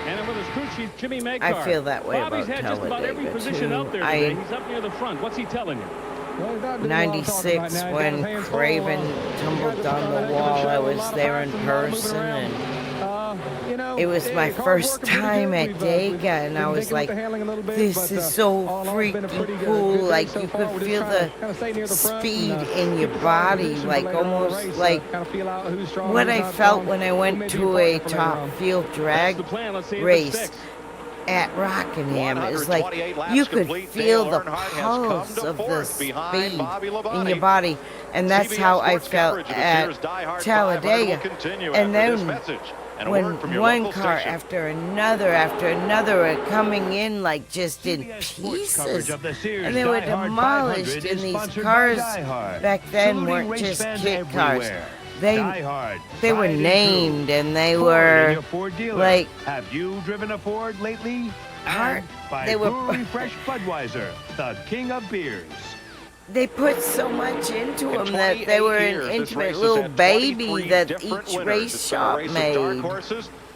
And then with his crew chief, Jimmy Megcar. I feel that way Bobby's about had just about every Talladega, position too. out there today. He's up near the front. What's he telling you? 96 when Craven tumbled down the wall. I was there in person, and it was my first time at Dega, and I was like, this is so freaking cool. Like you could feel the speed in your body, like almost like what I felt when I went to a top field drag race at Rockingham. It's like you could feel the pulse of the speed in your body, and that's how I felt at Talladega. And then when one car after another are coming in like just in pieces, and they were demolished, and these cars back then weren't just kit cars. They were named, and they were like, have you driven a Ford lately? They were Brewery Fresh Budweiser, the king of beers. They put so much into them that they were an intimate little baby that each race shop made.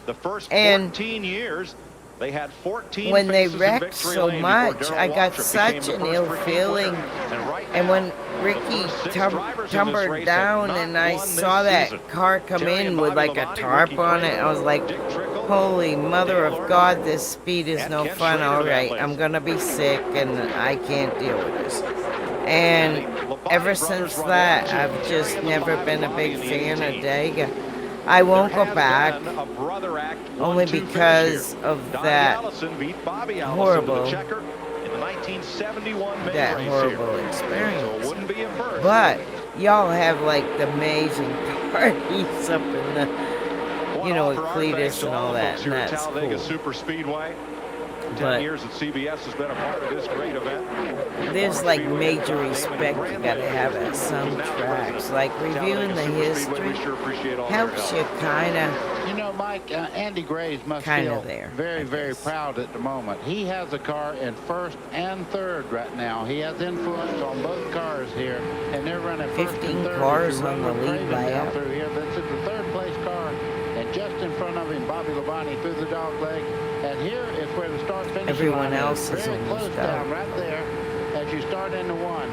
The first and 14 years, they had 14 when they faces in wrecked victory so lane much, before I Darrell got Waltrip such became an the ill first feeling. right And now, when Ricky tumbled down and I saw that car come in with like a tarp on it, I was like, holy mother of God, this speed is no fun. All right, I'm going to be sick and I can't deal with this. And ever since that, I've just never been a big fan of Dega. I won't go back, only because of that horrible experience. But y'all have like the amazing parties up in the, you know, with Cletus and all that, and that's cool. Super Speedway. 10 years at CBS has been a part of this great event. There's like major respect you gotta have at some tracks. Like reviewing the history helps you kinda. You know, Mike, Andy Graves must feel very, very proud at the moment. He has a car in first and third right now. He has influence on both cars here, and they're running first 15 and third. cars on the lead lap. Through here, this is the third place car, and just in front of him, Bobby Labonte through the dog leg. And here is where the start-finish Everyone line else is very almost close out. down right there as you start into one.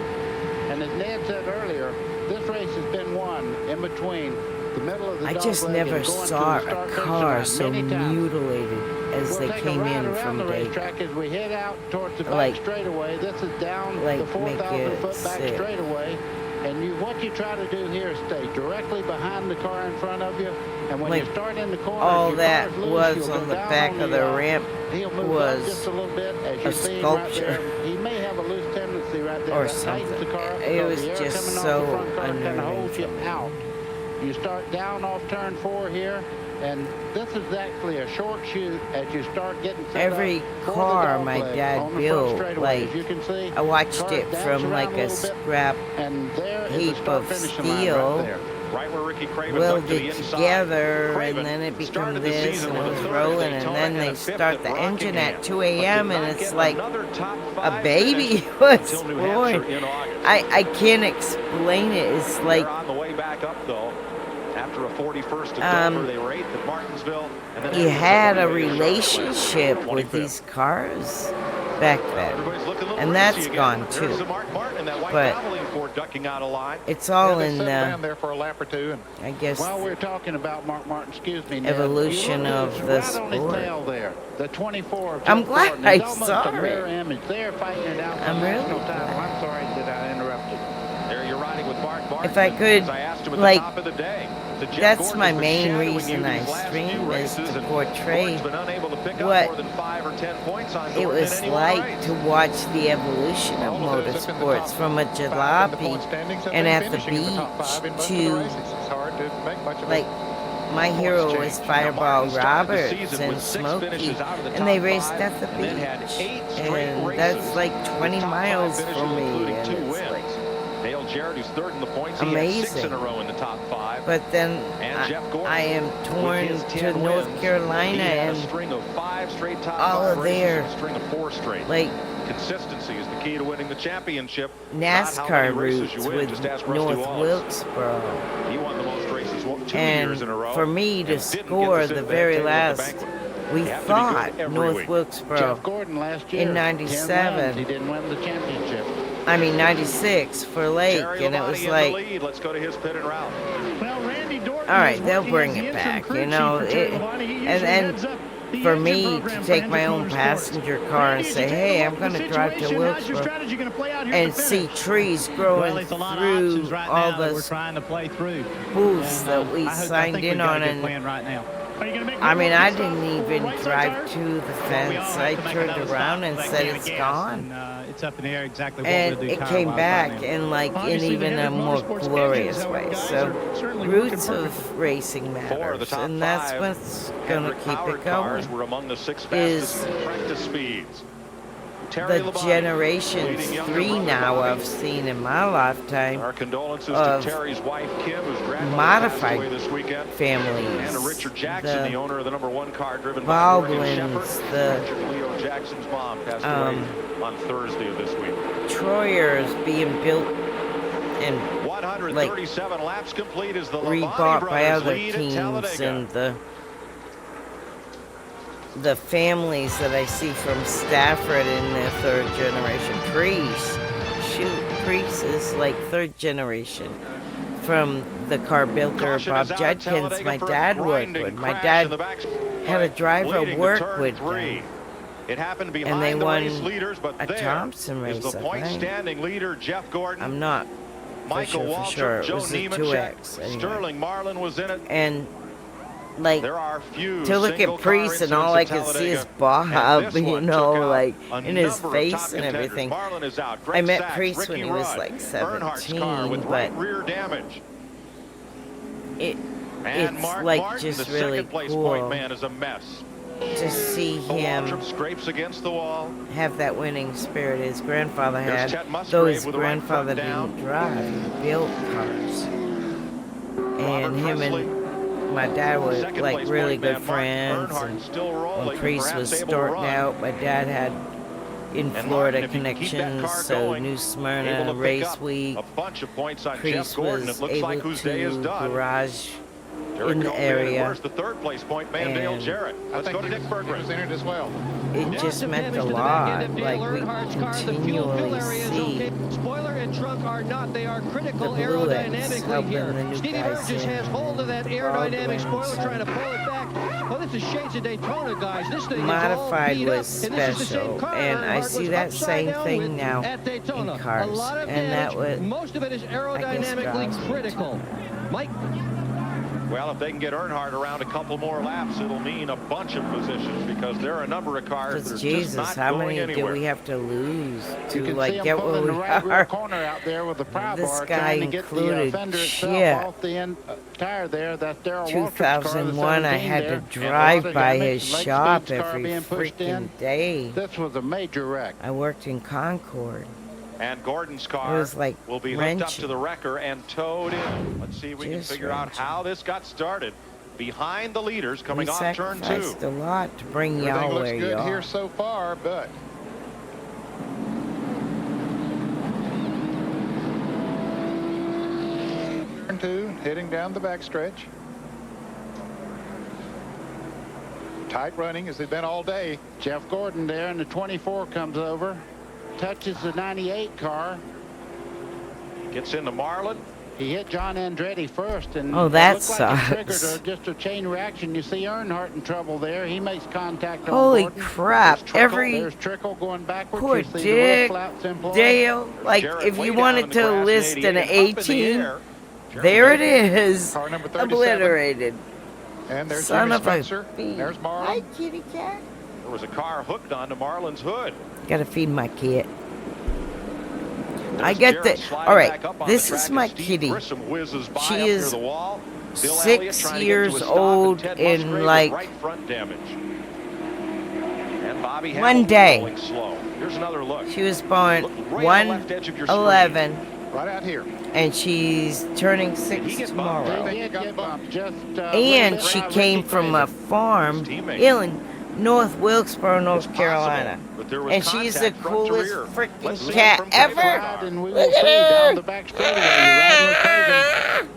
And as Ned said earlier, this race has been won in between the middle of the I dog just leg never and going saw to the a start-finish car line so many times. mutilated as We'll they take came a ride in around from the Daytona. racetrack as we head out towards the back Like- straightaway. This is down like the make 4,000 you foot back sick. straightaway. And what you try to do here is stay directly behind the car in front of you. And when Like, you start in the corner, all your that car's loose, was you'll on go the down back on of the ramp he'll move was up just a little bit as you a see him right sculpture. there. He may have a loose tendency right there. Or that tightens something. the car up It because was the air just coming so off the front car kind of unnerving holds you for me. out. You start down off turn 4 here, and this is actually a short shoot as you start getting set Every up for the car dog my leg dad on the front built, straightaway. like, As you can see, I watched car it dance from around like a a little bit, scrap and there is the heap start of finishing line steel right there. Right where Ricky Craven ducked to the welded inside. together, Craven and then it became started the this, season and it with a was third at rolling, and Daytona then and they a fifth start at the engine Rockingham, at 2 but did a.m., and not it's get like another top a 5 baby finish was until New born. Hampshire in August. I can't explain it. It's like They're on the way back up though. After a 41st at Dover, they were 8th at Martinsville. And then you had a relationship with these cars back then, and that's gone too. But it's all in down the, there for a lap or two. And I guess, While we're talking about Mark Martin, excuse me, Ned, evolution you look of the right on his sport. tail there, the 24 of I'm Jeff glad Gordon. I It's almost saw a mirror it. image. They're fighting it out for I'm really national title. I'm sorry that I interrupted. There you're riding with Mark Martin. If I could, As I asked him at like, the top of the day. So Jeff that's Gordon my has been main shadowing reason you I these last stream few is races, to and portray Gordon's been unable to pick up what more than 5 or 10 points on it Gordon was in any one like race. to watch the evolution of motorsports from a jalopy and at the beach to, like, my hero was Fireball Roberts and Smokey, and they raced at the beach, and that's like 20 miles from me, and it's like Dale Jarrett, who's third in the points, amazing. he had 6 in a row in the top 5. But then And Jeff Gordon, I am torn with his to 10 North wins, Carolina, he had and a string of 5 straight top all 5 of races their, and a string of 4 straight. like, Consistency is the key to winning the championship. NASCAR routes routes with North Wilkesboro. He won the most races 2 And years in a row. for me to and didn't get score to sit the at that very table at the last, banquet. we You have to be thought good every North week. Wilkesboro Jeff Gordon last year, in 10 97. runs. He didn't win the championship. I mean 96 for Lake, Jerry and it Labonte was in like, the lead. Let's go to his pit and route. Well, Randy Dorton all right, is they'll working bring as the it interim back, crew you chief know. for Terry Labonte. He usually And heads up the for engine me program to for take my Hendrick own Motorsports. passenger car and Randy, as say, you take hey, a I'm look going at to the drive to situation, how's your Wilkesboro strategy going to play out here and at the see finish? trees growing Well, it's a lot of through options right all now that we're the trying to play through. booths And, that we I signed think in we've got on, a good and plan right now. Are you going to make I mean, I one didn't stop for even right side drive tires? to the Well, we fence. all I have to make turned another around stop and for that said can of it's gas, gone. and, it's up in the air exactly what And we'll do it tire-wise came right back now. in like in Obviously, even the a Hendrick more Motorsports glorious engines, way. guys So are certainly working roots perfect. of racing 4 of matters, the top and that's 5 what's gonna Hendrick keep powered it cars going. were among the 6 Is fastest practice speeds. Terry the Labonte generations leading younger 3 brother now Bobby. I've seen in my lifetime Our condolences of to Terry's wife Kim, whose grandmother passed modified away this weekend, families, and to Richard Jackson, the owner of the #1 car driven by Morgan Baldwins, Shepherd, the Richard Leo Jackson's mom passed away on Thursday of this week. Troyer is being built and 137 laps complete as the rebought by other teams, and the families that I see from Stafford in their third generation. Priest is like third generation from the car builder Bob Judkins my dad worked with. My dad had a driver work with them. It happened and behind they the won race leaders, but a Thompson race. is the point-standing leader Geoff Gordon. I'm not Michael for Waltrip, sure. It Joe was a Nemechek, 2X. Anyway. Sterling Marlin was in it. And like there are few to look at Priest and all I could see is Bob, you know, like in his face and everything. I met Priest when he was like 17, but rear damage. It's like Martin, just the really second-place cool point man, is a mess. to see him scrapes against the wall. have that winning spirit his grandfather had. Musgrave Though his with the right grandfather front down. didn't drive, he built cars. And him and my dad were like really good friends. And when Priest was starting out, my dad had in Florida connections, so New Smyrna, Race Week. A bunch of points on Priest Geoff Gordon. was It looks able like whose day is to done. garage Derek in the Coleman, area. Where's the third place point man, Dale Jarrett? Let's go to Dick Berggren. was entered as well. It just meant a lot. Like we continually see Spoiler and trunk are not. They are critical the Blue X aerodynamically helping here. the new Stevie guys Burgess in has hold of that aerodynamic spoiler, programs. trying to pull it back. Well, this is shades of Daytona, guys. This thing Modified is all beat was up, and this is the same special, car and I Earnhardt see was that upside same down thing with now at Daytona. in cars, A lot of and that damage. was Most of it is drives aerodynamically me critical. Mike. Well, if they can get Earnhardt around a couple more laps, it'll mean a bunch of positions because there are a number of cars that are Jesus, just not how going many anywhere. do we have to lose You to can like see him get pulling where the we right rear are? corner out there with the pry This bar, guy trying to get the included fender itself shit. off the end tire there. That's Darrell Waltrip's car, the 2001, I 17 had there. to And a drive lot of by damage. his Lake shop Speed's car every being pushed in. freaking day. This was a major wreck. I worked in Concord. And Gordon's It car was like will be hooked up wrenching. to the wrecker and towed in. Let's see if we can Just figure out wrenching. how this got started. Behind the leaders coming We off turn 2. sacrificed a lot to bring y'all Everything looks where good you here are. so far, but turn 2, heading down the backstretch. Tight running as they've been all day. Geoff Gordon there, and the 24 comes over, touches the 98 car. Gets into Marlin. He hit John Andretti first, and Oh, it that looked like it sucks. triggered just a chain reaction. You see Earnhardt in trouble there. He makes contact on Holy Gordon. crap, There's trickle, every there's trickle going backwards. poor You see the Dick, roof flaps employed. Dale, like Jarrett if way you down wanted in the to grass in list an 88 and up in the 18, air. there it is, Car number 37. obliterated. And there's Son Jimmy of a Spencer. bee. There's Hi, Marlin. kitty cat. There was a car hooked onto Marlin's hood. Gotta feed my kid. I There's get Jarrett the. sliding All right, back up on this the is track my as Steve kitty. Grissom whizzes by She up near is the wall. Bill Elliott 6 trying to get to years a stop, and old Ted in Musgrave with like right front damage. And Bobby one Hamilton day. rolling slow. Here's another look. She was born Look right on the left edge of your screen. 1/11, Right out here. and she's turning 6 tomorrow. He did get bumped just And she came from a farm in North Wilkesboro, North Carolina. But there was And she's the contact front to coolest rear. freaking Let's see it cat from ever. Kramer. And we Look will at see her. down the back straightaway. You're riding with Kramer.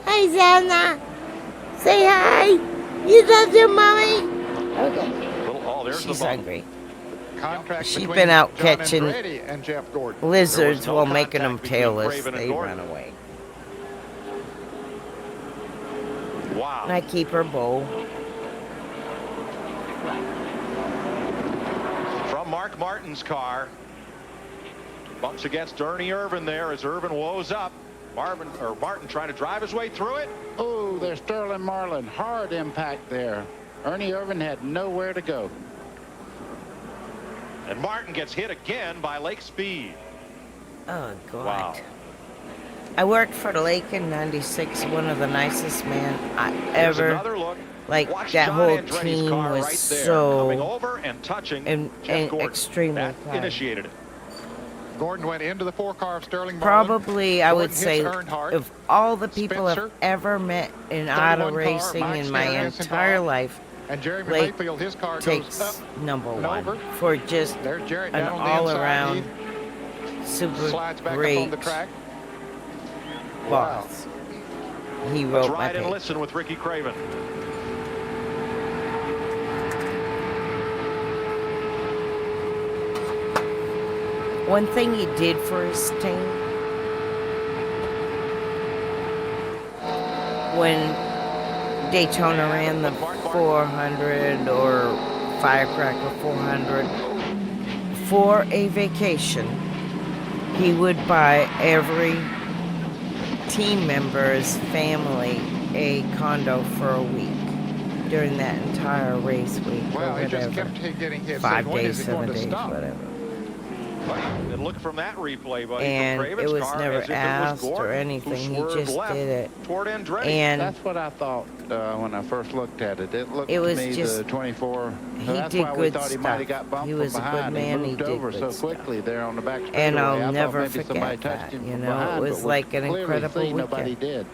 Hi, Zelda. Say hi. You love your mommy? Okay. Oh, there's She's the bump. hungry. Contract She's between been out John catching Andretti and Geoff Gordon. lizards no while making them contact between tailless. Craven and They Gordon. run away. Wow. And I keep her bowl. From Mark Martin's car. Bumps against Ernie Irvin there as Irvin woes up. Martin trying to drive his way through it. Oh, there's Sterling Marlin. Hard impact there. Ernie Irvin had nowhere to go. And Martin gets hit again by Lake Speed. Oh, God. Wow. I worked for the Lake in '96. One of the nicest men I Here's ever. another look. Like, Watch that John whole Andretti's team car was right there, so coming over and touching Geoff Gordon. extremely That kind. initiated it. Gordon went into the 4-car of Sterling Marlin. Probably, I would Gordon say, hits Earnhardt. of all the people Spencer, I've ever met in 31 auto car, racing Mike in my Shannon gets entire involved. life, And Jeremy Blake Mayfield, his car takes goes up number and one over. for just There's Jarrett an down on the all-around inside. super Slides back great up on the track. boss. He Let's wrote my ride and page. listen with Ricky Craven. One thing he did for his team, when Daytona ran the 400 or Firecracker 400 for a vacation, he would buy every team member's family a condo for a week during that entire race week. Well, or he just whatever. kept getting hit. 5 When days, is it going 7 to days, stop? whatever. And look from that replay, buddy. And from Craven's it was car, never as if it was asked or Gordon, anything. who He swerved just left did it. toward Andretti. And That's what I thought when I first looked at it. It looked it was to me just, the 24. he That's did why we good thought he might have stuff. got bumped He from was a good behind. man. He He moved did over good so stuff. quickly there on the back straightaway. And I I'll thought never maybe somebody forget touched that. him You from know, behind, it was but like an clearly incredible see nobody weekend.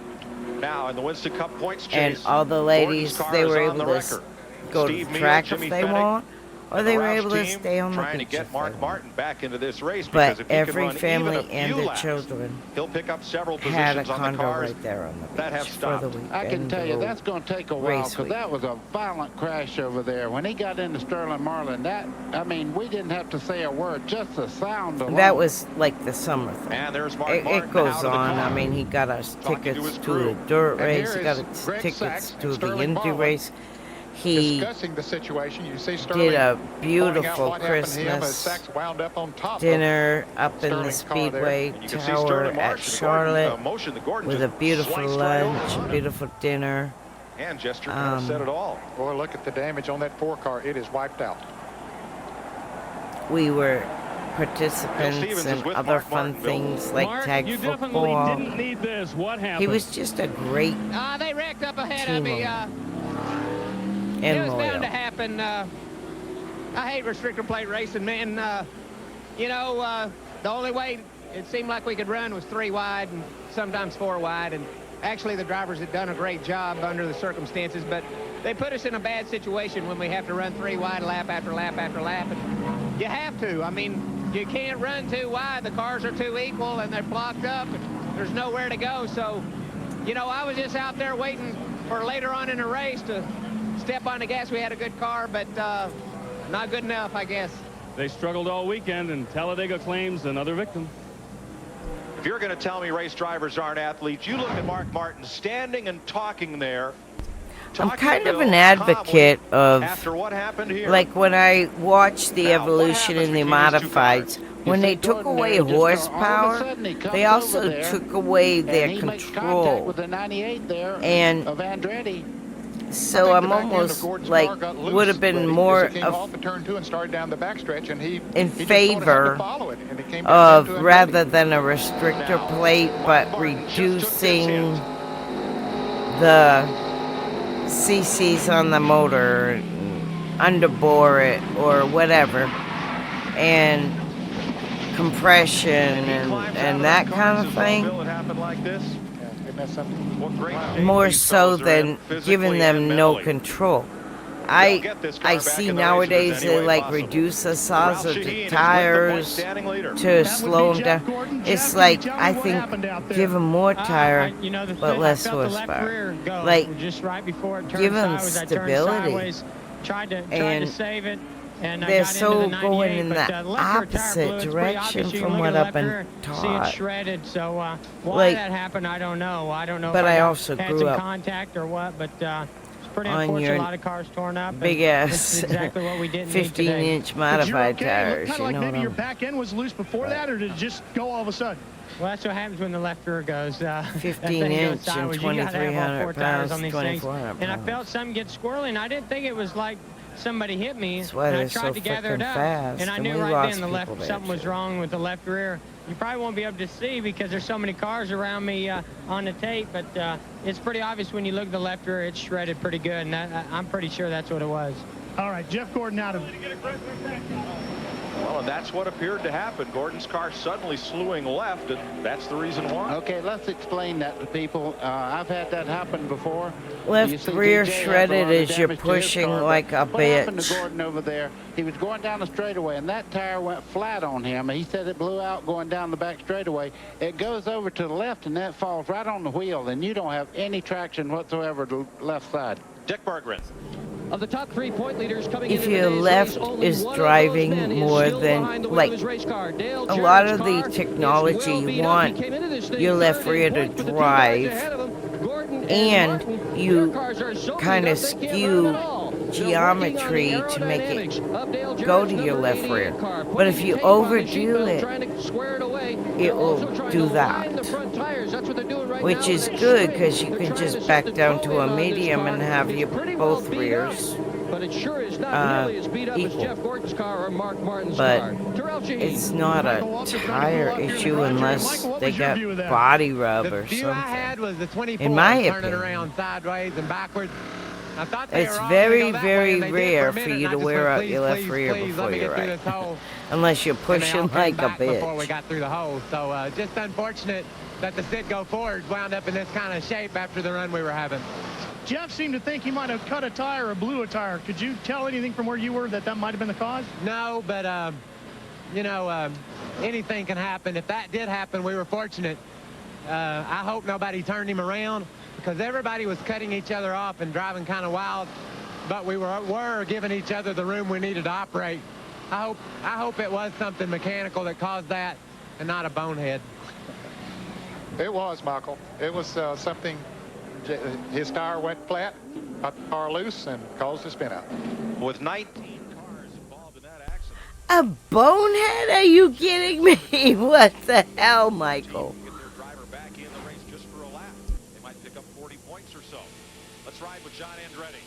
did. Now in the Winston Cup points And chase, all the ladies, Gordon's car they is were on able the to record. go Steve to the Meal, track Jimmy if they Fennick, want, or and they the were Roush able to team stay on the trying to beach get if Mark they Martin back into this race, But because if he every can run family even a and few the laps, children he'll pick up several had a positions on the condo cars right there on the beach that have for stopped. the weekend. I can tell you that's going to take a while race because week. that was a violent crash over there. When he got into Sterling Marlin, I mean, we didn't have to say a word, just the sound alone. That was like the summer thing. And there's Mark It Martin goes out of the on. car. I mean, he got us Talking to tickets his to crew. the dirt And race. here He got is us Greg tickets Sachs to and the Sterling Indy Marlin race. He discussing the situation. You see Sterling did a pointing out beautiful what happened to him as Christmas Sachs wound up on top dinner up in the Sterling's car there. Speedway And you can see Tower Sterling at Martin, Charlotte motion that Gordon with a just beautiful sliced right over lunch, on him. beautiful dinner. Hand gesture kind of said it all. Boy, look at the damage on that 4 car. It is wiped out. We were Bill participants Stevens is in with other Mark fun Martin, Bill. things like Mark, tag you definitely football. didn't need this. What happened? He was just a great They wrecked up ahead of team me. and It was loyal. bound to happen. I hate restrictor plate racing, man. The only way it seemed like we could run was 3 wide and sometimes 4 wide. And actually, the drivers had done a great job under the circumstances, but they put us in a bad situation when we have to run 3 wide lap after lap after lap. And you have to. I mean, you can't run 2 wide. The cars are too equal and they're blocked up. And there's nowhere to go. So, I was just out there waiting for later on in the race to step on the gas. We had a good car, but not good enough, I guess. They struggled all weekend, and Talladega claims another victim. If you're going to tell me race drivers aren't athletes, you look at Mark Martin standing and talking there. I'm kind of an advocate of, after what happened here. like when I watched the evolution in the modifieds, when they took away horsepower, they also took away their control. With the 98 there And of Andretti. so I'm almost like, would have been more of turn 2 and started down the backstretch, and he in just sort of had to favor follow it, and it came back of into Andretti. rather than a restrictor plate, but reducing the CCs on the motor, underbore it or whatever, and compression and that kind of thing. Bill, it happened like this. What great More these so fellas are than in physically giving them and no mentally. control. They'll I get this car I back see in the race nowadays if there's they any way like possible. reduce the size of Ralph Shaheen the is with the tires standing leader. to slow them down. It's like, I think, give them more tire, but less horsepower. Like, just right before it turned give them sideways, I turned stability. sideways, tried to And save it. And I they're got so into the going 98, in but, the left rear tire opposite flew. It's pretty direction obvious. You from can look what at I've the left been rear, see taught. it shredded. So why Like, that happened, I don't know. I don't know but if I got- also had grew some up contact or what, but it's pretty on unfortunate. your A lot of cars torn up. big and ass it's exactly what we didn't need today. 15-inch modified tires. Kind You of like know maybe what your I'm back end was loose before that, or did it just go all of a sudden? Well, that's what happens when the left rear goes. 15-inch and 2,300 pounds, 2,400 And I pounds. felt something get squirrely, and I didn't think it was like somebody hit me. That's why and I they're tried so to gather it frickin' up, fast, and I and knew we right lost then the left people there, something was too. wrong with the left rear. You probably won't be able to see because there's so many cars around me on the tape, but it's pretty obvious when you look at the left rear, it's shredded pretty good, and I'm pretty sure that's what it was. All right, Jeff Gordon out of Well, and that's what appeared to happen. Gordon's car suddenly slewing left, and that's the reason why. Okay, let's explain that to people. I've had that happen before. Left rear shredded as you're pushing like a What happened to bitch. Gordon over there? He was going down the straightaway, and that tire went flat on him. He said it blew out going down the back straightaway. It goes over to the left, and that falls right on the wheel, and you don't have any traction whatsoever to the left side. Dick Berggren. Of the top 3 point leaders coming If into your today's left race, only is one of driving those men is more still than, behind the wheel like, of his race car. Dale a lot Jarrett's of the car technology is well you beat up. want He came into this thing your left third in rear to points with the two guys ahead drive, of him. Gordon and Martin, you their cars are so kind beat of up they can't run skew at all. So geometry working on the to make it aerodynamics of Dale go Jarrett's to your number left 88 rear. car, But if putting you tape on the overdo seat belt, it, trying to square it away. it They're will also trying do to that. line the front tires. That's what they're doing right Which now is in that good straight. because you They're can trying just to back set the down toe to a in on this medium car. and have It's your pretty well both beat rears up, but it sure is not nearly as beat up as equal. Jeff Gordon's car or Mark Martin's But car. Terrell Sheen. it's not a tire issue unless they got body rub or The view I something. had was the 24 In my turning opinion. around sideways and backwards. I thought they It's were all very, gonna go that way, very and they did rare a for minute, you and to I just wear went, out please, your left please, rear please, before let me you're get through right. this hole. Unless you're And they all pushing turned like a back before we bitch. got through the hole. So just unfortunate that the Citgo Fords wound up in this kind of shape after the run we were having. Jeff seemed to think he might have cut a tire or blew a tire. Could you tell anything from where you were that might have been the cause? No, but, you know, anything can happen. If that did happen, we were fortunate. I hope nobody turned him around because everybody was cutting each other off and driving kind of wild, but we were giving each other the room we needed to operate. I hope it was something mechanical that caused that and not a bonehead. It was, Michael. It was something. His tire went flat, got the car loose, and caused a spin out. With 19 cars involved in that accident. A bonehead? Are you kidding me? What the hell, Michael? Get their driver back in the race just for a lap. They might pick up 40 points or so. Let's ride with John Andretti.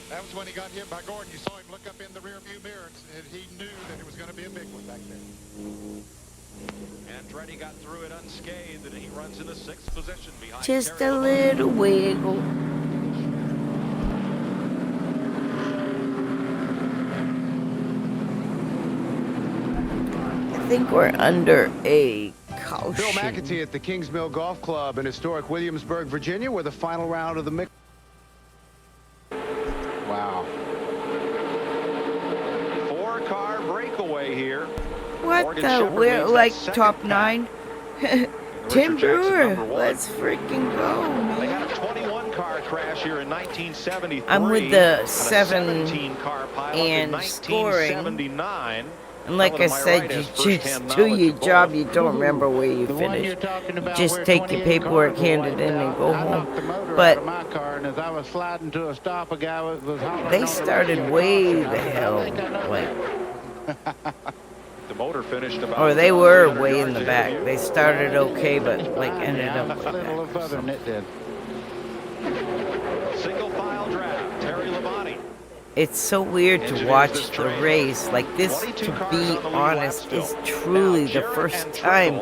That was when he got hit by Gordon. You saw him look up in the rearview mirror, and he knew that it was going to be a big one back there. Andretti got through it unscathed, and he runs in the 6th position behind Just Terry a Lamont. little wiggle. I think we're under a caution. Bill McAtee at the Kings Mill Golf Club in historic Williamsburg, Virginia, where the final round of the mix. Wow. 4-car breakaway here. What Morgan the? Shepherd We're leads like that second top pack. 9? Richard Tim Jackson, Brewer, number 1. let's freaking go, They man. had a 21-car crash here in 1973. I'm with the and a 7 17-car pileup and in scoring. 1979. And like I said, you just do your job. You don't remember where you finished. Just take your paperwork, hand it in, and go home. But my car, and as I was sliding to a stop, a guy was hollering they over started way the hell, like, The motor finished about or they were 300 way yards in the ahead back. of They you. started okay, but like ended up a way little back. further than it did. Single file draft. Terry Labonte. It's so weird to watch the race. Like this, to be honest, is truly the first time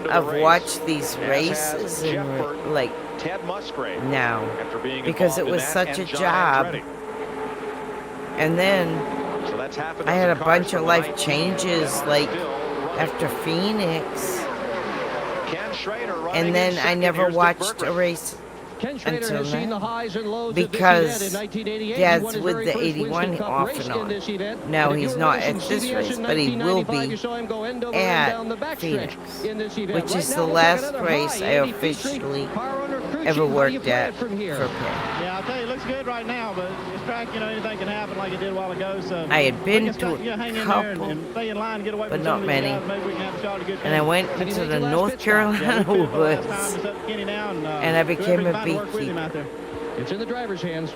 I've watched these races and like Ted Musgrave now, after being because it involved in was that, such a and John job. Andretti. And then So that's half a I had a dozen cars bunch from of the life 19 changes that are like still running. after Phoenix, Ken Schrader running and in then I second. never Here's Dick watched Berggren. a race Ken Schrader until has seen the now highs and lows of this because event. In 1988, he Dad's won his with very the first 81 Winston Cup off race and in on. this event. Now And if he's you were not racing at this CBS race, in but he will 1995, be you saw him go end over end down the at backstretch Phoenix, in this event. which Right is now, the we'll last take another race high, I 80 featuring officially car owner crew ever chief. How do you worked play at it from here? for Penn. Yeah, I'll tell you, it looks good right now, but this track, you know, anything can happen like it did a while ago. So I had been just to got, a hang in there couple, and stay in line, get away but from not some of these many. guys. Maybe we can have a shot at a good And I finish. went Did he into make the your last North pit stop? Yeah, Carolina we finished the last time, woods, just up to Kenny now, and I became whoever a can find to work with him beekeeper, out there. It's in the driver's hands.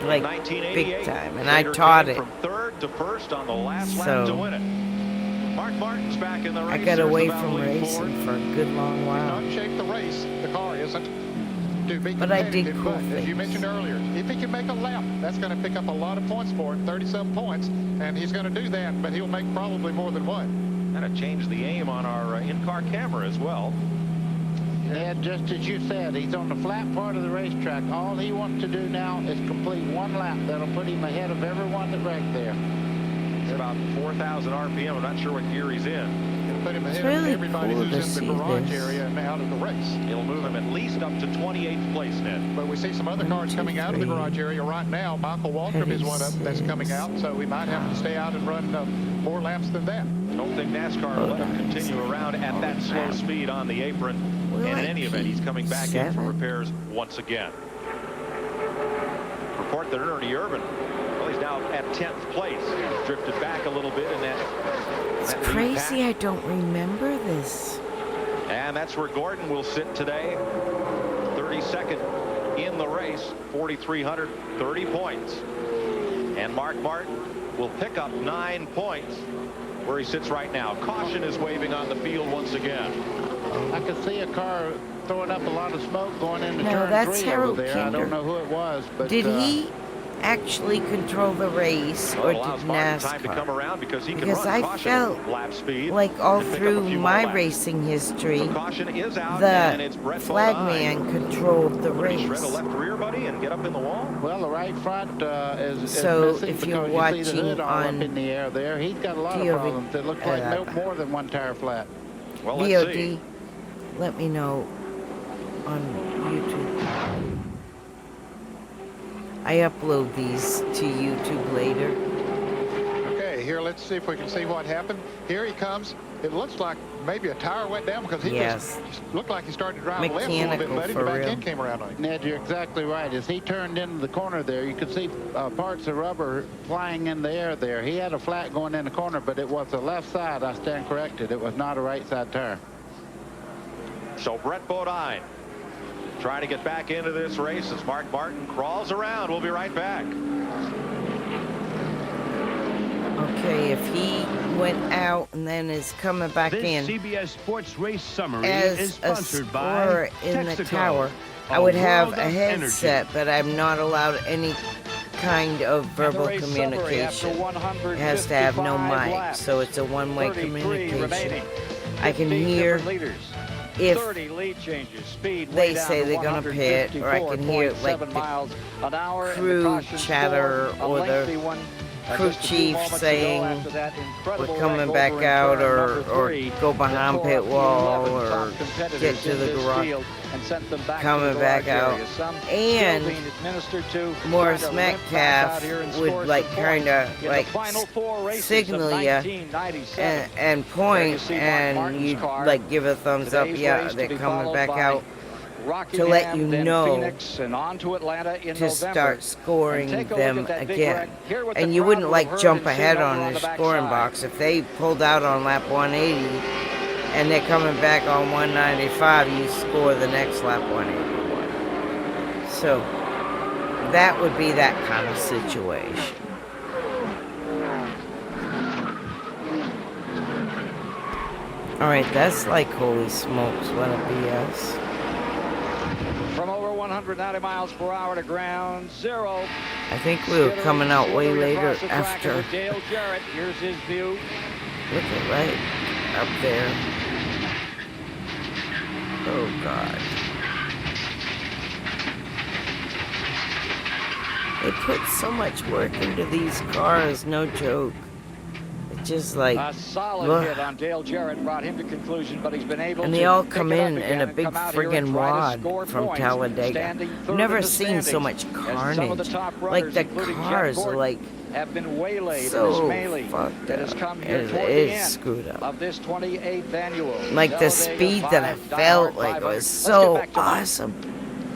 like 1988. big time, and I Schrader taught came it. from third to first on the last lap So to win it. Mark Martin's back in the race. I got There's away the from Valvoline Ford. racing for a good long while. Not shape the race. The car isn't. To be But I did competitive, cool but as you things. mentioned earlier, if he can make a lap, that's going to pick up a lot of points for him, 30-some points, and he's going to do that, but he'll make probably more than one. And it changed the aim on our in-car camera as well. And just as you said, he's on the flat part of the racetrack. All he wants to do now is complete one lap. That'll put him ahead of everyone that wrecked there. It's about 4,000 RPM. I'm not sure what gear he's in. It'll put him ahead really of everybody cool who's in the garage area and out of the race. It'll move him at least up to 28th place, Ned. But we see some other cars coming out of the garage area right now. Michael Waltrip is one of them that's coming out, so we might have to stay out and run more laps than that. I don't think NASCAR will let him continue around at that slow speed on the apron. And in any event, he's coming back in for repairs once again. Report that Ernie Irvin, well, he's now at 10th place. He's drifted back a little bit in that. It's crazy I don't remember this. And that's where Gordon will sit today. 32nd in the race, 4,330 points. And Mark Martin will pick up 9 points where he sits right now. Caution is waving on the field once again. I could see a car throwing up a lot of smoke going into No, turn that's 3 Harold over there. Kinder. I don't know who it was, but Did he actually control the race, or did NASCAR? Time to come around because he can Because run I caution felt lap speed like all and pick up a through few more my laps. racing history, So caution is out, and it's the Brett flagman Bodine. controlled the What, did he shred a race. left rear, buddy, and get up in the wall? Well, the right front is So missing if you're because you see the watching hood all on up in the air there. He's got a lot of VOD, problems. It looks like no more than one tire flat. Well, let's VOD, see. let me know on YouTube. I upload these to YouTube later. Okay, here, let's see if we can see what happened. Here he comes. It looks like maybe a tire went down because he just looked like he started to drive left a little bit, Mechanical buddy. The for back real. end came around on him. Ned, you're exactly right. As he turned into the corner there, you could see parts of rubber flying in the air there. He had a flat going in the corner, but it was the left side. I stand corrected. It was not a right side tire. So Brett Bodine trying to get back into this race as Mark Martin crawls around. We'll be right back. Okay, if he went out and then is coming back This in CBS Sports Race Summary as is a sponsored by scorer in the Texaco, tower, I a would have world a of headset, but I'm not allowed any kind of verbal race summary communication. after It has to have no 155 mic, laps. so it's a one-way 33 communication. remaining. I can 15 hear different leaders. if 30 lead changes, speed they way down say to they're gonna pit, or I can hear like 154.7 miles an hour, and the crew caution chatter score, a or lengthy the one. crew Just a few chief moments ago saying after that we're incredible coming wreck back over in out, turn or number 3 go behind that pit tore up wall, 11 or top competitors get to in the this garage, field and sent them back coming to the back garage out. area. Some And still being administered to, Morris trying to limp back out Metcalf here and would score like some kind of points. In like the final 4 races signal of you 1997. and There point, you see Mark and Martin's you'd car. like give a thumbs up, Today's yeah, race to they're be coming followed back by out, Rockingham, to let you then know Phoenix, and on to Atlanta in to November. start scoring And take a look them at that big again. wreck. Hear what And the you crowd wouldn't will like have jump heard and ahead seen on over the the scoring backside. box. If they pulled out on lap 180 and they're coming back on 195, you score the next lap 181. So that would be that kind of situation. All right, that's like holy smokes, what a BS. From over 190 miles per hour to ground zero. I think we were coming out way Slithering later across the track after. over Dale Jarrett. Here's his view. Look at right up there. Oh God. They put so much work into these cars, no joke. It's just like, A solid ugh. hit on Dale Jarrett brought him to conclusion, but he's been able And to they all pick come it up in again a and big come out here and friggin' try to wad score from points, Talladega. standing third I've never in the seen so much standings, as some of the carnage. top Like runners, the including Jeff cars are Gordon, like have been waylaid in so this melee fucked that has up. come here It toward the is end screwed up. of this 28th annual. Like the Talladega speed that I 5 felt diehard like 500. was Let's so get back to Mike. awesome.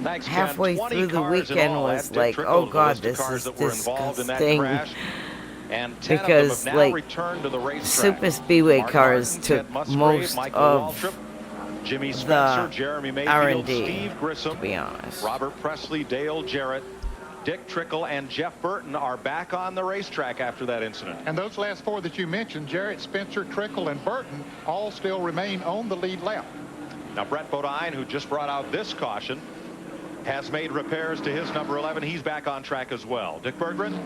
Thanks, Ken. Halfway 20 through the cars in weekend all. was That like, trickled oh the God, list of this cars is that were involved in that disgusting. crash. And 10 Because of them have now like returned to the racetrack. Super Speedway Mark cars Martin, took Ted Musgrave, most Michael of Waltrip, Jimmy Spencer, the Jeremy Mayfield, R&D, Steve Grissom, to be honest. Robert Presley, Dale Jarrett, Dick Trickle, and Jeff Burton are back on the racetrack after that incident. And those last 4 that you mentioned, Jarrett, Spencer, Trickle, and Burton, all still remain on the lead lap. Now, Brett Bodine, who just brought out this caution, has made repairs to his number 11. He's back on track as well. Dick Berggren?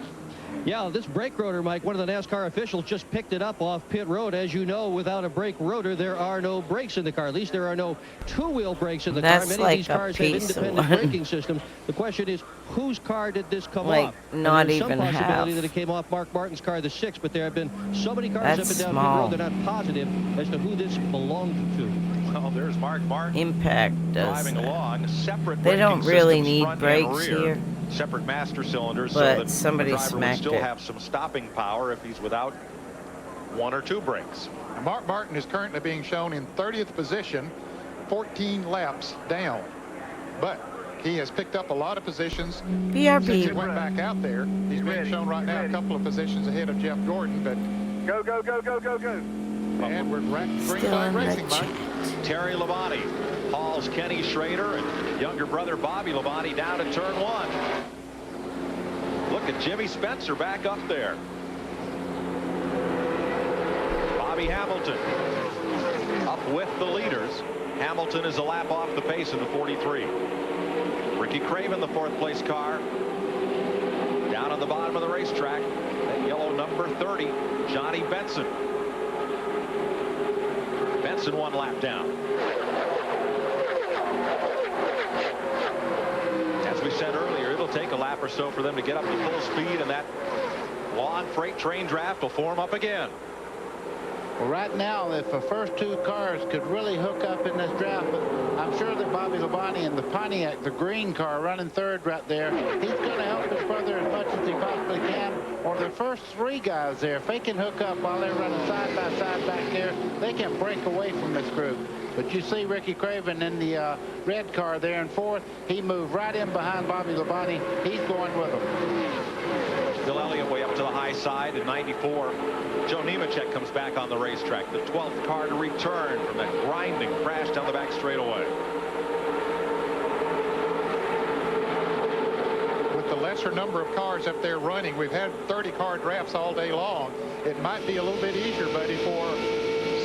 Yeah, this brake rotor, Mike, one of the NASCAR officials just picked it up off pit road. As you know, without a brake rotor, there are no brakes in the car. At least there are no two-wheel brakes in the car. Many of these cars have independent braking systems. The question is, whose car did this come off? Not even some possibility half. that it came off Mark Martin's car, the 6, but there have been so many cars up and down pit road, they're not positive as to who this belonged to. Well, there's Mark Martin. Impact does driving that. Along. Separate They don't really need front brakes and rear. here. Separate master cylinders, But so that somebody the driver would smacked still it. have some stopping power if he's without one or two brakes. Mark Martin is currently being shown in 30th position, 14 laps down. But he has picked up a lot of positions BRB. since he went back out there. He's being shown right now a couple of positions ahead of Geoff Gordon, but go, go, go, go, go, go. And we're green flag racing, Mike. Terry Labonte hauls Kenny Schrader and younger brother Bobby Labonte down to turn 1. Look at Jimmy Spencer back up there. Bobby Hamilton up with the leaders. Hamilton is a lap off the pace in the 43. Ricky Craven, the 4th place car, down on the bottom of the racetrack. That yellow number 30, Johnny Benson. Benson 1 lap down. As we said earlier, it'll take a lap or so for them to get up to full speed, and that long freight train draft will form up again. Well, right now, if the first two cars could really hook up in this draft, I'm sure that Bobby Labonte and the Pontiac, the green car, running 3rd right there, he's going to help his brother as much as he possibly can. Or the first 3 guys there, if they can hook up while they're running side by side back there, they can break away from this group. But you see Ricky Craven in the red car there in 4th. He moved right in behind Bobby Labonte. He's going with him. Bill Elliott way up to the high side in 94. Joe Nemechek comes back on the racetrack, the 12th car to return from that grinding crash down the back straightaway. With the lesser number of cars up there running, we've had 30-car drafts all day long. It might be a little bit easier, buddy, for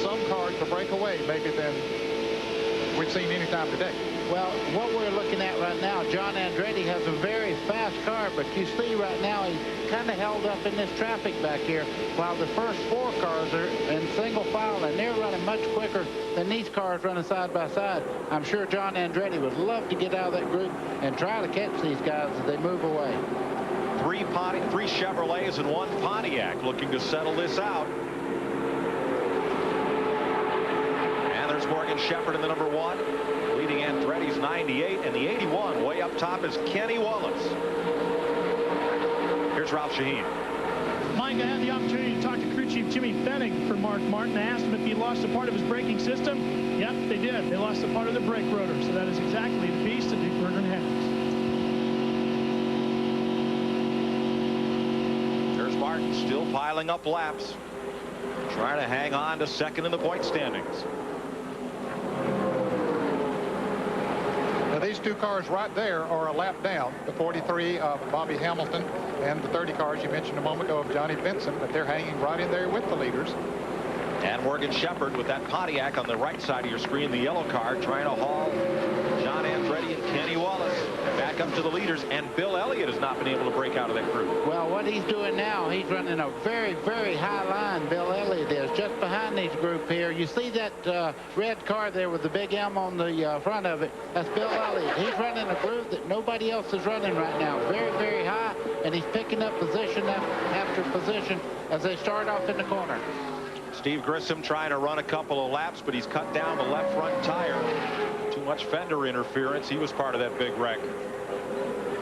some cars to break away maybe than we've seen any time today. Well, what we're looking at right now, John Andretti has a very fast car, but you see right now he's kind of held up in this traffic back here, while the first 4 cars are in single file, and they're running much quicker than these cars running side by side. I'm sure John Andretti would love to get out of that group and try to catch these guys as they move away. 3 Chevrolets and 1 Pontiac looking to settle this out. And there's Morgan Shepherd in the number 1. Leading Andretti's 98, and the 81 way up top is Kenny Wallace. Here's Ralph Shaheen. Mike, I had the opportunity to talk to crew chief Jimmy Fennig for Mark Martin. I asked him if he lost a part of his braking system. Yep, they did. They lost a part of the brake rotor. So that is exactly the beast that Dick Bergen has. There's Martin still piling up laps, trying to hang on to 2nd in the point standings. Now, these 2 cars right there are a lap down, the 43 of Bobby Hamilton and the 30 cars you mentioned a moment ago of Johnny Benson, but they're hanging right in there with the leaders. And Morgan Shepherd with that Pontiac on the right side of your screen, the yellow car, trying to haul John Andretti and Kenny Wallace back up to the leaders, and Bill Elliott has not been able to break out of that group. Well, what he's doing now, he's running a very, very high line. Bill Elliott is just behind this group here. You see that red car there with the big M on the front of it? That's Bill Elliott. He's running a groove that nobody else is running right now. Very, very high, and he's picking up position after position as they start off in the corner. Steve Grissom trying to run a couple of laps, but he's cut down the left front tire. Too much fender interference. He was part of that big wreck.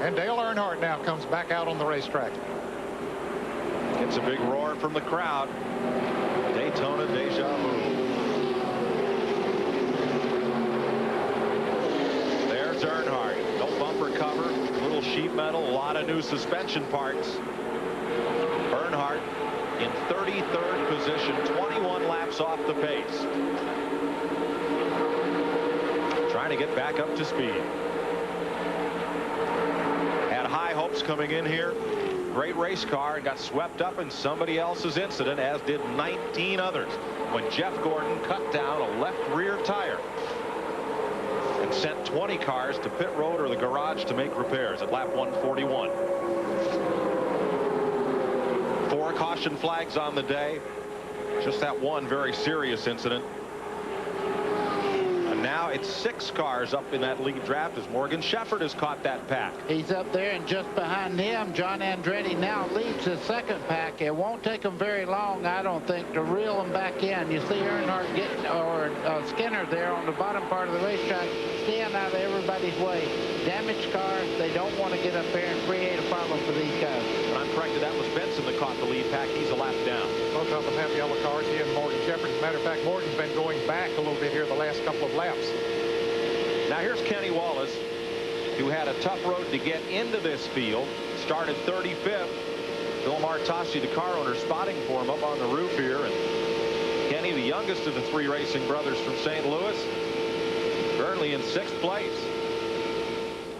And Dale Earnhardt now comes back out on the racetrack. Gets a big roar from the crowd. Daytona deja vu. There's Earnhardt. No bumper cover, little sheet metal, a lot of new suspension parts. Earnhardt in 33rd position, 21 laps off the pace. Trying to get back up to speed. Had high hopes coming in here. Great race car, and got swept up in somebody else's incident, as did 19 others, when Geoff Gordon cut down a left rear tire and sent 20 cars to pit road or the garage to make repairs at lap 141. 4 caution flags on the day. Just that one very serious incident. And now it's 6 cars up in that lead draft as Morgan Shepherd has caught that pack. He's up there, and just behind him, John Andretti now leads the second pack. It won't take him very long, I don't think, to reel him back in. You see Earnhardt getting, or Skinner there on the bottom part of the racetrack, staying out of everybody's way. Damaged cars, they don't want to get up there and create a problem for these guys. But I'm corrected, that was Benson that caught the lead pack. He's a lap down. Both of them have yellow cars, he and Morgan Shepherd. As a matter of fact, Morgan's been going back a little bit here the last couple of laps. Now here's Kenny Wallace, who had a tough road to get into this field. Started 35th. Bill Martossi, the car owner, spotting for him up on the roof here. And Kenny, the youngest of the 3 racing brothers from St. Louis, currently in 6th place.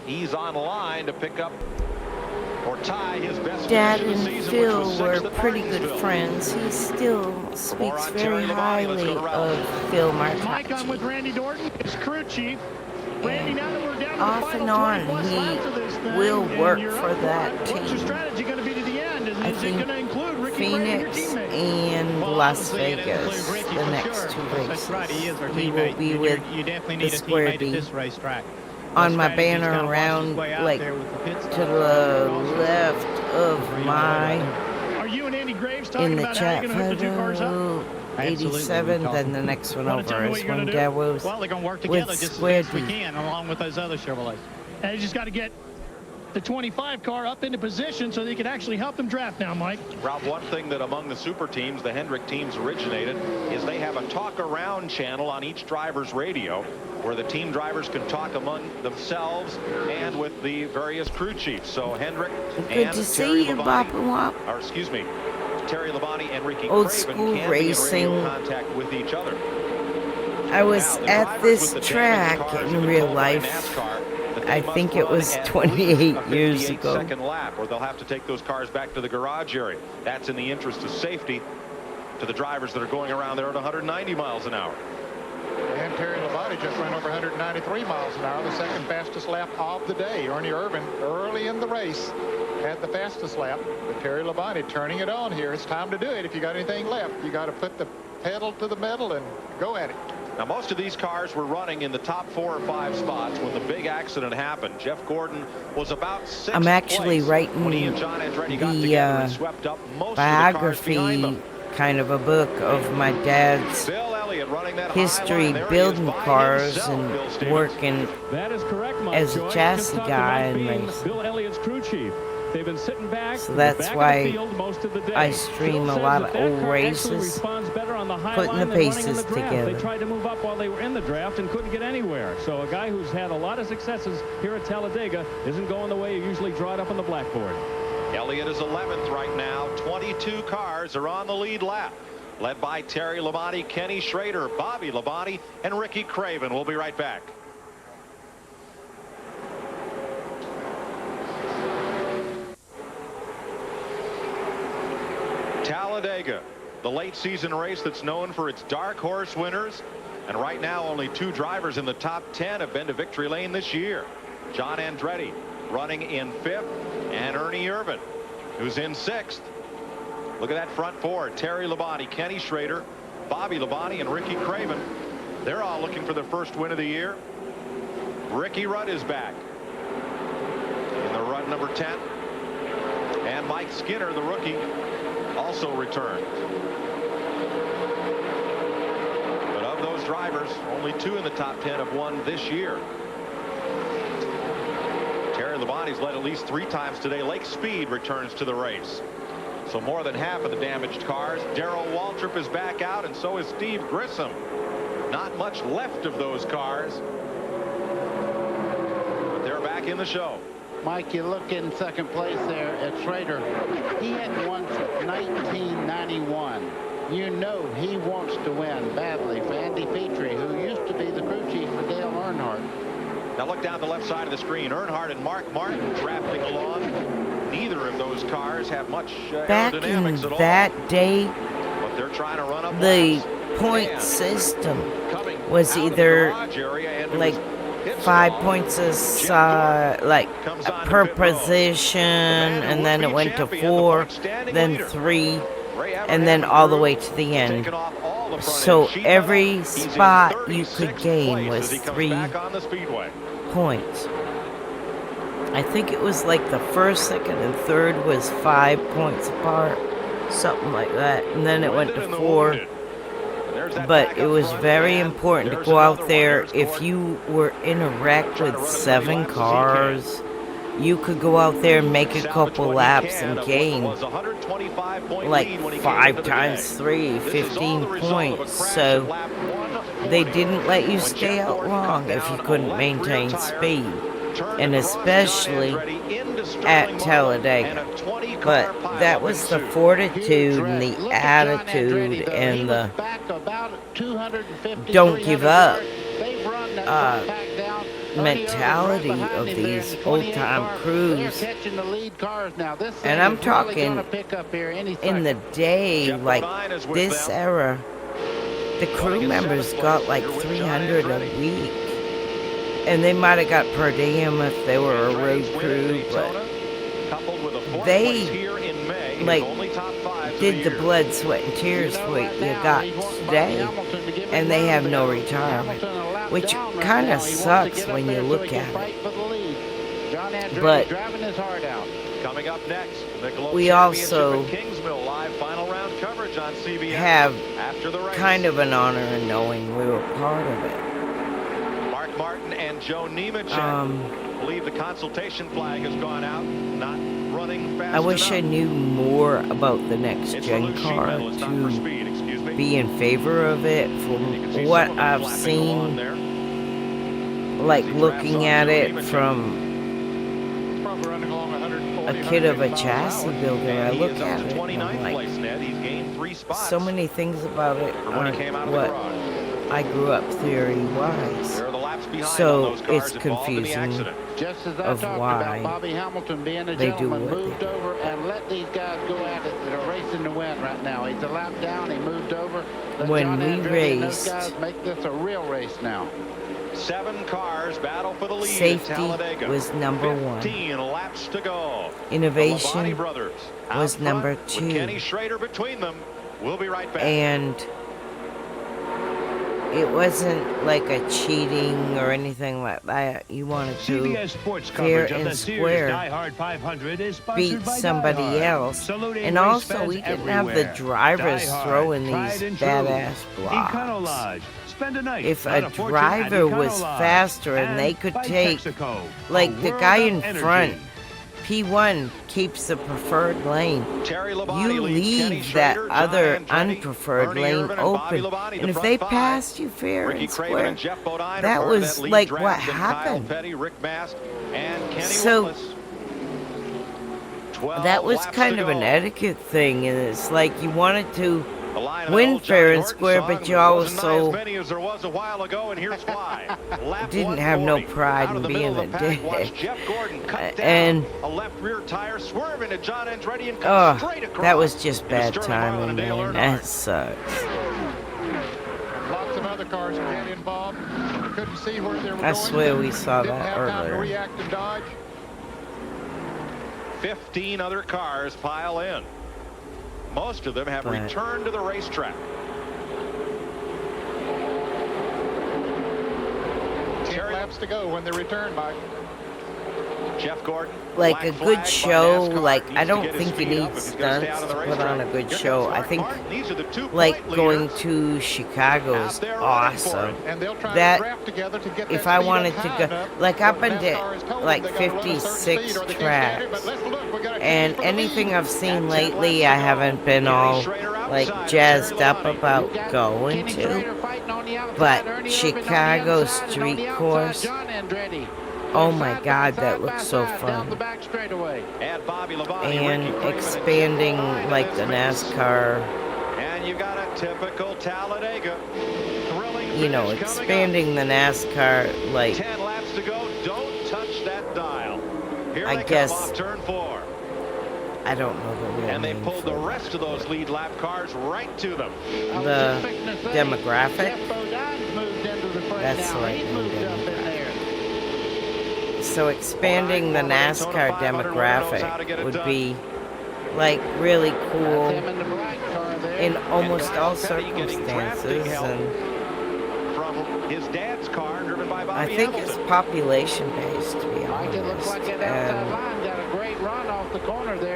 He's on line to pick up or tie his best Dad finish of the and season, Phil which was were 6th at pretty good Martinsville. friends. He still speaks very highly of Phil Mike, Martocci. I'm with Randy Dorton, his crew chief. Randy, now that we're down to the Off final and on, 20+ laps of this he thing, will and work you're for up that What's your team. strategy going to be to the end? Is it going to include Ricky Phoenix and Las Vegas, the next 2 races. That's right, he is our He teammate. will be with You definitely the need a Square teammate D. at this racetrack. On my Strategy's banner gotta watch around, his way out like, there with the pit to stop. the left of my, Are you and Andy Graves in talking the about how you're chat going to hook the 2 cars up? photo, Absolutely, 87, we're then the next one Wanna tell me over what is you're gonna when do? Dad was Well, they're going to work with together just as Square best we D. can, along with those other Chevrolets. And you just got to get the 25 car up into position so they can actually help them draft now, Mike. Rob, one thing that among the super teams, the Hendrick teams originated, is they have a talk around channel on each driver's radio where the team drivers can talk among themselves and with the various crew chiefs. So Hendrick Good and to Terry see you, Labonte, Bop and Wop. or excuse me, Terry Labonte and Ricky Old Craven school can racing. be in radio contact with each other. I was Now, the at drivers this with the track damaged cars in have been real told by life. NASCAR that they I must think it run was at 28 least a years 58 ago. second lap, or they'll have to take those cars back to the garage area. That's in the interest of safety to the drivers that are going around there at 190 miles an hour. And Terry Labonte just ran over 193 miles an hour, the second fastest lap of the day. Ernie Irvan, early in the race, had the fastest lap. But Terry Labonte turning it on here. It's time to do it. If you got anything left, you got to put the pedal to the metal and go at it. Now, most of these cars were running in the top 4 or 5 spots when the big accident happened. Jeff Gordon was about 6th I'm actually place writing when he and John Andretti got together and swept up most of the cars behind biography, them. kind of a book of my dad's Bill Elliott running that history, high line. There he is building by cars himself, Bill and Stevens. working That is correct, Mike. as a Joy. chassis Just talked guy about and being racing. Bill Elliott's crew chief. They've been sitting back. So that's back why of the field most of the day. I stream Bill a says lot that of that old car actually races, responds better on the high putting line the than running in pieces the draft. together. They tried to move up while they were in the draft and couldn't get anywhere. So a guy who's had a lot of successes here at Talladega isn't going the way you usually draw it up on the blackboard. Elliott is 11th right now. 22 cars are on the lead lap, led by Terry Labonte, Kenny Schrader, Bobby Labonte, and Ricky Craven. We'll be right back. Talladega, the late season race that's known for its dark horse winners. And right now only 2 drivers in the top 10 have been to victory lane this year. John Andretti running in 5th, and Ernie Irvan, who's in 6th. Look at that front 4. Terry Labonte, Kenny Schrader, Bobby Labonte, and Ricky Craven. They're all looking for their first win of the year. Ricky Rudd is back in the run number 10. And Mike Skinner, the rookie, also returned. But of those drivers, only 2 in the top 10 have won this year. Terry Labonte's led at least 3 times today. Lake Speed returns to the race. So more than half of the damaged cars. Darrell Waltrip is back out, and so is Steve Grissom. Not much left of those cars, but they're back in the show. Mike, you look in second place there at Schrader. He hadn't won since 1991. You know he wants to win badly for Andy Petrie, who used to be the crew chief for Dale Earnhardt. Now look down the left side of the screen. Earnhardt and Mark Martin drafting along. Neither of those cars have much back in aerodynamics at all. that day, But they're trying to run up the laps. point And system coming was out of the either garage area, and it like was 5 points as like per position, and then it went to 4, then 3, and then all the way to the end. So every spot you could gain was 3 points. I think it was like the first, second, and third was 5 points apart, something like that, and then it went to 4. But it was very important to go out there. If you were in a wreck with 7 cars, you could go out there and make a couple laps and gain like 5 times 3, 15 points. So they didn't let you stay out long if you couldn't maintain speed, and especially at Talladega. But that was the fortitude and the attitude and the don't give up mentality of these old-time crews. And I'm talking in the day, like this era, the crew members got like 300 a week. And they might have got per diem if they were a road crew, but they like did the blood, sweat, and tears for what you got today, and they have no retirement, which kind of sucks when you look at it. But we also have kind of an honor in knowing we were part of it. Martin and Joe Nemechek believe the consultation flag has gone out, not running fast I wish enough. I knew more about the next gen car to be in favor of it. From what I've seen, like looking at it from a kid of a chassis builder, I look at it and I'm like, so many things about it aren't what I grew up theory-wise. So it's confusing of why they do what they do. And let these guys go at it that are racing to win right now. He's a lap down, he moved over. When we raced, guys make this a real race now. 7 cars battle for the lead. Safety was number 1. 15 laps to go. Innovation was number 2. Kenny Schrader between them. We'll be right back. And it wasn't like a cheating or anything like that. You wanted to fair and square beat somebody else. And also, we didn't have the drivers throwing these badass blocks. If a driver was faster and they could take, like the guy in front, P1 keeps the preferred lane. You leave that other unpreferred lane open. And if they passed you fair and square, that was like what happened. So that was kind of an etiquette thing. And it's like you wanted to win fair and square, but you also didn't have no pride in being a dick. And that was just bad timing, man. That sucks. Lots of other cars get involved. Couldn't see where they were going. I swear we saw that earlier. React and dodge. 15 other cars pile in. Most of them have returned to the racetrack. 10 laps to go when they return, Mike. Jeff Gordon. Like a good show, like I don't think you need stunts to put on a good show. I think like going to Chicago is awesome. That if I wanted to go, like I've been to like 56 tracks, and anything I've seen lately I haven't been all like jazzed up about going to. But Chicago street course, oh my God, that looks so fun. And expanding like the NASCAR, and you got a typical Talladega. You know, expanding the NASCAR, like 10 laps to go. Don't touch that dial. Here I they guess come off turn 4. I don't know the real And they name pulled for the rest of those lead lap cars right to them. the demographic. That's the right name, demographic. so expanding the NASCAR demographic would be like really cool in almost all circumstances, and from his dad's car driven by Bobby I think Hamilton. it's population based, to be honest.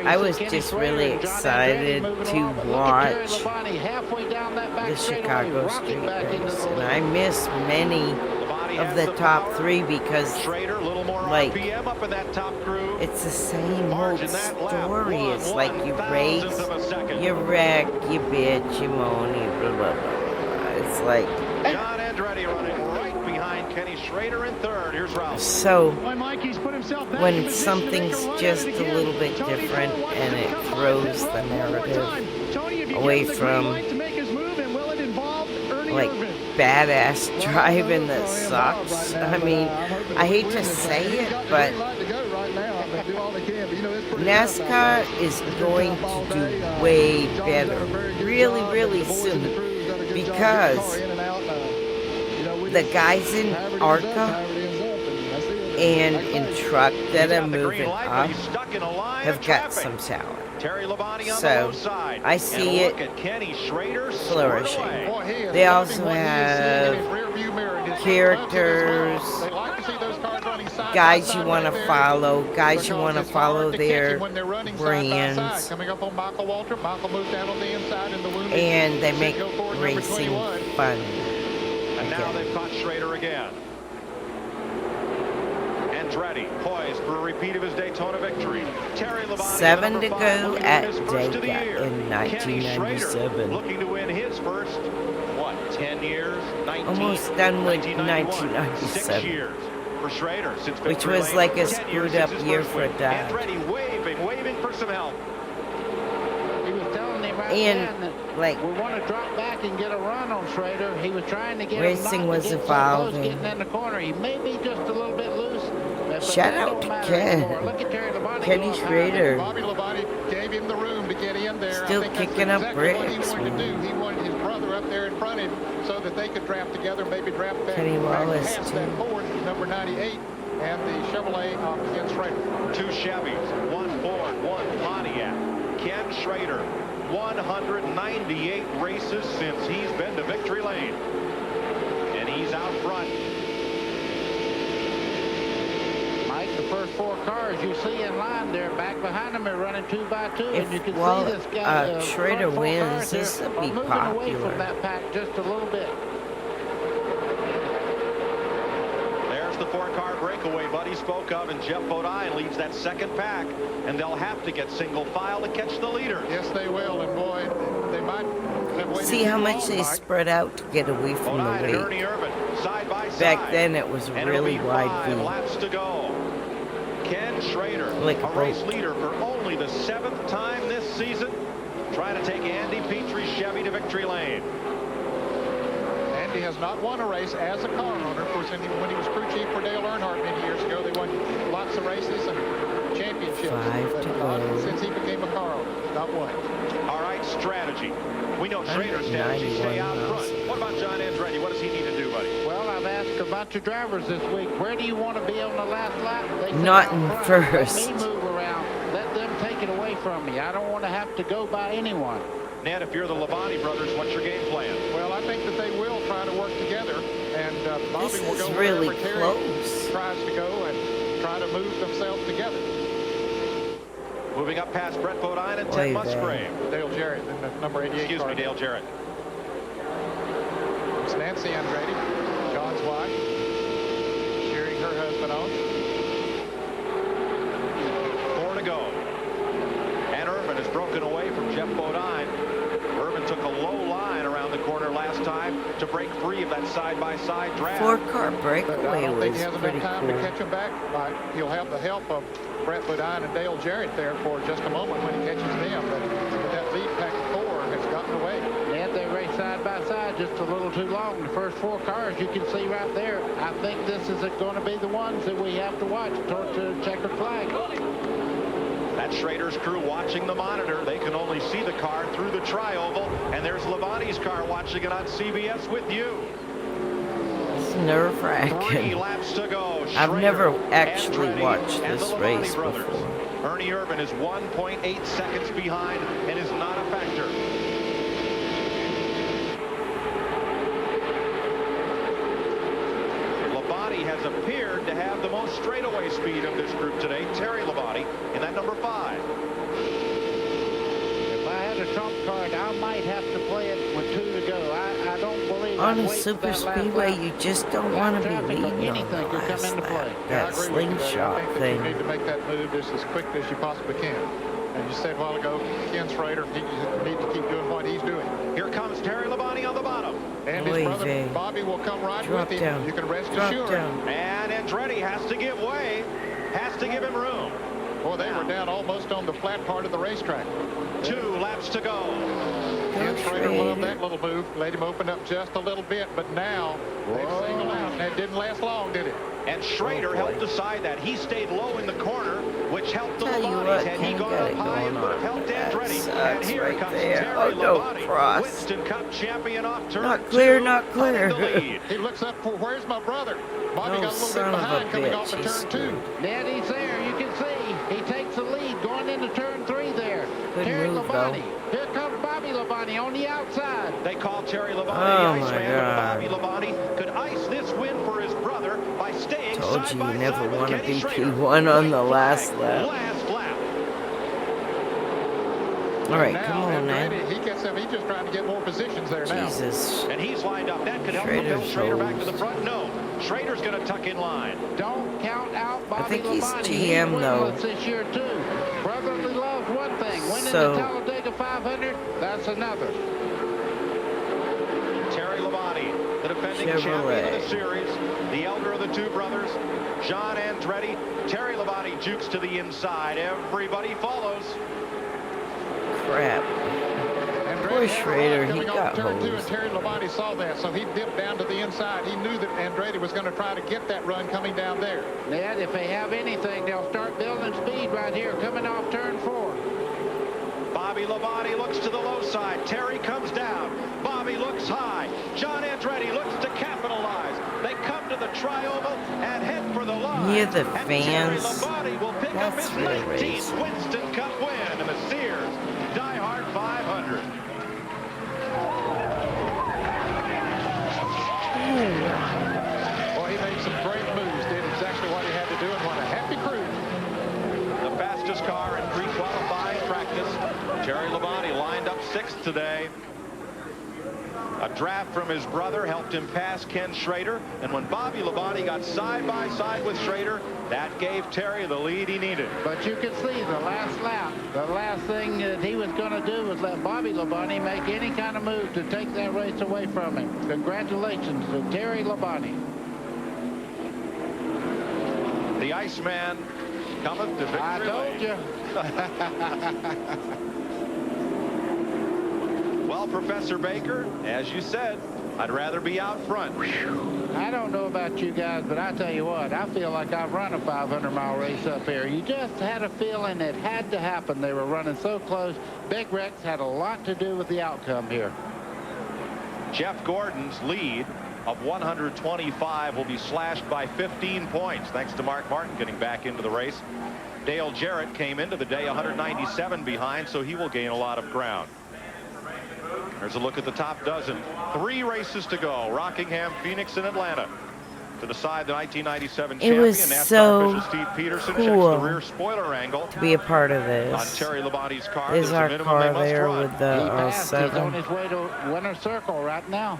I was just really excited to watch the Chicago Street Race, and I miss many of the top three because, like, it's the same old story. It's like you race, you wreck, you bitch, you moan, you blah, blah, blah. It's like... John Andretti running right behind Kenny Schrader in third. Here's Ralph. So, when something's just a little bit different and it throws the narrative away from, like, badass driving that sucks. I mean, I hate to say it, but NASCAR is going to do way better really, really soon, because the guys in ARCA and in truck that are moving up have got some talent. So I see it flourishing. They also have characters, guys you want to follow their brands, and they make racing fun. And now they've caught Schrader again. Andretti poised for a repeat of his Daytona victory. 7 to go at Dega in 1997. Looking to win his first, 10 years? Almost done with 1997. For Schrader, since which was like a screwed up year for Dodge. Andretti waving for some help. He was telling him right then that we want to drop back and get a run on Schrader. He was trying to get racing was evolving. Getting in the corner. He may be just a little bit loose. Shout out to Ken. Kenny Schrader. Bobby Labonte gave him the room to get in there. Still kicking up bricks. He wanted his brother up there in front of him so that they could draft together, maybe draft back. Kenny Wallace, past too. that Ford, number 98, and the Chevrolet Ken Schrader. 2 Chevys, 1 Ford, 1 Pontiac. Ken Schrader, 198 races since he's been to victory lane. And he's out front. Mike, the first 4 cars you see in line there, back behind them are running 2 by 2. If and you can see this guy, Schrader wins, this will be moving away from popular. that pack just a little bit. There's the 4-car breakaway Buddy spoke of, and Geoff Bodine leads that second pack, and they'll have to get single file to catch the leader. Yes, they will, and boy, they might have waited See how too much long, they Mike. spread out to get away from Bodine and the Ernie lead. Irvin, side by side. Back then it was And really it'll be wide 5 V. laps to go. Ken Schrader, Like a a race boat. leader for only the 7th time this season, trying to take Andy Petrie's Chevy to victory lane. Andy has not won a race as a car owner. Of course, when he was crew chief for Dale Earnhardt many years ago, they won lots of races and championships. 5 But to not go. since he became a car owner, not one. All right, strategy. We know Schrader's strategy, stay out front. What about John Andretti? What does he need to do, buddy? Well, I've asked about your drivers this week. Where do you want to be on the last lap? They said Not out in front. first. Let me move around. Let them take it away from me. I don't want to have to go by anyone. Ned, if you're the Labonte brothers, what's your game plan? Well, I think that they will try to work together, and Bobby This will is go really wherever Terry close. tries to go and try to move themselves together. Moving up past Brett Bodine and Way Ted back. Musgrave. Dale Jarrett in the number 88 Excuse car. me, Dale Jarrett. It's Nancy Andretti, John's wife, cheering her husband on. 4 to go. And Irvin has broken away from Geoff Bodine. Irvin took a low line around the corner last time to break free of that side-by-side draft. 4-car But I breakaway don't think was he has pretty enough time to cool. catch him back. He'll have the help of Brett Bodine and Dale Jarrett there for just a moment when he catches them. But that lead pack 4 has gotten away. Yeah, they race side by side just a little too long. The first 4 cars you can see right there. I think this is going to be the ones that we have to watch towards the checkered flag. That's Schrader's crew watching the monitor. They can only see the car through the tri-oval. And there's Labonte's car watching it on CBS with you. nerve-wracking. 3 laps to go. I've never actually Andretti watched and this the race Labonte brothers. before. Ernie Irvan is 1.8 seconds behind and is not a factor. Labonte has appeared to have the most straightaway speed of this group today. Terry Labonte in that number 5. If I had a trump card, I might have to play it with 2 to go. I don't believe On I'd a wait for super that last speedway, lap. you just don't want to be leading on the last lap. That slingshot I think that thing. you need to make that move just as quickly as you possibly can. And you said a while ago, Ken Schrader, he need to keep doing what he's doing. Here comes Terry Labonte on the bottom. And his brother Bobby will come right with him. You can rest assured. And Andretti has to give way, has to give him room. Boy, they were down almost on the flat part of the racetrack. 2 laps to go. Ken Schrader loved that little move, let him open up just a little bit, but now they've singled out. And that didn't last long, did it? And Schrader helped decide that. He stayed low in the corner, which helped the Tell you Labontes. what, Had he Ken gone got up it high, it going would have on. helped Andretti. That And sucks here right comes there. Terry Oh, don't Labonte, cross. Winston Cup champion off turn Not clear, 2, not clear. in the lead. He looks up for, where's my brother? Bobby Oh, got a little son bit of a behind coming off bitch, of he's turn 2. Ned, he's there. You can see. He takes the lead going into turn 3 there. Good Terry move, Labonte. Here comes Bobby Labonte on the outside. They call Terry Labonte Oh, the my Iceman, God. but Bobby Labonte could ice this win for his brother by staying Told side you by never side with want to Kenny be Schrader. P1 on the White last flag, lap. Last lap. All right, come on now. Andretti, he gets him. He's just trying to get more positions there now. Jesus. And he's lined up. That could help propel Schrader back to the front. No, Schrader's going to tuck in line. Don't count out Bobby I think he's Labonte. GM, He's though. winless this year too. Brotherly love's one thing. Winning So- the Talladega 500, that's another. Terry Labonte, the defending champion of Chevrolet. the series, the elder of the 2 brothers, John Andretti. Terry Labonte jukes to the inside. Everybody follows. Crap. Poor Schrader, he coming got off turn 2, and hosed. Terry Labonte saw that, so he dipped down to the inside. He knew that Andretti was going to try to get that run coming down there. Ned, if they have anything, they'll start building speed right here, coming off turn 4. Bobby Labonte looks to the low side. Terry comes down. Bobby looks high. John Andretti looks to capitalize. They come to the tri-oval and head for the line. Hear the and fans? Terry Labonte will pick That's up his real 19th racing. Winston Cup win in the Sears Die Hard 500. Well, he made some great moves, did exactly what he had to do, and won a happy cruise. The fastest car in pre-qualifying practice. Terry Labonte lined up 6th today. A draft from his brother helped him pass Ken Schrader, and when Bobby Labonte got side by side with Schrader, that gave Terry the lead he needed. But you can see the last lap, the last thing that he was going to do was let Bobby Labonte make any kind of move to take that race away from him. Congratulations to Terry Labonte. The Iceman cometh to victory. I told you. Well, Professor Baker, as you said, I'd rather be out front. I don't know about you guys, but I tell you what, I feel like I've run a 500-mile race up here. You just had a feeling it had to happen. They were running so close. Big Rex had a lot to do with the outcome here. Jeff Gordon's lead of 125 will be slashed by 15 points, thanks to Mark Martin getting back into the race. Dale Jarrett came into the day 197 behind, so he will gain a lot of ground. There's a look at the top dozen. 3 races to go. Rockingham, Phoenix, and Atlanta to decide the 1997 champion. was NASCAR so official Steve Peterson cool checks the rear spoiler angle to be a part of on this. Terry Labonte's car. Is There's a our minimum car they must there run. with the He passed. He's on 07? his way to winner's circle right now.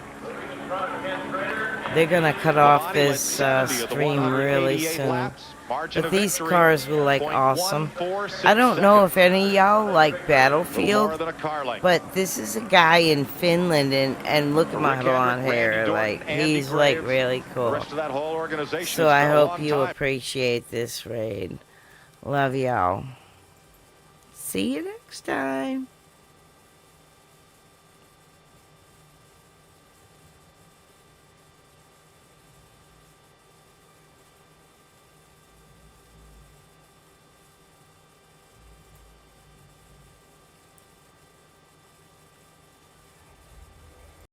They're gonna cut off Labonte this led 70 of the stream really 188 soon. laps. Margin But of these victory, cars were like awesome. 0.146 I don't know if seconds. any of y'all like More Battlefield, than a car length. but this is a guy in Finland, and look at my Rick blonde Hendrick, hair. Randy Like, Dorton, Andy he's like Graves, really The cool. rest of that whole organization. So has I been a hope long you time. appreciate this raid. Love y'all. See you next time.